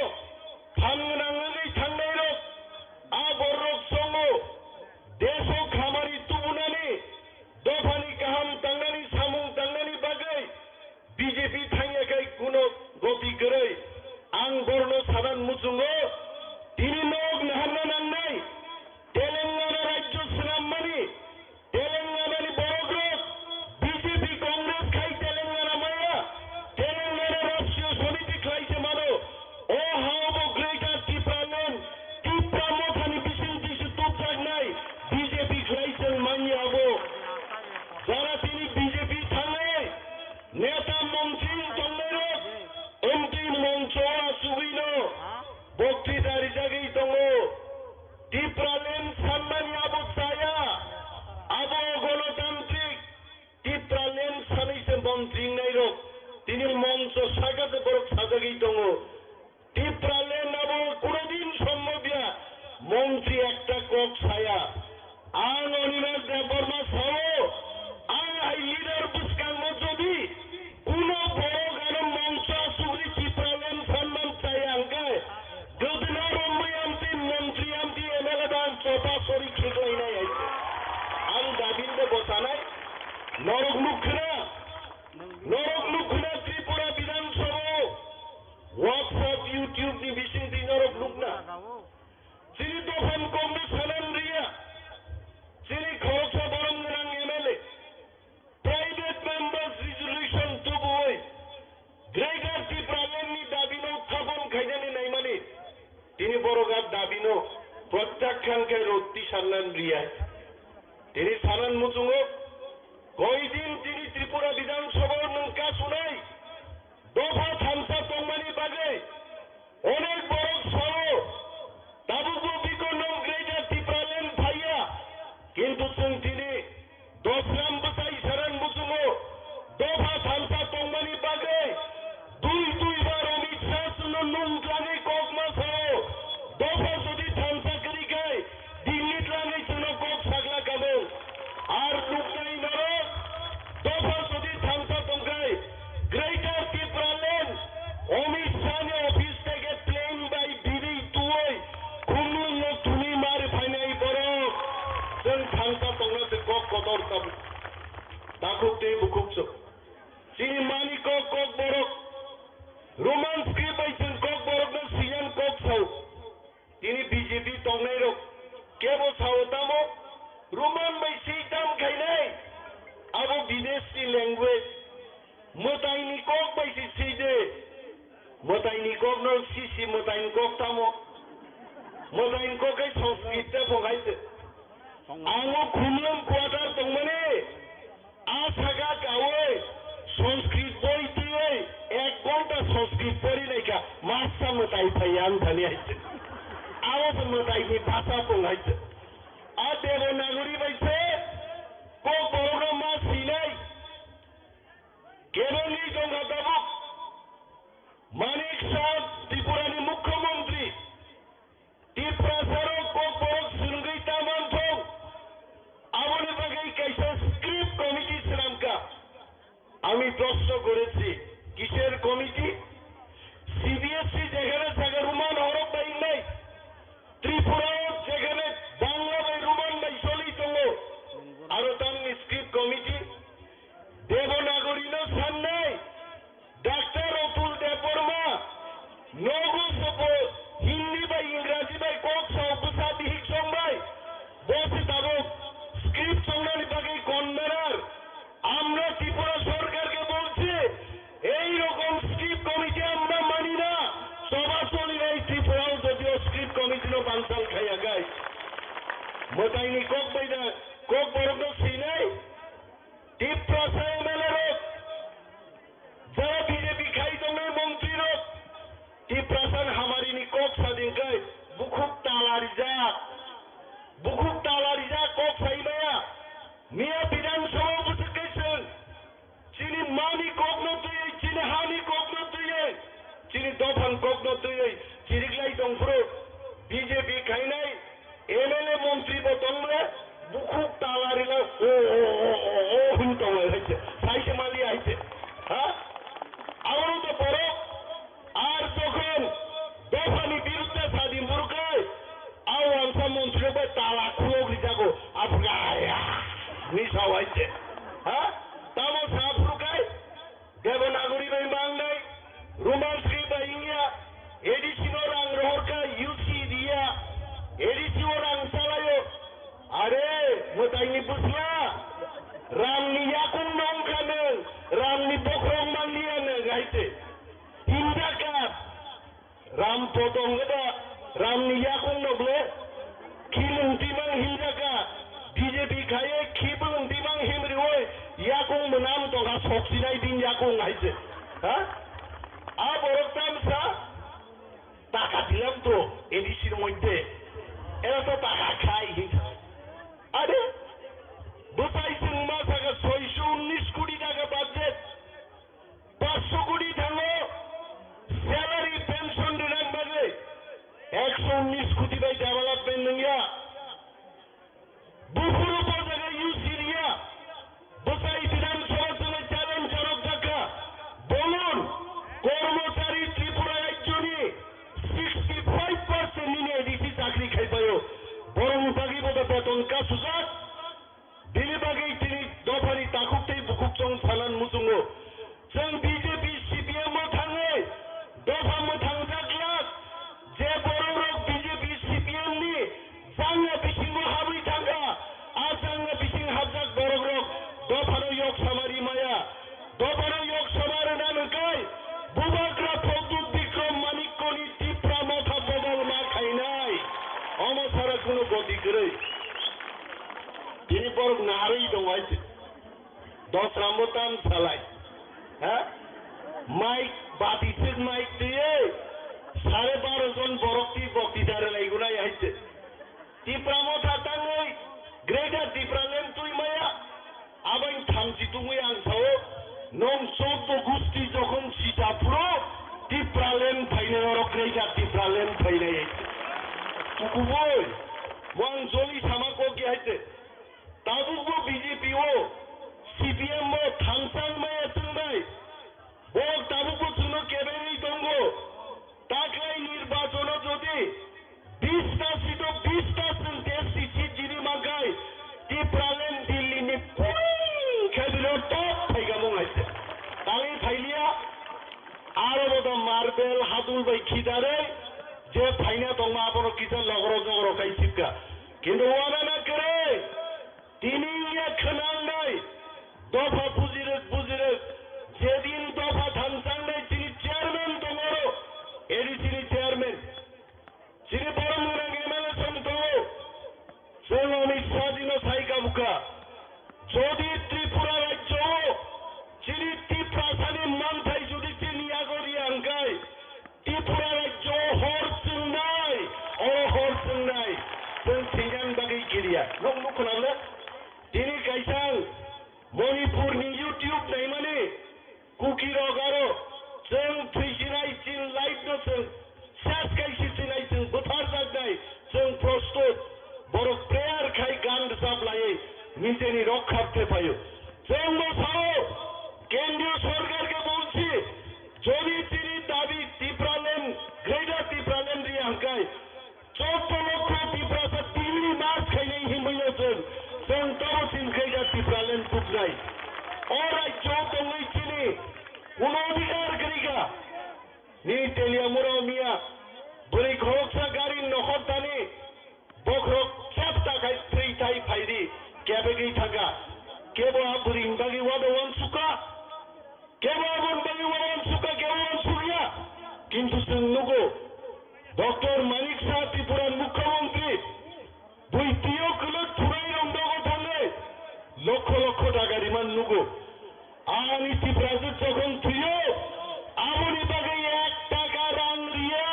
থাঙ্গনাঙ্গি থাঙ্গাই rock আ বড়ক সঙ্গ দেশ খামারি তুবুনানি দফানি কাহাম তাঙ্গানি সামুং তাঙ্গানি বাগাই BJP থাঙ্গাকাই কোনো গতি করে আং বর্ণ সাধারণ মুচুঙ্গ তিনি নগ নাহান্না নাঙ্গাই তেলেঙ্গানা রাজ্য শ্রীরামমানি তেলেঙ্গানানি বড় বিজেপি কংগ্রেস খাই তেলেঙ্গানা মায়া তেলেঙ্গানা রাষ্ট্রীয় সমিতি খাইছে মানো ও হাওবো গ্রেটার টিপ্রালেন টিপ্রা মথানি বিশিং কিছু তুপজাক নাই বিজেপি খাইছেন মানিয়ে হবো যারা তিনি বিজেপি থাঙ্গে নেতা মন্ত্রী তন্নের এমপি মঞ্চ সুবিন বক্তৃতার জায়গায় দঙ্গ টিপ্রালেন সম্মানী আবু ছায়া আবো গণতান্ত্রিক টিপ্রালেন সানিছে মন্ত্রী নাই রোগ তিনি মঞ্চ সাগাতে বড় সাজাগেই দঙ্গ টিপ্রালেন আবো কোনদিন সম্ভবিয়া মন্ত্রী একটা কক ছায়া আং অনিবাস দেববর্মা সহ আং আই লিডার বুসকাং মজবি কোন বড় গান মঞ্চ সুগরি টিপ্রালেন সম্মান চাই আঙ্কায় গদনা রম্মই আমতি মন্ত্রী আমতি এমএলএ দান চটা সরি খেগলাই নাই আইছে আং দাবিন্দে বসানাই নরক লুকনা ত্রিপুরা বিধানসভা হোয়াটসঅ্যাপ ইউটিউব নি বিশিং দি নরক লুকনা চিনি দফান কংগ্রেস হানান রিয়া চিনি খরচা বরমগনাং এমএলএ প্রাইভেট মেম্বার্স রিজলিউশন তুবুই গ্রেটার ত্রিপুরালেননি দাবিনো উত্থাপন খাইজানি নাইমানি তিনি বড়গার দাবিনো প্রত্যাখ্যানকে রত্তি সান্নান রিয়া তিনি সানান মুচুঙ্গ কয়দিন তিনি ত্রিপুরা বিধানসভার নৌকা শুনাই দফা থামসা তংমানি বাগে অনেক বড় সহ তাবুকু বিকন্ন গ্রেটার ত্রিপুরালেন ভাইয়া কিন্তু তিনি দশরাম বসাই সারান মুচুঙ্গ দফা থামসা তংমানি বাগে দুইবার অমিত শাহ নুন লাগে ককমা সহ দফা যদি থামসা করি গায় দিল্লিত লাগে চুন কক সাগলা কামে আর লুক নাই নরক দফা যদি থামসা তংকায় গ্রেটার ত্রিপুরালেন অমিত শাহ অফিস থেকে প্লেন বাই বিড়ি তুই খুমলুং তুমি মার ফাইনাই বড় जों थांसा तंनासे কক কদর কাব তাকুতে বুকুকছ চিনি মানি কক বড়ক রোমান্স কে বাইছেন কক বড়ক না সিয়ান কক সাউ তিনি বিজেপি তংনাই রক কেবো সাউতামো রোমান বাইছি দাম খাইনাই আবো বিদেশি ল্যাঙ্গুয়েজ মতাইনি কক বাইছি সিদে মতাইনি কক ন সিসি মতাইন কক তামো মতাইন ককাই সংস্কৃতে ফগাইছে आङो खुमलुं क्वार्टार दंमाने आ सागा गावे संस्कृत बई दिए 1 घंटा संस्कृत पढ़ी नायका मास्ता मताई फैयान थाने आइছে आवाज मताईनि भाषा बुंगाइছে आ देवनागरी बाइছে को बरगम मा सिनाय केबलनि गंगा दाबुक मानिक शाह त्रिपुरानि मुख्यमंत्री टिप्रासारो को बरक सुनगै तामान थं আমনে বাগাই কাইসা স্ক্রিপ্ট কমিটি শ্রীরামকা আমি প্রশ্ন করেছি কিসের কমিটি সিবিএসই যেখানে জায়গা রুমান হরফ বাই নাই ত্রিপুরা যেখানে বাংলা বাই রুমান বাই চলি চলো আরো তার স্ক্রিপ্ট मोटाइनि कक बायदा कक बरकनो सिनाय टिप्रासा एमएलए रक जरा बीजेपी खाई दंनाय मंत्री रक टिप्रासान हामारिनि कक सादिंखाय बुखुब तालारिजा कक साइमाया मिया विधानसभा बुसुकैसों चिनी मानी कक न तुयै चिनी हानि कक न तुयै चिनी दफान कक न तुयै चिरिग्लाई दंफ्रो बीजेपी खाइनाय एमएलए मंत्री बतंगले बुखुब तालारिला ओ हुंतंगले हइसे साइसे माली आइसे हा आरो तो बरो আর যখন দফানি বিরুদ্ধে স্বাধীন বুরুকায় আও আনসা মন্ত্রী বা তালা খুঁগলি যাগো আফগায়া নিশা হইছে হ্যাঁ তামো সাফরুকায় দেবনাগরী বাই মাংনাই রোমান্সকি বাই ইয়া এডিসিনো রাং রহরকা ইউসি দিয়া এডিসিও রাং চালায়ো আরে মোতাইনি বুঝলা রামনি ইয়াকুন নংখানো রামনি বখরং মাংলিয়ানো গাইতে Hindakat Ram potong kita Ram niyakung noble Kilung timang hindaka BJP kaya kibung timang himriwoy Yakung menam toga soksinay din yakung aise ha ab oroktam sa taka dilam to edisir moite era to taka khai hinta ade butai sing masaga 619 কোটি টাকা budget 500 কোটি থাকলো salary pension দিলাম বাজে 119 কোটি by development নিয়া বুফুর উপজেলা ইউসিরিয়া বসাই বিধানসভা চলে চ্যালেঞ্জ জনক দেখা বলুন কর্মচারী ত্রিপুরা রাজ্য নিয়ে 65% নিয়ে এডিসি চাকরি খাই পায় বরং বাগিবত বেতন কাসুজাত দিলে বাগেই তিনি দফারি তাকুকতেই বুকুকচং সালান মুসুঙ্গো जों बीजेपी सीपीएम थाङो दफा थांजाग्लाक जे बर'रक बीजेपी सीपीएम नि जांगा बिसिङाव हाबै थांगा आ जांगा बिसिं हाबजाक बर'रक दफानो यक सामारि माया दफानो यक सामारि नानोखाय बुबाग्रा फौदुक बिक्रम मानिकनि टिप्रा मथा बदल मा खायनाय अमसारा कुनो गति गरै दिनै बर'क नारै दं आइसे 10 रामबताम सालाय माइक बातिसिस माइक दिए 12.5 জন বরকটি বক্তৃতারে লাইগুনাই আইছে টিপ্রামো থাতাङै গ্রেটার টিপ্রালেন তুই মায়া আবাই থামছি তুমি আংসাও নং 14 গুষ্টি যখন সিটাপুরো টিপ্রালেন ফাইনে অর গ্রেটার টিপ্রালেন ফাইনে আইছে কুকুবই ওয়াং জলি সামাকো কি আইছে তাবুকবো বিজেপি ও সিপিএম ও থাংসাং মায়া চুংনাই বক তাবুকো চুনো কেবেরেই দঙ্গো তাকলাই নির্বাচন যদি 20টা সিট 20% দেশি সিট জিনি মাগাই টিপ্রালেন দিল্লি নি খেদিলো টপ ফাইগামং আইছে তালি ফাইলিয়া আরো বদ মার্বেল হাতুল বাই খিদারে যে ফাইনা দংমা আপন কিতা লগর লগর কাইছিকা কিন্তু ওয়ানা না করে তিনি ইয়া খনাংনাই দফা বুজিরে যেদিন দফা থানসাংনাই তিনি চেয়ারম্যান দঙরো এডিসিনি চেয়ারম্যান তিনি বড়মুরাং এমএলএ সন্ত जों अमित शाहजिनो साइकामुका যদি ত্রিপুরা রাজ্য যিনি ত্রিপ্রাসানি মানথাই যদি তিনি আগরি আঙ্কাই ত্রিপুরা রাজ্য হরচুং নাই হরচুং নাই जों सिंगान बागै गिरिया नों नुखनाले তিনি কাইসাং মণিপুরनि ইউটিউব नायमाने कुकी रगारो जों फैसिनाय चिन लाइभ नो जों सेस गायसिनाय जों बुथार जागनाय जों प्रस्तुत বড় প্রেয়ার খাই গান সাপ্লাই নিজেরই রক্ষার্থে পাইও जों मोसाओ কেন্দ্রীয় সরকারকে বলছি যদি তিনি দাবি টিপ্রালেন গ্রেটার টিপ্রালেন রিয়া হাঙ্কায় 14 লক্ষ টিপ্রাসা 3 মাস খাইলেই হিমইলো जों তবু চিন গ্রেটার টিপ্রালেন টুকরাই অরাজ্য দঙ্গই চিনি কোন অধিকার করিগা নি টেলিয়ামুরা মিয়া বলি খরকসা গাড়ি নখর দানি বখরক চাপটা খাই থ্রিটাই ফাইরি কেবেগি থাকা কেবল বুড়ি বাগি ওয়ান সুকা কেবল বাগি ওয়ান সুকা কেবল সুরিয়া কিন্তু जों नुगो ডক্টর মানিক শাহ ত্রিপুরার মুখ্যমন্ত্রী দুই তিয়ক লক্ষ লক্ষ টাকা রিমান্ড নুগো আনি ত্রিপুরাজের যখন থুইও আমনি বাগে 1 টাকা রান রিয়া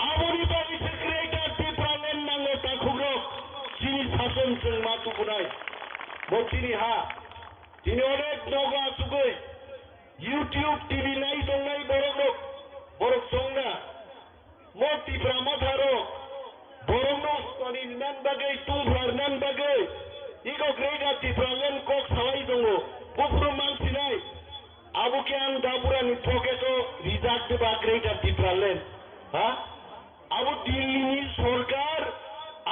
আমনি বাগে সেক্রেটারি ত্রিপুরালেন নাঙ্গো টাকুগ্র চিনি শাসন जों মাতুকুনাই বতিনি হা তিনি অনেক নগা আসুগৈ ইউটিউব টিভি নাই দংনাই বড় সংনা মো ত্রিপুরা মাথারো বড় স্তনি নান বাগে তুমফার নান বাগে ইগো গ্রেটার ত্রিপুরালেন কক সালাই দঙ্গো বুফুরো মানসি নাই আবুকে আন দাপুরানি পকেটো রিজার্ভ দেবা গ্রেটার ত্রিপুরালেন হ্যাঁ আবু দিল্লি সরকার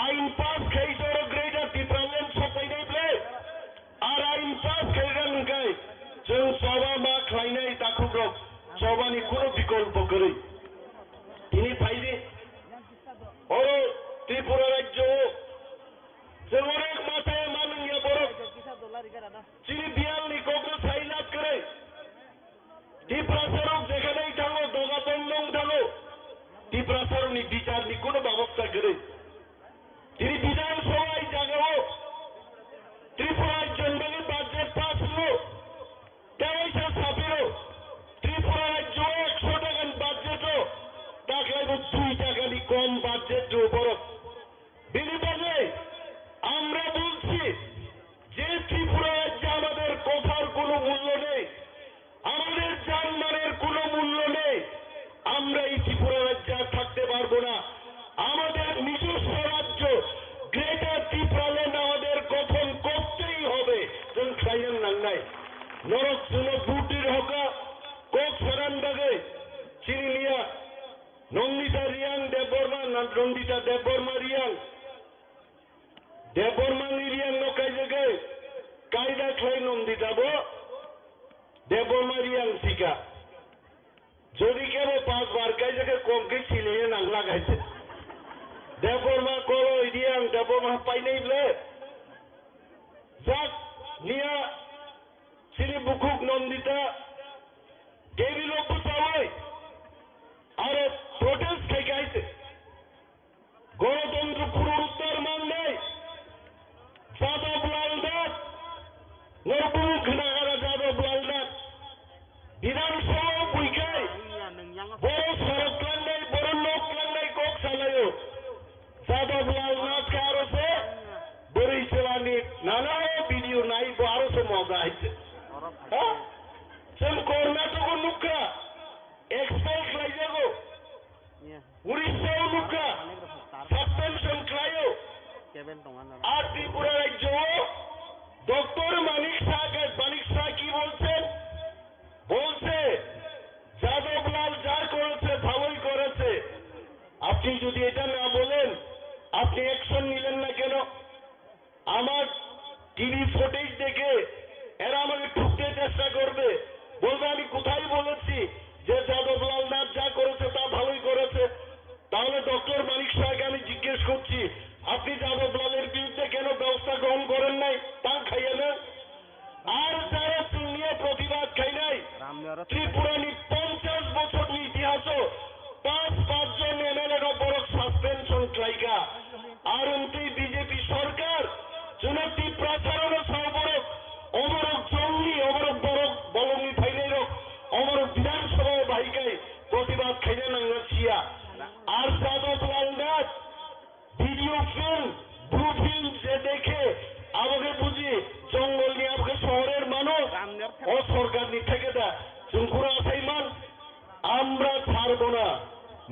আইন পাস খাইছর গ্রেটার ত্রিপুরালেন সপাই নাই বলে আর আইন পাস খাইগান গাই जों सभा मा खालायनाय दाखुग्रब सभानि कोनो बिकल्प गैयै তিনি ফাইদে और त्रिपुरा राज्य जों अनेक माथाय माननीय बर चिनि बियालनि कग्र साइलात करे त्रिपुरासारक जेखानेই थाङो दगाबन्दं थाङो त्रिपुरासारनि বিচারनि कोनो ব্যবস্থা करे তিনি বিধানসভায় জাগাও त्रिपुराর জন্যে বাজেট পাস হলো তেইশে ছাপিলো ত্রিপুরা রাজ্য 100 টাকার বাজেটও টাকায় 2 টাকারই কম বাজেট বড় বিনিময়ে আমরা বলছি যে ত্রিপুরা রাজ্যে আমাদের কথার কোনো মূল্য নেই আমাদের জানমালের কোনো মূল্য নেই আমরা এই ত্রিপুরা রাজ্যে থাকতে পারবো না আমাদের নিজস্ব রাজ্য গ্রেটার ত্রিপুরাল্যান্ড আমাদের গঠন করতেই হবে जों খাইয়েন নাংনাই নরক শুনো বুটির হকা কক সারান বাগে চিনি নিয়া নন্দিতা রিয়াং দেববর্মা নন্দিতা দেববর্মা রিয়াং দেববর্মা রিয়াং নকাই জাগে কায়দা খাই নন্দিতা বো দেববর্মা রিয়াং শিকা যদি কেন 5 বার কাই জাগে কমকে ছিলিয়ে নাং লাগাইছে দেববর্মা কলো রিয়াং দেববর্মা পাই নাই বলে যাক নিয়া চিনি বুকুক নন্দিতা টেবিল অপুচাওয়াই আর প্রোটেস্ট থেকে আইছে গণতন্ত্র পুনরুদ্ধার মান নাই যাদব লাল নাথ নরবুক নাগারা যাদব লাল নাথ বিধানসভা বুইকাই বড় সড়ক লাঙ্গাই বড় লোক লাঙ্গাই কক চালায়ও যাদব লাল নাথ কে আরো সে বড়ই চালানি নানা ভিডিও নাই আরো সে মজা আইছে जों कर्नाटक नुका एक्सपेल खालायजागौ उड़ीसायाव नुका सासपेनसन खालायो আর ত্রিপুরা রাজ্য ডক্টর মানিক শাহ কি বলছে যাদবলাল যা করেছে ভালোই করেছে আপনি যদি এটা না বলেন আপনি অ্যাকশন নিলেন না কেন আমার টিভি ফুটেজ দেখে এরা আমাকে ঠুকতে চেষ্টা করবে বলবে আমি কোথায় বলেছি যে যাদবলাল নাথ যা করেছে তা ভালোই করেছে তাহলে ডক্টর মানিক শাহকে আমি জিজ্ঞেস করছি আপনি যাদবলালের বিরুদ্ধে কেন ব্যবস্থা গ্রহণ করেন নাই তা খাইয়ে নেন আর যারা নিয়ে প্রতিবাদ খাই নাই ত্রিপুরানি 50 বছরনি ইতিহাসও 5 জন এমএলএ বড় সাসপেনশন খাইকা আর বিজেপি সরকার চুনতি প্রচারণ সর্বরক অমরক জঙ্গি অমরক বলঙ্গি ফাইনাই রক অমরক বিধানসভায় বাহিকায় প্রতিবাদ খাইলে নাঙ্গা ছিয়া আর Jadablal Nath video film blue film যে দেখে আমাকে বুঝি জঙ্গল নিয়ে আমাকে শহরের মানুষ ও সরকার নি থেকে দা চুনকুড়া আসাইমান আমরা ছাড়বো না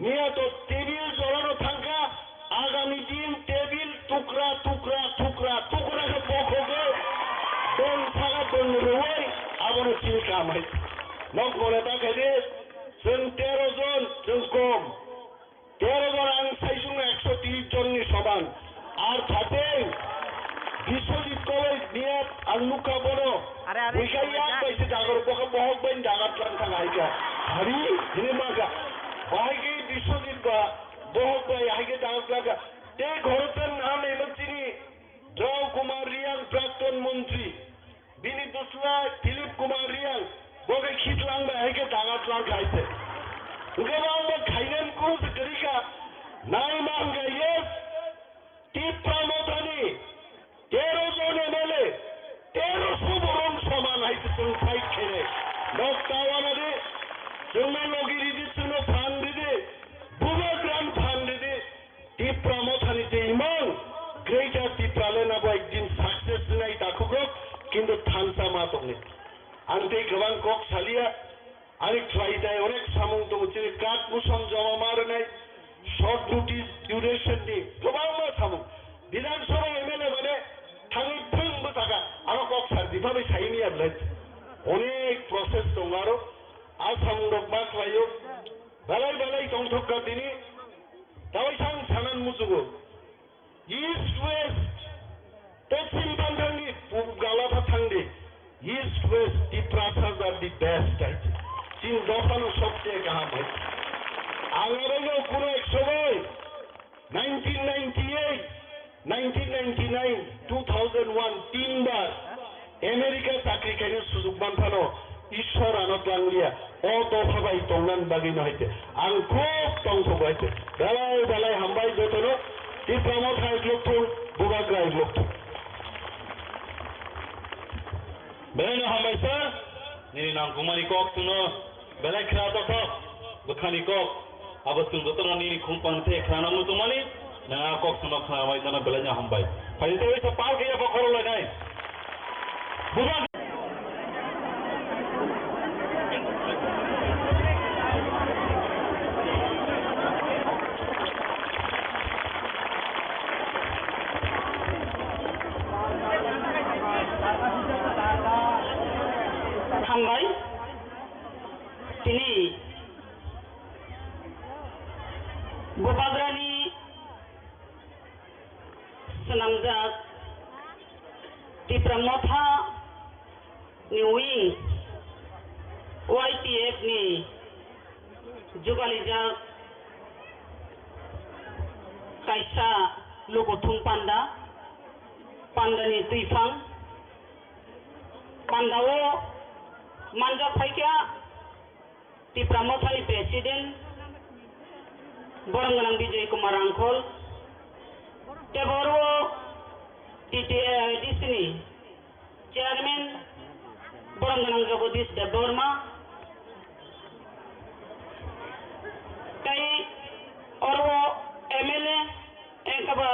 নিয়ে তো টেবিল জড়ানো থাকা আগামী দিন টেবিল টুকরা টুকরা টুকরা টুকরা পক্ষকে দল থাকা দল রুই আবার চিনি কামাই নক মনে থাকে যে जों 13 জন जों কম 13 জন আং সাইজুং 130 জননি সমান আর থাকে বিশ্বজিৎ কলেজ নিয়ে আলুকা বড় বিকাইয়া কইছে জাগর পকা বহক বাইন জাগাত লান থাকাইকা হারি দিনে মাগা বাইকে বিশ্বজিৎ বা বহক বাই হাইকে জাগাত লাগা তে ঘরতের নাম এলো চিনি দ্রৌ কুমার রিয়াং প্রাক্তন মন্ত্রী বিনি দুসলা দিলীপ কুমার রিয়াং বগে খিতলাংবা হাইকে জাগাত লাগাইছে উগেবাংবা খাইলেন কোন তরিকা নাই মাঙ্গা ইয়েস টিপ্রা মধানি 13 জন এমএলএ टिप्राले नाबो एकदिन सक्सेस नाय ताखुग्रो किन्तु थानसा मा दंने आंते गोबां कक सालिया आरो ख्लायदाय अनेक सामुं दङ जेरै काट मुसन जमा मारनाय शर्ट नोटिस डिउरेशननि गोबां सामुं विधानसभा एमएलए माने थाङै थोंबो थाखा आरो कक सार दिफाबै साइनि आबलाय अनेक प्रसेस दं आरो आसाम दं मा ख्लायो बालाय बालाय दंथका दिनि दावैसां सानान मुजुगो इस्ट वेस्ट पश्चिम बांगालनि गालाफा थांदे ईस्ट वेस्ट टिप्रासाज आर दि बेस्ट चीन दफानो सबचेয়ে गाहाम है आंगारो कोनो एक समय 1998 1999 2001 तीन बार अमेरिका चाकरी खायनो सुजुग बान्थानो ईश्वर आनत लांलिया ओ दफाबाय दंनान बागैनो हायते आं खूब दंथबो हायते दालाय दालाय हामबाय जतनो टिप्रामो थाय लोकथुं बुगाग्राय लोकथुं बेनो हामबायसा नि नांगुमानि कक सुनो बेलाय ख्रातो कक बुखानि कक आबो सुंदतनो नि खुंपानते ख्राना मुजुमानि ना कक सुनो खाबाय जाना बेलाय हामबाय फायते ओइसा पाल गैया बखरो लायनाय बुगा हामबाय दिनै बबाग्रानि सोनांजाब टिप्रामथा निउइं YTF नि जुगालिजाक कायसा लोगोथुं पान्डा पान्डानि तुइफां पान्डाओ मानजा फाइका टिप्रामथानि प्रेसिडेंट बरंगनां विजय कुमार आंखल टेबरो TTIDC नि चेयरमैन बरंगनां जगदीश देवबर्मा तै और वो MLA एकबा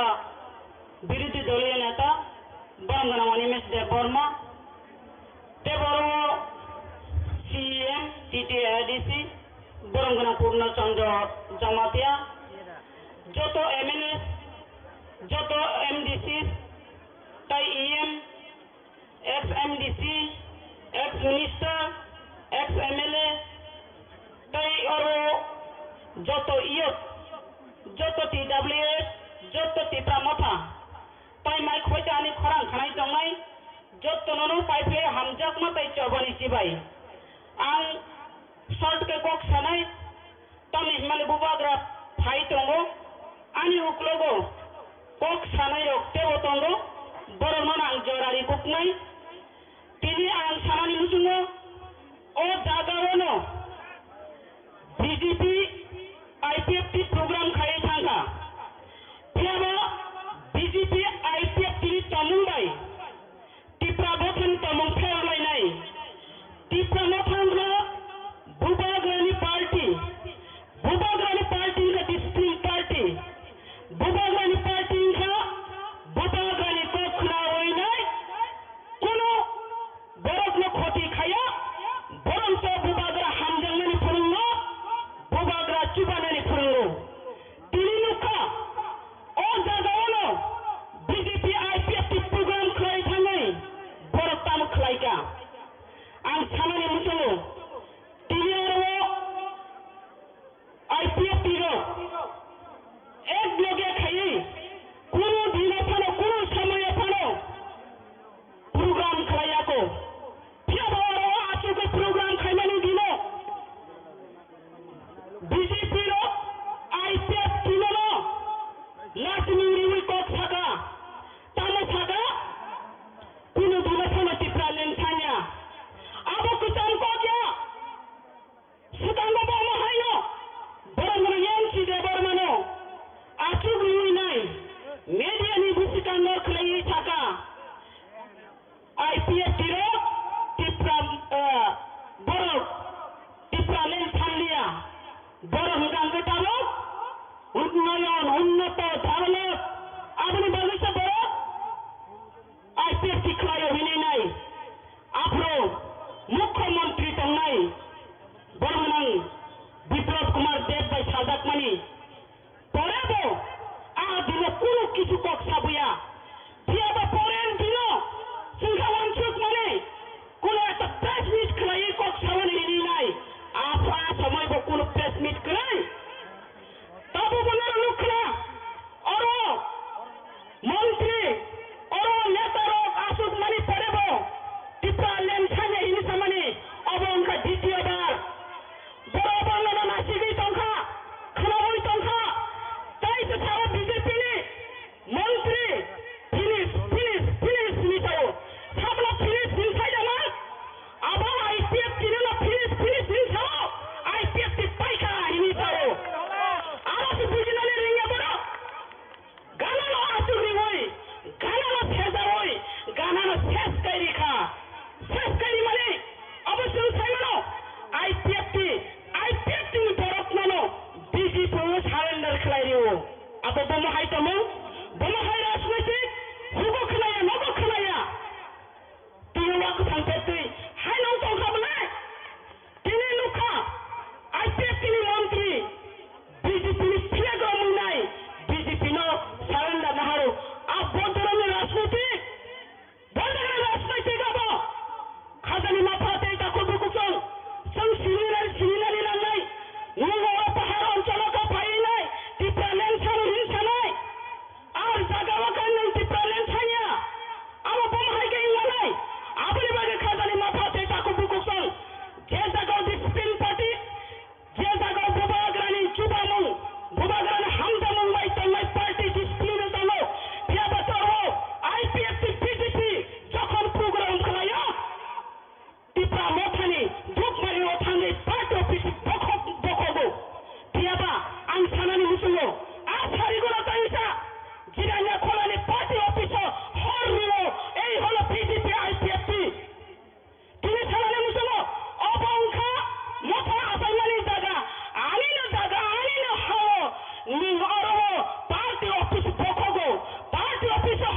विरोधी दलीय नेता बरंगनां अनिमेश देवबर्मा टेबरो CEM TTIDC बरंगनां पूर्णचंद्र जमातिया जोतो MNS जोतो MDC तै EM ex MDC ex minister ex MLA तै और जोतो IOT जोतो TWS जोतो टिप्रामथा तै माइ खोइटानि खरां खानाय दंनाय जोतो ननो पाइपले हामजाक मा तै चबनि सिबाय आं शर्ट के कक सानाय तमि हिमालय बुबाग्रा फाइ दंगो आनि उक्लोगो कक सानाय रक्तेबो दंगो बरमान आं जरारि कुकनाय तिनि आं सानानि मुजुङो ओ जागावनो BJP IPF प्रोग्राम खाय थांगा फेबा BJP IPF तिनि तमुंबाय टिप्राबथन तमुं फेरलायनाय टिप्रामथांग्रा बुबाग्रानि पार्टी का डिस्ट्रिक्ट पार्टी बुबाग्रानि पार्टी का बुबाग्रानि कखना होइनाय कोनो बरकनो खति खाया बरंस बुबाग्रा हामजांनानि फोरोंनो बुबाग्रा चुबानानि फोरोंनो तिनि नुखा ओ जागावनो BJP IPF प्रोग्राम खाय थाङै बरक ताम खालायगा आं सानानि मुजुङो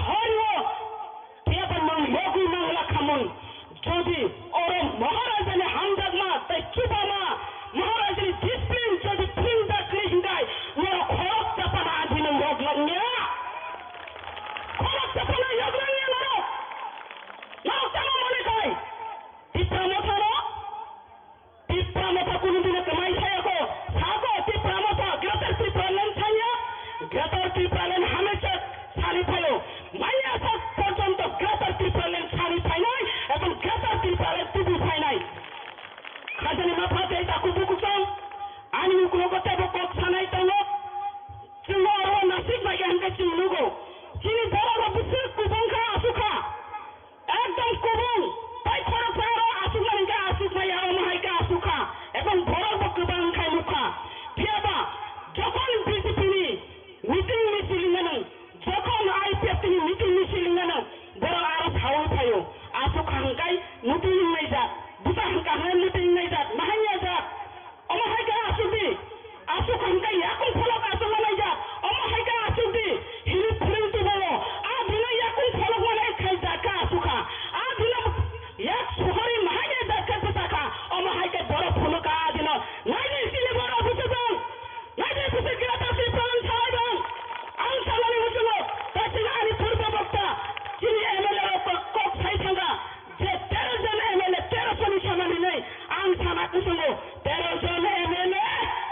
হরিও তিয়াপান মান মগু মাংলা খামুন যদি ওর মহারাজানি হামজাগমা তাই কিবামা মহারাজানি ডিসিপ্লিন যদি ফিংদা ক্লিংদাই মোর খরক চাপানা আদিন লগলংয়া খরক চাপানা লগলংয়া মারো নাও কেন মনে কয় টিপ্রামথা কোনদিনে কামাই ছায়াকো সাকো টিপ্রামথা গ্রেটার টিপ্রালেন ছায়া গ্রেটার টিপ্রালেন হামেশা সারি ফালো মাইয়া সাক পর্যন্ত গ্রেটার টিপ্রালেন সারি ফাই নাই এবং গ্রেটার টিপ্রালেন তুবি ফাই নাই খাজানি মাথাতে তাকু বুকুসং আনি উকুলকতে বকক সানাই তাঙ্গো চিনো আরো নাসিক বাইকে হামকে চিনুগো চিনি বড় বিশেষ কুবংখা আসুখা একদম কুবং তাই খরচ আরো আসুখানিকা আসুখাই আরো মাহাইকা আসুখা এবং বড় বকুবাংখাই মুখা ফিয়াবা যখন বিজেপিনি মিটিং মিছিলিঙ্গানো যখন আইপিএফটিনি মিটিং মিছিলিঙ্গানো বড় আরো সাওয়াই ফাयो আসুখাংকাই মিটিং নাই যাত বুটা হাংকাহাই মিটিং নাই যাত মাহাইয়া যাত অমাহাইকা আসুদি আসুখাংকাই এখন ফলক আসুলা নাই যাত অমাহাইকা আসুদি হিলি ফুরিংটি বড় আ দিনা এখন ফলক মানে খাই যাকা আসুখা আ দিনা এক শহরে মাহাইয়া যাকা যাকা অমাহাইকা বড় ফলকা আ দিনা নাইলে সিলে বড় বুঝে যান নাইলে বুঝে গেটা সিপ্রান ছাড়াইবেন আং সালানি বুঝলো তাছিনা আনি পূর্ব বক্তা যিনি এমএলএ কক ছাই থাঙ্গা যে 13 জন এমএলএ 13 জনই সমানি নেই আং সানা কুসঙ্গ 13 জন এমএলএ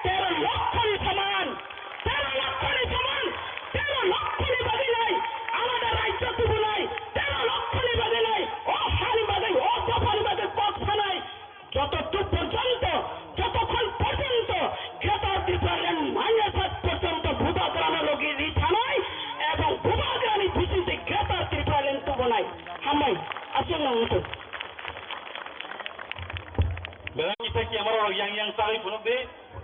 13 লক্ষনি সমান 13 লক্ষনি সমান 13 লক্ষনি বাদে নাই আমাদের রাজ্য তুবু নাই 13 লক্ষনি বাদে নাই ও হানি বাদে ও দফানি বাদে কক ছানাই যতটুক পর্যন্ত যতক্ষণ পর্যন্ত গ্রেটার টিপ্রালেন মাইয়াসাত পর্যন্ত ভূবাগ্রানা লগি রিথানাই এবং ভূবাগ্রানি ভিত্তিতে গ্রেটার টিপ্রালেন তুবু নাই হামাই আসল না উঠো Berang kita ki amar yang sarai punuk de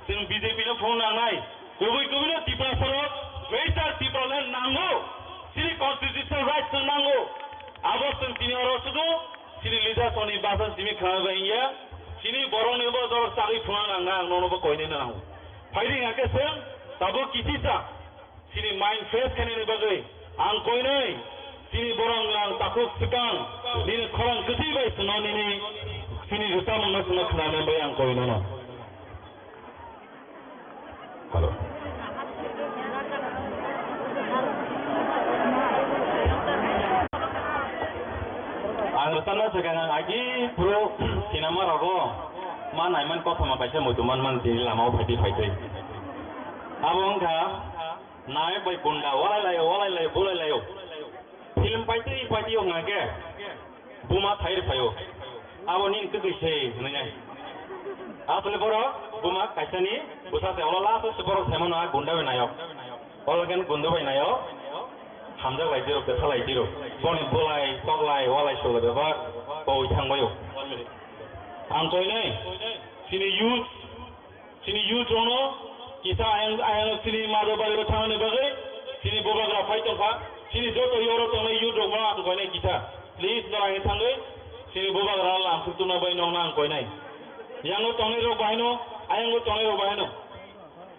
sen BJP no phone nangai kubi no tipra sorok greater tipralan nango sini constitutional rights nango aboston sini oro sudu sini leader soni basan sini khana baiya sini borong nebo jor sarai phone nanga nono bo koine na nango fighting ake sen tabo kisisa sini mind fresh kane ne bagai ang koine sini borong nang takuk sekang ni khorang keti bai sunoni ni sini juta mengasih kenangan bayang kau ini no. Halo. Angkatan lah sekarang lagi bro sinama rogo mana iman kau sama baca mutuman man di lama fighting. Abang kah naik baik bunda walai layo. Film fighting yang ngake buma thair payo. Awalnya itu kisah ini. Asal boro, buma kaisani, pusat seolah tu seboro semua gunda benayo. Kalau kan gunda benayo, hamzah lagi ro, kesal lagi ro. Boni bolai, toglai, walai sholat apa, kau itang bayo. Angkoi ni, sini youth rono, kita ayang sini madu baru tangan ni bagai, sini boba grafai toka, sini jodoh yoro tono youth rono angkoi ni kita. Please dorang itang doi. Sini buba geral langsung tu nabai nong nang koi nai. Yang lo tongi ro bahino, ayang lo tongi ro bahino.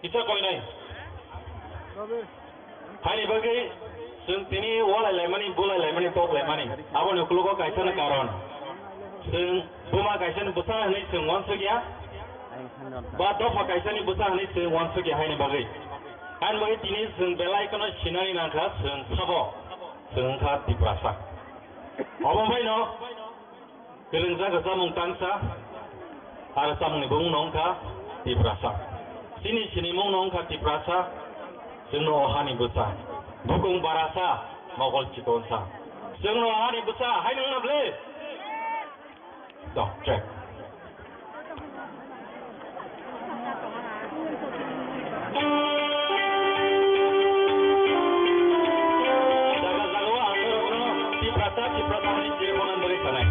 Kita koi nai. Hai ni bagi, sen tini walai lemani, bulai lemani, tok lemani. Apa ni kuluko kaisa na karon. Sen buma kaisa ni besar ni sen wan segia. Ba dofa kaisa ni besar ni sen wan segia hai ni bagi. Hai bagi tini sen belai kono sinari nangka sen sabo, sen kat di prasak. Apa bahino? Kerja kerja mungtangsa, ada samung ibung nongka di prasa. Sini mung nongka di prasa, semua ohani besar. Bukung barasa, mogol cikonsa. Semua ohani besar, hai nong nable. Dok cek. Jaga-jaga angker di prasa ini ciponan dari sana.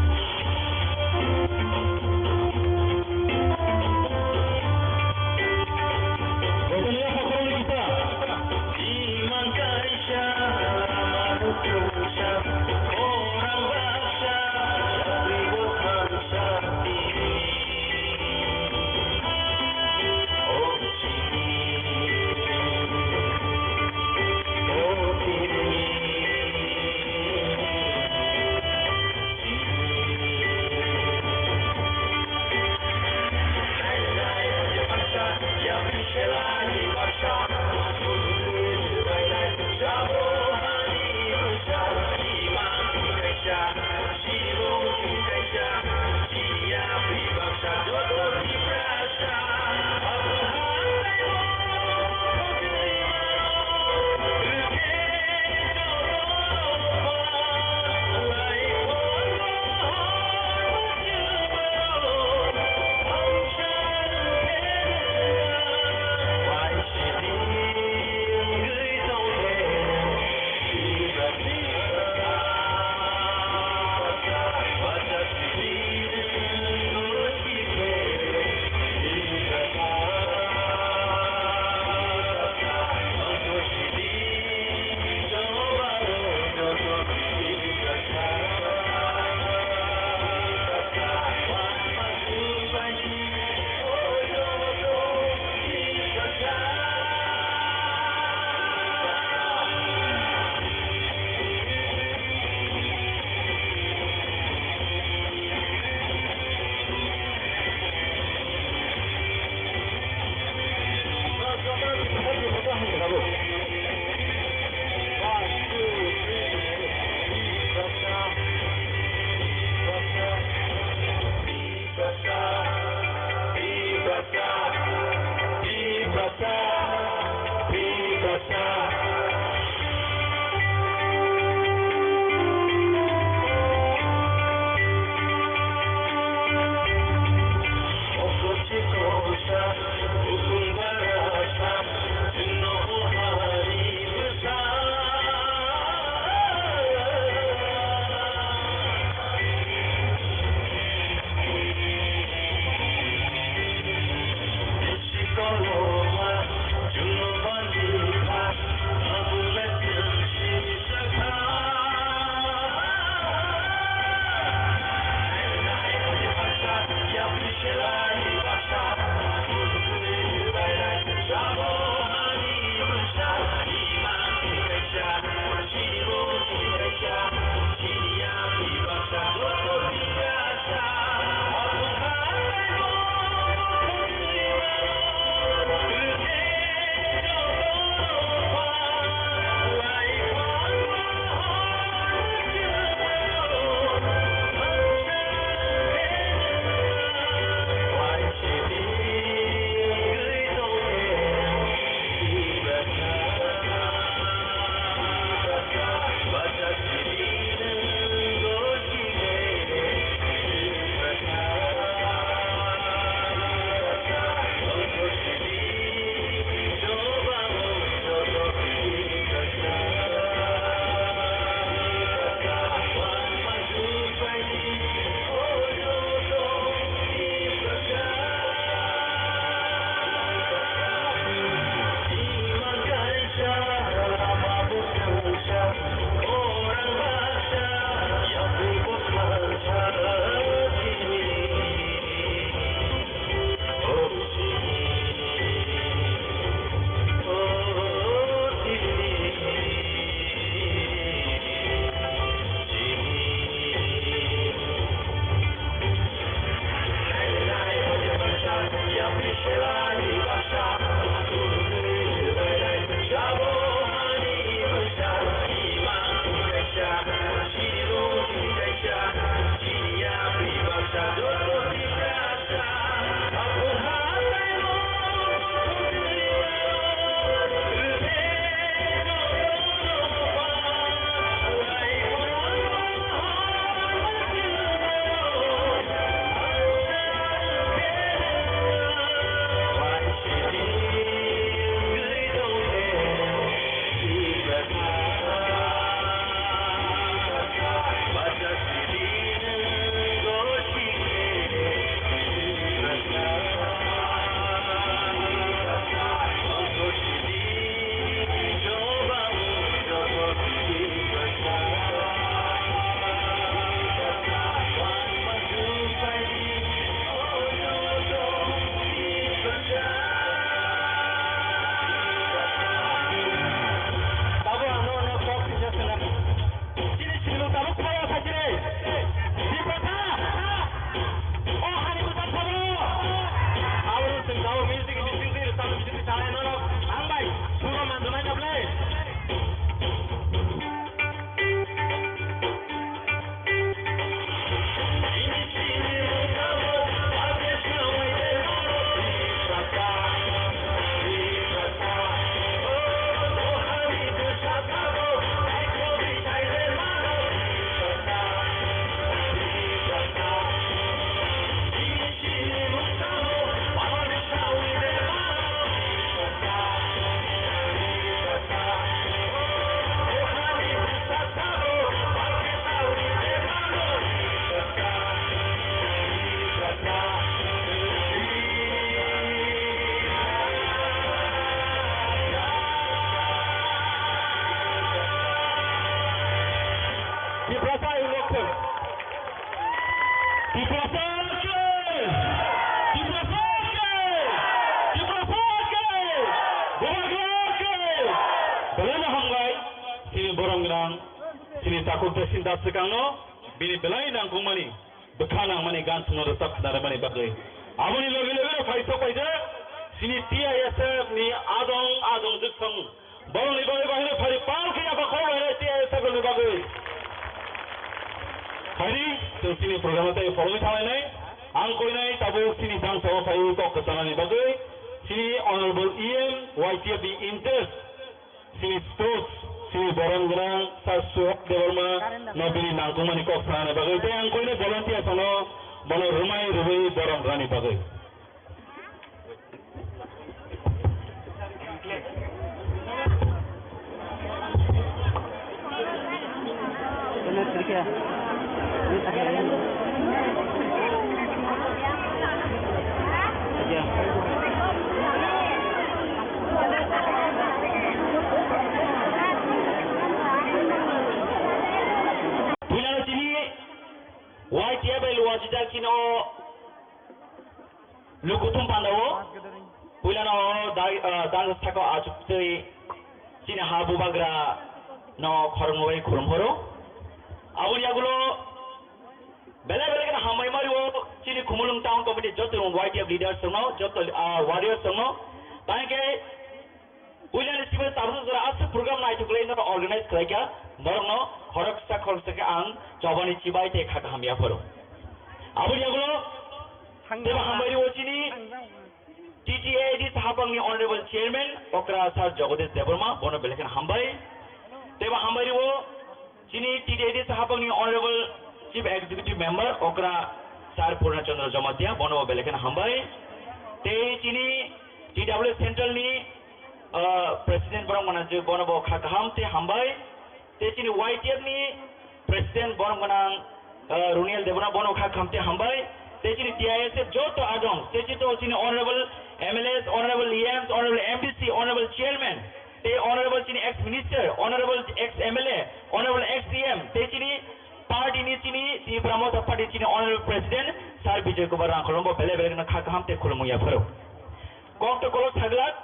Tiprasa election. Tiprasa ke? Tiprasa ke? Tiprasa ke? Bubagra ke? Belanya hamgai sini borong gerang sini takut tersinta sekangno bini belai nang kumani bekana mani gan suno resap dara mani bagai. Amoni logi faito paida sini TISF ni adong juksang borong ni bagai bahine fari pal ke apa kau bahine TISF ni bagai. Hari tu sini program itu follow thawai nai angkoi nai tabu sini sang sawa fayu to kesana ni bagai sini honorable EM YTF interest sini sports sini borong gerang sasuak dewarma nabili nangkumani kok sana bagai te angkoi nai volunteer sono bono rumai borong rani bagai. YTF wajida kino lukutum pandawo pulano dan sako ajuptei sini habu bagra no khormoi khurmhoro awliyagulo bela kana hamai mariwo sini khumulung town committee joto YTF leaders sono joto warriors sono tanke pulano sibe tabu jara as program nai tukle no organize kraika norno khoroksa khoroksa ang jobani chibai te khaka hamia phoro awliyagulo deba hamai ro sini TTAD sahabangni honorable chairman okra sir Jagadesh Debarma bono belekan hambai deba hamai ro sini TTAD sahabangni honorable chief executive member okra sir Purna Chandra Jamatia bono belekan hambai te sini TW central ni president borong manaju bono bo khakaham te hambai te sini YTF ni president borong manang Runiel Debarma bono khakaham te hambai te sini TISF joto adong te sini honorable MLAs honorable EMs honorable MDC honorable chairman te honorable sini ex minister honorable ex MLA honorable ex CM te sini party ni sini di Brahmota party sini honorable president sir Vijay Kumar Rangkolombo bele bele na khakaham te khulmu ya pharo kok to kolo thaglat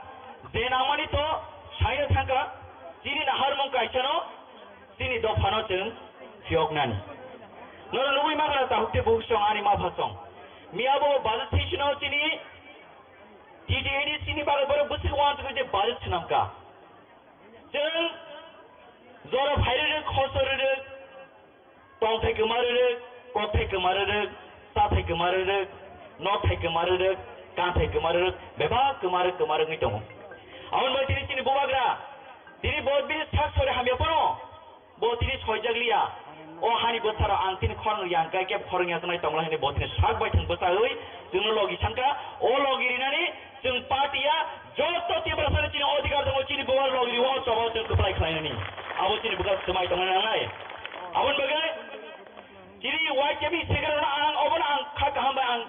je namani to saina thangka sini na harmong kaisano sini do phano chung fioknani nora lubui magara ta hukte buksong ani ma phasong miabo budget session sini TTAD sini baru busik wan tu je budget senamka jeng zora bhaire khosore tong thai kemare ko thai kemare sa thai kemare no thai kemare ka thai kemare beba kemare ngi tong awan ba sini bubagra tini bod bi sak sore hamya pono bo tini soijaglia o hani botsara ang tin khon yang kai ke khorong ya tanai tongla hene botine sak bai thang bosa oi jung logi sangka o logi rinani jung partia joto ti berasal cini odikar dong cini bawal logi wo coba jung keplai khlainani abo cini buka semai tongna nai awan bagai cini YTF sekarang ang obon ang khakaham ba ang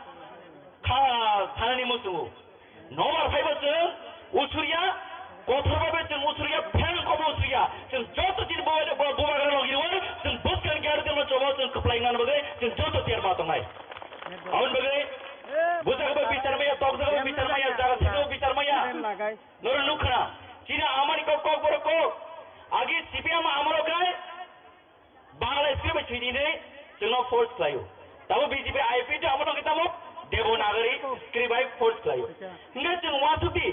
kha thanani musu nomor 5 jung usuria kothorbabe jung usuria phang ko usuria jung joto cini bawal bubagar logi wo jung buskan gyar demo coba jung keplai ngan bagai jung joto tiar ma tongai awan bagai buta ba bicar maya tok daga bicar maya jaga sino bicar maya nora nukhra cina amani ko boroko agi CPM amaro kai bangla script chini ne jeno force klayo tabo BJP IP to amano kitamo devanagari script by force klayo nge jeng wasuti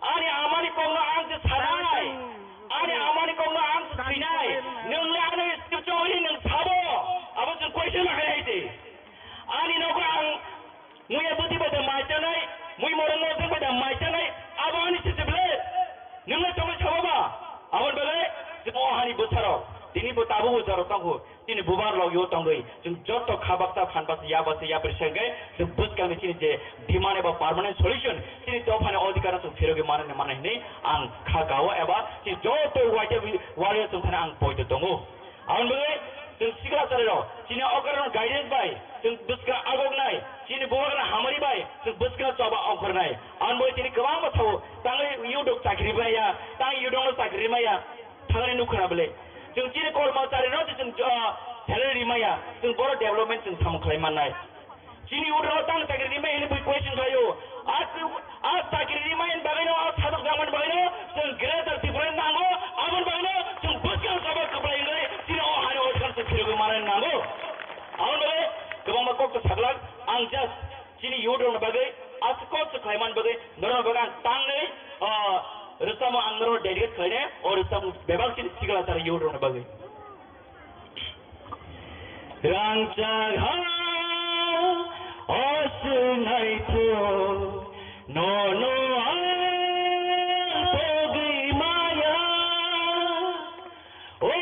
ani amani ko na ang sarai ani amani ko na ang sinai nung lano script chori nung sabo abo jeng question la haite ani no ko ang muya buti pada macam ni, muya morang morang pada macam ni, abang ni sebelah, nunggu cuma coba, abang balik, semua hari besar, tini betabu besar tangguh, tini bubar lagi tangguh, jom jatuh khabakta phanpas ya bersenggai, sebut kami sini je demand eba permanent solution, tini top hanya odikara tu firoge mana ini, ang khagawa eba, tini jatuh wajah warrior tu hanya ang point tangguh, abang balik, jom segera terus, tini okaran guidance by, jom buska agak naik. Sini bukan hamari bay, sebutkan coba angkor naik. Anboy sini kemana macam, tangan yudok sakri maya, tangan yudok sakri maya, tangan nukar beli. Sini call mau cari nanti maya जों बर' development जों साम खालामनाय चिनि उदाव तां साख्रि my in question खायो आज साख्रि माय बागैनो आज सादक जामन बागैनो जों ग्रेटर डिफरेंट नांगौ आबन बागैनो जों बसकां सबार कपलायंगै चिनि अ हानो अदखान जों फिरगो माने नांगौ आबन बागै गोबां माकक सागलाक आं जस्ट चिनि उदाव बागै आज कक खालामन बागै नरो बागै तांनै रसाम आंगरो डेडिकेट खायने और रसाम बेबाक चिनि सिगला तार उदाव बागै रांचा Osnaito no pogi maya oh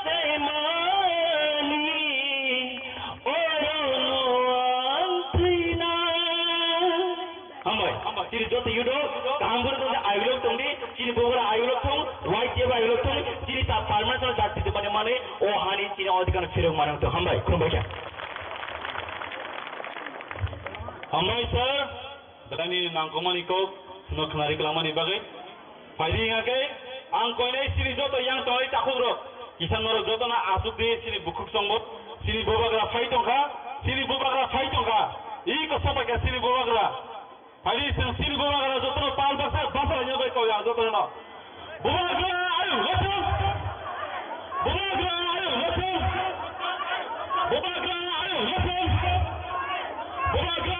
say mani oh no antina hamai chiri jot yudo kambur to ayulok tongdi chiri bogora ayulok tong white jeba ayulok tong chiri ta permanent jatti de mane oh hani chiri odikar phirok mane to hamai khumbai Hamai sir, datani nangkomani ko nokhnari klamani bagai. Faidi ngake ang koinai sini joto yang toy takugro. Kisan moro joto na asuk de sini bukuk songbot, sini bobagra fai tongka. Iko sabaka sini bobagra. Faidi sini bobagra joto na pal baksa basa nyobai ko yang joto na. Bobagra ayo lotong. Bobagra ayo lotong. Bobagra ayo lotong. Bobagra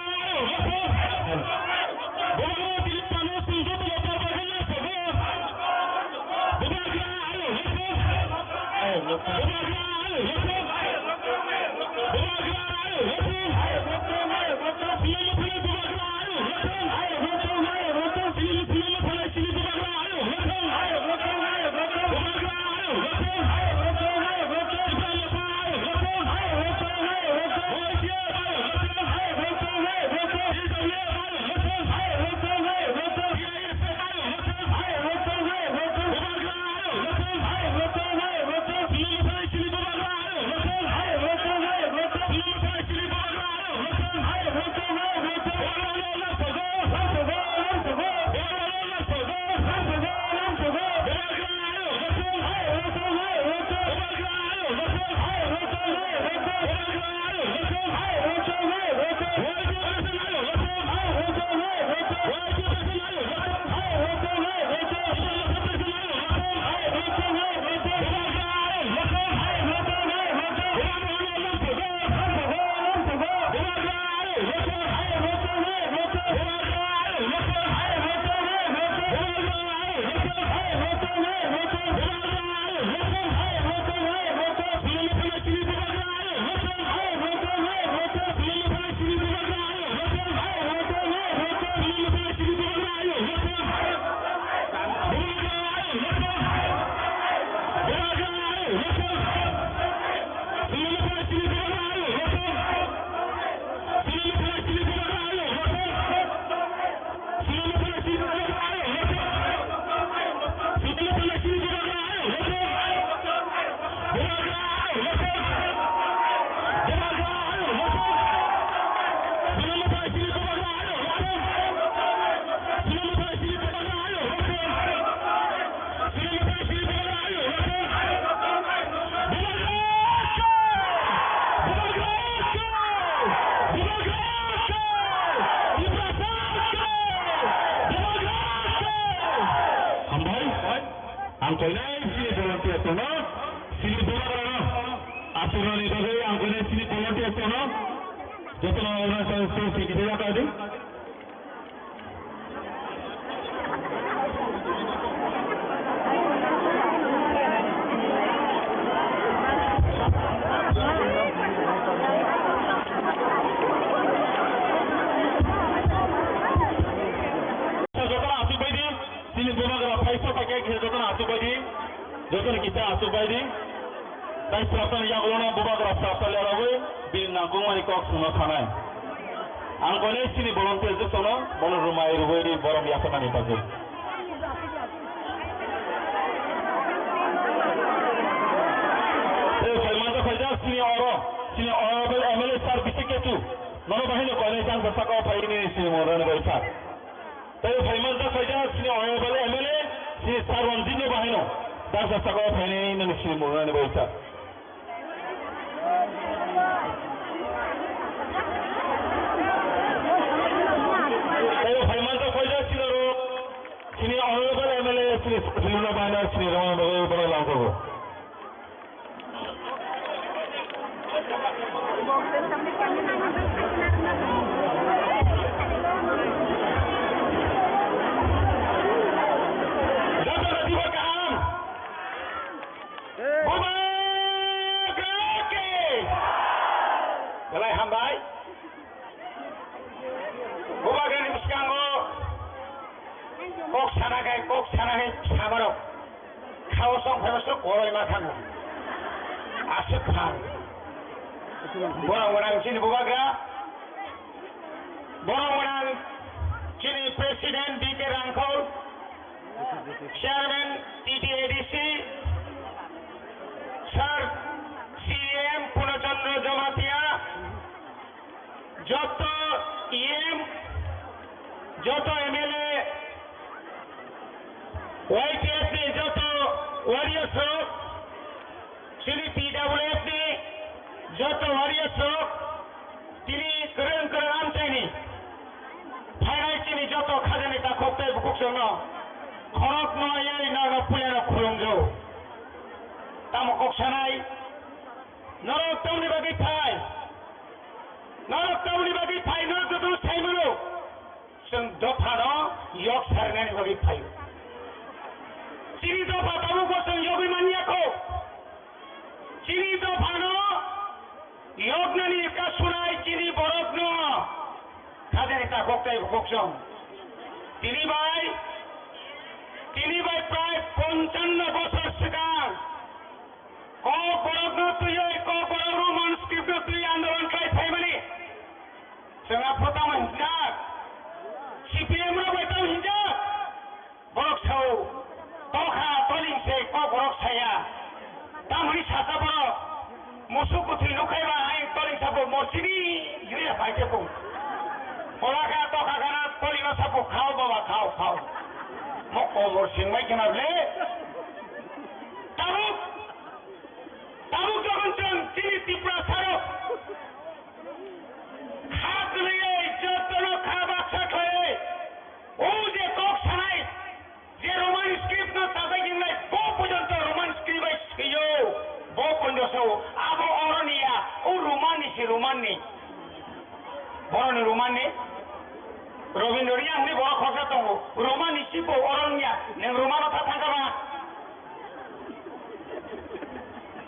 Joton kita asubaidi, tai prasana yang ulona bubagra prasana larawe, bin nangkung mani kok semua tanai. Angkone sini volunteer je sono, bolu rumai ruwedi borom yasana ni pasu. Salman Khaja sini bel MLA sar bisike tu, nono bahino kone jang besaka pai ni sini moran berita. Tai Salman Khaja sini bel MLA sini sar wanjine bahino. Dar sa sako phane nan sini moran berita. Filuna Bana Sri Rama Bhagavad Bhagavad Langkogo. Galai hambai, buba gani muskango, kok sana hai samarok, kau song phaimasuk koroi makango, asik khan, borang sini buba ga, borang sini Presiden D.K. Rangkol, Chairman TTADC, Sir CM Punachandra Jamatia, Joto EM, Joto MLA, YTFD, Joto Warriors Rock, Sini PWFD, Joto Warriors Rock, Tini Keren Amchani, Thai Chini Joto Khajani Takopte Bukuksono, Khorok no Yai Naga Puyana Kurungjo, Tamokok Sanai, Norok Tony Bagi Thai. Norok Tony Bagi Thai, Norok Tutu Saimano. Sung Dopano, Yok Sarnani Bagi Thai. Chini Dopa Tamu Kosung Yogi Maniako. Chini Dopano, Yognani Kasunai, Chini Borokno. Kajanita Koktai Koksong. Tini Bai Prai Ponchanna Bosar Sikan. Ko Borokno Tuyo, Ko Bororu Manuscript Tuyo Andolan Kai Family. Senga Protama Hinjak. CPM Ro Baitau Hinjak. Borok Sau. Toka Toling Se Ko Borok Saya. Tamani Sasa Borok. Musuh Putri Lukaiba Hai Toling Sabu Morsini. Yuya Baitepung. Boraka Toka Kana Toling Sabu Khao Bawa Khao. Moko Morsin Mai Kenable. Tabuk Jogonchon Chini Tipra Saro. Hat liye Jotono Khaba Sakhoye. O je Kok Sanai. Je Roman script no Tabagin Lai. Bo Pujanto Roman script by Skiyo. Bo Punjoso. Abo Oronia. O Romani. Boroni Romani. Robindorian ni Boro Khosatongo. Romani Sipo Oronia. Neng Romano Tatangaba.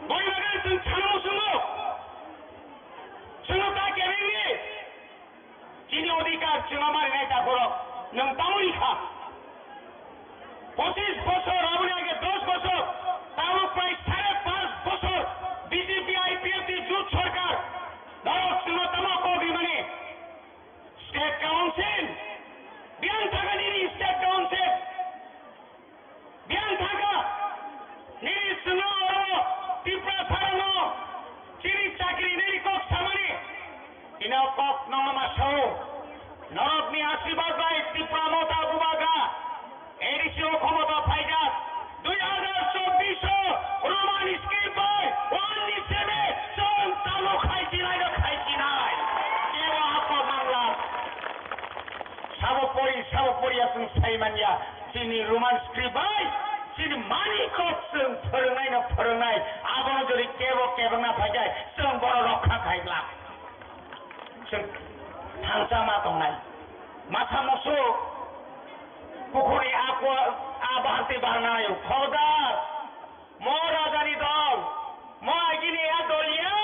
Boynagan sung chano sungo. Sungo ta kebini. Chini odikar chino mari nai ta koro. Nang tamuri kha. 25 বছর আপনি আগে 10 বছর তাও প্রায় 5.5 বছর BJP IPFT জোট সরকার দরক সুনতমা Covey মানে state council বিয়ান থাকা নিরি স্টেট কাউন্সিল বিয়ান থাকা নিরি সুনো ত্রিপুরা সারানো চিনি চাকরি নিরি কক সামানি ইনা কক নমা সহ নরক নি আশীর্বাদ ভাই ত্রিপুরা মতা বুবাগা এডিসিও ক্ষমতা পাইজা 2024 রোমান স্কিল বয় ওয়ানলি সেবে সন তালু খাইছি নাই কেউ আপো বাংলা সাবপরি আসুন সাইমানিয়া চিনি রোমান স্কিল বয় চিনি মানি কসুন ফরনাই আবন যদি কেব না পাইজায় সন বড় রক্ষা খাইলা সন থাংসা মা দंनाय মাথা মসো পুকুরে আবাহাতে বানায় খবরদার মো রাজানি দল মো আগিনি দলিয়া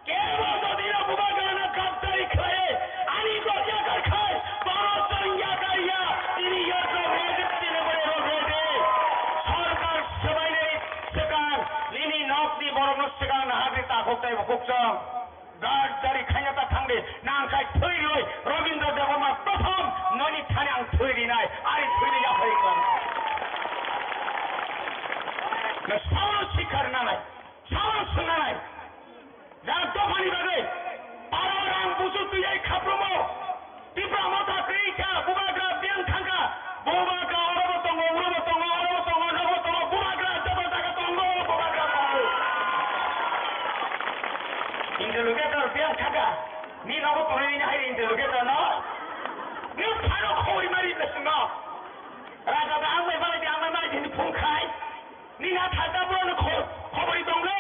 কেউ যদি বুবাগানা গাদ্দারি খায় আনি দলিয়া কার খায় বড় সংজ্ঞা কারিয়া তিনি ইয়াতো ভেজে বলে সরকার সবাইলে সেকান লিনি নকনি বড় নসকান হাবিতা হতে ভুকচং গাদ্দারি খাইয়াতা থাঙ্গে নাংখাই থইলই রবীন্দ্র দেববর্মা প্রথম ননি থানে আং থইরি নাই আরে থইরি যা হইকন না সাউন্ড শিক্ষার না নাই সাউন্ড শোনা নাই যা দোকানি বাদে পারারাং বুঝু তুই এই খাপ্রমো তীব্র মাথা ক্রিকা বুবাগ্রা বিয়ান থাকা বুবাগ্রা অরবতঙ্গ নবতঙ্গ বুবাগ্রা জবতাকা তঙ্গ বুবাগ্রা তঙ্গ ইন্টারলোকেটর বিয়ান থাকা নি নবতঙ্গ নি হাই ইন্টারলোকেটর না নি ফারো খই মারি বেশ না राजा आंबाय बालाय दिनै फुंखाय निना थादाबो खबरि दंले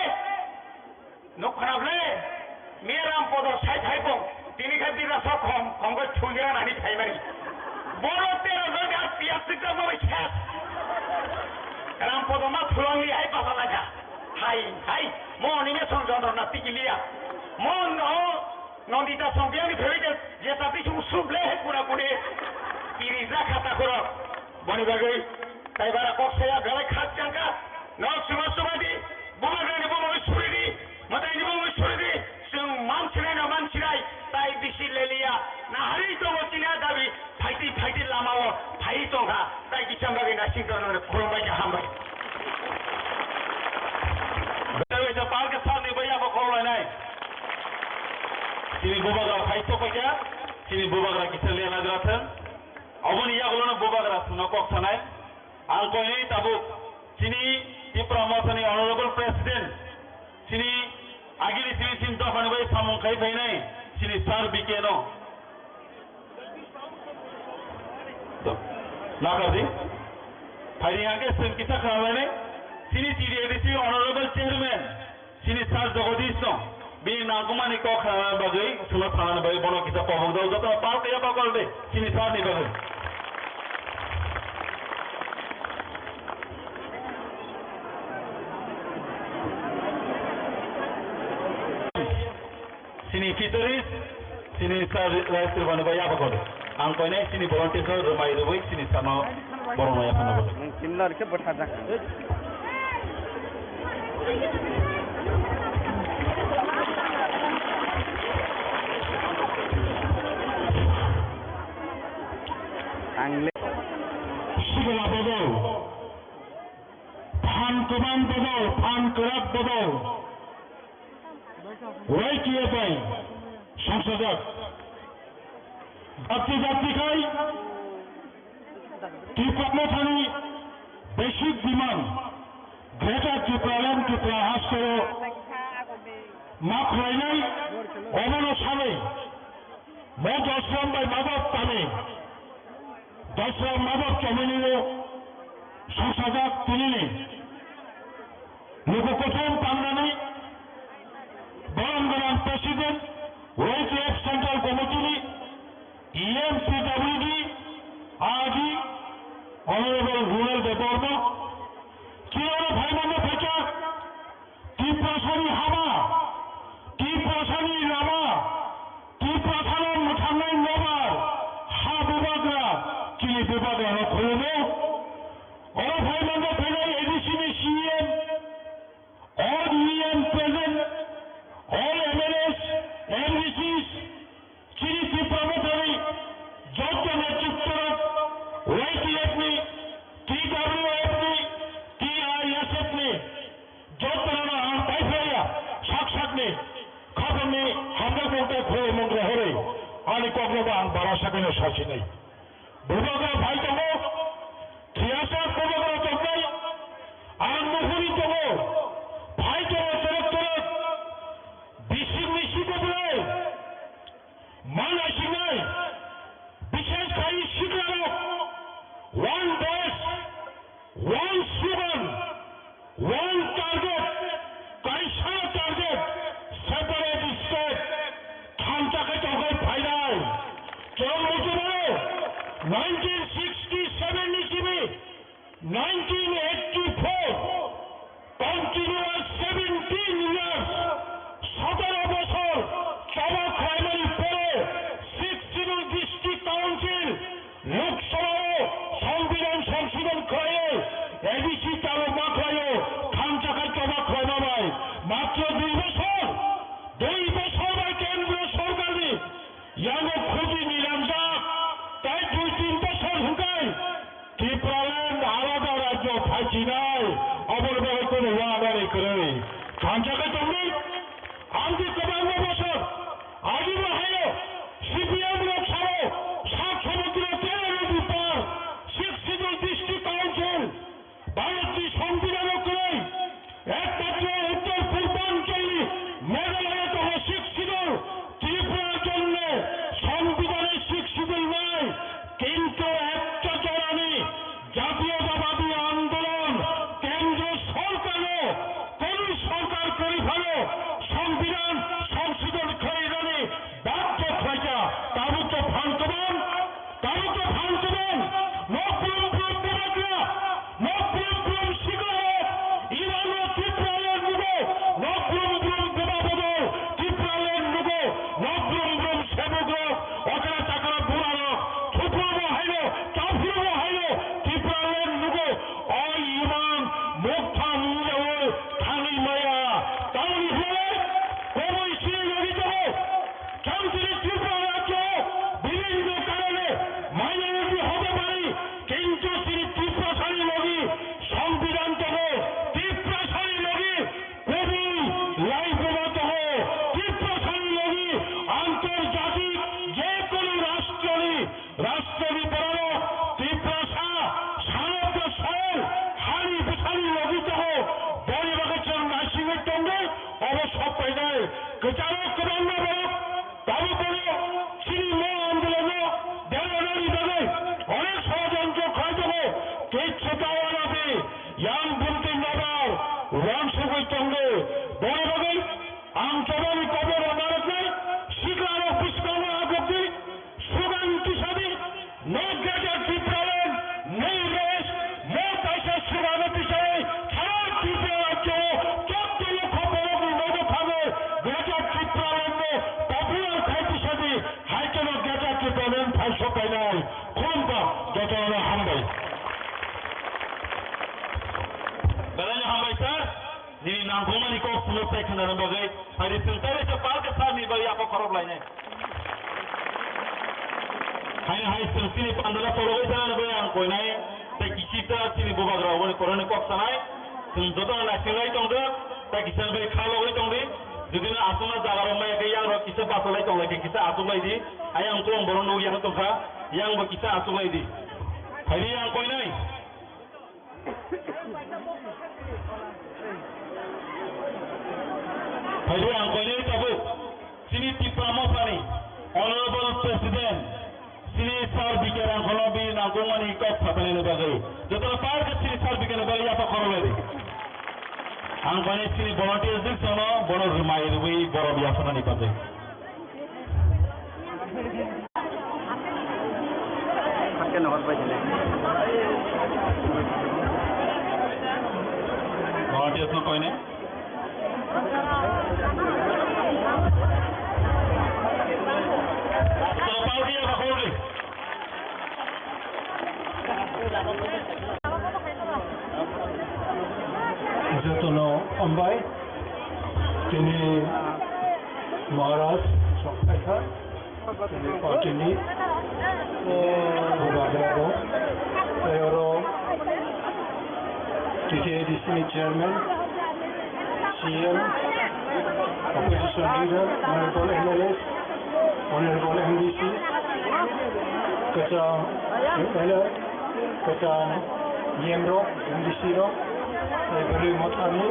नखनाबले मेराम पद साइ बं दिनैखाय बिरास खंग थुंगिरानानै थाइमानि बर' तेरा जगा पियासिका माबाय सेस राम पद मा थुलांनि हाय बाबालागा हाय मनिने संजन ना पिकिलिया मन नंदिता संगियानि फेरिके जेता पिछु सुबले है पुरा पुरे पिरिजा खाता खरो बनि बागै ताइबारा कक्साया बेलाय खातजांका न सुमासुबादि बुमाग्रानि बुमागै सुरिदि मताइनि बुमागै सुरिदि जों मानसिराय ताइ बिसि लेलिया नाहारि दङ तिना दाबि फाइटि लामाव फाइ दंहा ताइ किसामबागै नासिंगरनो खुलुमबाय हामबाय बेबायदि पार्क सारनि बैयाबो खरलायनाय sini bubagra faito kaya sini bubagra kisah liana jelasan awon iya gulo na bubagra suno kok sanai ang ko ini tabu sini di promotion honorable president sini agili sini sinta fanbai samong kai bhainai sini sar bikeno nakardi phari age sem kisah khawane sini TDADC honorable chairman sini sar jagadish no bini nagumani ko khana bagai suno thana bagai bono kita pabong dau jato park ya bakal be sini sar ni bagai sini fitoris sini sar raisir banu bagai ya bakal ang ko ne sini volunteer rumai rubai sini sama bono ya sana bagai चिल्लर के बैठा जा Sigala bodol, Pan Kuman bodol, Pan Kurak bodol, Waikiye pai, Sangsajak, Jati kai, Tripatmothani, Basic Demand, Greater Tripalan Tripla Haskoro, Mak Rainai, Omono Sale, Moj Asram by Mabab Tane, Dasra Mabab Chamanino, Sangsajak Tinini, Nukokoton Tangani, Barangaran President, YTF Central Committee, EMCWD, RD, Honorable Rural Department, Kiyara Bhaimana Phecha, Tiprasani Hama, Tiprasani Lama, Tiprasana Muthanai Nobar, Ha Bubagra, Chili Bubagra no Khulumo, All Bhaimana Phecha ADC CM, all EM present, all MLAs, MDCs, Chili Tipramatari, Jodha Netruktara, YTF ni, TWF ni, TISF ni, Jodhana Taifaya, Shakshak ni, Khabar ni, Hamda Monte Khore Montre Hore, Ani Kognaba Ang Barasakino Shashi nahi. Bubagra Bhai Togo, Thiyasa Bubagra Togai, Ang Muhuri Togo, Bhai Togo Torak, Bishik Mishik Togo, Mana Shinai, Bishesh Khai Shikrano, one base, one slogan, one target, Kaisa target, separate state, Thamchake Togai Phaidai, Keron Mutumaro, 1967 Nisibi, 1984, continuous 17 years, 17 বছর, Chaba primary pore, 6 civil district council, লোকসভায় সংবিধান সংশোধন করে ABC চালক মাত্রায় খানচাকার চবা খয়নামায় মাত্র 2 বছর বা কেন্দ্রীয় সরকারি ইয়ানো খুঁজি নিরঞ্জক তাই 2-3 বছর ঢুকায় ত্রিপুরাল্যান্ড আলাদা রাজ্য থাকি নাই অবরবাহ করে ওয়াদারি করে খানচাকার তুমি আমি 52 বছর আজীব হয় সিপিএম লোকসভা 7 সমুদ্র 13 নদী পার 6 সিভিল ডিস্ট্রিক্ট কাউন্সিল ভারতীয় সংবিধান করে একমাত্র উত্তর পূর্বাঞ্চলে মেঘালয় তহ 6 সিভিল ত্রিপুরার জন্য সংবিধানে 6 সিভিল নয় কিন্তু একটা চরানি kecara keran na tahu kono sini mo andolon dewanari bagai onek ষড়যন্ত্র খাইতে কে ছোটাওয়ালাতে yang bunting nabar wang sugoi tonge bore bagai ang cabani kabar amaratne sikaro piskano agoti sugan tisadi no gata tipralen no res no taisa sugano tisai khara tipralacho chotto lokho boro no phage gata tipralen popular khaitisadi haikeno gata tipralen phaisho painai khompa jotona hambai Balanya hambai sir, ni nangkoma ni kau pulau section dalam bagai hari sentari sepal ke sar ni bagi apa korup lainnya. Hai sini pandala porogai sana nabai ang koi nai, tak kisita sini buka gerawan korang ni kau sanai, senjata nasional itu angga, tak kisah nabai kalau itu angga, jadi na asuna jaga ramai ke yang rak kisah pasal itu angga, kisah asu lagi di, ayang tu ang boron yang tu kah, yang berkisah asu lagi di, hari yang koi nai. Hari ang koi nai tahu, sini Tipramosani, Honorable President, sini sar bicara kalau bi nangkungan ikut fatani nebagai, jatuh par ke sini sar bicara nebagai apa korang lagi? Ang koi nai sini volunteers di sana, bono rumai rubi boro biasa nani pakai. Pakai nomor baca. Volunteers no koi nai? Jotono Ambai, Tini Maharaj Sokhaita, Tini Patini, Bugagaro, Tayoro, TCADC Chairman, CM, Opposition Leader, Honorable MLS, Honorable MDC, Kata MLA, Kata Yemro, MDC Ro, Every Motani,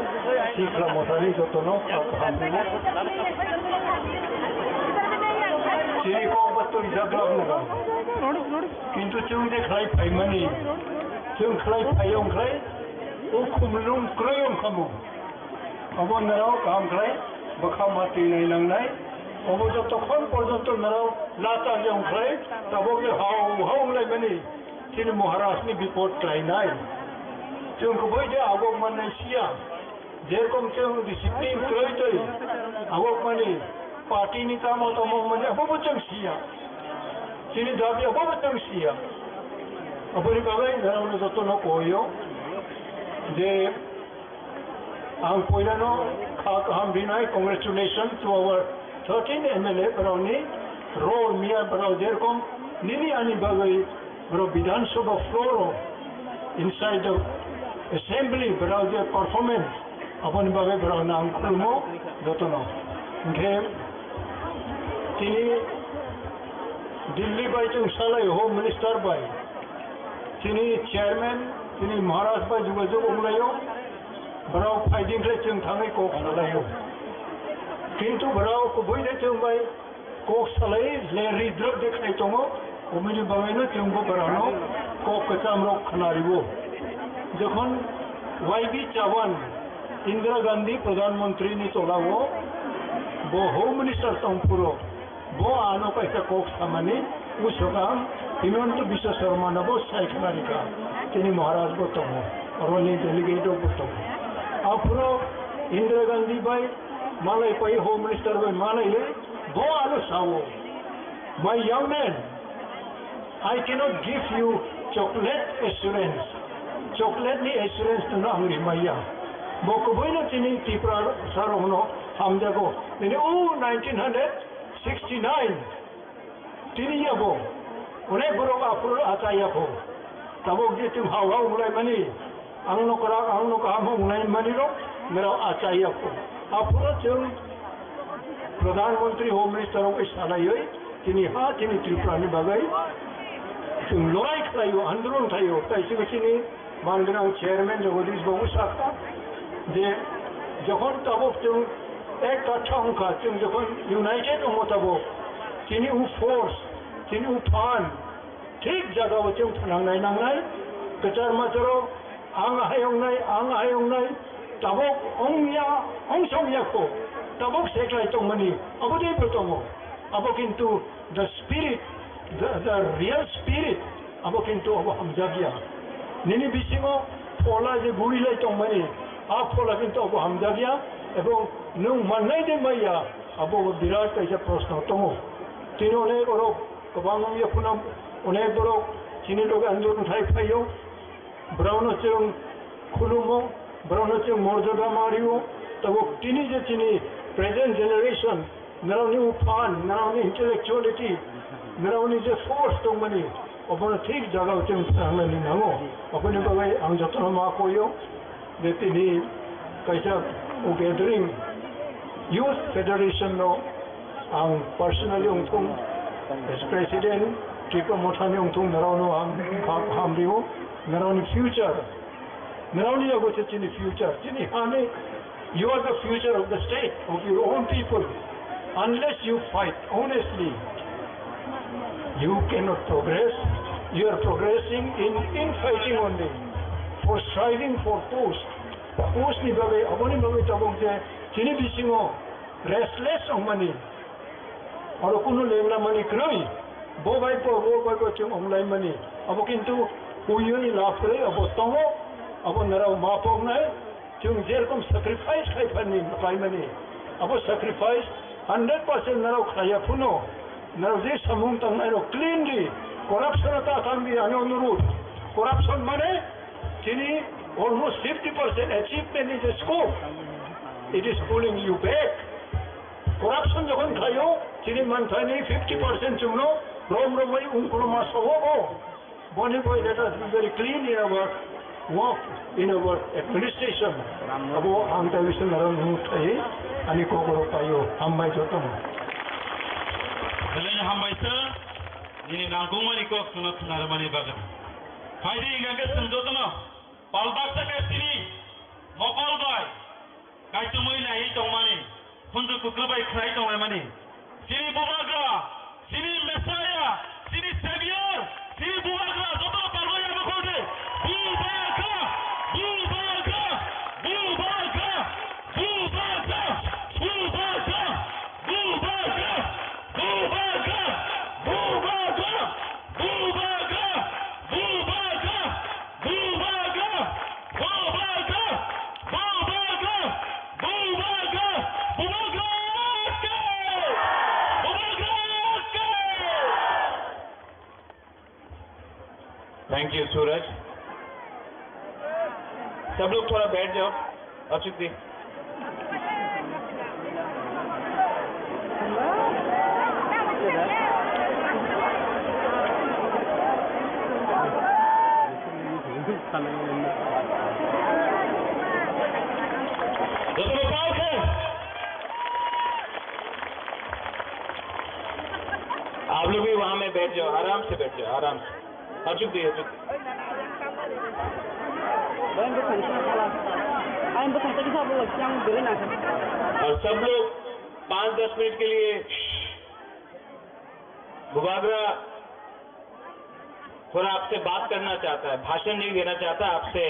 Sikla Motani, Jotono, Alhamdulillah. Sini ko betul jaga naga. Kintu cung de khai pai mani, cung khai payong khai, o kumlum kroyong kamu. Abo narao kam khai, bakha mati nai nang nai. Abo joto khon porjonto narao lata jong khai, tabo ke hau lai mani. Sini Maharashtra ni report khai nai. Cung ko boy de agok manai sia. Jerkom cung disiplin kroy agok mani. Parti ni kamu atau mau mana apa macam sia, sini jadi apa macam sia, apa ni bagai dalam orang satu nak koyo, je, ang koyo no, ham binai congratulations to our 13 MLA berani, role miya berau jerkom, nini ani bagai berau Vidhan Sabha floor, inside the assembly berau je performance, apa ni bagai berau nang kulmo, satu no, okay. Tini Delhi by Chung Salai Home Minister by Tini Chairman Tini Maharashtra by Jugajo Umlayo Barao Fighting Chung Tangai Kok Salayo Kintu Barao Kubuide Chung by Kok Salai Larry Drug de Kaitomo Umini Bavino Chumbo Barano Kok Katamro Kanaribo Jokhon YB Chavan Indira Gandhi Pradhan Mantri ni Tolawo Bo Home Minister Tampuro Bo ano kaisa kok samani usogam Himanta Biswa Sharma nabo Saikarika Tini Maharaj bo tomo Aroni delegate bo tomo Apro Indira Gandhi by Malay pai Home Minister by Malay Bo ano sawo My young man I cannot give you chocolate assurance Chocolate ni assurance to na angri maya Bo kuboy na tini tipra sarono hamjago Tini 1969 tini yabo unai buruk apur ataya ko tabok je tum hawa mulai mani angno kaham mulai mani ro mera ataya ko apura tum Pradhan Mantri Home Minister ko salai tini ha tini Tripura ni bagai tum lorai khayo andron khayo kaisi sini Mangrang Chairman Jagadish Babu Sakta je jokhon tabok tum एक कट्ठा होगा जों जखन United अमताबो जोंनि force जोंनि फान ठीक जगह जों थांनाय नांनाय गोजार माजराव आं हायंनाय दाबक अंया अंसंयाखौ दाबक सेक्लाय दंमोनि अबदेबो दङ अब किन्तु the spirit the real spirit अब किन्तु अब हामजागिया निनि बिसिङाव फला जे गुरिलाय दंमोनि आ फला किन्तु अब हामजागिया एवं नों मोननाय दे मैया अब बिराद कैसे प्रश्न दङ दिनै अनेक अरब गोबां यखुनाम अनेक बरक दिनै लोग आन्दोलन थाइफायो ब्राउन जों खुलुमो ब्राउन जों मर्यादा मारियो तब दिनै जे दिनै प्रेजेंट जेनेरेशन नरावनि उफान नरावनि इंटेलेक्चुअलिटी नरावनि जे फोर्स दंमोनि अबनो ठीक जगह जों थांनानै नांगौ अपने बागै आं जतन मा कोयो जे दिनै कैसा गैदरिं यूथ फेडरेशन नो आं पर्सनली उंथुं एस प्रेसिडेंट टिको मोठानि उंथुं नरावनो आं हामरियो नरावनि फ्यूचर नरावनि अगोचे चिनि फ्यूचर चिनि हाने you are the future of the state of your own people unless you fight honestly you cannot progress you are progressing in fighting only for striving for post ni bagai aboni bagai tabong je chini bisingo restless ongmani aro kuno lengla mani kroi bo bai ko chung onglai mani abo kintu uyuni lafre abo tongo abo narau ma pongnai chung jerkom sacrifice khai phani kai mani abo sacrifice 100% narau khaya phuno narau je samung tang nai ro cleanly corruption ta thambi ani onuru corruption mane chini almost 50% achievement is a scope it is pulling you back corruption jokhon khayo chini man thani 50% chungno rom mai unkulo ma soho boni boy let us be very clean in our work in our administration abo ang television naron nutai ani ko goro payo hambai jotom Selain hambai sa ini nanggung mani ko sunat naramani bagan faide inga senjotana palbaksa ke sini mokol bai kai tumoi nahi tongmani hundu kuklabai khrai tongmai mani sini bubaga sini messiah sini savior sini bubaga joto pargo ya bakhode bubaga bubaga bubaga bubaga bubaga bubaga bubaga bubaga bubaga bubaga bubaga bubaga bubaga bubaga bubaga thank you Suraj सब लोग थोड़ा बैठ जाओ अच्युत जी आप लोग भी वहां में बैठ जाओ आराम से बैठ जाओ आराम से अच्युत जी अच्युत और सब लोग 5-10 मिनट के लिए बुबागरा थोड़ा आपसे बात करना चाहता है भाषण नहीं देना चाहता आपसे